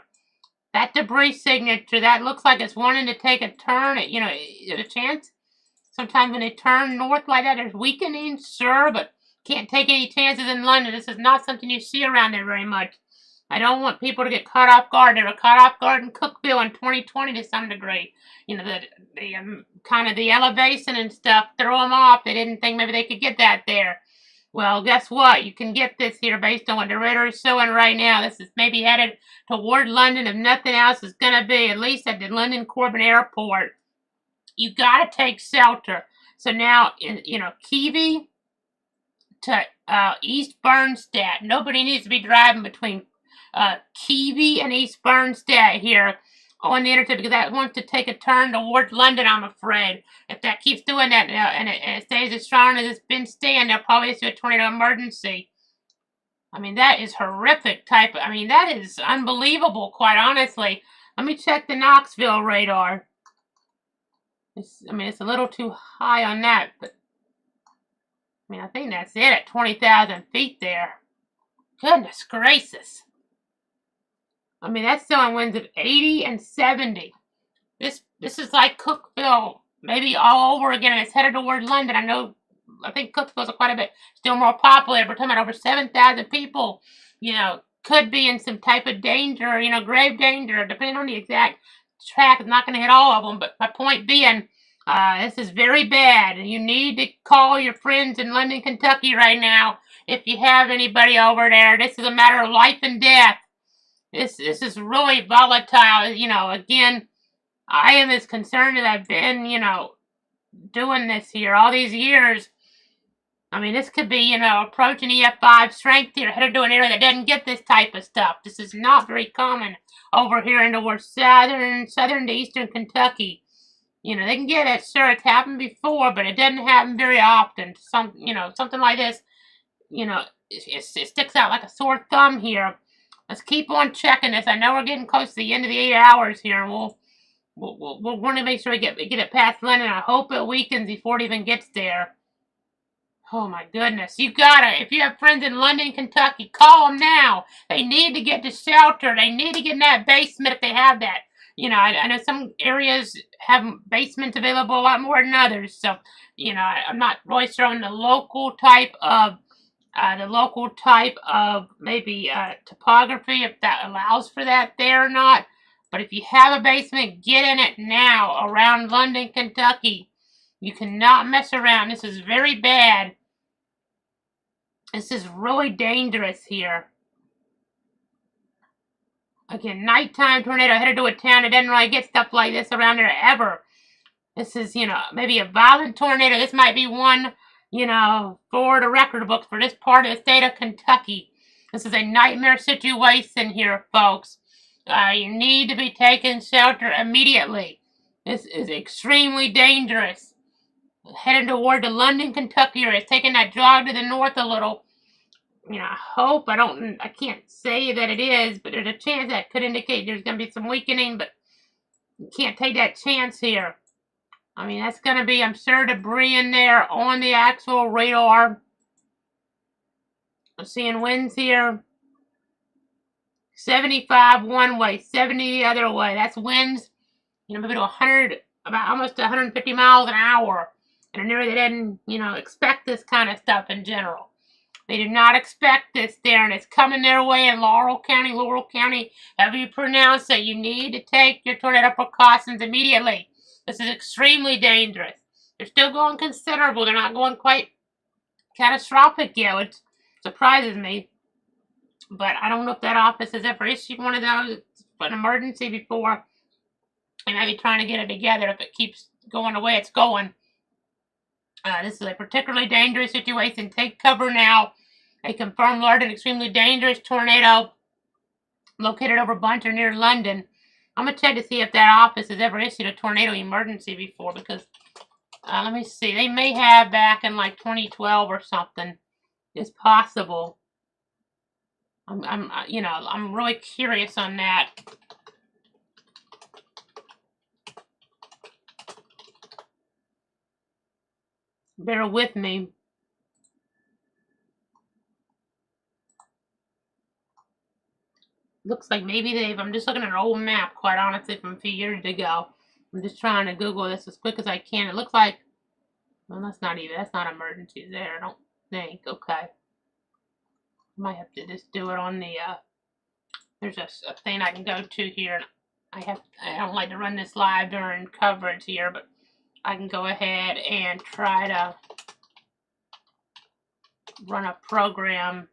That debris signature, that looks like it's wanting to take a turn. There's a chance. Sometimes when they turn north like that, there's weakening, sure, but can't take any chances in London. This is not something you see around there very much. I don't want people to get caught off guard. They were caught off guard in Cookville in 2020 to some degree. Kind of the elevation and stuff threw them off. They didn't think maybe they could get that there. Well, guess what? You can get this here based on what the radar is showing right now. This is maybe headed toward London, if nothing else is going to be, at least at the London Corbin Airport. You got to take shelter. So now, you know, Kiwi to East Bernstadt. Nobody needs to be driving between Kiwi and East Bernstadt here on the interstate, because that wants to take a turn towards London, I'm afraid. If that keeps doing that and it stays as strong as it's been staying, they'll probably issue a tornado emergency. I mean, that is horrific type. I mean, that is unbelievable, quite honestly. Let me check the Knoxville radar. I mean, it's a little too high on that, but I mean, I think that's it at 20,000 feet there. Goodness gracious. I mean, that's showing winds of 80 and 70. This is like Cookville, maybe all over again, and it's headed toward London. I think Cookville's quite a bit still more popular. We're talking about over 7,000 people, you know, could be in some type of danger, you know, grave danger, depending on the exact track. It's not going to hit all of them, but my point being, this is very bad. You need to call your friends in London, Kentucky right now. If you have anybody over there, this is a matter of life and death. This is really volatile. You know, again, I am as concerned as I've been, you know, doing this here all these years. I mean, this could be, you know, approaching EF5 strength here, headed to an area that doesn't get this type of stuff. This is not very common over here in the southern to eastern Kentucky. You know, they can get it, sure, it's happened before, but it doesn't happen very often. You know, something like this, you know, it sticks out like a sore thumb here. Let's keep on checking this. I know we're getting close to the end of the 8 hours here, and we'll want to make sure we get it past London. I hope it weakens before it even gets there. Oh my goodness, you gotta, if you have friends in London, Kentucky, call them now. They need to get to shelter. They need to get in that basement if they have that. You know, I know some areas have basements available a lot more than others. So, you know, I'm not really sure on the local type of maybe topography, if that allows for that there or not. But if you have a basement, get in it now around London, Kentucky. You cannot mess around. This is very bad. This is really dangerous here. Again, nighttime tornado headed to a town that doesn't really get stuff like this around there ever. This is, you know, maybe a violent tornado. This might be one, you know, for the record books for this part of the state of Kentucky. This is a nightmare situation here, folks. You need to be taking shelter immediately. This is extremely dangerous. Heading toward the London, Kentucky area. It's taking that jog to the north a little. You know, I can't say that it is, but there's a chance that could indicate there's going to be some weakening, but you can't take that chance here. I mean, that's going to be, I'm sure, debris in there on the actual radar. I'm seeing winds here. 75 one way, 70 the other way. That's winds, you know, maybe to 100, about almost 150 miles an hour. In an area that didn't, you know, expect this kind of stuff in general. They do not expect this there, and it's coming their way in Laurel County, however you pronounce it. You need to take your tornado precautions immediately. This is extremely dangerous. They're still going considerable. They're not going quite catastrophic yet, which surprises me. But I don't know if that office has ever issued one of those for an emergency before. They may be trying to get it together if it keeps going the way it's going. This is a particularly dangerous situation. Take cover now. A confirmed large and extremely dangerous tornado located over Bunter near London. I'm going to check to see if that office has ever issued a tornado emergency before, because, let me see, they may have back in like 2012 or something. It's possible. I'm really curious on that. Bear with me. Looks like maybe I'm just looking at an old map, quite honestly, from a few years ago. I'm just trying to Google this as quick as I can. It looks like, well, that's not emergencies there, I don't think. Okay. I might have to just do it on the, there's a thing I can go to here. I don't like to run this live during coverage here, but I can go ahead and try to run a program.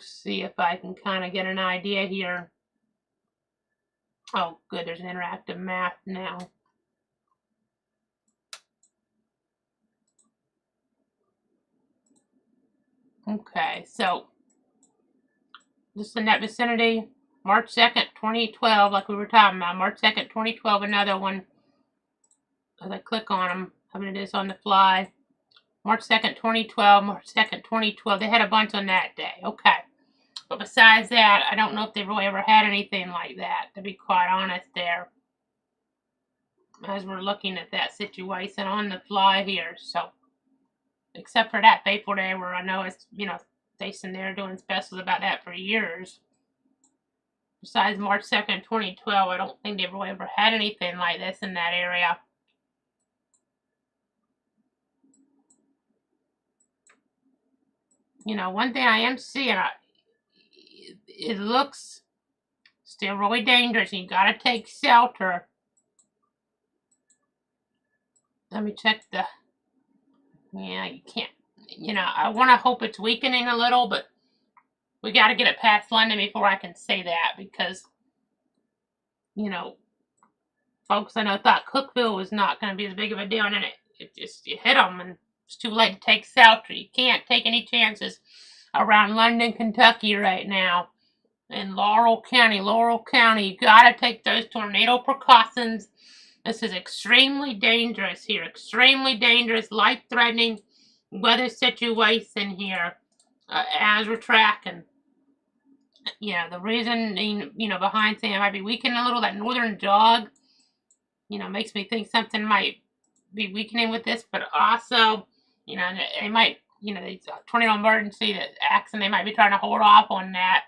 See if I can kind of get an idea here. Oh, good, there's an interactive map now. Okay, so just in that vicinity, March 2nd, 2012, like we were talking about, March 2nd, 2012, another one. As I click on them, I'm going to do this on the fly. March 2nd, 2012, March 2nd, 2012. They had a bunch on that day. Okay. But besides that, I don't know if they've really ever had anything like that, to be quite honest there. As we're looking at that situation on the fly here. So, except for that fateful day where I know it's, station there doing specials about that for years. Besides March 2nd, 2012, I don't think they've really ever had anything like this in that area. One thing I am seeing, it looks still really dangerous. You gotta take shelter. Let me check the, yeah, you can't, I want to hope it's weakening a little, but we got to get it past London before I can say that, because, folks I know thought Cookville was not going to be as big of a deal, and it just, you hit them, and it's too late to take shelter. You can't take any chances around London, Kentucky right now. In Laurel County, you got to take those tornado precautions. This is extremely dangerous here. Extremely dangerous, life-threatening weather situation here. As we're tracking. The reason, behind saying it might be weakening a little, that northern jog, makes me think something might be weakening with this, but also, they might, these tornado emergency that accident, they might be trying to hold off on that,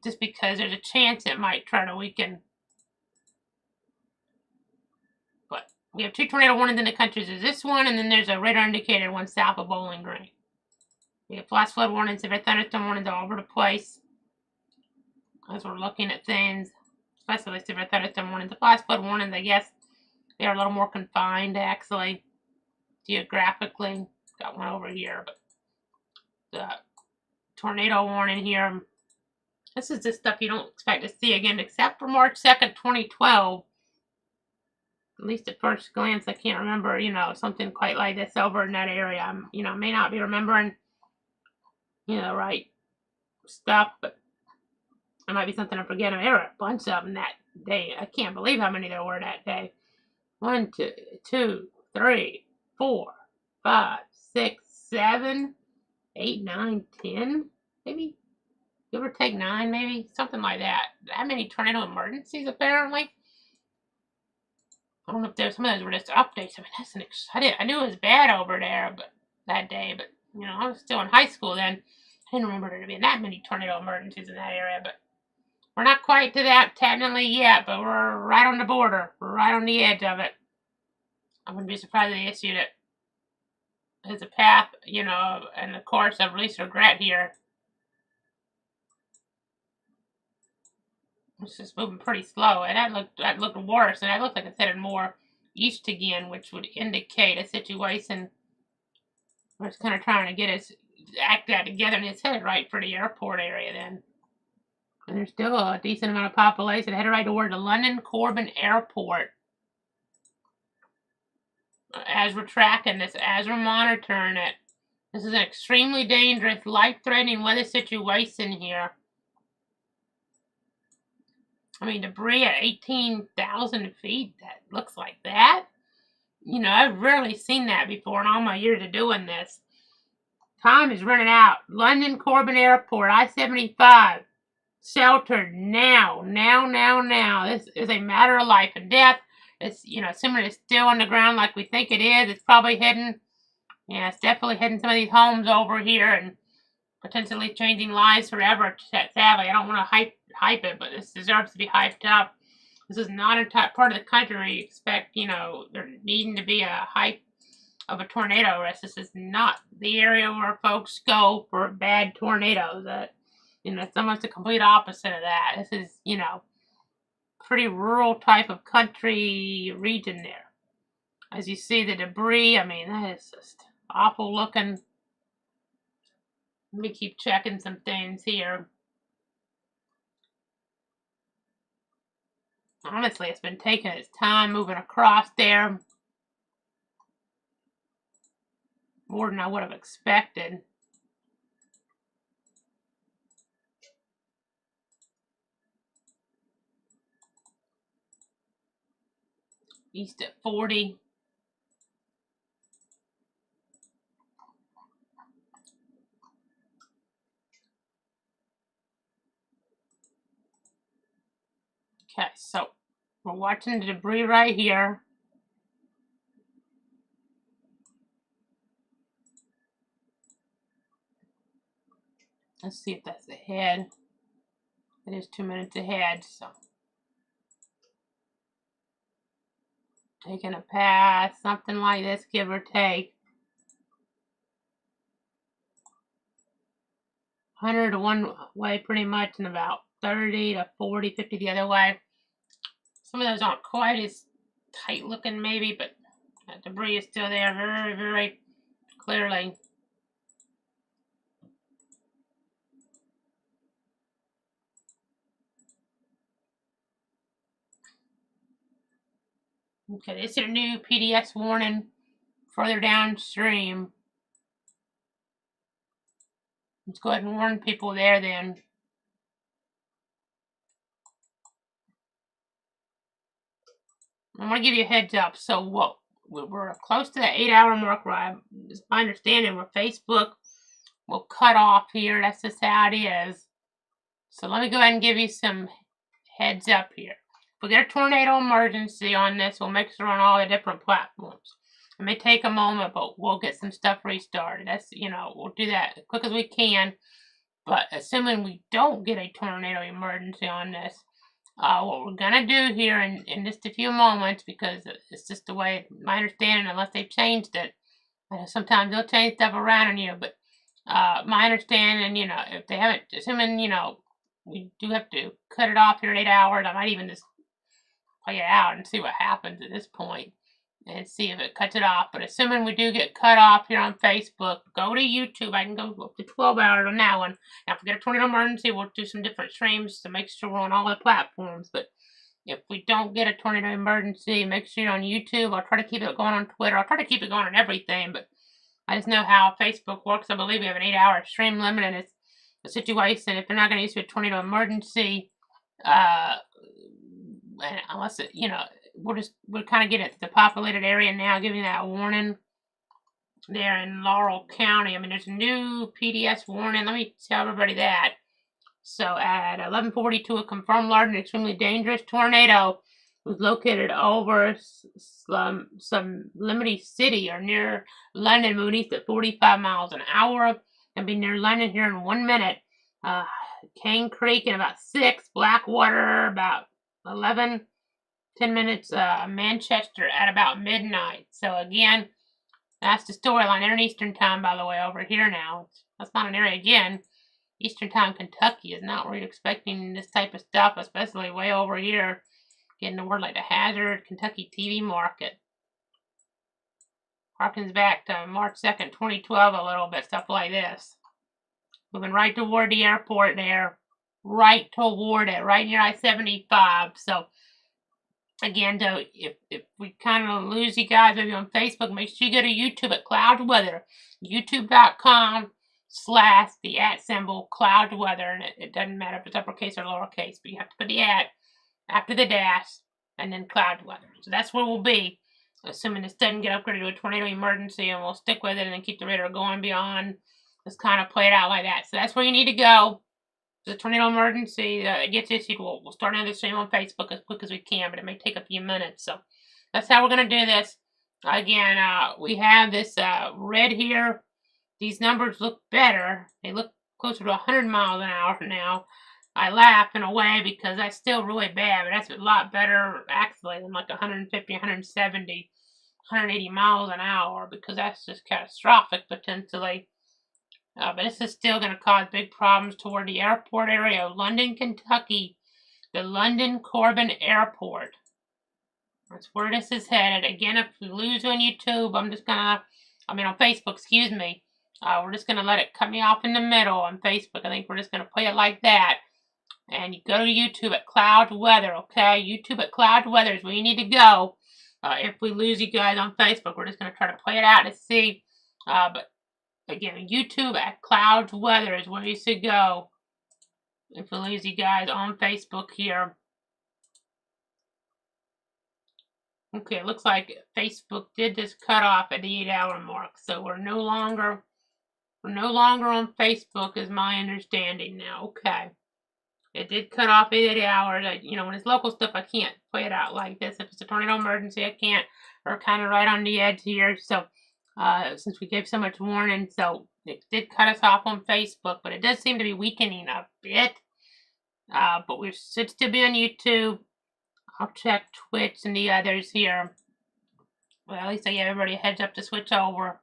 just because there's a chance it might try to weaken. But we have 2 tornado warnings in the country. There's this one, and then there's a radar indicated one south of Bowling Green. We have flash flood warnings, severe thunderstorm warnings all over the place. As we're looking at things, especially severe thunderstorm warnings. The flash flood warnings, I guess, they are a little more confined, actually, geographically. Got one over here, but the tornado warning here, this is just stuff you don't expect to see again, except for March 2nd, 2012. At least at first glance, I can't remember, something quite like this over in that area. I may not be remembering, right stuff, but it might be something I'm forgetting. There were a bunch of them that day. I can't believe how many there were that day. 1, 2, 3, 4, 5, 6, 7, 8, 9, 10, maybe. Give or take 9, maybe. Something like that. That many tornado emergencies, apparently. I don't know if there's some of those were just updates. I mean, that's an exciting. I knew it was bad over there, but that day, but I was still in high school then. I didn't remember there being that many tornado emergencies in that area, but we're not quite to that technically yet, but we're right on the border. We're right on the edge of it. I wouldn't be surprised if they issued it as a path, and of course of least regret here. It's just moving pretty slow, and that looked worse, and that looked like it's headed more east again, which would indicate a situation where it's kind of trying to get its act that together, and it's headed right for the airport area then. And there's still a decent amount of population headed right toward the London Corbin Airport. As we're tracking this, as we're monitoring it, this is an extremely dangerous, life-threatening weather situation here. I mean, debris at 18,000 feet, that looks like that. I've rarely seen that before in all my years of doing this. Time is running out. London Corbin Airport, I-75. Sheltered now. This is a matter of life and death. It's, assuming it's still on the ground like we think it is, it's probably hidden. Yeah, it's definitely hidden some of these homes over here and potentially changing lives forever. Sadly, I don't want to hype it, but this deserves to be hyped up. This is not a part of the country where you expect, there needing to be a hype of a tornado risk. This is not the area where folks go for bad tornadoes. It's almost the complete opposite of that. This is, pretty rural type of country region there. As you see the debris, I mean, that is just awful looking. Let me keep checking some things here. Honestly, it's been taking its time moving across there. More than I would have expected. East at 40. Okay, so we're watching the debris right here. Let's see if that's ahead. It is 2 minutes ahead, so taking a pass, something like this, give or take. 100 one way pretty much, and about 30 to 40, 50 the other way. Some of those aren't quite as tight looking maybe, but that debris is still there very, very clearly. Okay, this is a new PDS warning further downstream. Let's go ahead and warn people there then. I want to give you a heads up. So we're close to the 8-hour mark, right? It's my understanding where Facebook will cut off here. That's just how it is. So let me go ahead and give you some heads up here. If we get a tornado emergency on this, we'll make sure on all the different platforms. It may take a moment, but we'll get some stuff restarted. That's, we'll do that as quick as we can. But assuming we don't get a tornado emergency on this, what we're going to do here in just a few moments, because it's just the way, my understanding, unless they've changed it, sometimes they'll change stuff around on you, but my understanding, if they haven't, assuming, we do have to cut it off here at 8 hours, I might even just play it out and see what happens at this point and see if it cuts it off. But assuming we do get cut off here on Facebook, go to YouTube. I can go up to 12 hours on that one. Now, if we get a tornado emergency, we'll do some different streams to make sure we're on all the platforms. But if we don't get a tornado emergency, make sure you're on YouTube. I'll try to keep it going on Twitter. I'll try to keep it going on everything. But I just know how Facebook works. I believe we have an 8-hour stream limit, and it's a situation. If they're not going to issue a tornado emergency, unless it, we're kind of getting it to the populated area now, giving that warning there in Laurel County. I mean, there's a new PDS warning. Let me tell everybody that. So at 11:42, a confirmed large and extremely dangerous tornado was located over Sublimity City or near London, moving east at 45 miles an hour, and be near London here in 1 minute. Cane Creek in about 6, Blackwater about 11, 10 minutes, Manchester at about midnight. So again, that's the storyline. They're in Eastern Time, by the way, over here now. That's not an area, again. Eastern Time, Kentucky is not where you're expecting this type of stuff, especially way over here. Getting the word like the Hazard, Kentucky TV market. Harkens back to March 2nd, 2012 a little bit, stuff like this. Moving right toward the airport there. Right toward it, right near I-75. So, again, though, if we kind of lose you guys maybe on Facebook, make sure you go to YouTube at Cloud Weather. YouTube.com/the @Cloud Weather. And it doesn't matter if it's uppercase or lowercase, but you have to put the @ after the dash and then Cloud Weather. So that's where we'll be, assuming this doesn't get upgraded to a tornado emergency, and we'll stick with it and then keep the radar going beyond. Just kind of play it out like that. So that's where you need to go. The tornado emergency gets issued, we'll start another stream on Facebook as quick as we can, but it may take a few minutes. So that's how we're going to do this. Again, we have this red here. These numbers look better. They look closer to 100 miles an hour now. I laugh in a way because that's still really bad, but that's a lot better actually than like 150, 170, 180 miles an hour, because that's just catastrophic potentially. But this is still going to cause big problems toward the airport area of London, Kentucky. The London Corbin Airport. That's where this is headed. Again, if we lose on YouTube, on Facebook, excuse me. We're just going to let it cut me off in the middle on Facebook. I think we're just going to play it like that. And you go to YouTube at Cloud Weather, okay? YouTube at Cloud Weather is where you need to go. If we lose you guys on Facebook, we're just going to try to play it out to see. But again, YouTube at Cloud Weather is where you should go. If we lose you guys on Facebook here. Okay, it looks like Facebook did just cut off at the 8-hour mark, so we're no longer on Facebook, is my understanding now. Okay. It did cut off at 8 hours. When it's local stuff, I can't play it out like this. If it's a tornado emergency, I can't. We're kind of right on the edge here. So, since we gave so much warning, so it did cut us off on Facebook, but it does seem to be weakening a bit. But we should still be on YouTube. I'll check Twitch and the others here. Well, at least I gave everybody a heads up to switch over.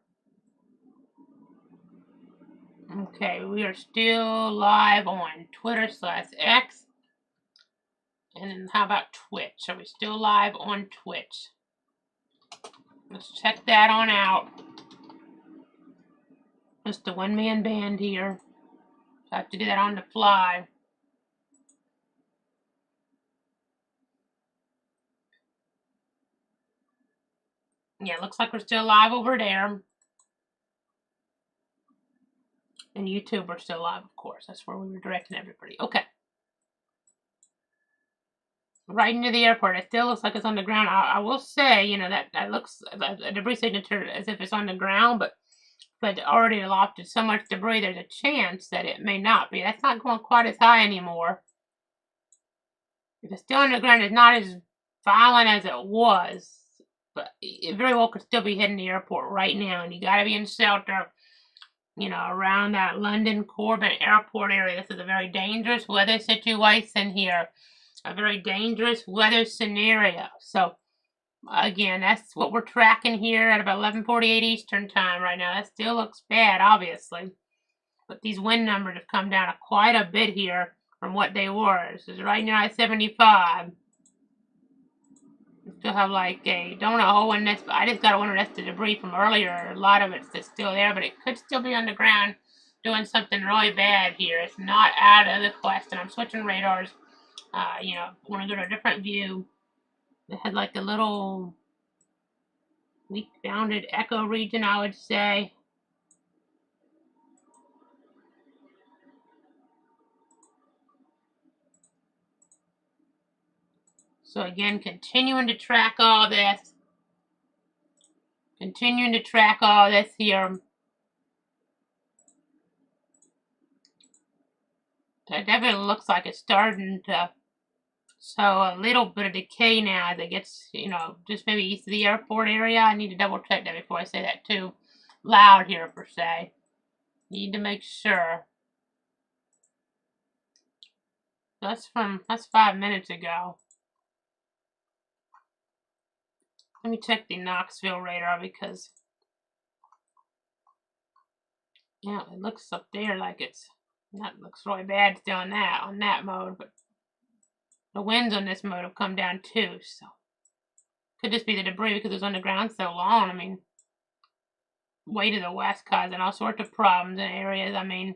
Okay, we are still live on Twitter/X. And then how about Twitch? Are we still live on Twitch? Let's check that on out. Just a one-man band here. So I have to do that on the fly. Yeah, looks like we're still live over there. And YouTube, we're still live, of course. That's where we were directing everybody. Okay. Right into the airport. It still looks like it's on the ground. I will say, that looks a debris signature as if it's on the ground, but already lofted so much debris, there's a chance that it may not be. That's not going quite as high anymore. If it's still on the ground, it's not as violent as it was, but it very well could still be hitting the airport right now, and you got to be in shelter, around that London Corbin Airport area. This is a very dangerous weather situation here, a very dangerous weather scenario. So, again, that's what we're tracking here at about 11:48 Eastern time right now. That still looks bad, obviously, but these wind numbers have come down quite a bit here from what they were. This is right now at 75. We still have like a donut hole in this, but I just got one of the debris from earlier. A lot of it's just still there, but it could still be on the ground doing something really bad here. It's not out of the question. I'm switching radars. Want to go to a different view. It had like a little weak bounded echo region, I would say. So again, continuing to track all this. Continuing to track all this here. It definitely looks like it's starting to show a little bit of decay now as it gets, just maybe east of the airport area. I need to double check that before I say that too loud here per se. Need to make sure. That's 5 minutes ago. Let me check the Knoxville radar because, yeah, it looks up there like that looks really bad still on that mode, but the winds on this mode have come down too, so could just be the debris because it's on the ground so long. I mean, way to the west causing all sorts of problems in areas. I mean,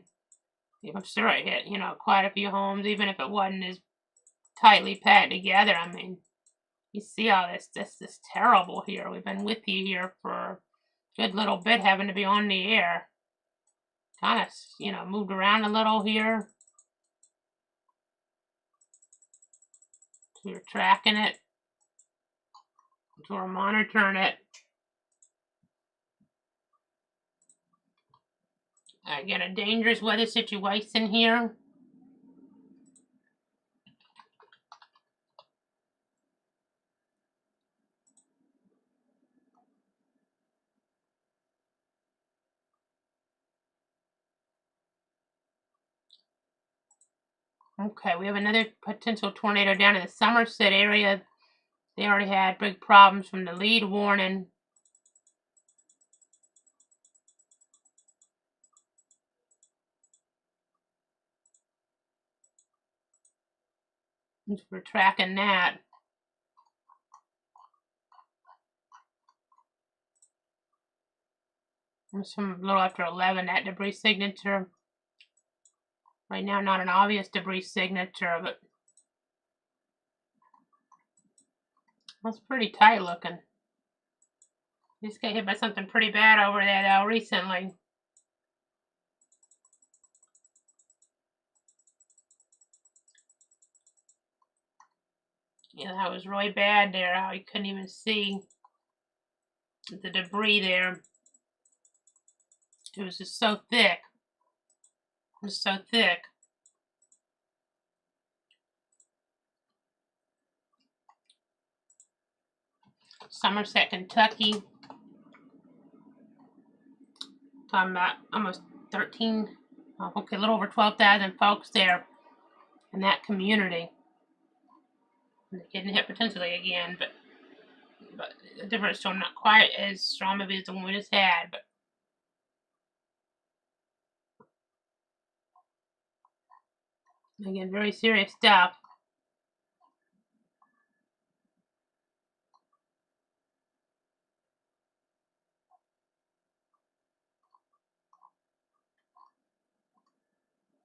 I'm sure it hit, quite a few homes, even if it wasn't as tightly packed together. I mean, you see all this is terrible here. We've been with you here for a good little bit, having to be on the air. Kind of, moved around a little here. So we're tracking it. So we're monitoring it. Again, a dangerous weather situation here. Okay, we have another potential tornado down in the Somerset area. They already had big problems from the lead warning. We're tracking that. It's from a little after 11, that debris signature. Right now, not an obvious debris signature, but that's pretty tight looking. Just got hit by something pretty bad over there, though, recently. Yeah, that was really bad there, how you couldn't even see the debris there. It was just so thick. It was so thick. Somerset, Kentucky. Talking about almost 13, okay, a little over 12,000 folks there in that community. And they're getting hit potentially again, but the different storm not quite as strong maybe as the one we just had, but again, very serious stuff.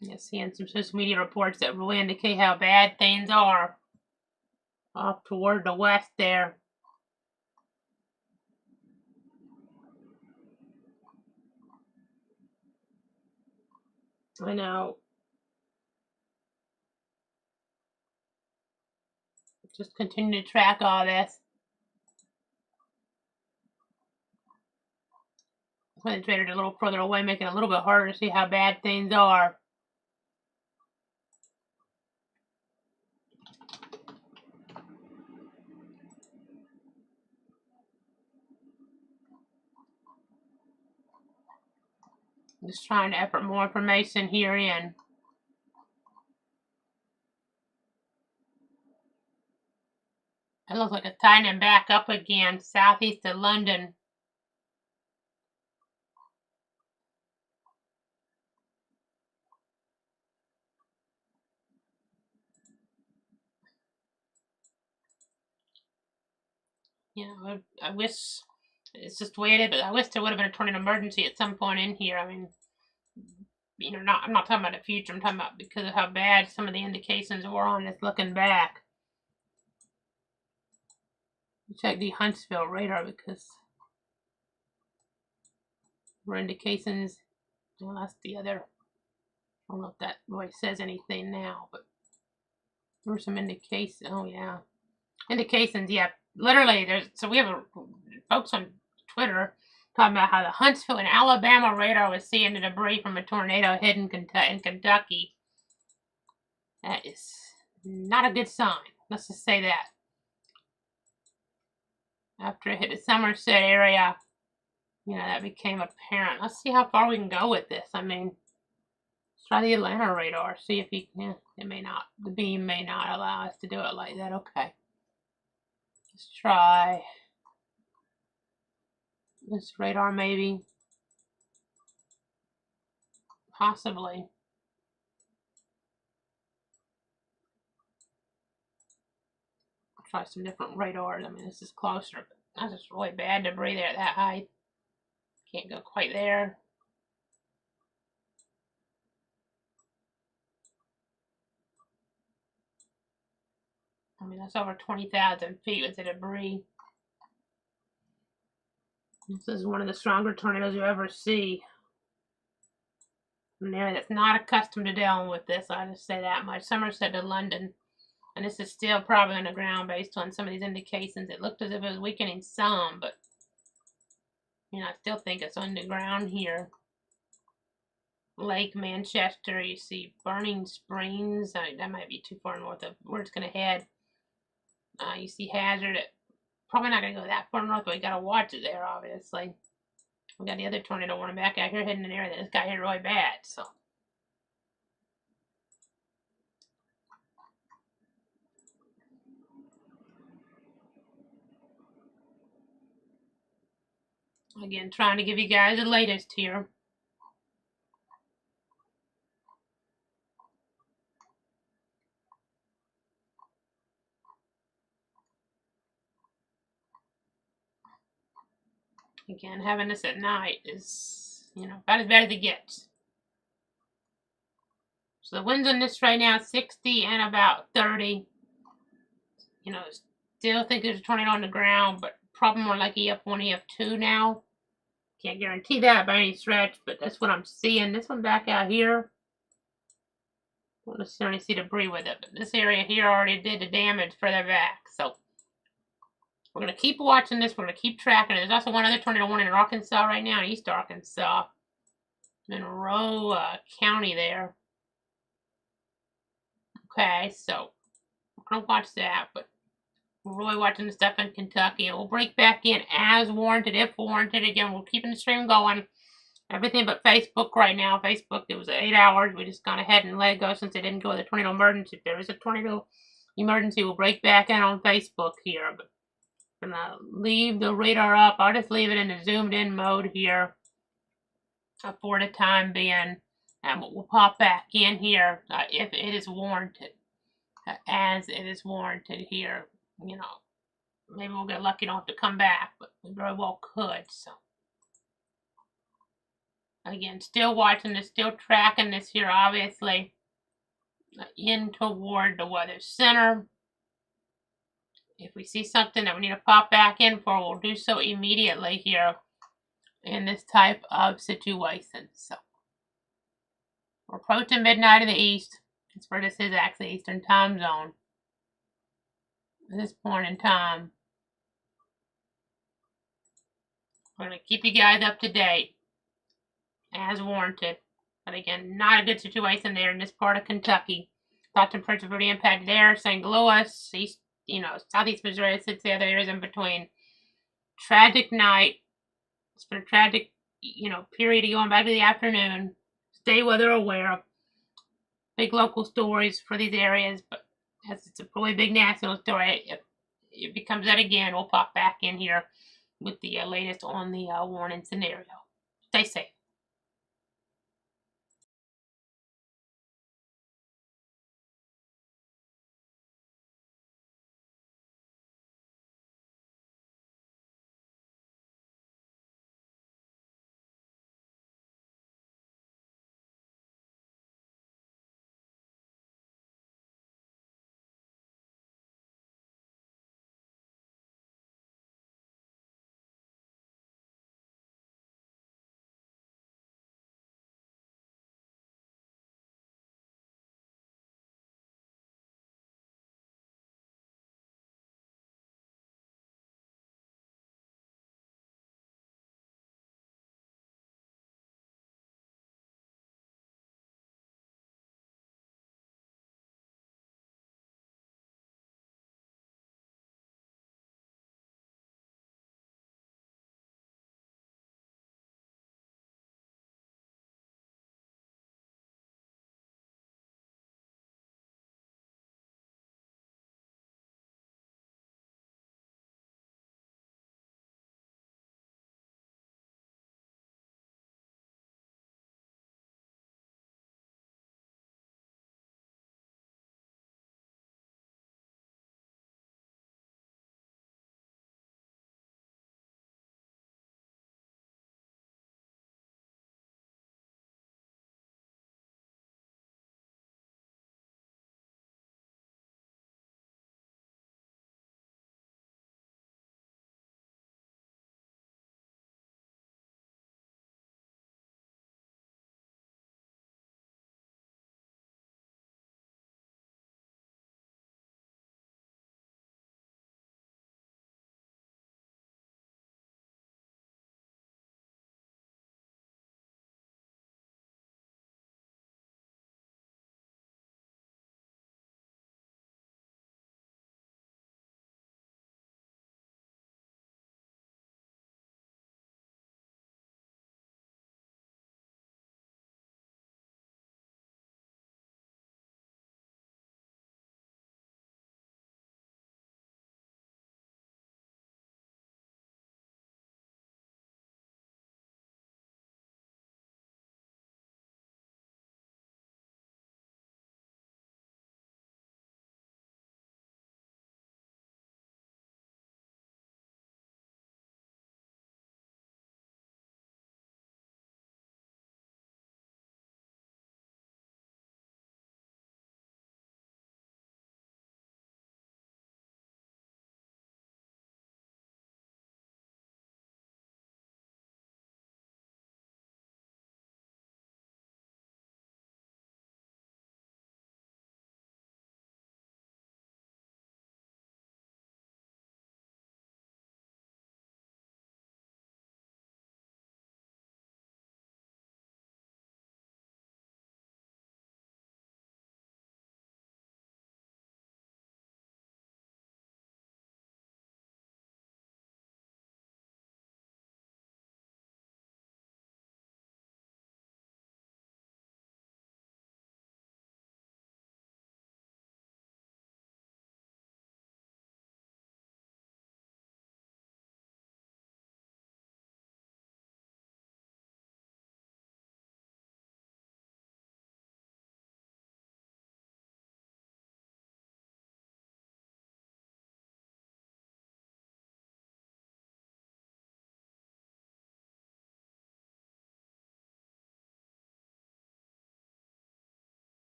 Yeah, seeing some social media reports that really indicate how bad things are off toward the west there. I know. Just continue to track all this. Concentrated a little further away, making it a little bit harder to see how bad things are. Just trying to effort more information here in. It looks like it's tightening back up again, southeast of London. You know, I wish it's just the way it is, but I wish there would have been a tornado emergency at some point in here. I mean, you know, I'm not talking about the future. I'm talking about because of how bad some of the indications were on this looking back. Check the Huntsville radar because we're indications. Well, that's the other. I don't know if that really says anything now, but there were some indications. Oh yeah, indications. Yeah, literally. So we have folks on Twitter talking about how the Huntsville and Alabama radar was seeing the debris from a tornado hidden in Kentucky. That is not a good sign. Let's just say that. After it hit the Somerset area, you know, that became apparent. Let's see how far we can go with this. I mean, let's try the Atlanta radar. See if it may not, the beam may not allow us to do it like that. Okay. Let's try this radar maybe. Possibly. Try some different radars. I mean, this is closer, but that's just really bad debris there at that height. Can't go quite there. I mean, that's over 20,000 feet with the debris. This is one of the stronger tornadoes you ever see. An area that's not accustomed to dealing with this, I just say that much. Somerset to London. And this is still probably on the ground based on some of these indications. It looked as if it was weakening some, but you know, I still think it's on the ground here. Lake Manchester, you see Burning Springs. That might be too far north of where it's going to head. You see Hazard. Probably not going to go that far north, but we got to watch it there, obviously. We got the other tornado warning back out here heading in an area that just got hit really bad, so. Again, trying to give you guys the latest here. Again, having this at night is, you know, about as bad as it gets. So the winds on this right now, 60 and about 30. You know, still think there's a tornado on the ground, but probably more like EF1, EF2 now. Can't guarantee that by any stretch, but that's what I'm seeing. This one back out here. Won't necessarily see debris with it, but this area here already did the damage further back. So we're going to keep watching this. We're going to keep tracking it. There's also one other tornado warning in Arkansas right now, in East Arkansas. Monroe County there. Okay, so we're going to watch that, but we're really watching the stuff in Kentucky, and we'll break back in as warranted, if warranted. Again, we're keeping the stream going. Everything but Facebook right now. Facebook, it was 8 hours. We just gone ahead and let it go since it didn't go with a tornado emergency. If there is a tornado emergency, we'll break back in on Facebook here. But I'm going to leave the radar up. I'll just leave it in the zoomed in mode here for the time being. And we'll pop back in here if it is warranted. As it is warranted here. You know, maybe we'll get lucky, don't have to come back, but we very well could. So again, still watching this, still tracking this here, obviously, in toward the weather center. If we see something that we need to pop back in for, we'll do so immediately here in this type of situation. So we're approaching midnight in the east. That's where this is, actually, Eastern time zone. At this point in time, we're going to keep you guys up to date as warranted. But again, not a good situation there in this part of Kentucky. Thought temperatures pretty impacted there. St. Louis, east, southeast Missouri, sits the other areas in between. Tragic night. It's been a tragic, period going back to the afternoon. Stay weather aware. Big local stories for these areas, but as it's a really big national story, if it becomes that again, we'll pop back in here with the latest on the warning scenario. Stay safe.